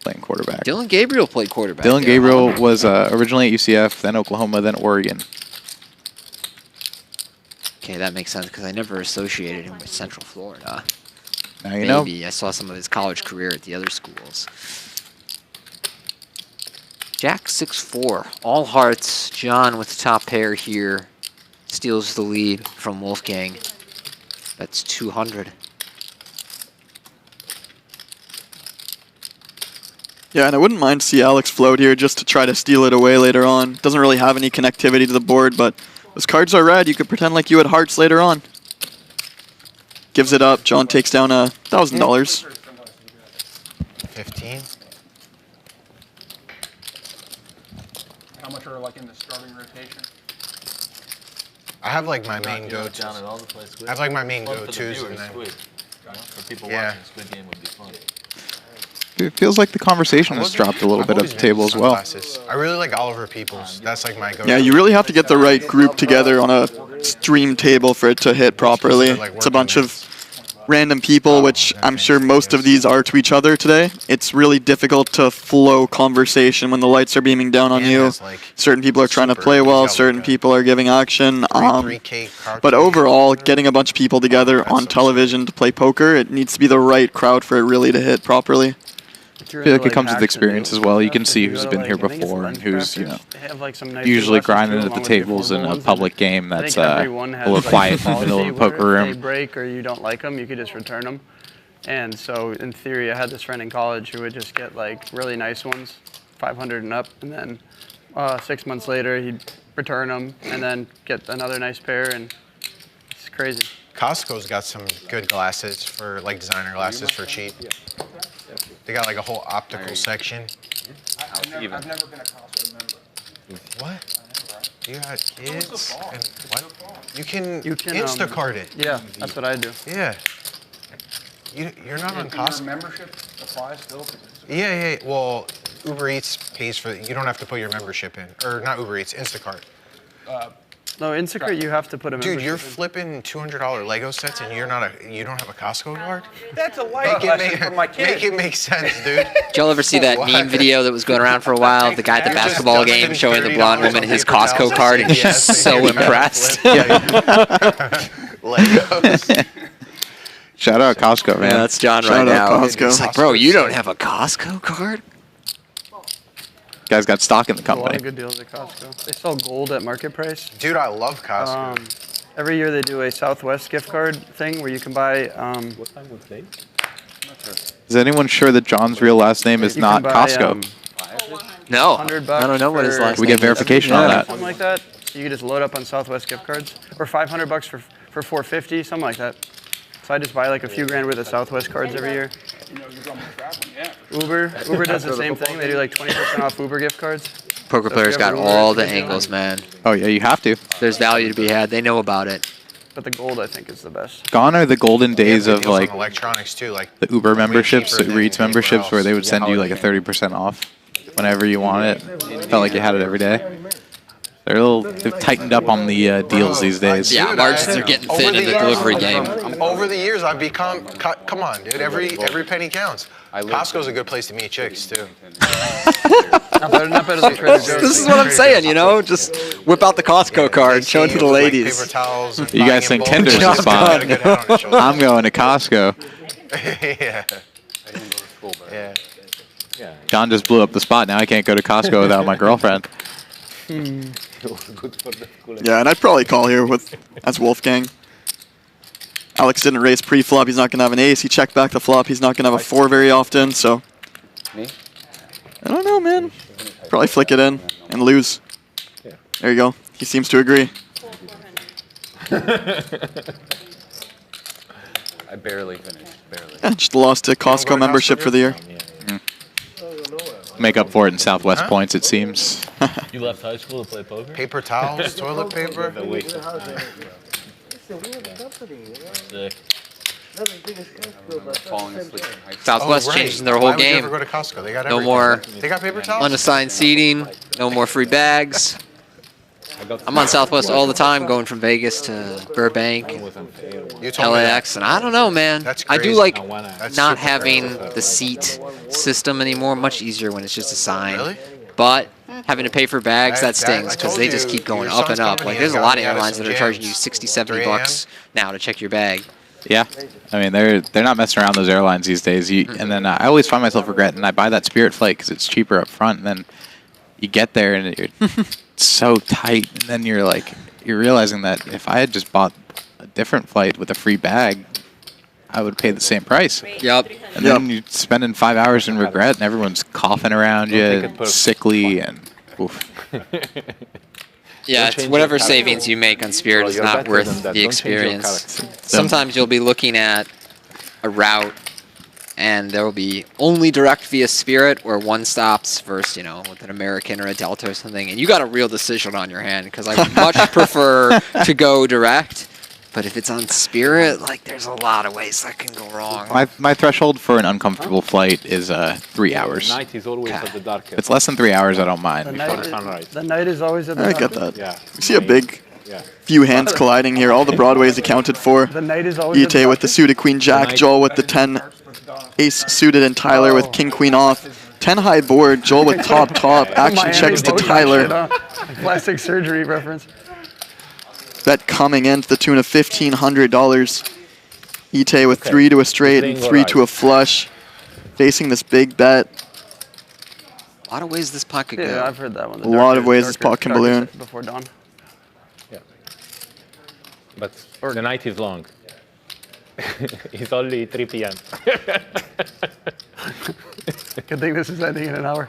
F: playing quarterback.
A: Dylan Gabriel played quarterback.
F: Dylan
A: there,
F: Gabriel
A: huh?
F: was originally at UCF, then Oklahoma, then Oregon.
A: Okay, that makes sense because I never associated him with Central Florida.
F: Now you know.
A: Maybe I saw some of his college career at the other schools. Jack 6'4", all hearts. John with the top pair here steals the lead from Wolfgang. That's 200.
E: Yeah, and I wouldn't mind to see Alex float here just to try to steal it away later on. Doesn't really have any connectivity to the board, but those cards are red. You could pretend like you had hearts later on. Gives it up. John takes down $1,000.
L: 15.
O: How much are like in the starting rotation?
L: I have like my main go-tos.
G: Down at all the place.
L: I have like my main
G: Fun for the
L: go-tos
G: viewers,
L: and then.
G: Squid. For people
L: Yeah.
G: watching, Squid Game would be fun.
F: It feels like the conversation has dropped a little bit at the table as well.
L: I really like Oliver Peoples. That's like my go-to.
E: Yeah, you really have to get the right group together on a stream table for it to hit properly. It's a bunch of random people, which I'm sure most of these are to each other today. It's really difficult to flow conversation when the lights are beaming down on you. Certain people are trying to play well, certain people are giving action. But overall, getting a bunch of people together on television to play poker, it needs to be the right crowd for it really to hit properly.
F: I feel like it comes with experience as well. You can see who's been here before and who's, usually grinding at the tables in a public game that's a little quiet in the middle of a poker
N: If
F: room.
N: they break or you don't like them, you could just return them. And so in theory, I had this friend in college who would just get like really nice ones, 500 and up, and then 6 months later he'd return them and then get another nice pair, and it's crazy.
L: Costco's got some good glasses for like designer glasses for cheap. They got like a whole optical section.
O: I've never been a Costco member.
L: What? You got kids? And what? You can Instacart it.
N: Yeah, that's what I do.
L: Yeah. You're not on
O: Your
L: Costco.
O: membership applies still?
L: Yeah. Well, Uber Eats pays for it. You don't have to put your membership in. Or not Uber Eats, Instacart.
N: No, Instacart, you have to put a membership
L: Dude, you're
N: in.
L: flipping $200 Lego sets and you don't have a Costco card?
O: That's a life lesson for my kids.
L: Make it make sense, dude.
A: Did y'all ever see that meme video that was going aund for a while of the guy at the basketball game showing the blonde woman his Costco card, and she's so impressed?
L: Legos.
F: Shout out Costco, man.
A: Yeah, that's John right now. He's like, bro, you don't have a Costco card?
F: Guys got stock in the
N: A lot
F: company.
N: of good deals at Costco. They sell gold at market price.
L: Dude, I love Costco.
N: Every year they do a Southwest gift card thing where you can buy.
K: What time would they?
F: Is anyone sure that John's real last name is
N: You
F: not
N: can buy,
F: Costco?
A: No.
N: $100
A: I don't know what his last
F: We
A: name
F: get verification
A: is.
F: on that.
N: Something like that. So you can just load up on Southwest gift cards, or $500 for $450, something like that. So I just buy like a few grand worth of Southwest cards every year. Uber does the same thing. They do like 20% off Uber gift cards.
A: Poker
N: So if
A: players
N: you
A: got
N: have Uber,
A: all the
N: it's
A: angles, man.
F: Oh, yeah, you have to.
A: There's value to be had. They know about it.
N: But the gold, I think, is the best.
F: Gone are the golden days of
L: Deals on
F: like
L: electronics too, like
F: the Uber memberships,
L: cheaper
F: the
L: than
F: Eats memberships, where they would send you like a 30% off whenever you want it. Felt like you had it every day. They've tightened up on the deals these days.
A: Yeah, margins are getting thin in the delivery game.
L: Over the years, I've become. Come on, dude. Every penny counts. Costco's a good place to meet chicks too.
N: Not better than Trader Joe's.
A: This is what I'm saying, you know? Just whip out the Costco card, show it to the ladies.
L: Paper towels. and
F: You guys
L: buying
F: think
L: in bulk.
F: Tinder's the spot?
L: Gotta get out on the shoulder.
F: I'm going to Costco.
L: Yeah.
K: Yeah.
F: John just blew up the spot. Now I can't go to Costco without my girlfriend.
E: Yeah, and I'd probably call here as Wolfgang. Alex didn't raise pre-flop. He's not going to have an ace. He checked back the flop. He's not going to have a 4 very often, so... I don't know, man. Probably flick it in and lose. There you go. He seems to agree.
B: I barely finished. Barely.
E: Yeah, just lost a Costco membership for the year.
F: Make up for it in Southwest points, it seems.
G: You left high school to play poker?
L: Paper towels, toilet paper.
G: Sick.
B: Falling asleep in high school.
A: Southwest
L: right.
A: changing their whole
L: Why would you
A: game.
L: ever go to Costco? They got
A: No
L: everything.
A: more
L: They got paper towels?
A: unassigned seating, no more free bags. I'm on Southwest all the time, going from Vegas to Burbank,
L: You told me
A: LAX, and I don't know, man.
L: That's
A: I do
L: crazy.
A: like
L: That's
A: not
L: super
A: having
L: crazy.
A: the seat system anymore. Much easier when it's just assigned.
L: Really?
A: But having to pay for bags, that
L: I
A: stings because
L: told
A: they just
L: you,
A: keep going
L: your
A: up and
L: son's
A: up.
L: company
A: Like there's
L: has
A: a lot
L: gotten
A: of
L: me out of
A: airlines that
L: some
A: are charging you
L: jams.
A: 60, 70
L: 3
A: bucks now to check your bag.
F: Yeah, I mean they're not messing around those airlines these days. And then I always find myself regretting I buy that Spirit flight because it's cheaper up front, and then you get there and it's so tight, and then you're realizing that if I had just bought a different flight with a free bag, I would pay the same price.
A: Yep.
F: And then you're spending 5 hours in regret, and everyone's coughing around you, sickly, and oof.
A: Yeah, it's whatever savings you make on Spirit is not worth the experience. Sometimes you'll be looking at a route, and there will be only direct via Spirit or one stops versus, with an American or a Delta or something, and you got a real decision on your hand because I would much prefer to go direct. But if it's on Spirit, there's a lot of ways that can go wrong.
F: My threshold for an uncomfortable flight is 3 hours.
K: The night is always at the darkest.
F: If it's less than 3 hours, I don't mind.
N: The night is always at the
E: I get
N: darkest.
E: that.
K: Yeah.
E: We see a big few hands colliding here. All the Broadways accounted for.
N: The night is always at the
E: Etay with the suited Queen Jack, Joel with the 10 Ace suited, and Tyler with King Queen off. 10 high board, Joel with top. Action
N: Miami
E: checks to
N: Botox
E: Tyler.
N: shit, huh? Plastic surgery reference.
E: Bet coming in to the tune of $1,500. Etay with 3 to a straight and 3 to a flush. Facing this big bet.
A: A lot of ways this pot could go.
N: Yeah, I've heard that one.
E: A lot of ways this pot can balloon.
N: Before dawn.
K: Yeah. But the night is long. It's only 3 p.m.
N: Good thing this is ending in an hour.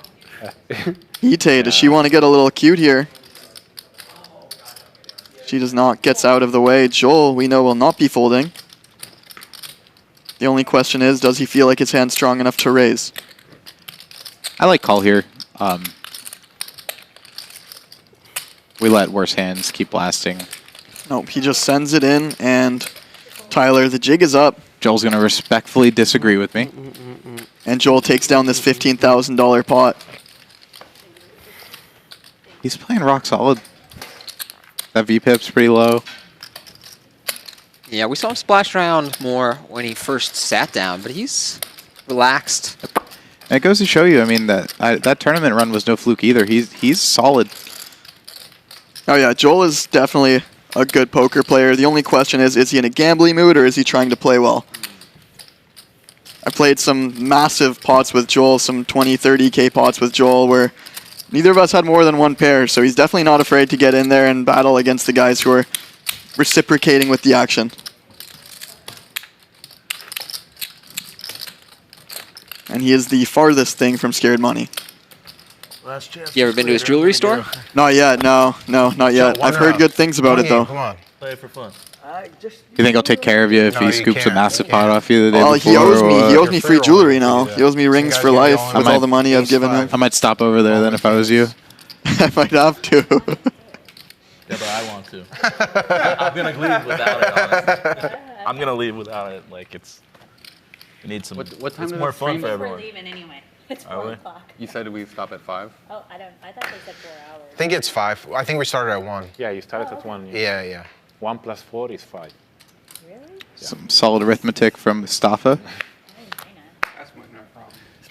E: Etay, does she want to get a little cute here? She does not. Gets out of the way. Joel, we know, will not be folding. The only question is, does he feel like his hand's strong enough to raise?
F: I like call here. We let worse hands keep blasting.
E: Nope, he just sends it in, and Tyler, the jig is up.
F: Joel's going to respectfully disagree with me.
E: And Joel takes down this $15,000 pot.
F: He's playing rock solid. That VPIP's pretty low.
A: Yeah, we saw him splash around more when he first sat down, but he's relaxed.
F: And it goes to show you, I mean, that tournament run was no fluke either. He's solid.
E: Oh yeah, Joel is definitely a good poker player. The only question is he in a gambling mood or is he trying to play well? I played some massive pots with Joel, some 20, 30K pots with Joel where neither of us had more than one pair, so he's definitely not afraid to get in there and battle against the guys who are reciprocating with the action. And he is the farthest thing from scared money.
A: You ever been to his jewelry store?
E: Not yet, no, not yet. I've heard good things about it though.
L: Come on.
G: Play it for fun.
F: You think he'll take care of you if he scoops a massive pot off you the day
E: Well,
F: before?
E: he owes me free jewelry now. He owes me rings for life with all the money I've given him.
F: I might stop over there then if I was you.
E: I might have to.
G: Yeah, but I want to. I'm gonna leave without it. Honestly. I'm gonna leave without it. Like we need some.
B: What time
G: it's
B: is
G: more
B: the
G: fun
B: stream?
G: for
H: We're
G: everyone.
H: leaving anyway. It's
G: Are
H: 4
G: we?
H: o'clock.
B: You said we stop at 5?
H: Oh, I thought they said 4 hours.
L: I think it's 5. I think we started at 1.
K: Yeah, you started at 1.
L: Yeah.
K: 1 plus 4 is 5.
F: Some solid arithmetic from Mustafa.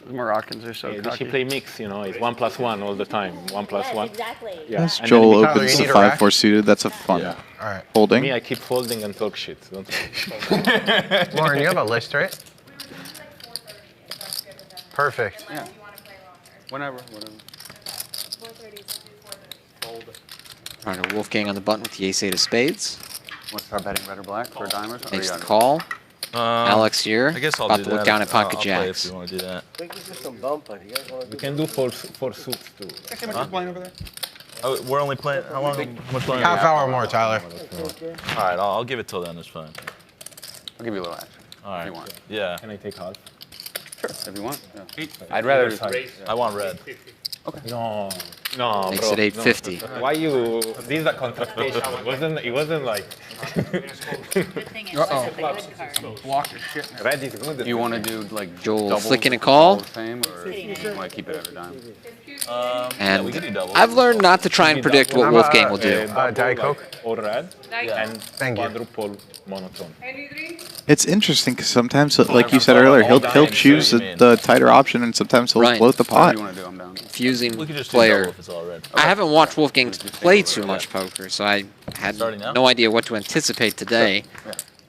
N: Moroccans are so
K: Yeah,
N: cocky.
K: she play mix, it's 1 plus 1 all the time. 1 plus 1.
H: Exactly.
K: Yeah.
F: As
K: And
F: Joel
K: then
F: opens the 5-4 suited, that's a fun holding.
K: Me, I keep folding and talk shit. Don't
L: Lauren, you have a list, right? Perfect.
B: Yeah. Whenever.
A: Trying to Wolfgang on the button with the ace-8 of spades.
B: Want to start betting red or black for a dime or something?
A: Makes the call. Alex here.
G: I guess I'll
A: about
G: do
A: to look
G: that.
A: down at pocket
G: I'll play
A: jacks.
G: if you want to do that.
J: I think it's just some bumper. You guys want to
K: We can do four suits too.
G: Huh? Oh, we're only playing. How long? How much longer?
L: Half hour more, Tyler.
G: All right, I'll give it till then. It's fine.
B: I'll give you a little action.
G: All right.
B: If you want.
G: Yeah.
M: Can I take half?
B: Sure, if you want. Yeah. I'd rather.
G: I want red.
B: Okay.
M: No, no,
A: Makes
M: bro.
A: it 850.
M: No. Why you? This is a confrontation. It wasn't like.
O: Block your shit.
M: Red is good.
B: Do you want to do like
A: Joel
B: doubles
A: flicking a
B: of
A: call.
B: the same, or you want to keep it every time?
G: Yeah, we can do doubles.
A: I've learned not to try and predict what Wolfgang will do.
L: Diet Coke.
M: Or red. And
L: Thank you.
M: quadruple monotone.
F: It's interesting because sometimes, like you said earlier, he'll choose the tighter option, and sometimes he'll
A: Right.
F: float the pot.
A: Fusing
G: We could just do
A: player.
G: double if it's all red.
A: I haven't watched Wolfgang play too much poker, so I had
G: Starting now?
A: no idea what to anticipate today.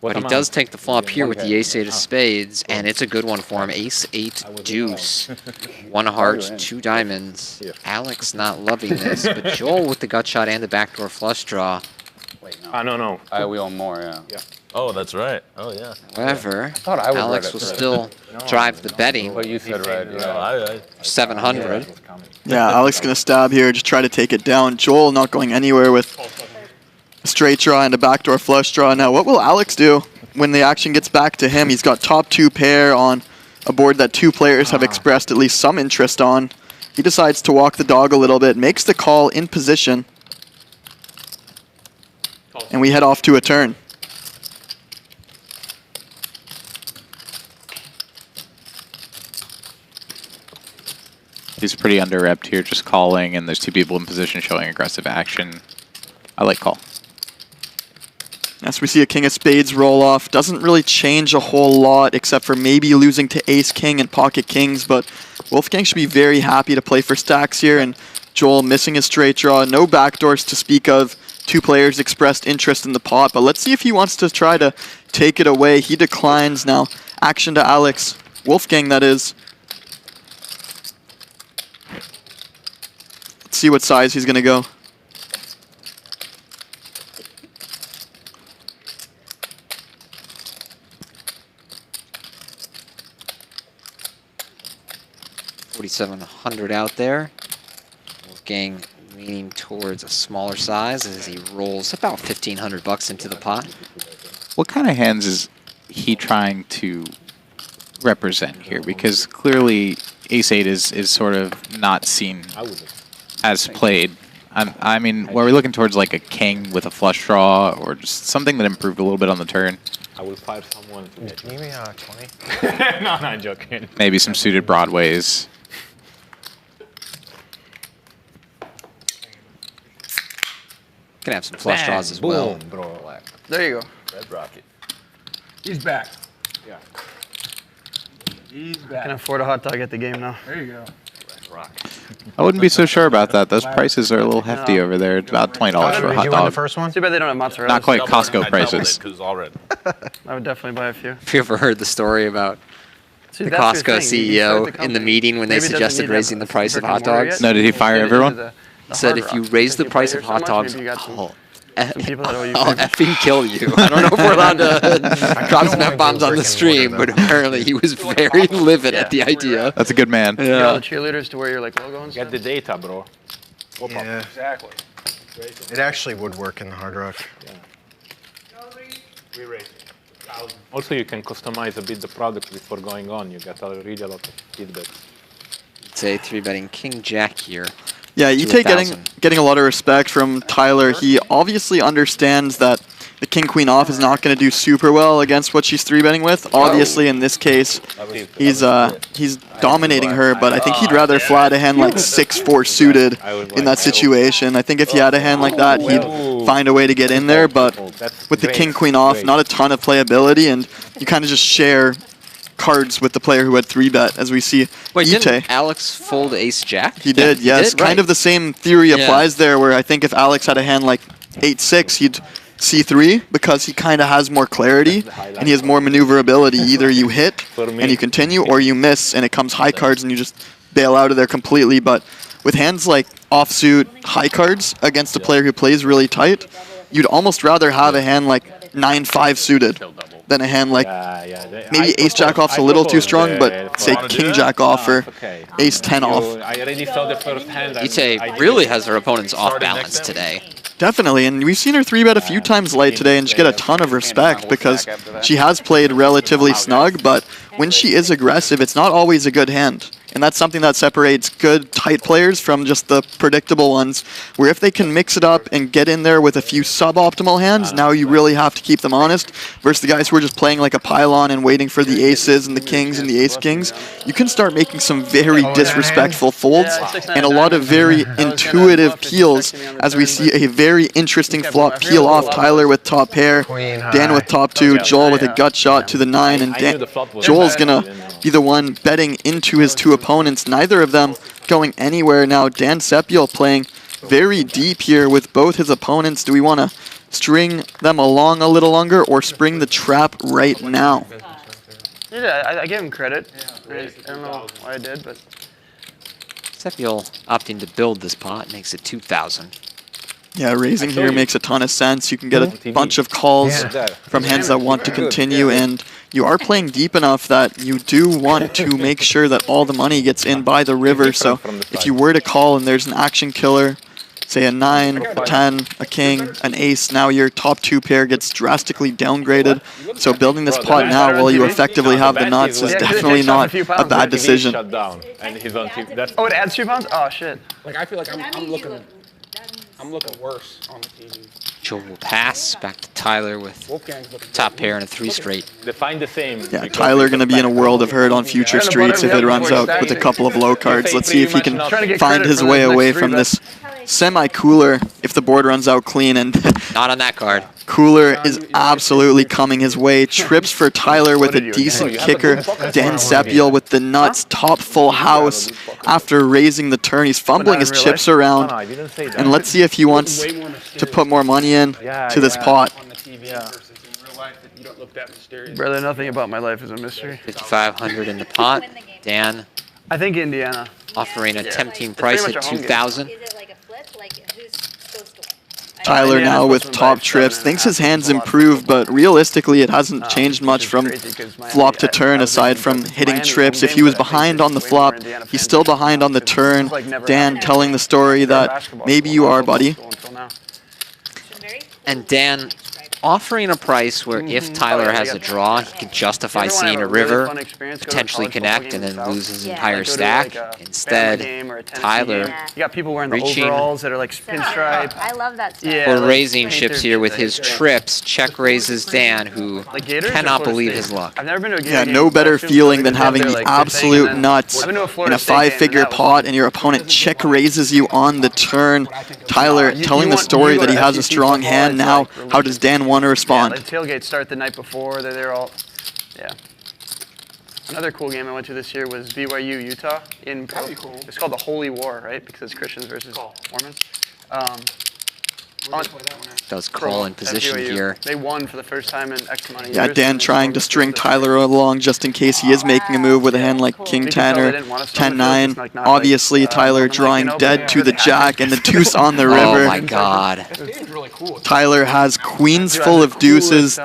A: But he does take the flop here with the ace-8 of spades, and it's a good one for him. Ace-8 deuce. 1 heart, 2 diamonds. Alex not loving this, but Joel with the gut shot and the backdoor flush draw.
M: No.
B: We own more, yeah.
G: Oh, that's right. Oh, yeah.
A: However,
B: thought I was
A: Alex
B: right
A: will
B: at first.
A: still drive the betting.
B: But you said red.
G: No, I
A: 700.
E: Yeah, Alex going to stab here, just try to take it down. Joel not going anywhere with a straight draw and a backdoor flush draw. Now, what will Alex do when the action gets back to him? He's got top 2 pair on a board that 2 players have expressed at least some interest on. He decides to walk the dog a little bit, makes the call in position, and we head off to a turn.
F: He's pretty under-repped here, just calling, and there's 2 people in position showing aggressive action. I like call.
E: As we see a king of spades roll off, doesn't really change a whole lot except for maybe losing to ace-king and pocket kings, but Wolfgang should be very happy to play for stacks here, and Joel missing a straight draw, no backdoors to speak of. 2 players expressed interest in the pot, but let's see if he wants to try to take it away. He declines now. Action to Alex. Wolfgang, that is. Let's see what size he's going to go. $4,700 out there. Wolfgang leaning towards a smaller size as he rolls about $1,500 into the pot.
F: What kind of hands is he trying to represent here? Because clearly ace-8 is sort of not seen as played. I mean, were we looking towards like a king with a flush draw or just something that improved a little bit on the turn?
M: I will fire someone to get
L: Give me 20.
M: No, I'm joking.
F: Maybe some suited broadways.
A: Can have some flush draws as well.
B: Boom, bro.
N: There you go.
G: Red rocket.
O: He's back. Yeah. He's back.
N: Can afford a hot dog at the game now.
O: There you go.
G: Red rock.
F: I wouldn't be so sure about that. Those prices are a little hefty over there. It's about $20 for a
L: Did
F: hot
L: you win the
F: dog.
L: first one?
N: Too bad they don't have mozzarella.
F: Not quite Costco prices.
G: Because it's all red.
N: I would definitely buy a few.
A: Have you ever heard the story about
N: See,
A: the
N: that's your
A: Costco
N: thing. You start
A: CEO
N: the
A: in the
N: company.
A: meeting when they
N: Maybe it doesn't
A: suggested
N: need to
A: raising
N: have
A: the price of
N: brick
A: hot
N: and mortar
A: dogs?
N: yet.
F: No, did he fire
N: Maybe
F: everyone?
N: the
A: Said
N: Hard
A: if you
N: Rock.
A: raise the
N: If you
A: price
N: play
A: of
N: here
A: hot
N: so much,
A: dogs,
N: maybe you got some
A: I'll
N: people that owe you
A: I'll
N: favors.
A: effing kill you. I don't know if we're allowed to drop some F-bombs on the stream, but apparently he was very livid at the idea.
F: That's a good man.
N: You get all the cheerleaders to wear your like logo and
M: Get
N: stuff.
M: the data, bro.
L: Yeah.
O: Exactly.
L: It actually would work in the Hard Rock.
M: We raise. Also, you can customize a bit the product before going on. You get really a lot of feedback.
A: Say 3-betting King Jack here.
E: Yeah,
A: to
E: Etay
A: 1,000.
E: getting a lot of respect from Tyler. He obviously understands that the king-queen off is not going to do super well against what she's 3-betting with. Obviously, in this case, he's dominating her, but I think he'd rather flat a hand like 6-4 suited in that situation. I think if he had a hand like that, he'd find a way to get in there, but with the king-queen off, not a ton of playability, and you kind of just share cards with the player who had 3-bet, as we see
A: Wait,
E: Etay.
A: didn't Alex fold ace-jack?
E: He did, yes. Kind of the same theory
A: Yeah.
E: applies there, where I think if Alex had a hand like 8-6, he'd C3 because he kind of has more clarity and he has more maneuverability. Either you hit and you continue, or you miss and it comes high cards and you just bail out of there completely. But with hands like offsuit high cards against a player who plays really tight, you'd almost rather have a hand like 9-5 suited than a hand like maybe
K: I
E: ace jack off's a little too strong, but say king jack off or ace 10 off.
K: I already saw the first hand.
A: Etay really has her opponents off balance today.
E: Definitely, and we've seen her 3-bet a few times late today and just get a ton of respect because she has played relatively snug, but when she is aggressive, it's not always a good hand. And that's something that separates good, tight players from just the predictable ones, where if they can mix it up and get in there with a few suboptimal hands, now you really have to keep them honest, versus the guys who are just playing like a pylon and waiting for the aces and the kings and the ace-kings. You can start making some very disrespectful folds and a lot of very intuitive peels, as we see a very interesting flop peel off. Tyler with top pair, Dan with top 2, Joel with a gut shot to the 9, and Joel's gonna be the one betting into his 2 opponents, neither of them going anywhere now. Dan Sepiol playing very deep here with both his opponents. Do we want to string them along a little longer or spring the trap right now?
N: Yeah, I give him credit. I don't know why I did, but...
A: Sepiol opting to build this pot makes it 2,000.
E: Yeah, raising here makes a ton of sense. You can get a bunch of calls from hands that want to continue, and you are playing deep enough that you do want to make sure that all the money gets in by the river. So if you were to call and there's an action killer, say a 9, a 10, a king, an ace, now your top 2 pair gets drastically downgraded. So building this pot now while you effectively have the nuts is definitely not a bad decision.
N: Oh, it adds 2 pounds? Oh, shit.
O: Like, I feel like I'm looking worse on the TV.
A: Joel will pass back to Tyler with top pair and a 3 straight.
K: They find the same.
E: Yeah, Tyler going to be in a world of hurt on future streets if it runs out with a couple of low cards. Let's see if he can find his way away from this semi-cooler if the board runs out clean. And
A: not on that card.
E: Cooler is absolutely coming his way. Trips for Tyler with a decent kicker. Dan Sepiol with the nuts, top full house after raising the turn. He's fumbling his chips around. And let's see if he wants to put more money in to this pot.
N: Brother, nothing about my life is a mystery.
A: 5,500 in the pot. Dan.
N: I think Indiana.
A: Offering a tempting price at 2,000.
E: Tyler now with top trips, thinks his hands improved, but realistically it hasn't changed much from flop to turn aside from hitting trips. If he was behind on the flop, he's still behind on the turn. Dan telling the story that maybe you are, buddy.
A: And Dan offering a price where if Tyler has a draw, he can justify seeing a river, potentially connect, and then lose his entire stack. Instead, Tyler reaching
N: overalls that are like pinstripe.
H: I love that stuff.
A: for raising chips here with his trips. Check raises Dan, who cannot believe his luck.
E: Yeah, no better feeling than having the absolute nuts in a 5-figure pot and your opponent check raises you on the turn. Tyler telling the story that he has a strong hand now. How does Dan want to respond?
N: Yeah, like tailgates start the night before. They're all, yeah. Another cool game I went to this year was BYU Utah in. Cool. It's called the Holy War, right? Because it's Christians versus Mormons.
A: Does call in position here.
N: They won for the first time in X amount of years.
E: Yeah, Dan trying to string Tyler along just in case he is making a move with a hand like King 10 or 10-9. Obviously, Tyler drawing dead to the jack and the deuce on the river.
A: Oh my god.
E: Tyler has queens full of deuces,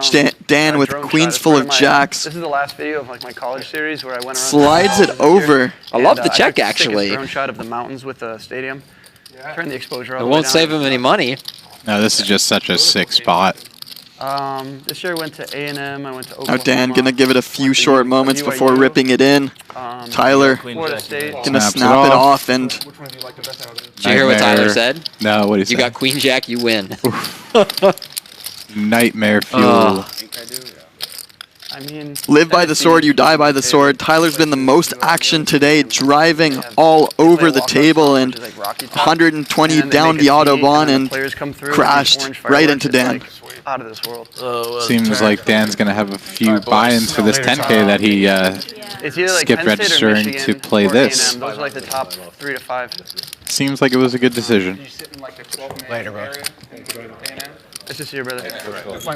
E: Dan with queens full of jacks.
N: This is the last video of like my college series where I went around.
E: Slides it over.
A: I love the check, actually.
N: Drone shot of the mountains with the stadium. Turn the exposure.
A: It won't save him any money.
F: No, this is just such a sick spot.
N: This year I went to A&M, I went to
E: Now Dan gonna give it a few short moments before ripping it in. Tyler gonna snap it off and...
A: Did you hear what Tyler said?
F: No, what did he say?
A: You got queen jack, you win.
F: Nightmare fuel.
N: I mean,
E: live by the sword, you die by the sword. Tyler's been the most action today, driving all over the table and 120 down the Autobahn and crashed right into Dan.
N: Out of this world.
F: Seems like Dan's going to have a few buy-ins for this 10K that he skipped registering to play this.
N: Those are like the top 3 to 5.
F: Seems like it was a good decision.
L: Later, bro.
N: Nice to see you, brother.
K: 100%.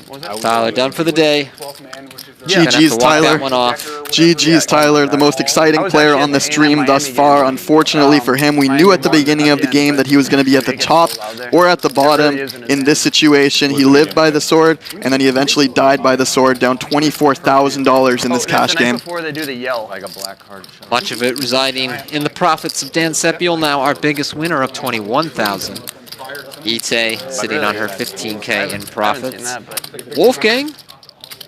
N: What was that?
A: Tyler done for the day.
E: GG's Tyler. GG's Tyler, the most exciting player on the stream thus far. Unfortunately for him, we knew at the beginning of the game that he was going to be at the top or at the bottom. In this situation, he lived by the sword, and then he eventually died by the sword, down $24,000 in this cash game.
C: Before they do the yell.
B: Like a black card shot.
A: Much of it residing in the profits of Dan Sepiol, now our biggest winner of 21,000. Etay sitting on her 15K in profits. Wolfgang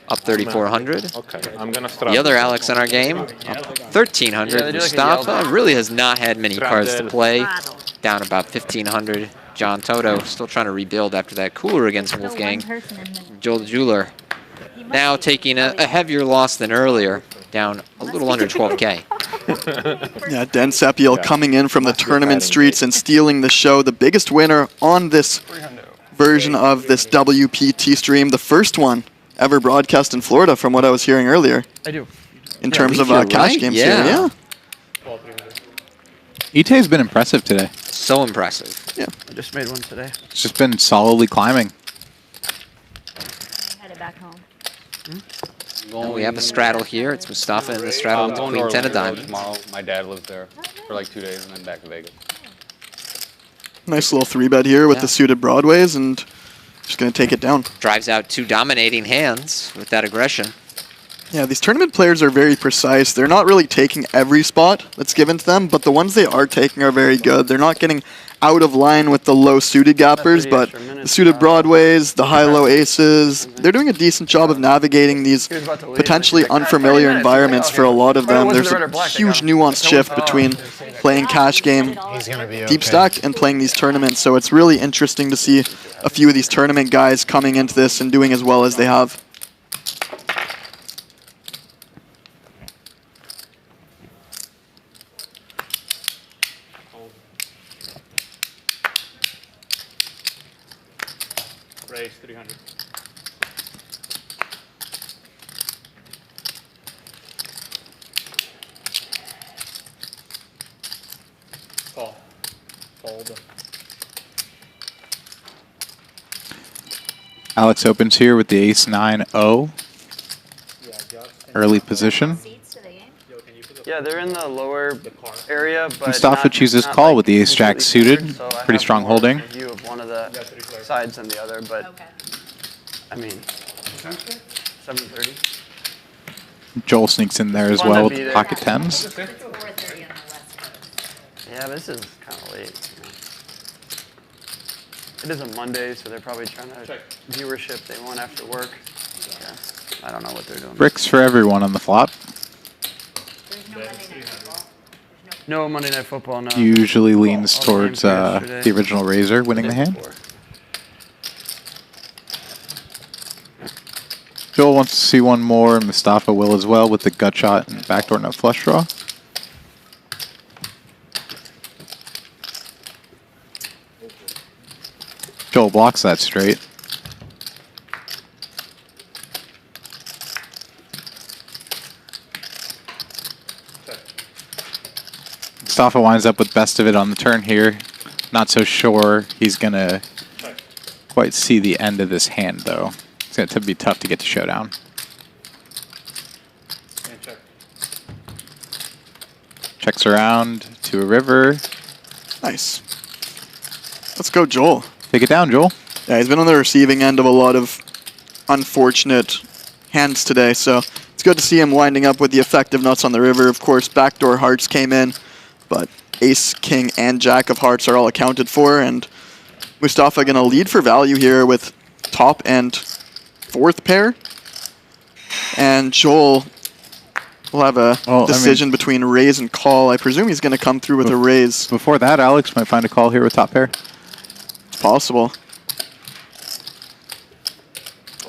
A: up 3,400.
K: Okay, I'm gonna
A: The other Alex in our game up 1,300. Mustafa really has not had many cards to play, down about 1,500. John Toto still trying to rebuild after that cooler against Wolfgang. Joel the Jeweler now taking a heavier loss than earlier, down a little under 12K.
E: Yeah, Dan Sepiol coming in from the tournament streets and stealing the show. The biggest winner on this version of this WPT stream. The first one ever broadcast in Florida, from what I was hearing earlier.
N: I do.
E: In terms of cash games here, yeah.
F: Etay's been impressive today.
A: So impressive.
E: Yeah.
N: I just made one today.
F: It's just been solidly climbing.
H: Headed back home.
A: And we have a straddle here. It's Mustafa in the straddle with the queen 10 of diamonds.
B: Tomorrow, my dad lives there for like 2 days and then back to Vegas.
E: Nice little 3-bet here with the suited broadways, and just going to take it down.
A: Drives out 2 dominating hands with that aggression.
E: Yeah, these tournament players are very precise. They're not really taking every spot that's given to them, but the ones they are taking are very good. They're not getting out of line with the low suited gappers, but the suited broadways, the high-low aces, they're doing a decent job of navigating these potentially unfamiliar environments for a lot of them. There's a huge nuanced shift between playing cash game deep stack and playing these tournaments, so it's really interesting to see a few of these tournament guys coming into this and doing as well as they have.
J: Raise 300. Call. Fold.
F: Alex opens here with the ace-9-0. Early position.
C: Yeah, they're in the lower area, but
F: Mustafa chooses call with the ace-jack suited.
C: so I
F: Pretty
C: have
F: strong
C: more
F: holding.
C: of a view of one of the sides than the other, but I mean, 7:30.
F: Joel sneaks in there as
C: Fun
F: well
C: to
F: with
C: be
F: the
C: there.
F: pocket tens.
C: Yeah, but this is kind of late. It is a Monday, so they're probably trying to viewership they want after work. Yeah, I don't know what they're doing.
F: Bricks for everyone on the flop.
C: No Monday Night Football, no.
F: Usually leans
C: all the
F: towards
C: games yesterday.
F: the original Razor winning the hand. Joel wants to see one more, and Mustafa will as well with the gut shot and backdoor nut flush draw. Joel blocks that straight. Mustafa winds up with best of it on the turn here. Not so sure he's going to quite see the end of this hand, though. It's going to be tough to get to showdown. Checks around to a river.
E: Nice. Let's go, Joel.
F: Take it down, Joel.
E: Yeah, he's been on the receiving end of a lot of unfortunate hands today, so it's good to see him winding up with the effective nuts on the river. Of course, backdoor hearts came in, but ace, king, and jack of hearts are all accounted for, and Mustafa going to lead for value here with top and fourth pair. And Joel will have a decision between raise and call. I presume he's going to come through with a raise.
F: Before that, Alex might find a call here with top pair.
E: It's possible.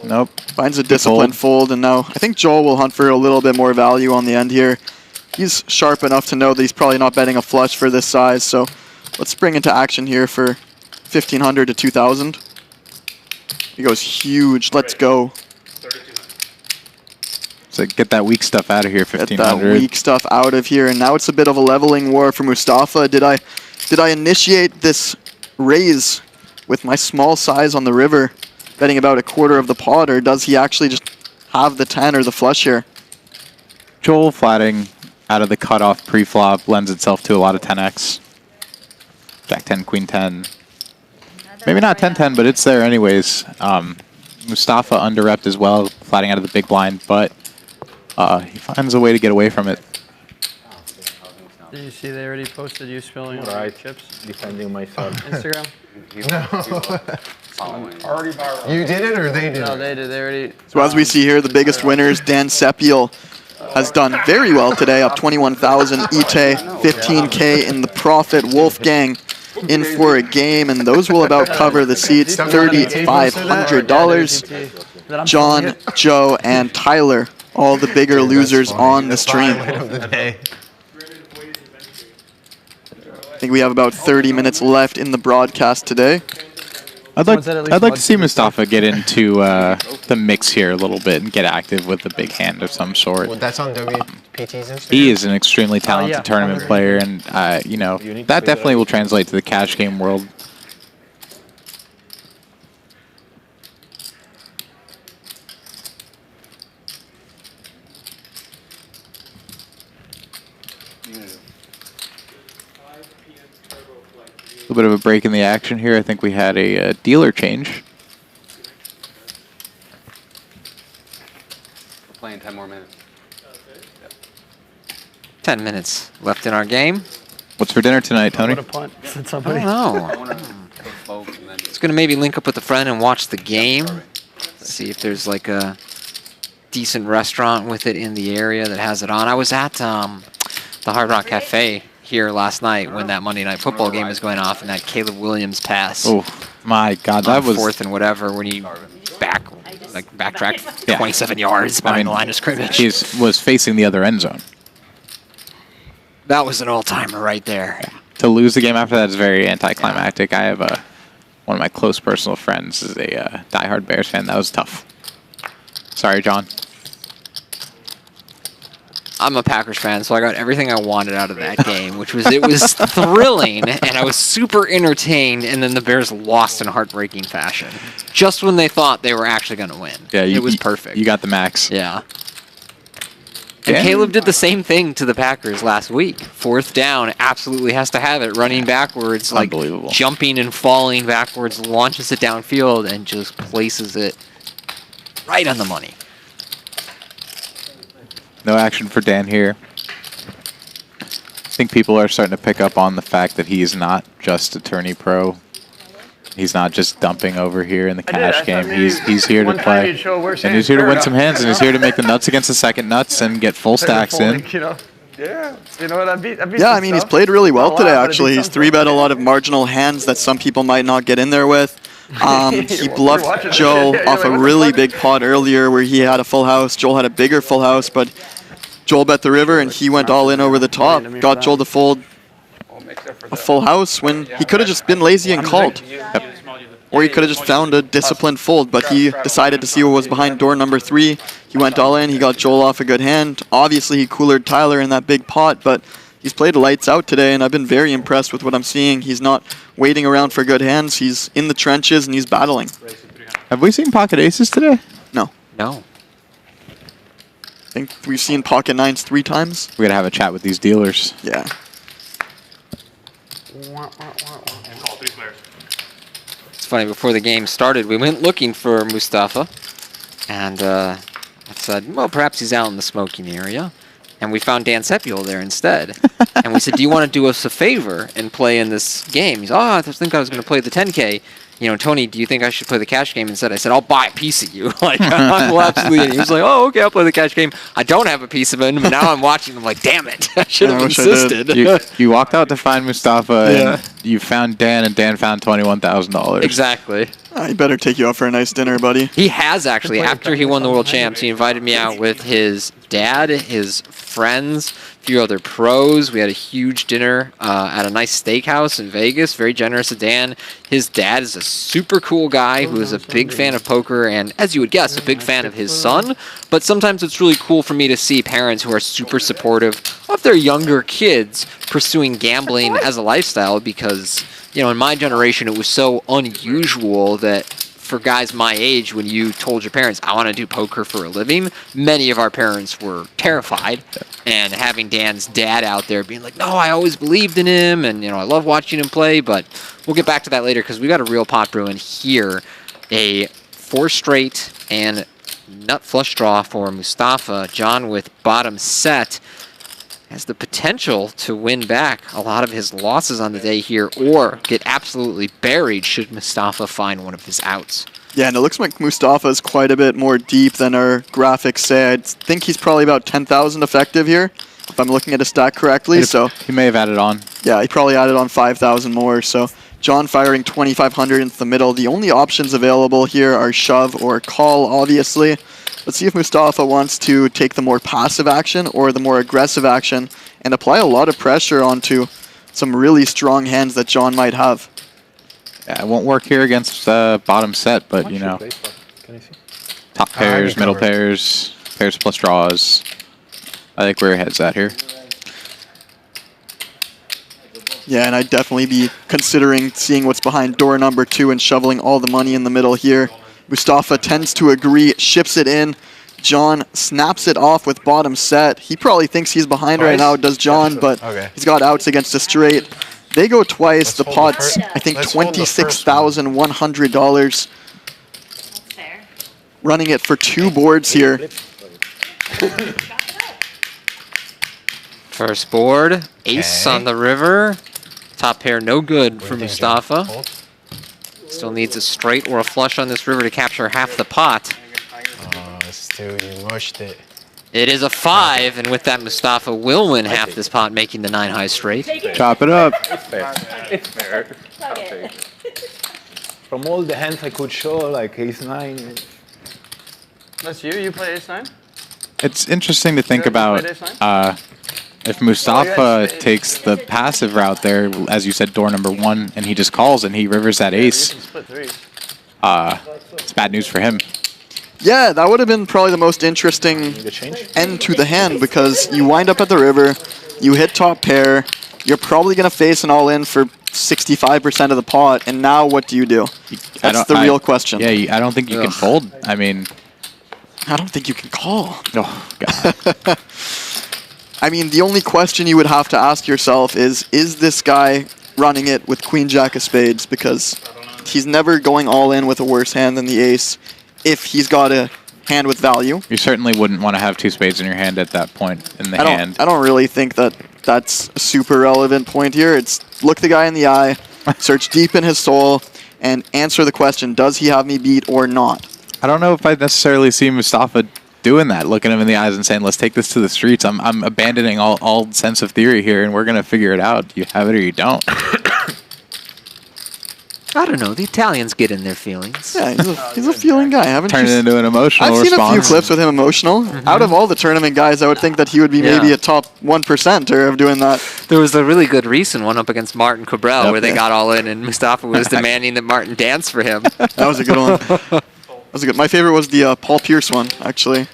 F: Nope.
E: Finds a disciplined fold, and now I think Joel will hunt for a little bit more value on the end here. He's sharp enough to know that he's probably not betting a flush for this size, so let's spring into action here for 1,500 to 2,000. He goes huge. Let's go.
F: So get that weak stuff out of here, 1,500.
E: Get that weak stuff out of here, and now it's a bit of a leveling war for Mustafa. Did I initiate this raise with my small size on the river, betting about a quarter of the pot, or does he actually just have the 10 or the flush here?
F: Joel flatting out of the cutoff pre-flop lends itself to a lot of 10x. Jack 10, Queen 10. Maybe not 10-10, but it's there anyways. Mustafa under-repped as well, flatting out of the big blind, but he finds a way to get away from it.
N: Did you see they already posted you spilling all
K: Right.
N: chips?
K: Defending myself.
N: Instagram?
J: Already viral.
L: You did it or they did
N: No,
L: it?
N: they did. They already.
E: So as we see here, the biggest winners, Dan Sepiol has done very well today, up 21,000. Etay, 15K in the profit. Wolfgang in for a game, and those will about cover the seats, $3,500. John, Joe, and Tyler, all the bigger losers on the stream. I think we have about 30 minutes left in the broadcast today.
F: I'd like to see Mustafa get into the mix here a little bit and get active with a big hand of some sort.
L: Well, that's on WPT's Instagram.
F: He is an extremely talented tournament player, and you know, that definitely will translate to the cash game world. A little bit of a break in the action here. I think we had a dealer change.
B: We're playing 10 more minutes.
A: 10 minutes left in our game.
F: What's for dinner tonight, Tony?
N: What a punt. Said
A: I
N: somebody.
A: don't know. It's going to maybe link up with a friend and watch the game. See if there's like a decent restaurant with it in the area that has it on. I was at the Hard Rock Cafe here last night when that Monday Night Football game was going off, and that Caleb Williams pass.
F: Oh my God, that was
A: fourth and whatever when he backtracked 27 yards behind the line of scrimmage.
F: He was facing the other end zone.
A: That was an all-timer right there.
F: Yeah. To lose the game after that is very anticlimactic. I have one of my close personal friends is a diehard Bears fan. That was tough. Sorry, John.
A: I'm a Packers fan, so I got everything I wanted out of that game, which was it was thrilling, and I was super entertained, and then the Bears lost in heartbreaking fashion. Just when they thought they were actually going to win.
F: Yeah,
A: it was perfect.
F: You got the max.
A: Yeah. And Caleb did the same thing to the Packers last week. Fourth down, absolutely has to have it, running backwards, like jumping and falling backwards, launches it downfield, and just places it right on the money.
F: No action for Dan here. I think people are starting to pick up on the fact that he's not just a tourney pro. He's not just dumping over here in the cash game. He's here to play. And he's here to win some hands, and he's here to make the nuts against the second nuts and get full stacks in.
N: Yeah, you know what? I beat
E: Yeah, I mean, he's played really well today, actually. He's 3-bet a lot of marginal hands that some people might not get in there with. He bluffed Joe off a really big pot earlier where he had a full house. Joel had a bigger full house, but Joel bet the river, and he went all in over the top. Got Joel to fold a full house when he could have just been lazy and called. Yep. Or he could have just found a disciplined fold, but he decided to see what was behind door number 3. He went all in. He got Joel off a good hand. Obviously, he coolered Tyler in that big pot, but he's played lights out today, and I've been very impressed with what I'm seeing. He's not waiting around for good hands. He's in the trenches, and he's battling.
F: Have we seen pocket aces today?
E: No.
A: No.
E: I think we've seen pocket 9s 3 times.
F: We got to have a chat with these dealers.
E: Yeah.
A: It's funny, before the game started, we went looking for Mustafa, and I said, well, perhaps he's out in the smoking area. And we found Dan Sepiol there instead. And we said, do you want to do us a favor and play in this game? He's, I think I was going to play the 10K. You know, Tony, do you think I should play the cash game instead? I said, I'll buy a piece of you. Like, I will absolutely. And he was like, oh, okay, I'll play the cash game. I don't have a piece of him, but now I'm watching. I'm like, damn it. I should have insisted.
F: You walked out to find Mustafa, and you found Dan, and Dan found $21,000.
A: Exactly.
E: He better take you out for a nice dinner, buddy.
A: He has, actually. After he won the World Champs, he invited me out with his dad, his friends, a few other pros. We had a huge dinner at a nice steakhouse in Vegas. Very generous of Dan. His dad is a super cool guy who is a big fan of poker and, as you would guess, a big fan of his son. But sometimes it's really cool for me to see parents who are super supportive of their younger kids pursuing gambling as a lifestyle because you know, in my generation, it was so unusual that for guys my age, when you told your parents, I want to do poker for a living, many of our parents were terrified. And having Dan's dad out there being like, no, I always believed in him, and, you know, I love watching him play, but we'll get back to that later because we got a real pot brewing here. A 4 straight and nut flush draw for Mustafa. John with bottom set has the potential to win back a lot of his losses on the day here or get absolutely buried should Mustafa find one of his outs.
E: Yeah, and it looks like Mustafa is quite a bit more deep than our graphics say. I think he's probably about 10,000 effective here, if I'm looking at his stack correctly. So
F: he may have added on.
E: Yeah, he probably added on 5,000 more. So John firing 2,500 into the middle. The only options available here are shove or call, obviously. Let's see if Mustafa wants to take the more passive action or the more aggressive action and apply a lot of pressure onto some really strong hands that John might have.
F: Yeah, it won't work here against bottom set, but, you know, top pairs, middle pairs, pairs plus draws. I think where your head's at here.
E: Yeah, and I'd definitely be considering seeing what's behind door number 2 and shoveling all the money in the middle here. Mustafa tends to agree, ships it in. John snaps it off with bottom set. He probably thinks he's behind right now, does John, but he's got outs against a straight. They go twice. The pot's, I think, $26,100. Running it for 2 boards here.
A: First board, ace on the river. Top pair no good for Mustafa. Still needs a straight or a flush on this river to capture half the pot.
L: Oh, Stu, you mushed it.
A: It is a 5, and with that, Mustafa will win half this pot, making the 9 high straight.
F: Chop it up.
M: It's fair. It's fair. I'll take it. From all the hands I could show, like ace-9.
C: That's you? You play ace-9?
F: It's interesting to think about if Mustafa takes the passive route there, as you said, door number 1, and he just calls and he rivers that ace. It's bad news for him.
E: Yeah, that would have been probably the most interesting end to the hand because you wind up at the river, you hit top pair, you're probably going to face an all-in for 65% of the pot, and now what do you do? That's the real question.
F: Yeah, I don't think you can fold. I mean...
E: I don't think you can call.
F: Oh, God.
E: I mean, the only question you would have to ask yourself is this guy running it with Queen Jack of Spades? Because he's never going all in with a worse hand than the ace if he's got a hand with value.
F: You certainly wouldn't want to have 2 spades in your hand at that point in the hand.
E: I don't really think that that's a super relevant point here. It's look the guy in the eye, search deep in his soul, and answer the question, does he have me beat or not?
F: I don't know if I necessarily see Mustafa doing that, looking him in the eyes and saying, let's take this to the streets. I'm abandoning all sense of theory here, and we're going to figure it out. You have it or you don't.
A: I don't know. The Italians get in their feelings.
E: Yeah, he's a feeling guy.
F: Turn it into an emotional response.
E: I've seen a few clips with him emotional. Out of all the tournament guys, I would think that he would be maybe a top 1%er of doing that.
A: There was a really good recent one up against Martin Cabral where they got all in and Mustafa was demanding that Martin dance for him.
E: That was a good one. That was a good. My favorite was the Paul Pierce one, actually.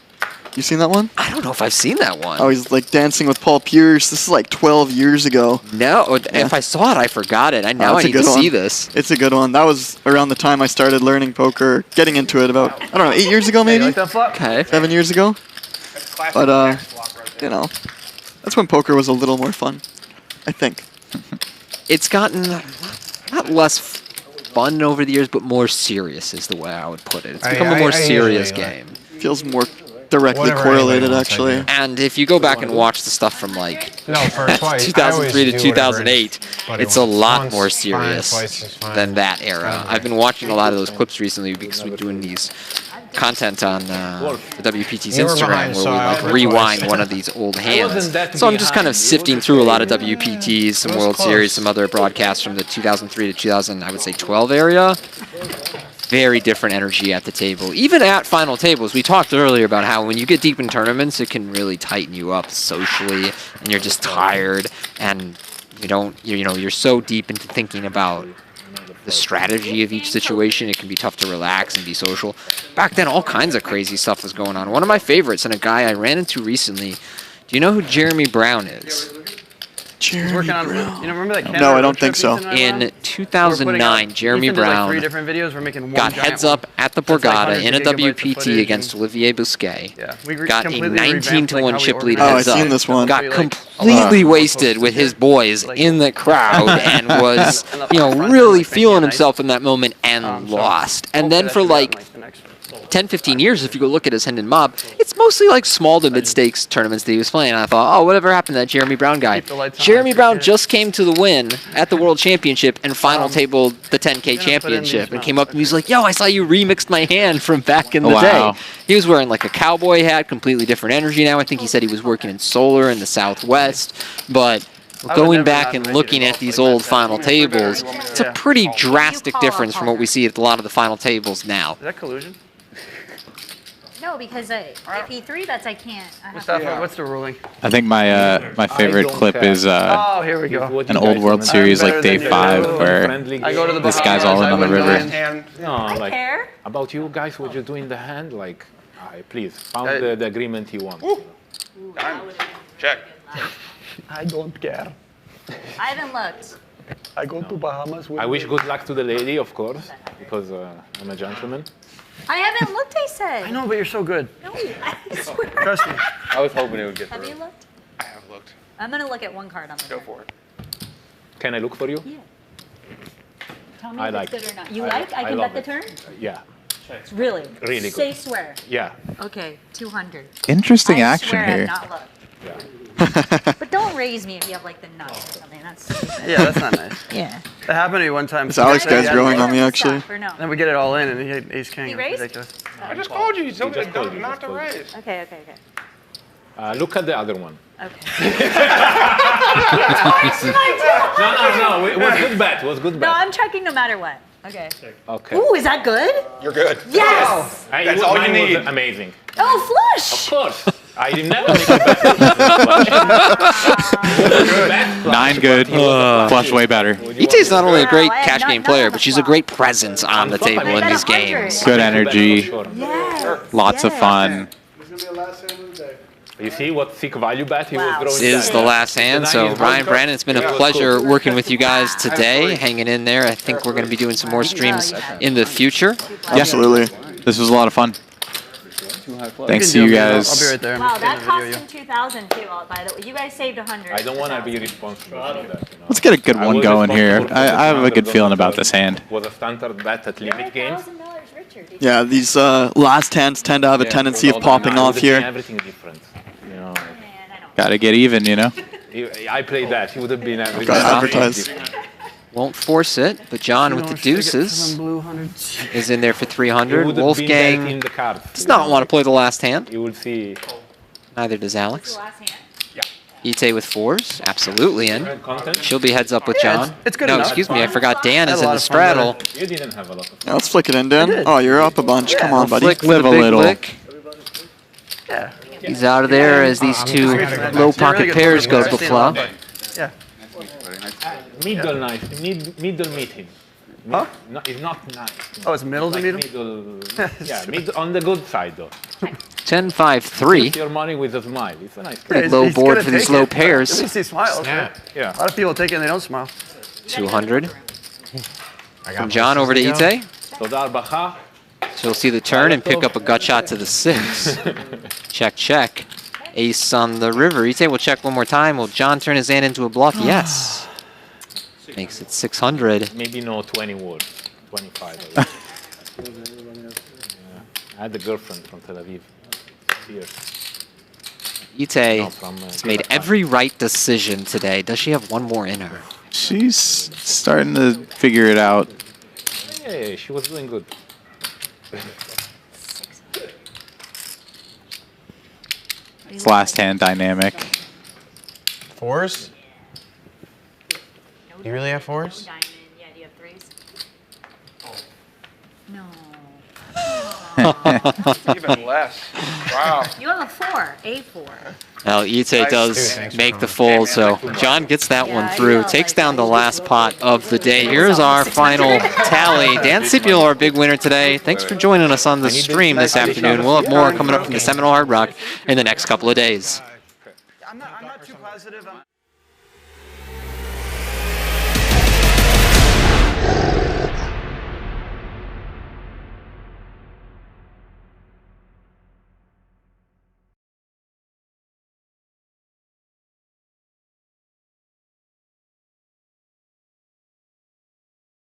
E: You seen that one?
A: I don't know if I've seen that one.
E: Oh, he's like dancing with Paul Pierce. This is like 12 years ago.
A: No, if I saw it, I forgot it. I need to see this.
E: It's a good one. That was around the time I started learning poker, getting into it about, I don't know, 8 years ago maybe?
A: Okay.
E: 7 years ago. But, you know, that's when poker was a little more fun, I think.
A: It's gotten not less fun over the years, but more serious is the way I would put it. It's become a more serious game.
E: Feels more directly correlated, actually.
A: And if you go back and watch the stuff from like 2003 to 2008, it's a lot more serious than that era. I've been watching a lot of those clips recently because we're doing these content on the WPT's Instagram where we like rewind one of these old hands. So I'm just kind of sifting through a lot of WPTs, some World Series, some other broadcasts from the 2003 to 2012 area. Very different energy at the table. Even at final tables, we talked earlier about how when you get deep in tournaments, it can really tighten you up socially, and you're just tired, and you're so deep into thinking about the strategy of each situation, it can be tough to relax and be social. Back then, all kinds of crazy stuff was going on. One of my favorites, and a guy I ran into recently, do you know who Jeremy Brown is?
C: He's working on, remember that camera?
E: No, I don't think so.
A: In 2009, Jeremy Brown
C: like 3 different videos. We're making one
A: got
C: giant
A: heads up at the Borgata in a
C: WPT
A: against Olivier Bousquet.
C: Yeah,
A: Got a 19-1 chip lead
E: Oh,
A: heads
E: I
A: up.
E: seen this one.
A: Got completely wasted with his boys in the crowd and was, really feeling himself in that moment and lost. And then for like 10, 15 years, if you go look at his Hendon Mob, it's mostly like small to mid-stakes tournaments that he was playing. And I thought, oh, whatever happened to that Jeremy Brown guy? Jeremy Brown just came to the win at the World Championship and final tabled the 10K Championship and came up and he was like, yo, I saw you remixed my hand from back in the day. He was wearing like a cowboy hat, completely different energy now. I think he said he was working in solar in the Southwest, but going back and looking at these old final tables, it's a pretty drastic difference from what we see at a lot of the final tables now.
C: Is that collusion?
H: No, because AP3 bets I can't.
C: What's the ruling?
F: I think my my favorite clip is
C: oh, here we go.
F: an old World Series like day 5 where this guy's all in on the river.
M: No,
H: I care.
M: About you guys, what you're doing the hand, like, please, found the agreement you want.
L: Check.
O: I don't care.
H: I haven't looked.
O: I go to Bahamas.
M: I wish good luck to the lady, of course, because I'm a gentleman.
H: I haven't looked, I said.
C: I know, but you're so good.
H: No, I swear.
C: Trust me.
B: I was hoping it would get
H: Have
B: through.
H: you looked?
L: I have looked.
H: I'm going to look at one card on the
L: Go for it.
M: Can I look for you?
H: Yeah. Tell me
M: I
H: if
M: like
H: it's good or not. You
M: I
H: like? I can
M: love
H: bet the turn?
M: Yeah.
H: Really?
M: Really good.
H: Say swear.
M: Yeah.
H: Okay, 200.
F: Interesting
H: I
F: action
H: swear
F: here.
H: I've not looked.
M: Yeah.
H: But don't raise me if you have like the nuts or something. That's
C: Yeah, that's not nice.
H: Yeah.
C: That happened to me one time.
E: This Alex guy's growing on me, actually.
H: Or no?
C: Then we get it all in, and he hit ace king.
H: He
C: It was
H: raised?
C: ridiculous.
L: I just called you. You told me
M: just called you,
L: not
M: just
L: to
M: called you.
L: raise.
H: Okay.
M: Look at the other one.
H: Okay.
M: No. It was good bet. It was good
H: No,
M: bet.
H: I'm checking no matter what. Okay.
M: Okay.
H: Ooh, is that good?
L: You're good.
H: Yes!
M: That's
L: all you need.
M: Amazing.
H: Oh, flush!
M: Of course. I did never make a bet.
F: 9 good, flush way better.
A: Etay's not only a great
H: Wow, I had
A: cash
H: not
A: game
H: known
A: player,
H: of
A: but
H: a
A: she's a
H: flop.
A: great presence on the table in
H: bet
A: these
H: 100.
A: games.
F: Good energy,
H: Yes.
F: lots of fun.
J: It's going to be the last hand of the day.
M: You see what thick value bet he was
H: Wow.
M: throwing?
A: This is the last hand, so Ryan Brandon, it's been a pleasure working with you guys today, hanging in there. I think we're going to be doing some more streams in the future.
E: Absolutely.
F: This was a lot of fun. Thanks to you guys.
C: I'll be right there.
H: Wow, that cost him 2,000 too, by the way. You guys saved 100.
M: I don't want to be responsible for that.
F: Let's get a good one going here. I have a good feeling about this hand.
M: Was a standard bet at limit games.
H: $1,000 richer.
E: Yeah, these last hands tend to have a tendency of popping off here.
M: Everything different. You know.
F: Gotta get even, you know?
M: I played that. He would have been everything.
E: Gotta advertise.
A: Won't force it, but John with the deuces is in there for 300. Wolfgang does not want to play the last hand.
M: You will see.
A: Neither does Alex.
H: Last hand.
A: Etay with 4s, absolutely in. She'll be heads up with John.
C: It's good
A: No,
C: enough.
A: excuse me, I forgot Dan is
C: Had a
A: in
C: lot
A: the
C: of fun with
A: straddle.
M: You didn't have a lot of
E: Yeah, let's flick it in, Dan. Oh, you're up a bunch. Come on, buddy.
A: Flick for
F: Live
A: the
F: a
A: big
F: little.
A: lick.
C: Yeah.
A: He's out of there as these two low pocket pairs go to the flop.
C: Yeah.
M: middle nice. Middle meeting.
C: Huh?
M: No, it's not nice.
C: Oh, it's middle to middle?
M: Yeah, on the good side though.
A: 10-5-3.
M: Put your money with a smile. It's a nice.
A: Pretty low board for these low pairs.
C: At least he smiles.
M: Yeah. Yeah.
C: A lot of people take it and they don't smile.
A: 200. From John over to Etay.
M: Todar Baha.
A: She'll see the turn and pick up a gut shot to the 6. Check. Ace on the river. Etay will check one more time. Will John turn his hand into a bluff? Yes. Makes it 600.
M: Maybe no 20 words. 25. I had a girlfriend from Tel Aviv. Here.
A: Etay
M: No, from,
A: has made every right decision today. Does she have one more in her?
F: She's starting to figure it out.
M: Yeah, she was doing good.
F: It's last hand dynamic.
L: 4s? You really have 4s?
H: Diamond. Yeah, do you have 3s? No.
L: Even less. Wow.
H: You have a 4. A4.
A: Now, Etay does make the fold, so John gets that one through. Takes down the last pot of the day. Here's our final tally. Dan Sepiol, our big winner today. Thanks for joining us on the stream this afternoon. We'll have more coming up from the Seminole Hard Rock in the next couple of days.